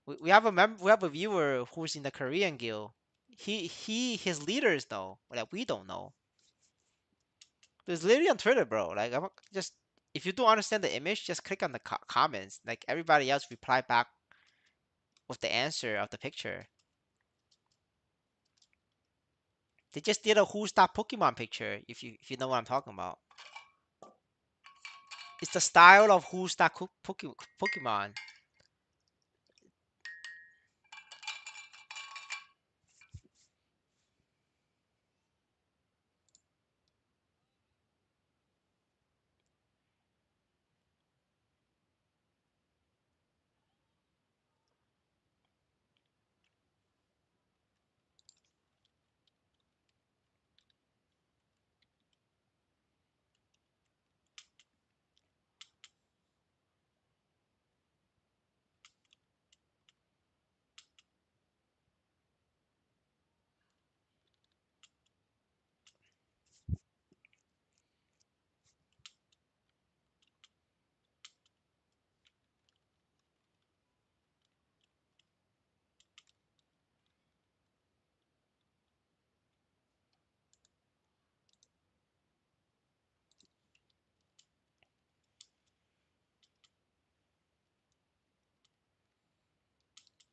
We have a viewer who's in the Korean guild. His leaders know that we don't know. There's literally on Twitter, bro. Like I'm just if you don't understand the image, just click on the comments. Like everybody else, reply back with the answer of the picture. They just did a Who's That Pokemon picture. If you know what I'm talking about, it's the style of Who's That Pokemon.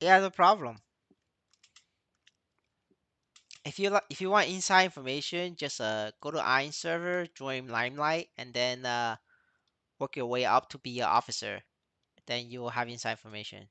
Yeah, no problem. If you want inside information, just go to Aran server, join Limelight, and then work your way up to be an officer. Then you will have inside information.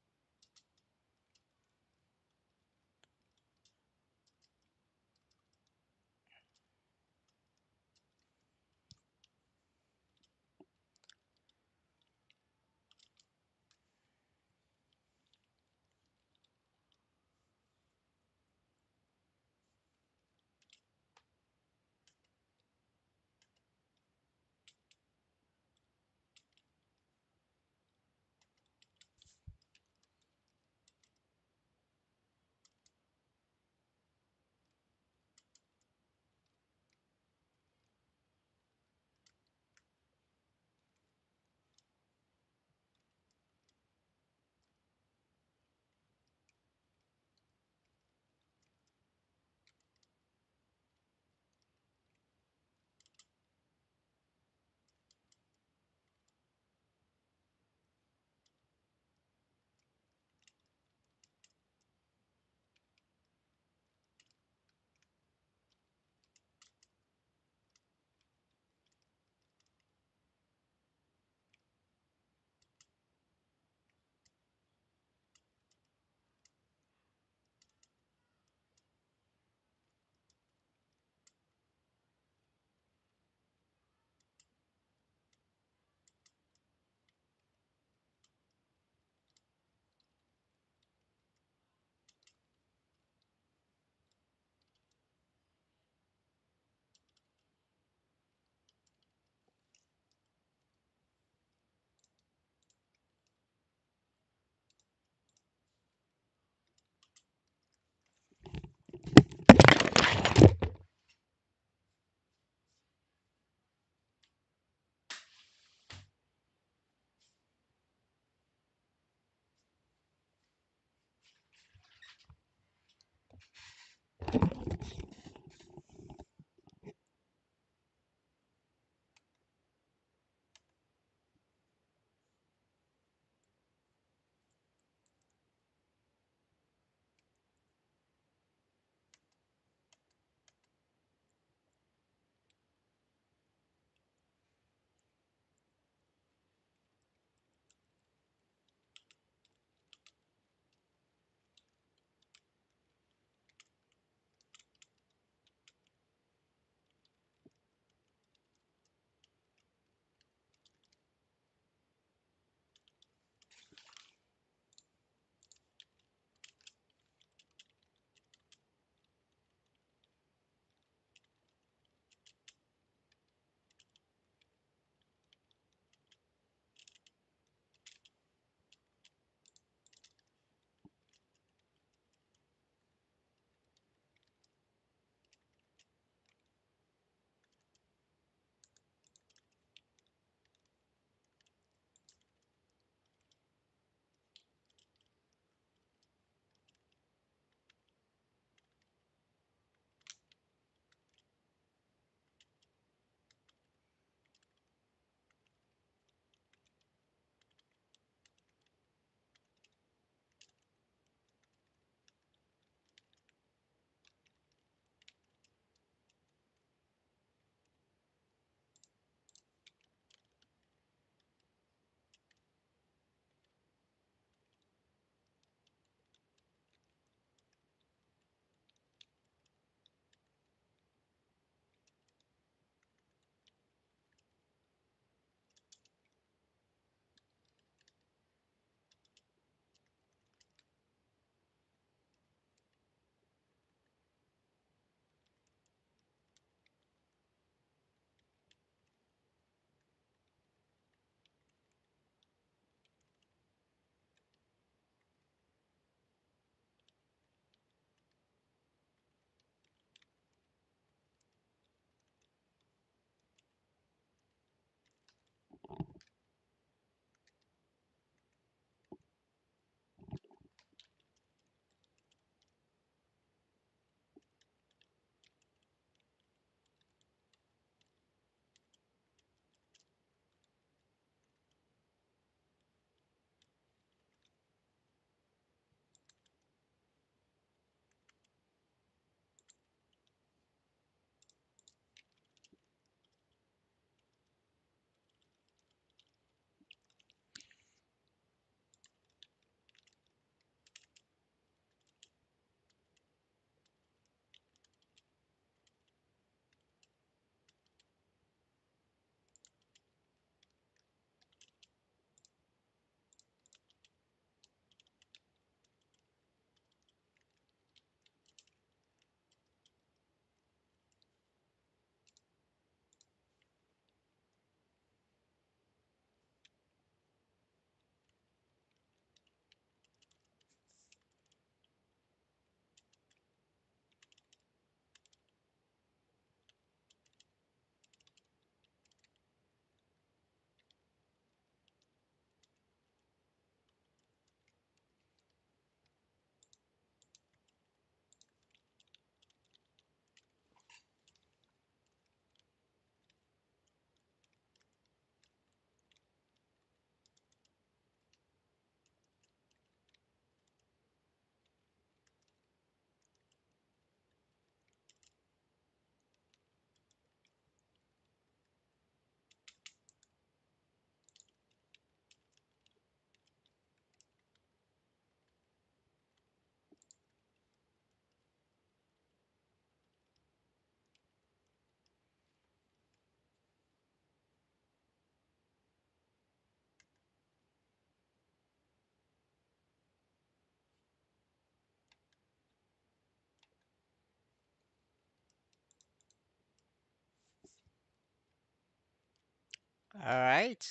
All right.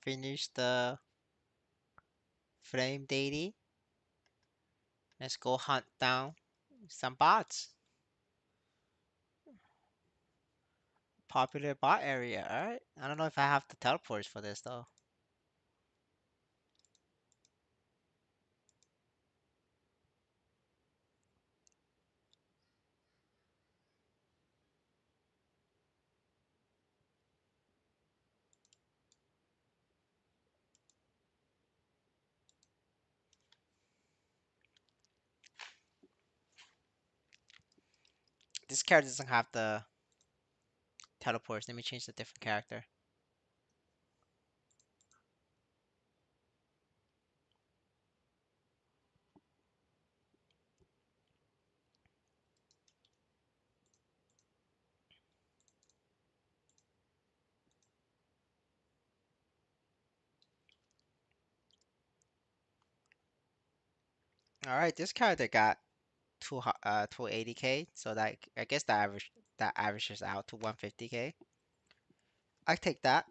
Finish the flame deity. Let's go hunt down some bots. Popular bot area. All right. I don't know if I have the teleports for this though. This character doesn't have the teleports. Let me change the different character. All right. This character got 280k. So that I guess that averages out to 150k. I take that.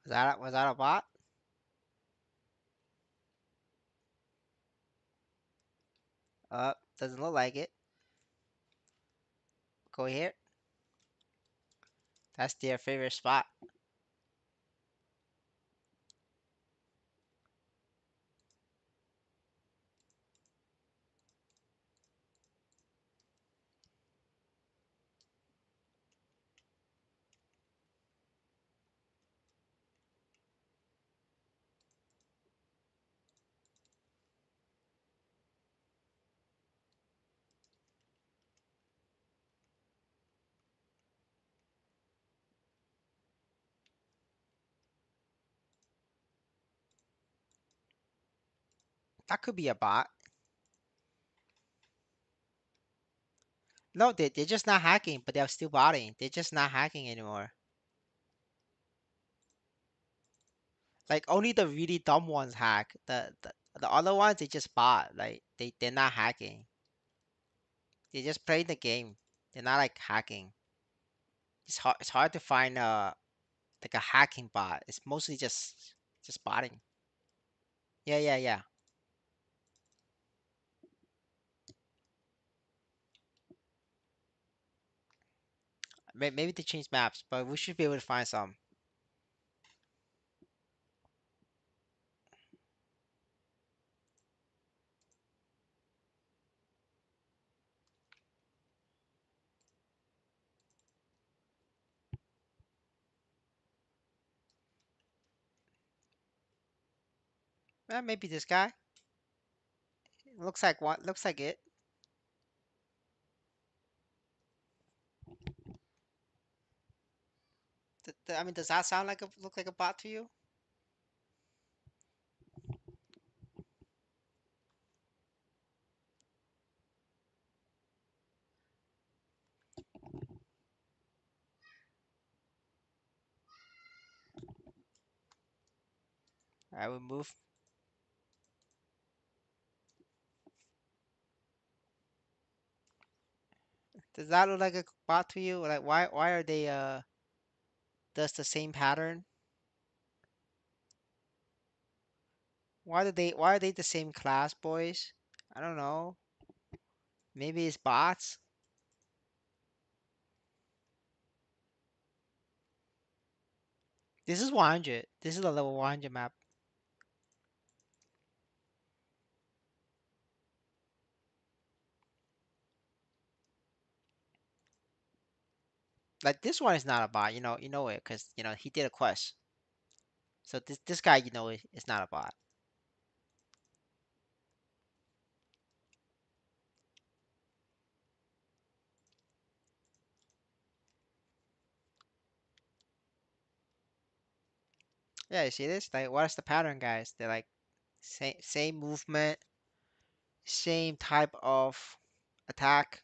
Was that a bot? Doesn't look like it. Go here. That's their favorite spot. That could be a bot. No, they're just not hacking, but they're still botting. They're just not hacking anymore. Like only the really dumb ones hack. The other ones they just bot. Like they're not hacking. They just play the game. They're not like hacking. It's hard to find like a hacking bot. It's mostly just botting. Yeah, yeah, yeah. Maybe they change maps, but we should be able to find some. Maybe this guy. Looks like what? Looks like it. I mean, does that sound like a look like a bot to you? I will move. Does that look like a bot to you? Like why are they does the same pattern? Why are they the same class, boys? I don't know. Maybe it's bots. This is 100. This is a level 100 map. Like this one is not a bot. You know it because he did a quest. So this guy is not a bot. Yeah, you see this? Like what is the pattern, guys? They're like same movement, same type of attack.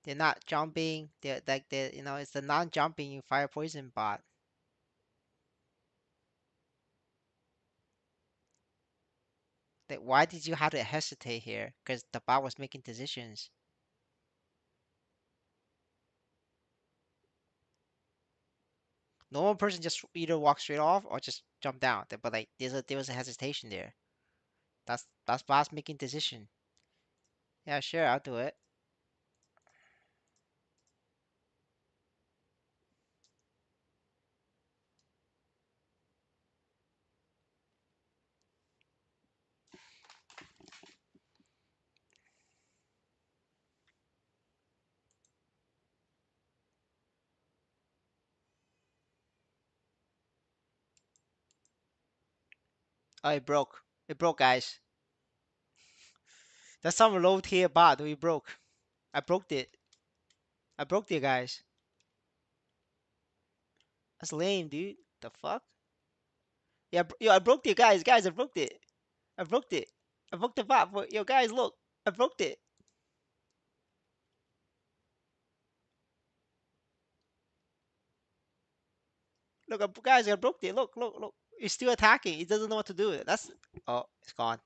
They're not jumping. They're like it's the non-jumping fire poison bot. Like why did you have to hesitate here? Because the bot was making decisions. Normal person just either walk straight off or just jump down. But like there was a hesitation there. That's bots making decision. Yeah, sure, I'll do it. Oh, it broke. It broke, guys. That's some low tier bot. We broke. I broke it. I broke it, guys. That's lame, dude. The fuck? Yeah, yo, I broke it, guys. Guys, I broke it. I broke it. I broke the bot. Yo, guys, look. I broke it. Look, guys, I broke it. Look, look, look. It's still attacking. It doesn't know what to do. That's. Oh, it's gone.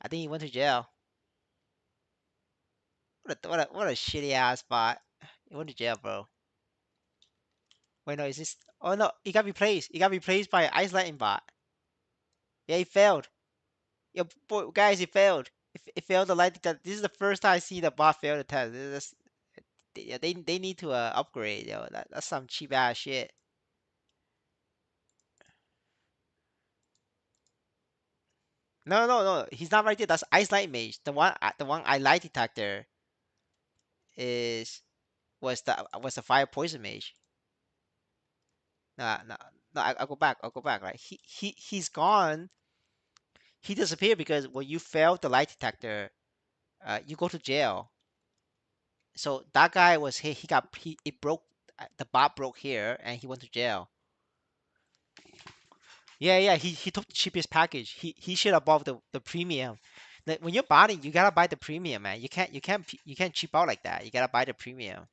I think he went to jail. What a shitty ass bot. He went to jail, bro. Wait, no, is this? Oh no, he got replaced. He got replaced by Ice Lightning bot. Yeah, he failed. Yo, boy, guys, he failed. It failed the light test. This is the first time I see the bot fail the test. Yeah, they need to upgrade, yo. That's some cheap ass shit. No, no, no. He's not right there. That's Ice Light Mage. The one I light detector is was the Fire Poison Mage. No, no, no. I'll go back. I'll go back. Right. He's gone. He disappeared because when you failed the light detector, you go to jail. So that guy was he it broke the bot broke here and he went to jail. Yeah, yeah, he took the cheapest package. He should have bought the premium. Like, when you're buying, you gotta buy the premium, man. You can't cheap out like that. You gotta buy the premium.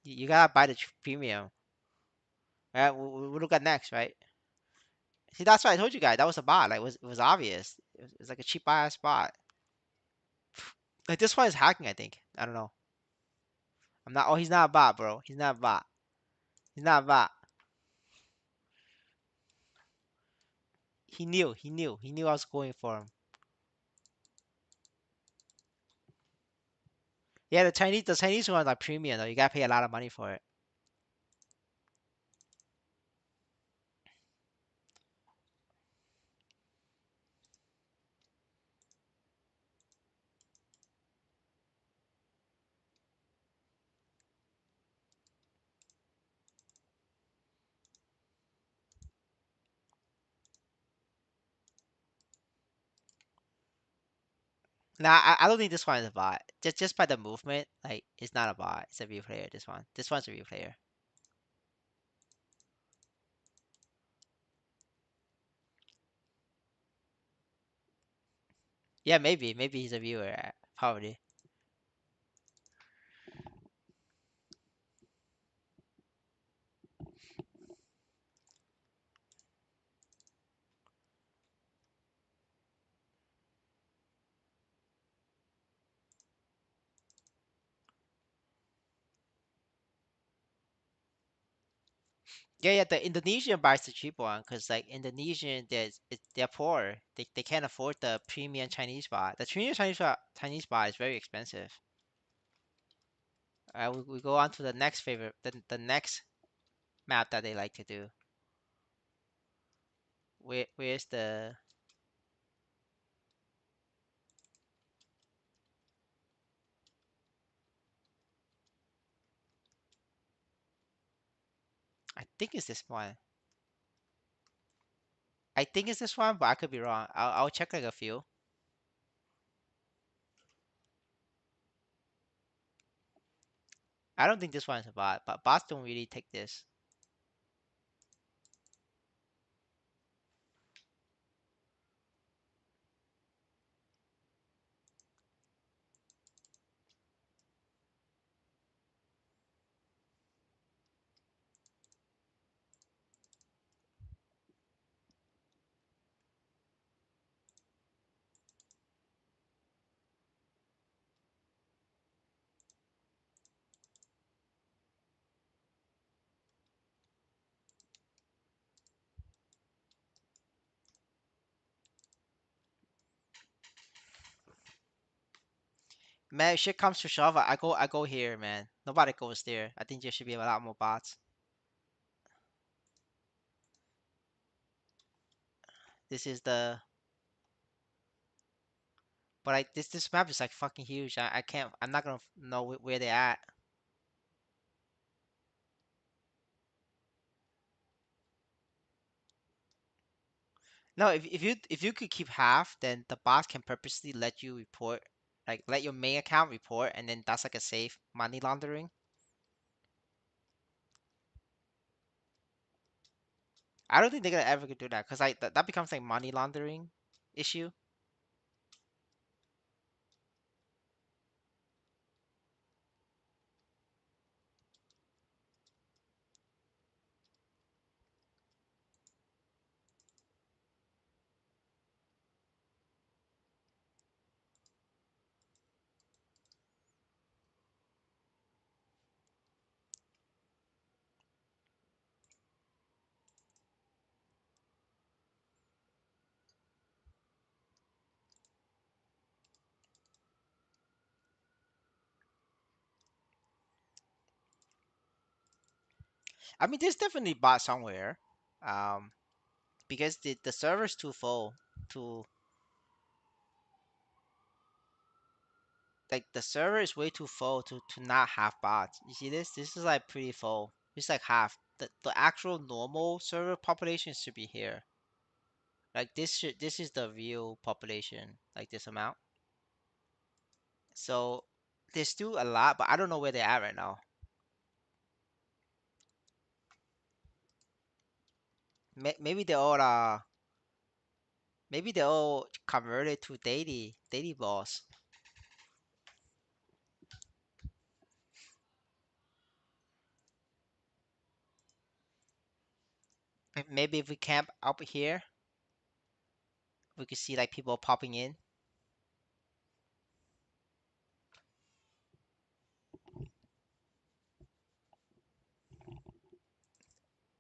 You gotta buy the premium. Right? We look at next, right? See, that's why I told you guys that was a bot. Like, it was obvious. It was like a cheap ass bot. Like this one is hacking, I think. I don't know. I'm not. Oh, he's not a bot, bro. He's not a bot. He's not a bot. He knew. He knew. He knew I was going for him. Yeah, the Chinese ones are premium though. You gotta pay a lot of money for it. Nah, I don't think this one is a bot. Just by the movement, like it's not a bot. It's a real player. This one. This one's a real player. Yeah, maybe he's a viewer. Probably. Yeah, yeah. The Indonesian buys the cheap one because like Indonesian, they're poor. They can't afford the premium Chinese buy. The premium Chinese buy is very expensive. We go on to the next favorite, the next map that they like to do. Where's the? I think it's this one. I think it's this one, but I could be wrong. I'll check like a few. I don't think this one is a bot, but bots don't really take this. Man, if shit comes to shove, I go here, man. Nobody goes there. I think there should be a lot more bots. This is the but like this map is like fucking huge. I can't. I'm not gonna know where they're at. No, if you could keep half, then the bots can purposely let you report, like let your main account report, and then that's like a safe money laundering. I don't think they're gonna ever do that because like that becomes like money laundering issue. I mean, there's definitely bot somewhere, um, because the server's too full to like the server is way too full to not have bots. You see this? This is like pretty full. It's like half. The actual normal server population should be here. Like this is the real population, like this amount. So there's still a lot, but I don't know where they're at right now. Maybe they all converted to daily boss. Maybe if we camp up here, we could see like people popping in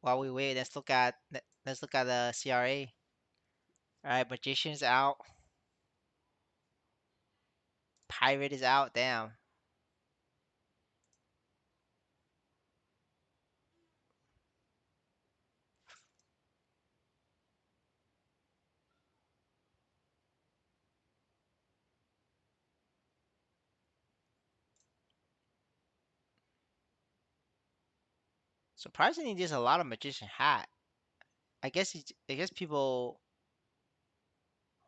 while we wait. Let's look at the CRA. All right, magician's out. Pirate is out. Damn. Surprisingly, there's a lot of magician hat. I guess people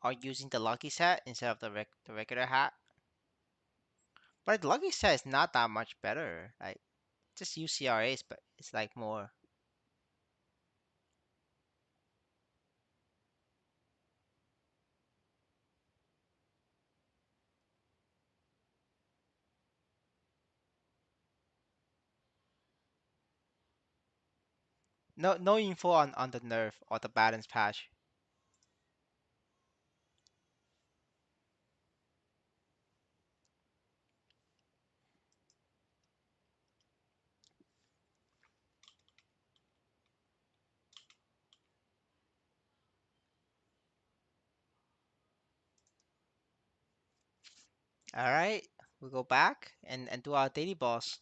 are using the lucky set instead of the regular hat. But the lucky set is not that much better. Like just use CRAs, but it's like more. No info on the nerf or the balance patch. All right, we go back and do our daily boss.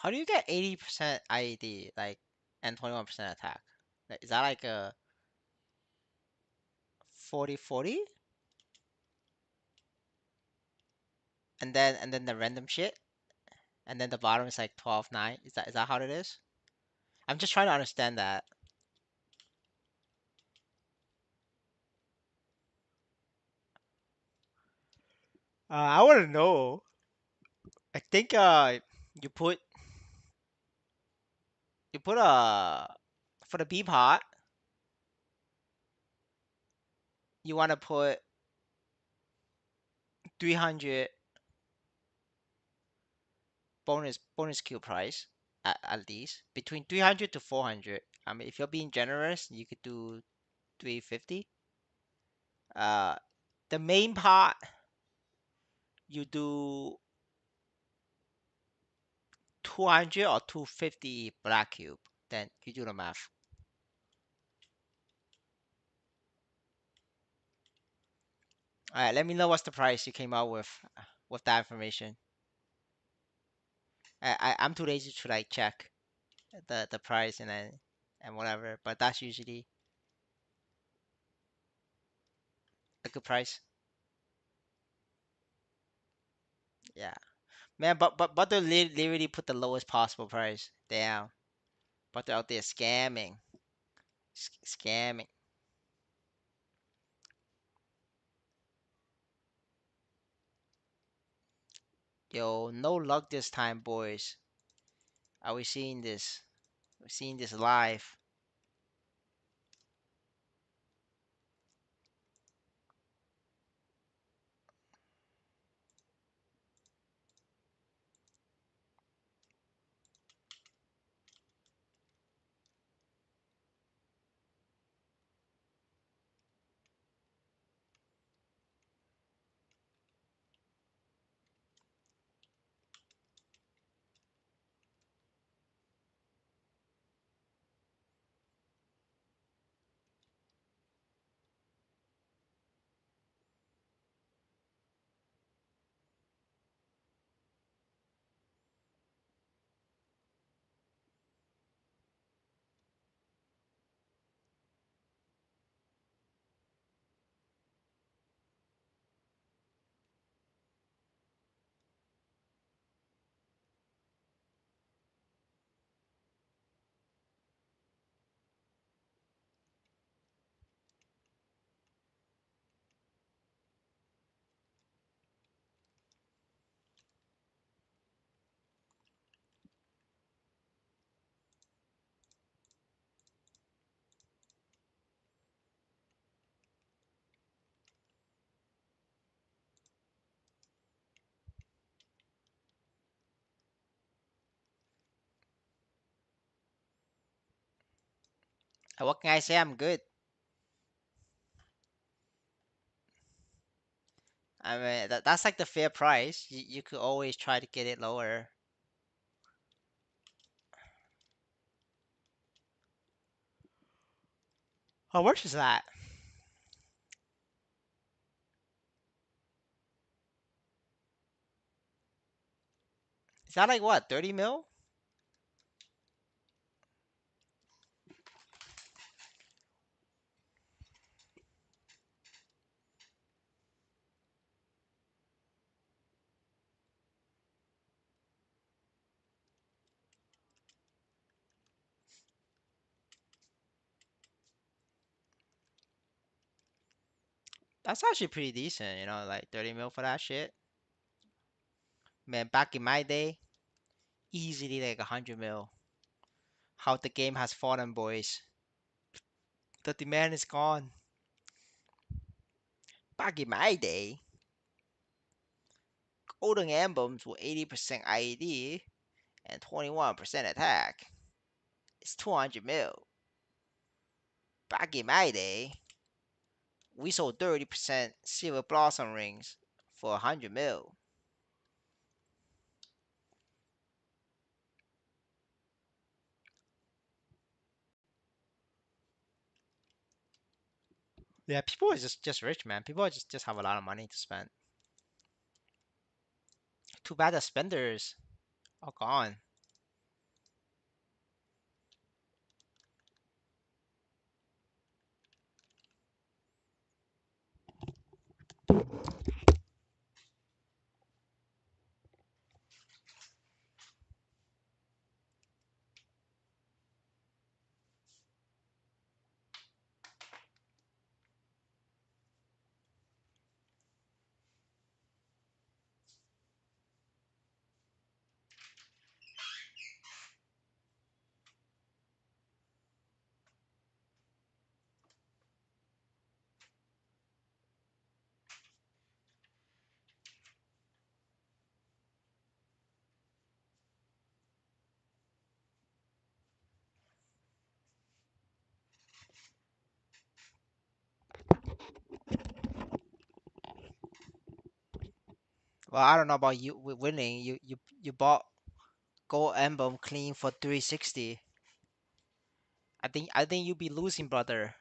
How do you get 80% IED like and 21% attack? Is that like a 40-40? And then the random shit? And then the bottom is like 12-9? Is that how it is? I'm just trying to understand that. I want to know. I think you put you put for the B pot, you want to put 300 bonus kill price at least between 300 to 400. I mean, if you're being generous, you could do 350. Uh, the main pot you do 200 or 250 black cube. Then you do the math. All right, let me know what's the price you came out with that information. I'm too lazy to like check the price and whatever. But that's usually a good price. Yeah, man. But they literally put the lowest possible price. Damn. But they're out there scamming, scamming. Yo, no luck this time, boys. Are we seeing this? We're seeing this live. What can I say? I'm good. I mean, that's like the fair price. You could always try to get it lower. How much is that? Is that like what, 30 mil? That's actually pretty decent, like 30 mil for that shit. Man, back in my day, easily like 100 mil. How the game has fallen, boys. The demand is gone. Back in my day, golden emblems were 80% IED and 21% attack. It's 200 mil. Back in my day, we sold 30% silver blossom rings for 100 mil. Yeah, people are just rich, man. People are just have a lot of money to spend. Too bad the spenders are gone. Well, I don't know about you winning. You bought gold emblem clean for 360. I think you'll be losing, brother.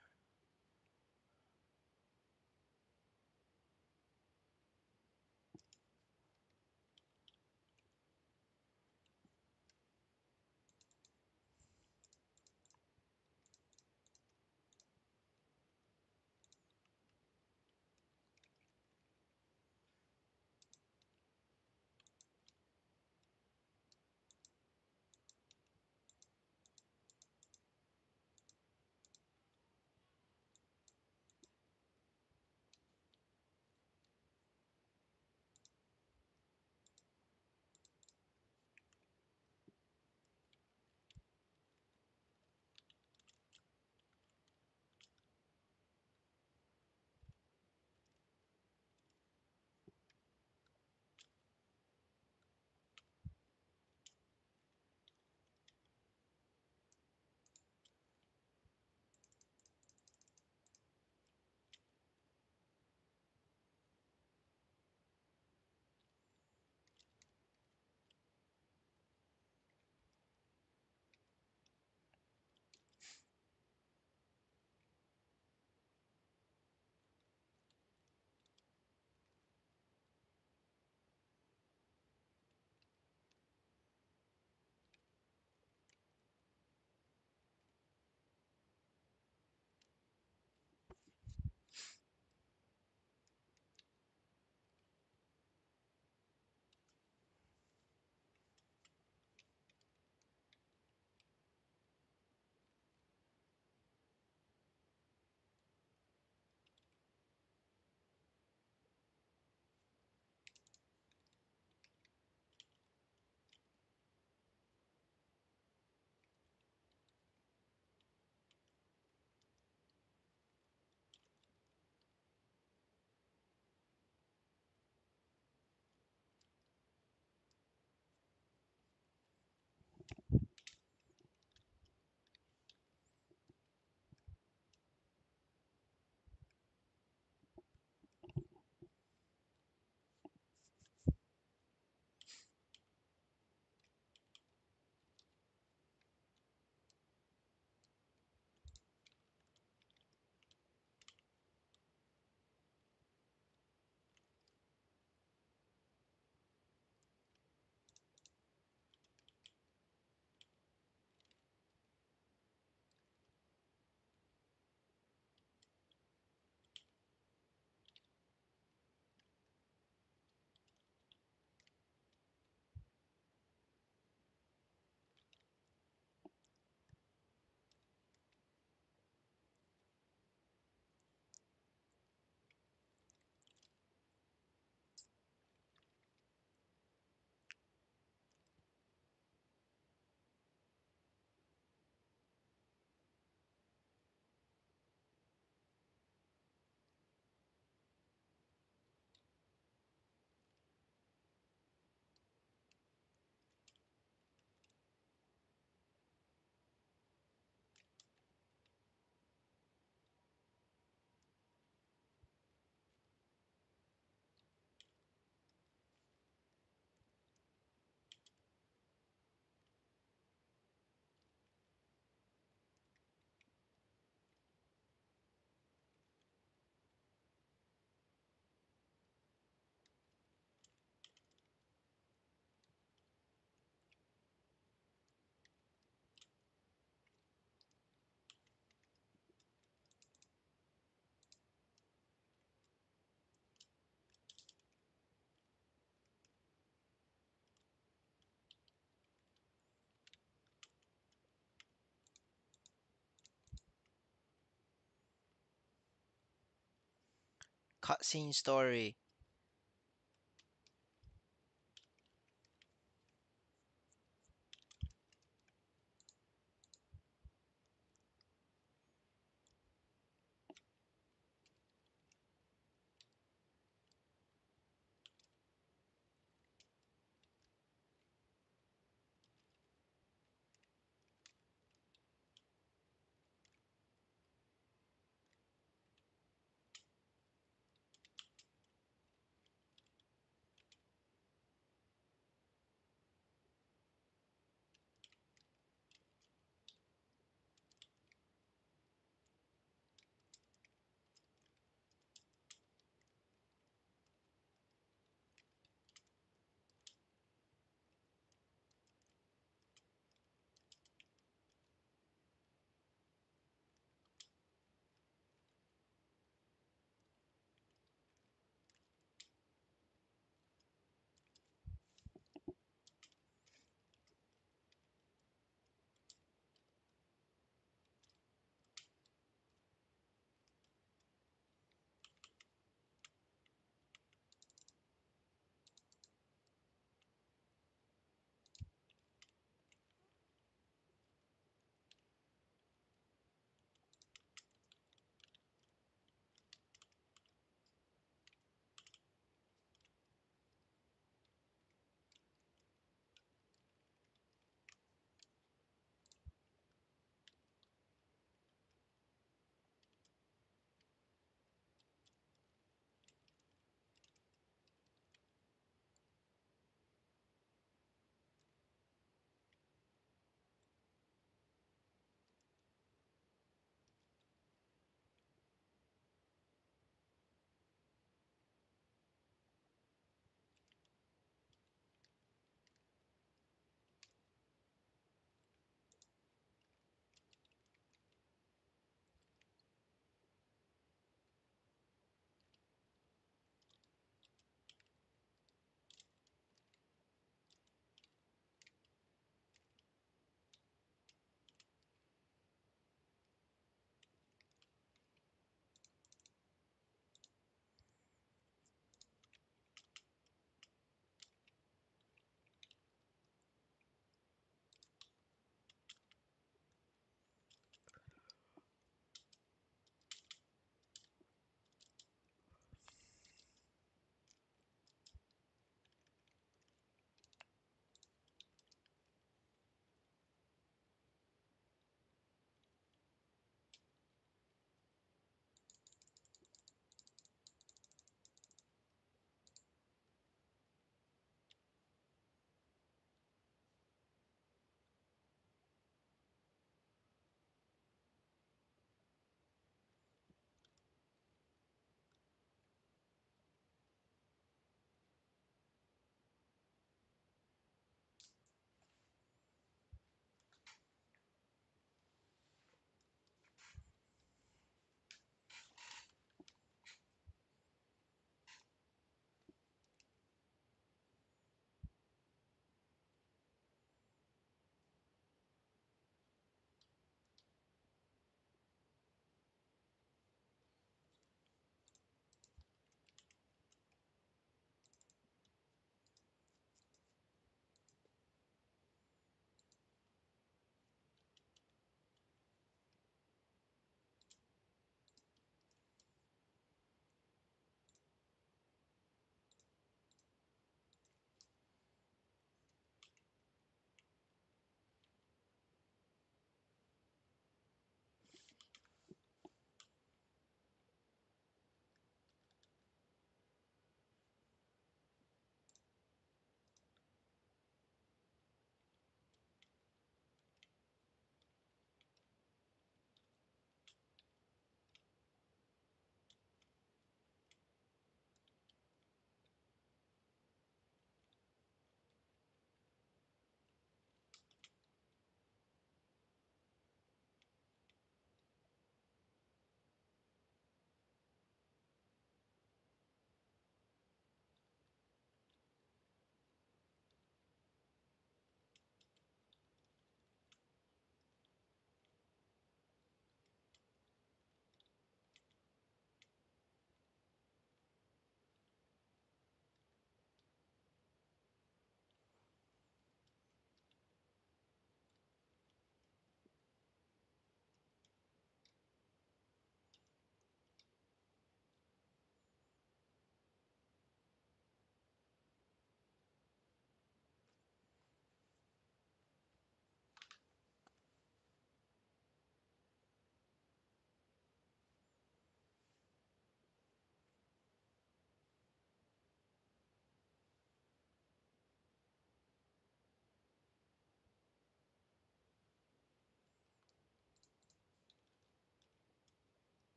Cutscene story.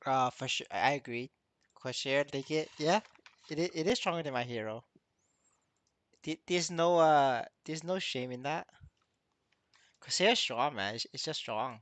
For sure, I agree. Crochet, they get, yeah, it is stronger than my hero. There's no shame in that. Crochet is strong, man. It's just strong.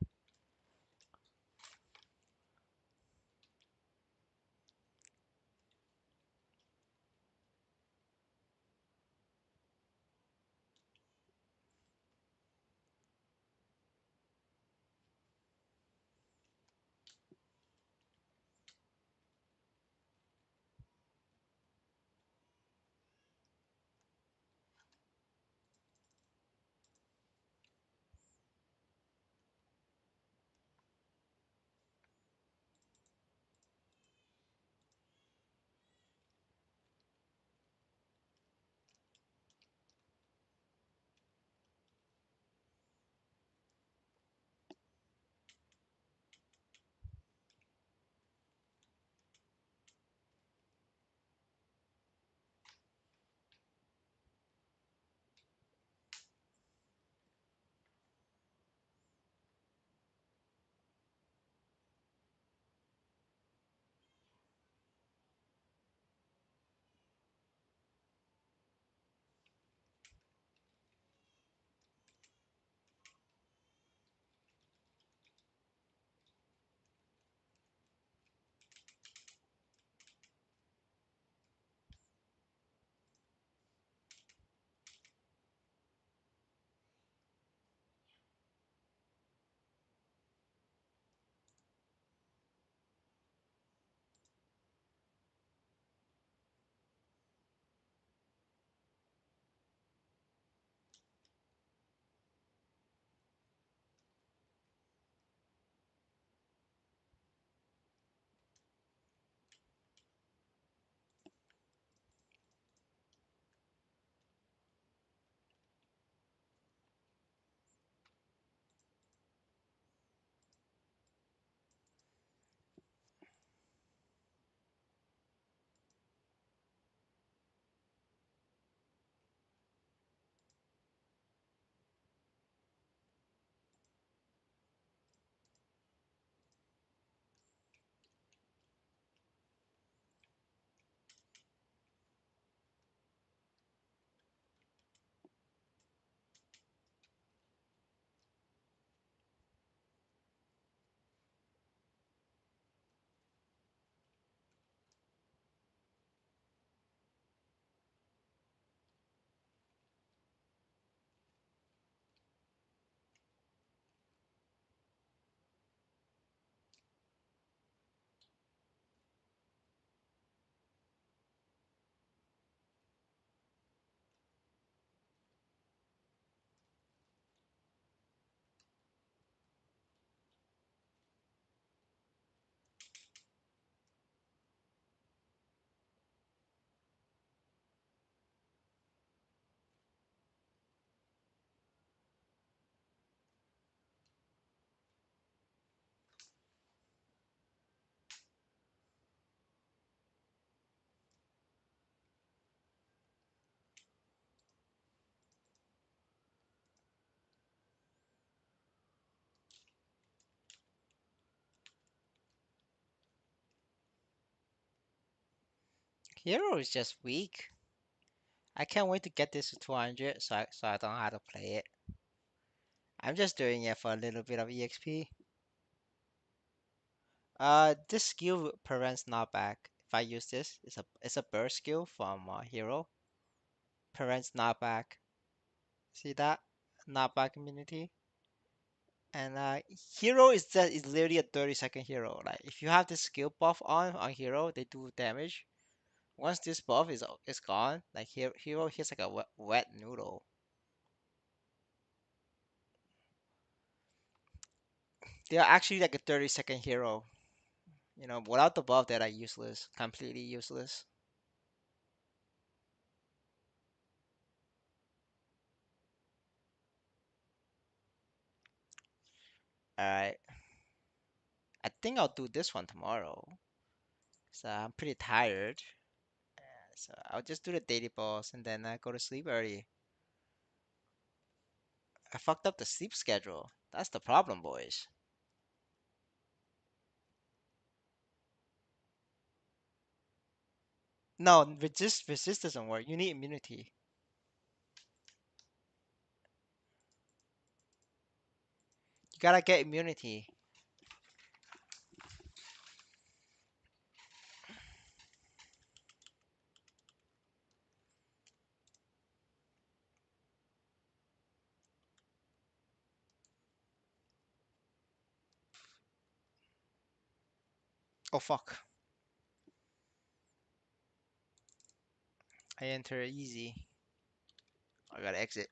Hero is just weak. I can't wait to get this to 200 so I don't know how to play it. I'm just doing it for a little bit of EXP. This skill prevents knockback. If I use this, it's a burst skill from hero. Prevents knockback. See that? Knockback immunity. And hero is literally a 30-second hero. Like if you have this skill buff on hero, they do damage. Once this buff is gone, like hero hits like a wet noodle. They are actually like a 30-second hero. Without the buff, they're like useless, completely useless. All right, I think I'll do this one tomorrow. So I'm pretty tired. So I'll just do the daily boss and then go to sleep early. I fucked up the sleep schedule. That's the problem, boys. No, resist doesn't work. You need immunity. You gotta get immunity. Oh fuck. I enter easy. I gotta exit.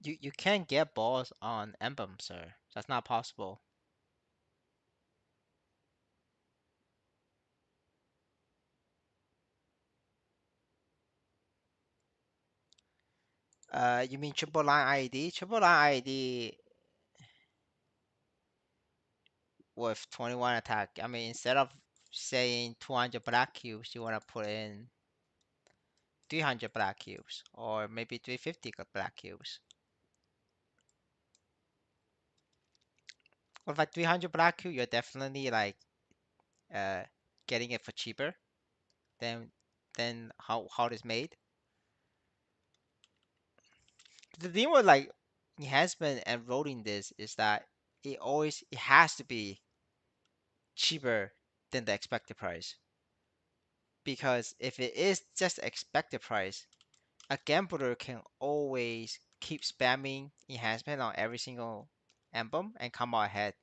You can't get balls on emblem, sir. That's not possible. You mean triple line ID? Triple line ID with 21 attack. I mean, instead of saying 200 black cubes, you want to put in 300 black cubes or maybe 350 black cubes. With like 300 black cube, you're definitely like uh getting it for cheaper than how it is made. The thing with like enhancement and rolling this is that it has to be cheaper than the expected price. Because if it is just expected price, a gambler can always keep spamming enhancement on every single emblem and come out ahead.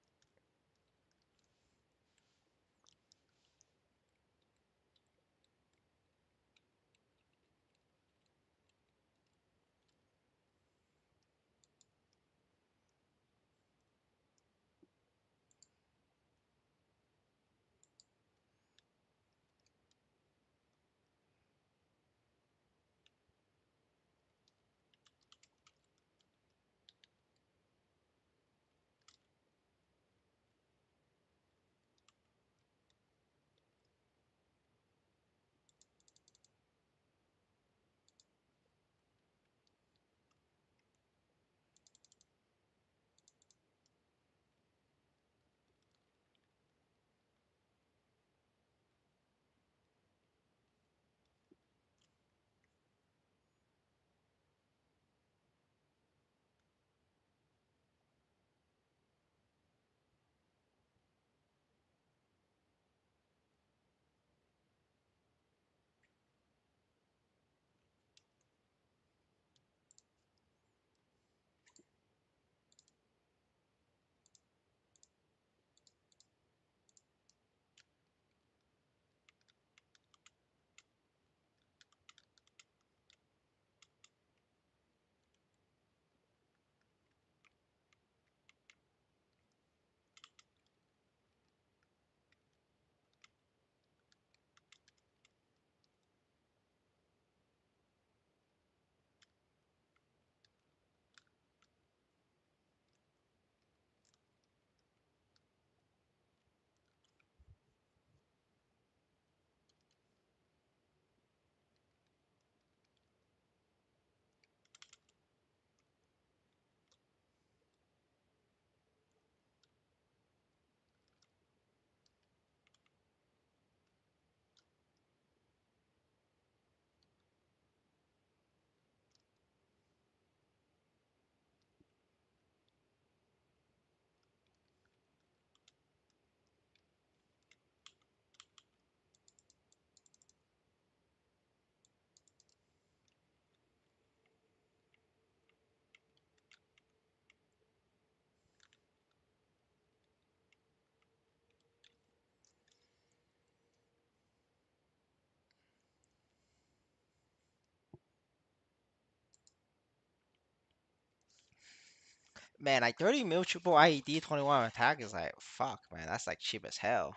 Man, like 30 mil triple IED 21 attack is like fuck, man. That's like cheap as hell.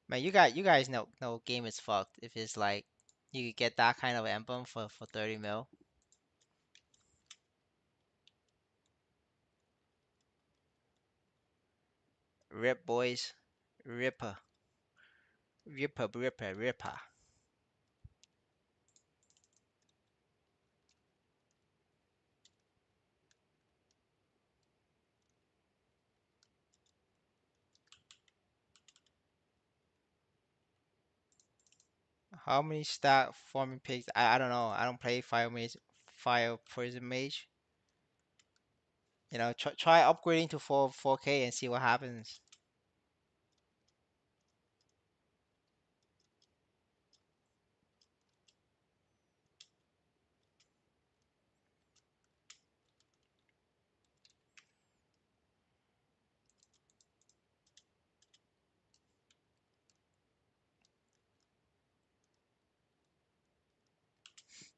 Man, you guys know game is fucked if it's like you could get that kind of emblem for 30 mil. Rip boys, ripper, ripper. How many stack forming pigs? I don't know. I don't play fire poison mage. You know, try upgrading to 4K and see what happens.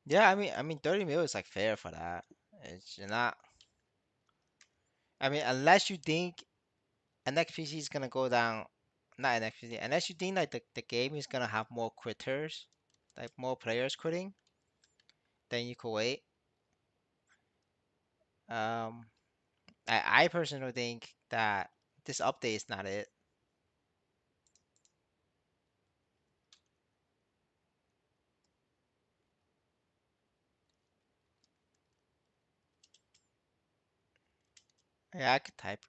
Yeah, I mean, 30 mil is like fair for that. It's not. I mean, unless you think NXPC is gonna go down, not NXPC, unless you think like the game is gonna have more quitters, like more players quitting, then you could wait. Um, I personally think that this update is not it. Yeah, I could type.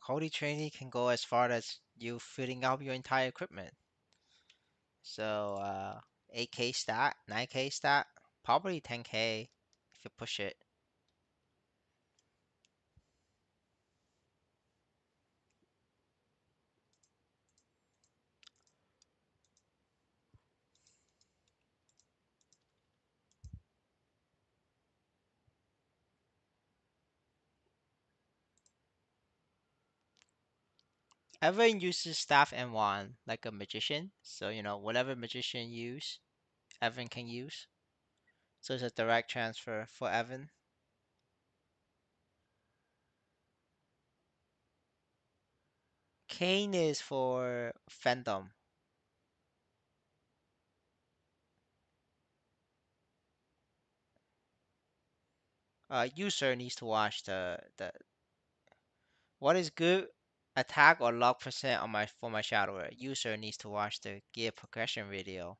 Cody training can go as far as you filling out your entire equipment. So 8K stat, 9K stat, probably 10K if you push it. Everyone uses staff M1 like a magician. So whatever magician use, Evan can use. So it's a direct transfer for Evan. Kane is for fandom. User needs to watch the what is good attack or lock percent on my for my shadower. User needs to watch the gear progression video.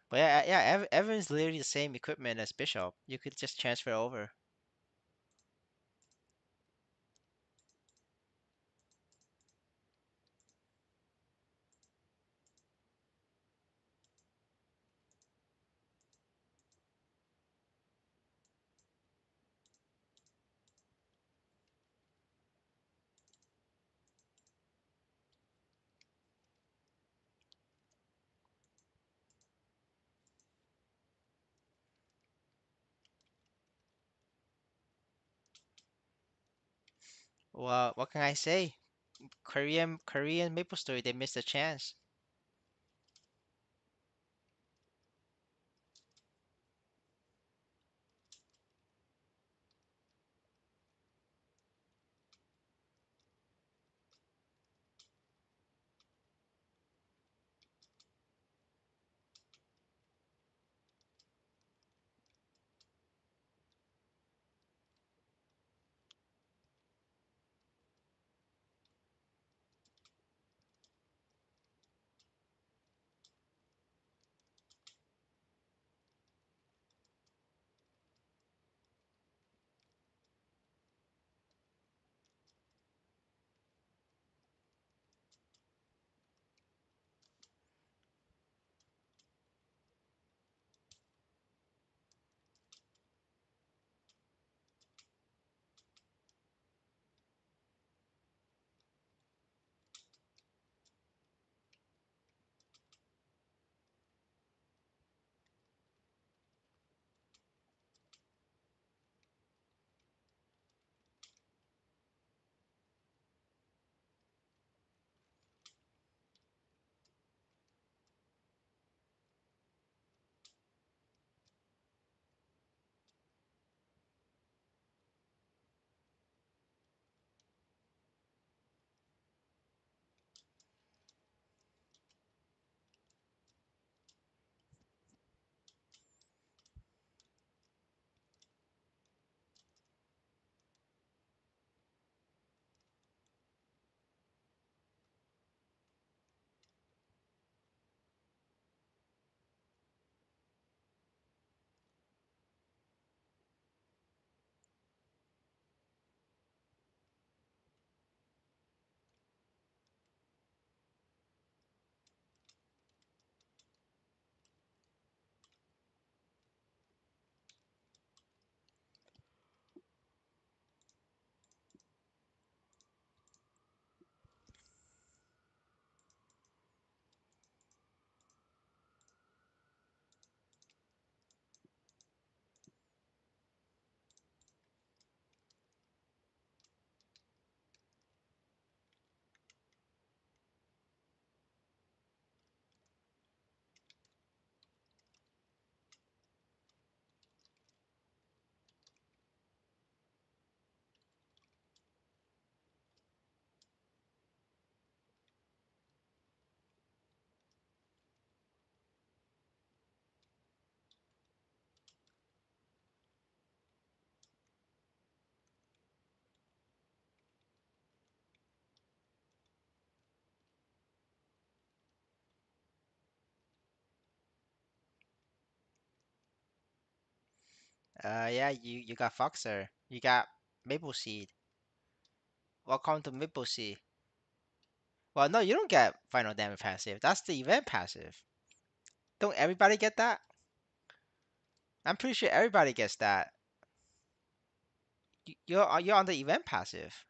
But yeah, Evan's literally the same equipment as Bishop. You could just transfer over. Well, what can I say? Korean Maple Story, they missed a chance. Yeah, you got Foxer. You got Maple Seed. Welcome to Maple Seed. Well, no, you don't get final damage passive. That's the event passive. Don't everybody get that? I'm pretty sure everybody gets that. You're on the event passive.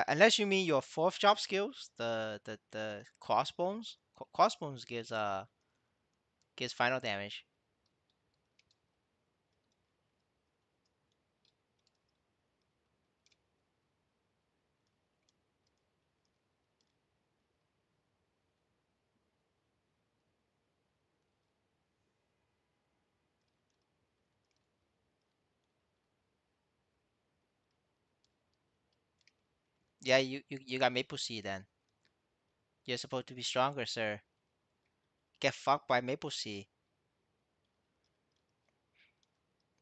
Unless you mean your fourth job skills, the crossbones. Crossbones gives final damage. Yeah, you got Maple Seed then. You're supposed to be stronger, sir. Get fucked by Maple Seed.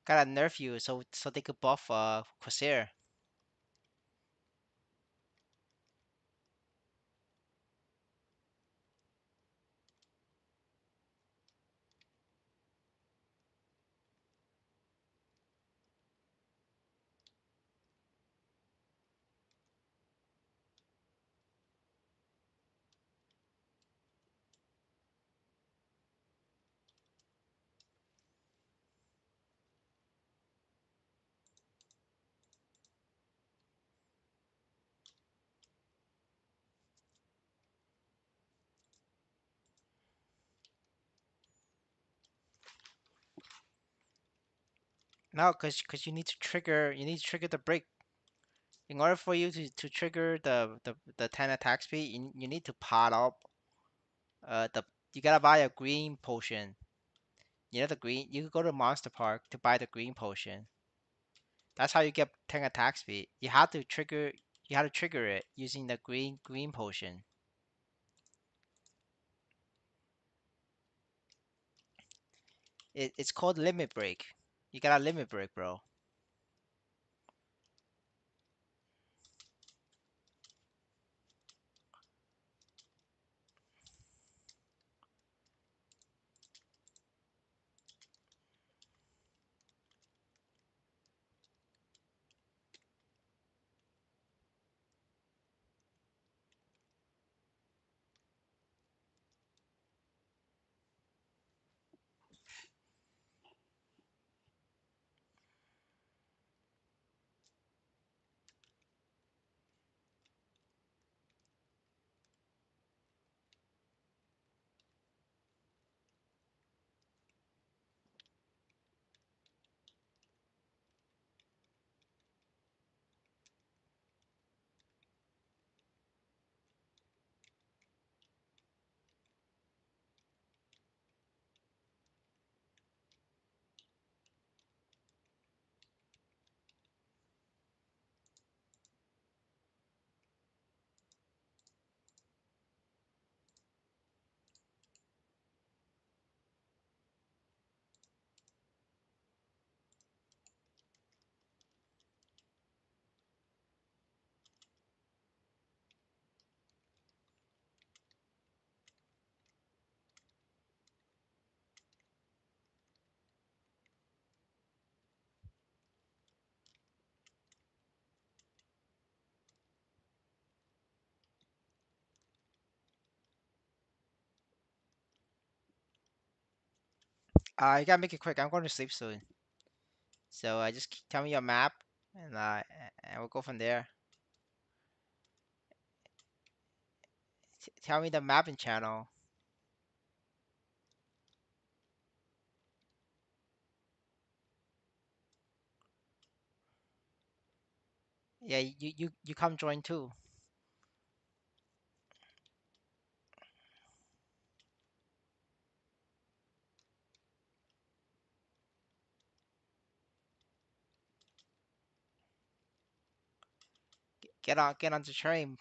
Gotta nerf you so they could buff Corsair. No, cause you need to trigger the break. In order for you to trigger the 10 attack speed, you need to pot up the you gotta buy a green potion. You know the green you could go to Monster Park to buy the green potion. That's how you get 10 attack speed. You have to trigger it using the green potion. It's called limit break. You got a limit break, bro. You gotta make it quick. I'm going to sleep soon. So just tell me your map, and and we'll go from there. Tell me the mapping channel. Yeah, you come join too. Get on the train.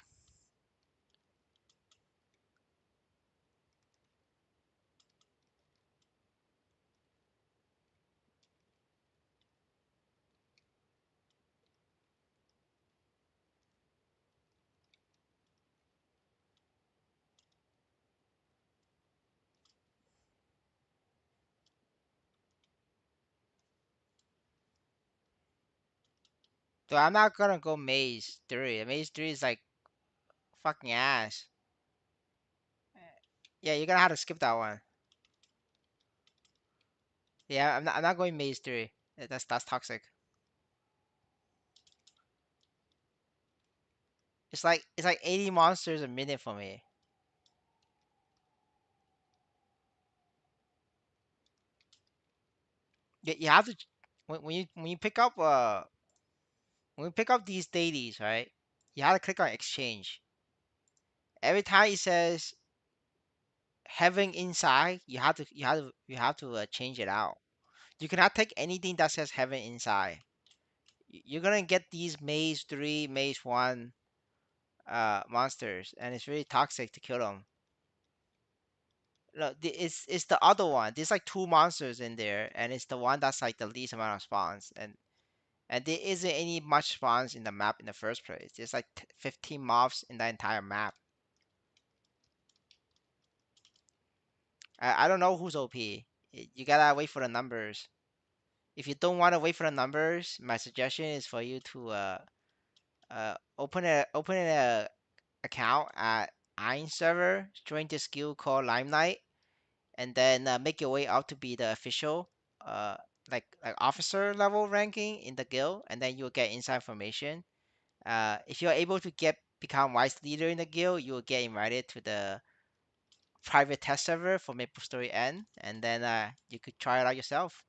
So I'm not gonna go maze 3. Maze 3 is like fucking ass. Yeah, you're gonna have to skip that one. Yeah, I'm not going maze 3. That's toxic. It's like 80 monsters a minute for me. You have to when you pick up when you pick up these deities, right? You have to click on exchange. Every time it says heaven inside, you have to change it out. You cannot take anything that says heaven inside. You're gonna get these maze 3, maze 1 monsters, and it's really toxic to kill them. No, it's the other one. There's like two monsters in there, and it's the one that's like the least amount of spawns, and there isn't any much spawns in the map in the first place. There's like 15 mobs in the entire map. I don't know who's OP. You gotta wait for the numbers. If you don't want to wait for the numbers, my suggestion is for you to open a account at Aran server, join this guild called Limelight, and then make your way up to be the official uh like officer level ranking in the guild, and then you'll get inside information. If you're able to get become vice leader in the guild, you will get invited to the private test server for MaplestoryN, and then you could try it out yourself.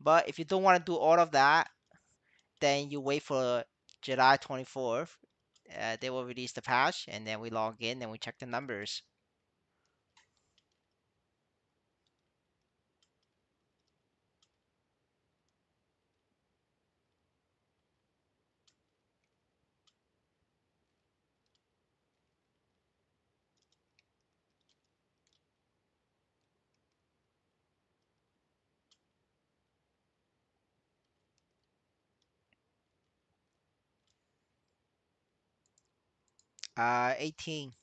But if you don't want to do all of that, then you wait for July 24th. They will release the patch, and then we log in and we check the numbers. 18.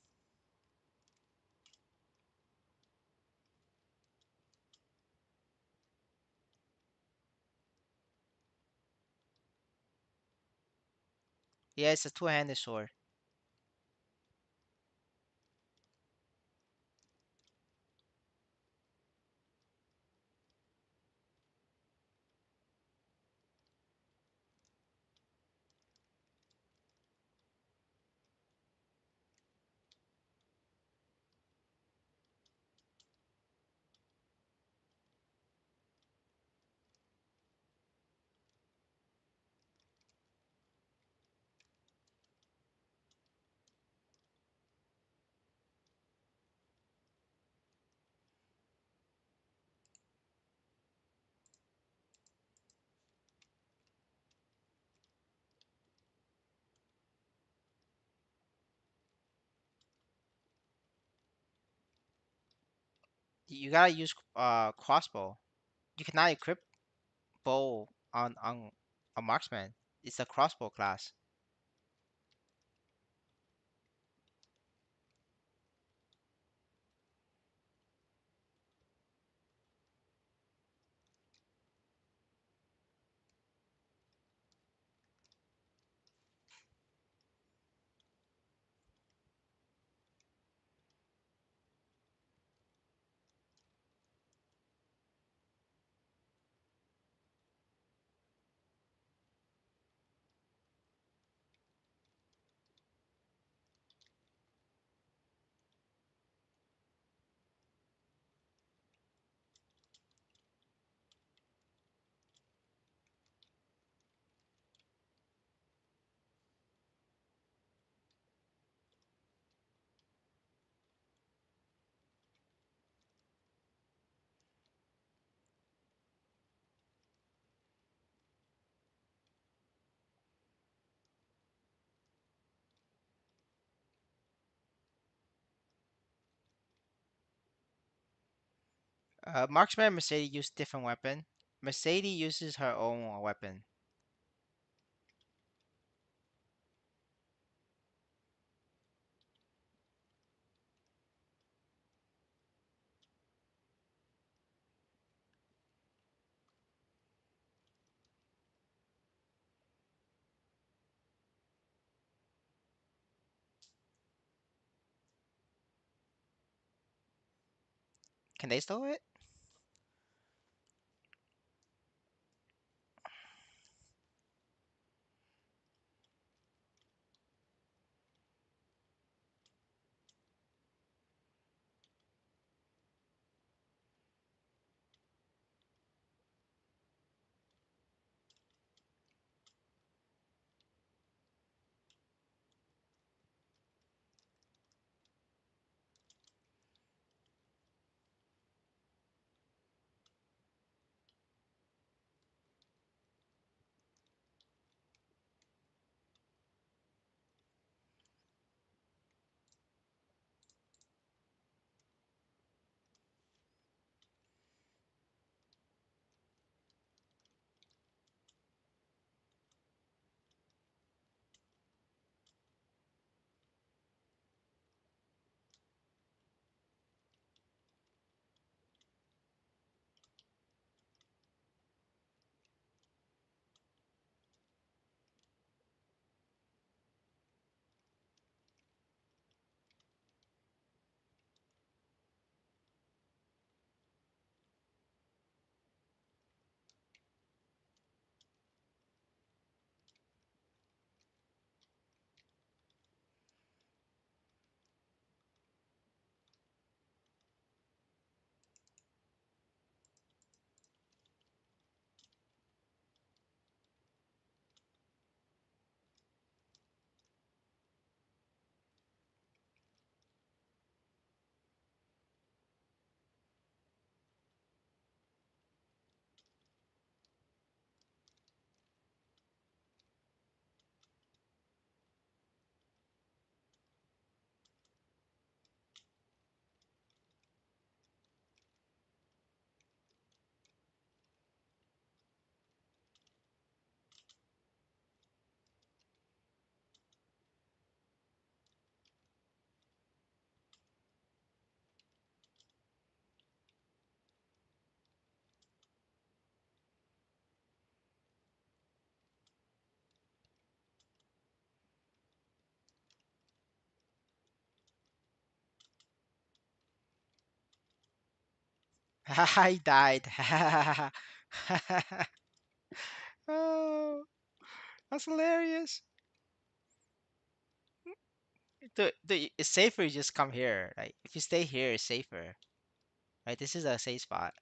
Yeah, it's a two-handed sword. You gotta use crossbow. You cannot equip bow on a marksman. It's a crossbow class. Marksman and Mercedes use different weapon. Mercedes uses her own weapon. Can they stow it? I died. Oh, that's hilarious. It's safer you just come here. Like if you stay here, it's safer. Right? This is a safe spot.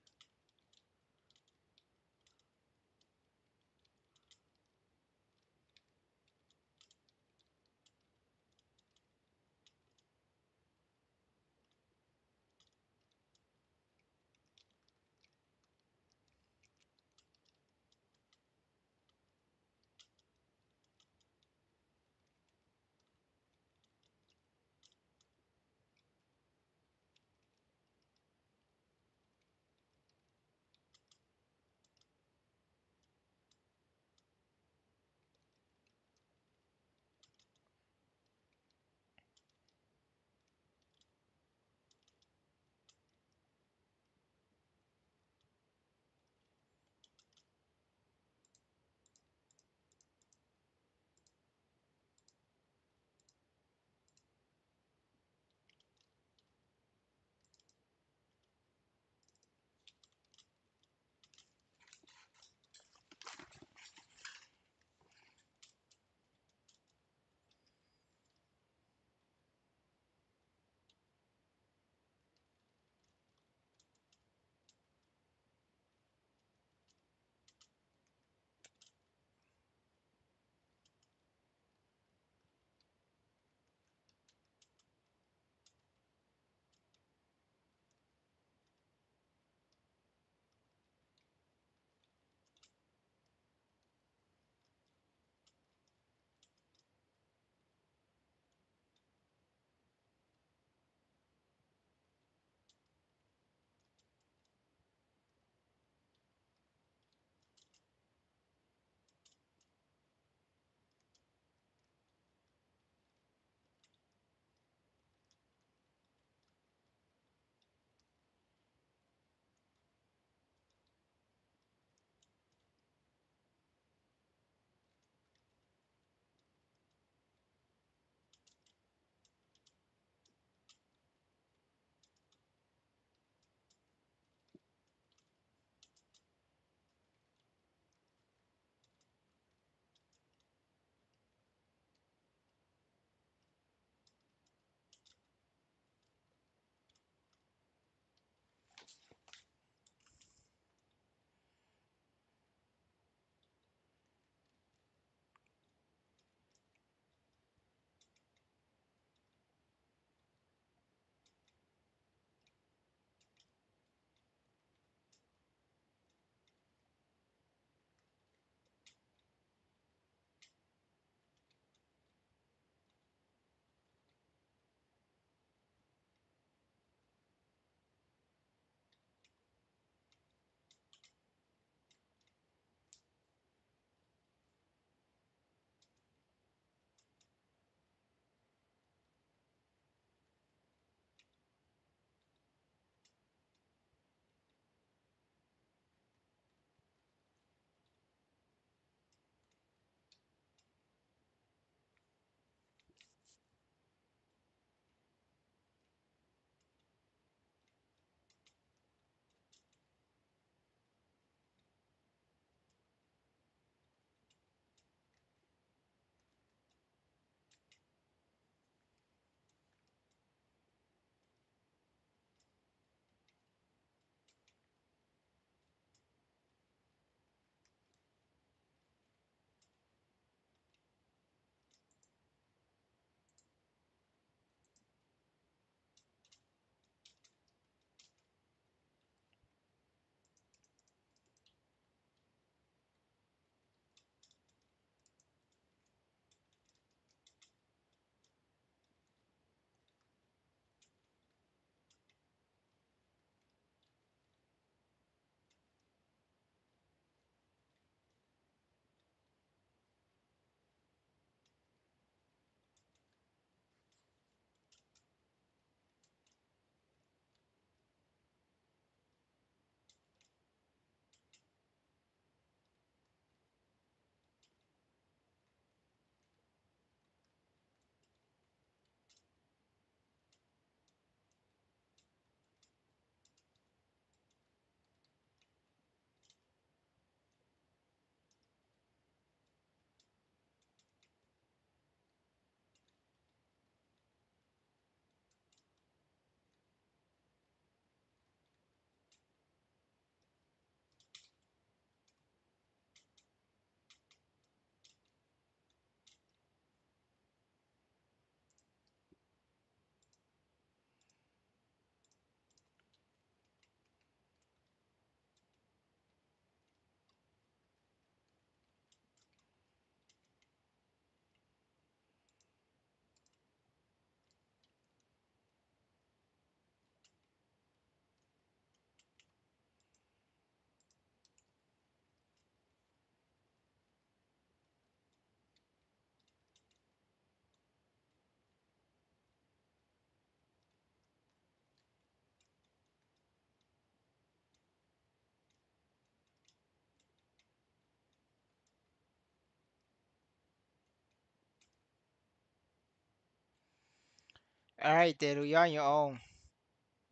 All right, dude, you're on your own.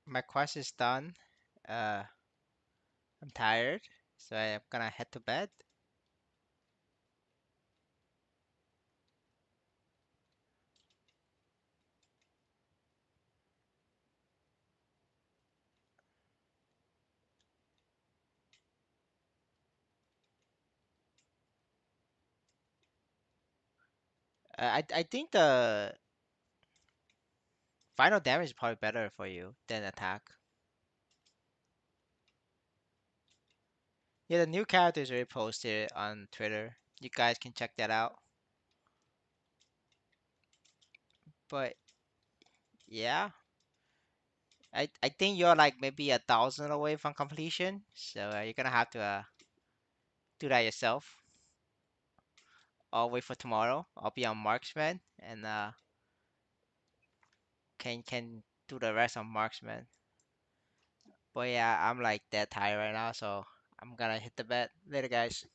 My quest is done. Uh, I'm tired, so I'm gonna head to bed. I think the final damage is probably better for you than attack. Yeah, the new character is already posted on Twitter. You guys can check that out. But yeah, I think you're like maybe 1,000 away from completion, so you're gonna have to do that yourself. I'll wait for tomorrow. I'll be on marksman and can do the rest on marksman. But yeah, I'm like dead tired right now, so I'm gonna hit the bed later, guys.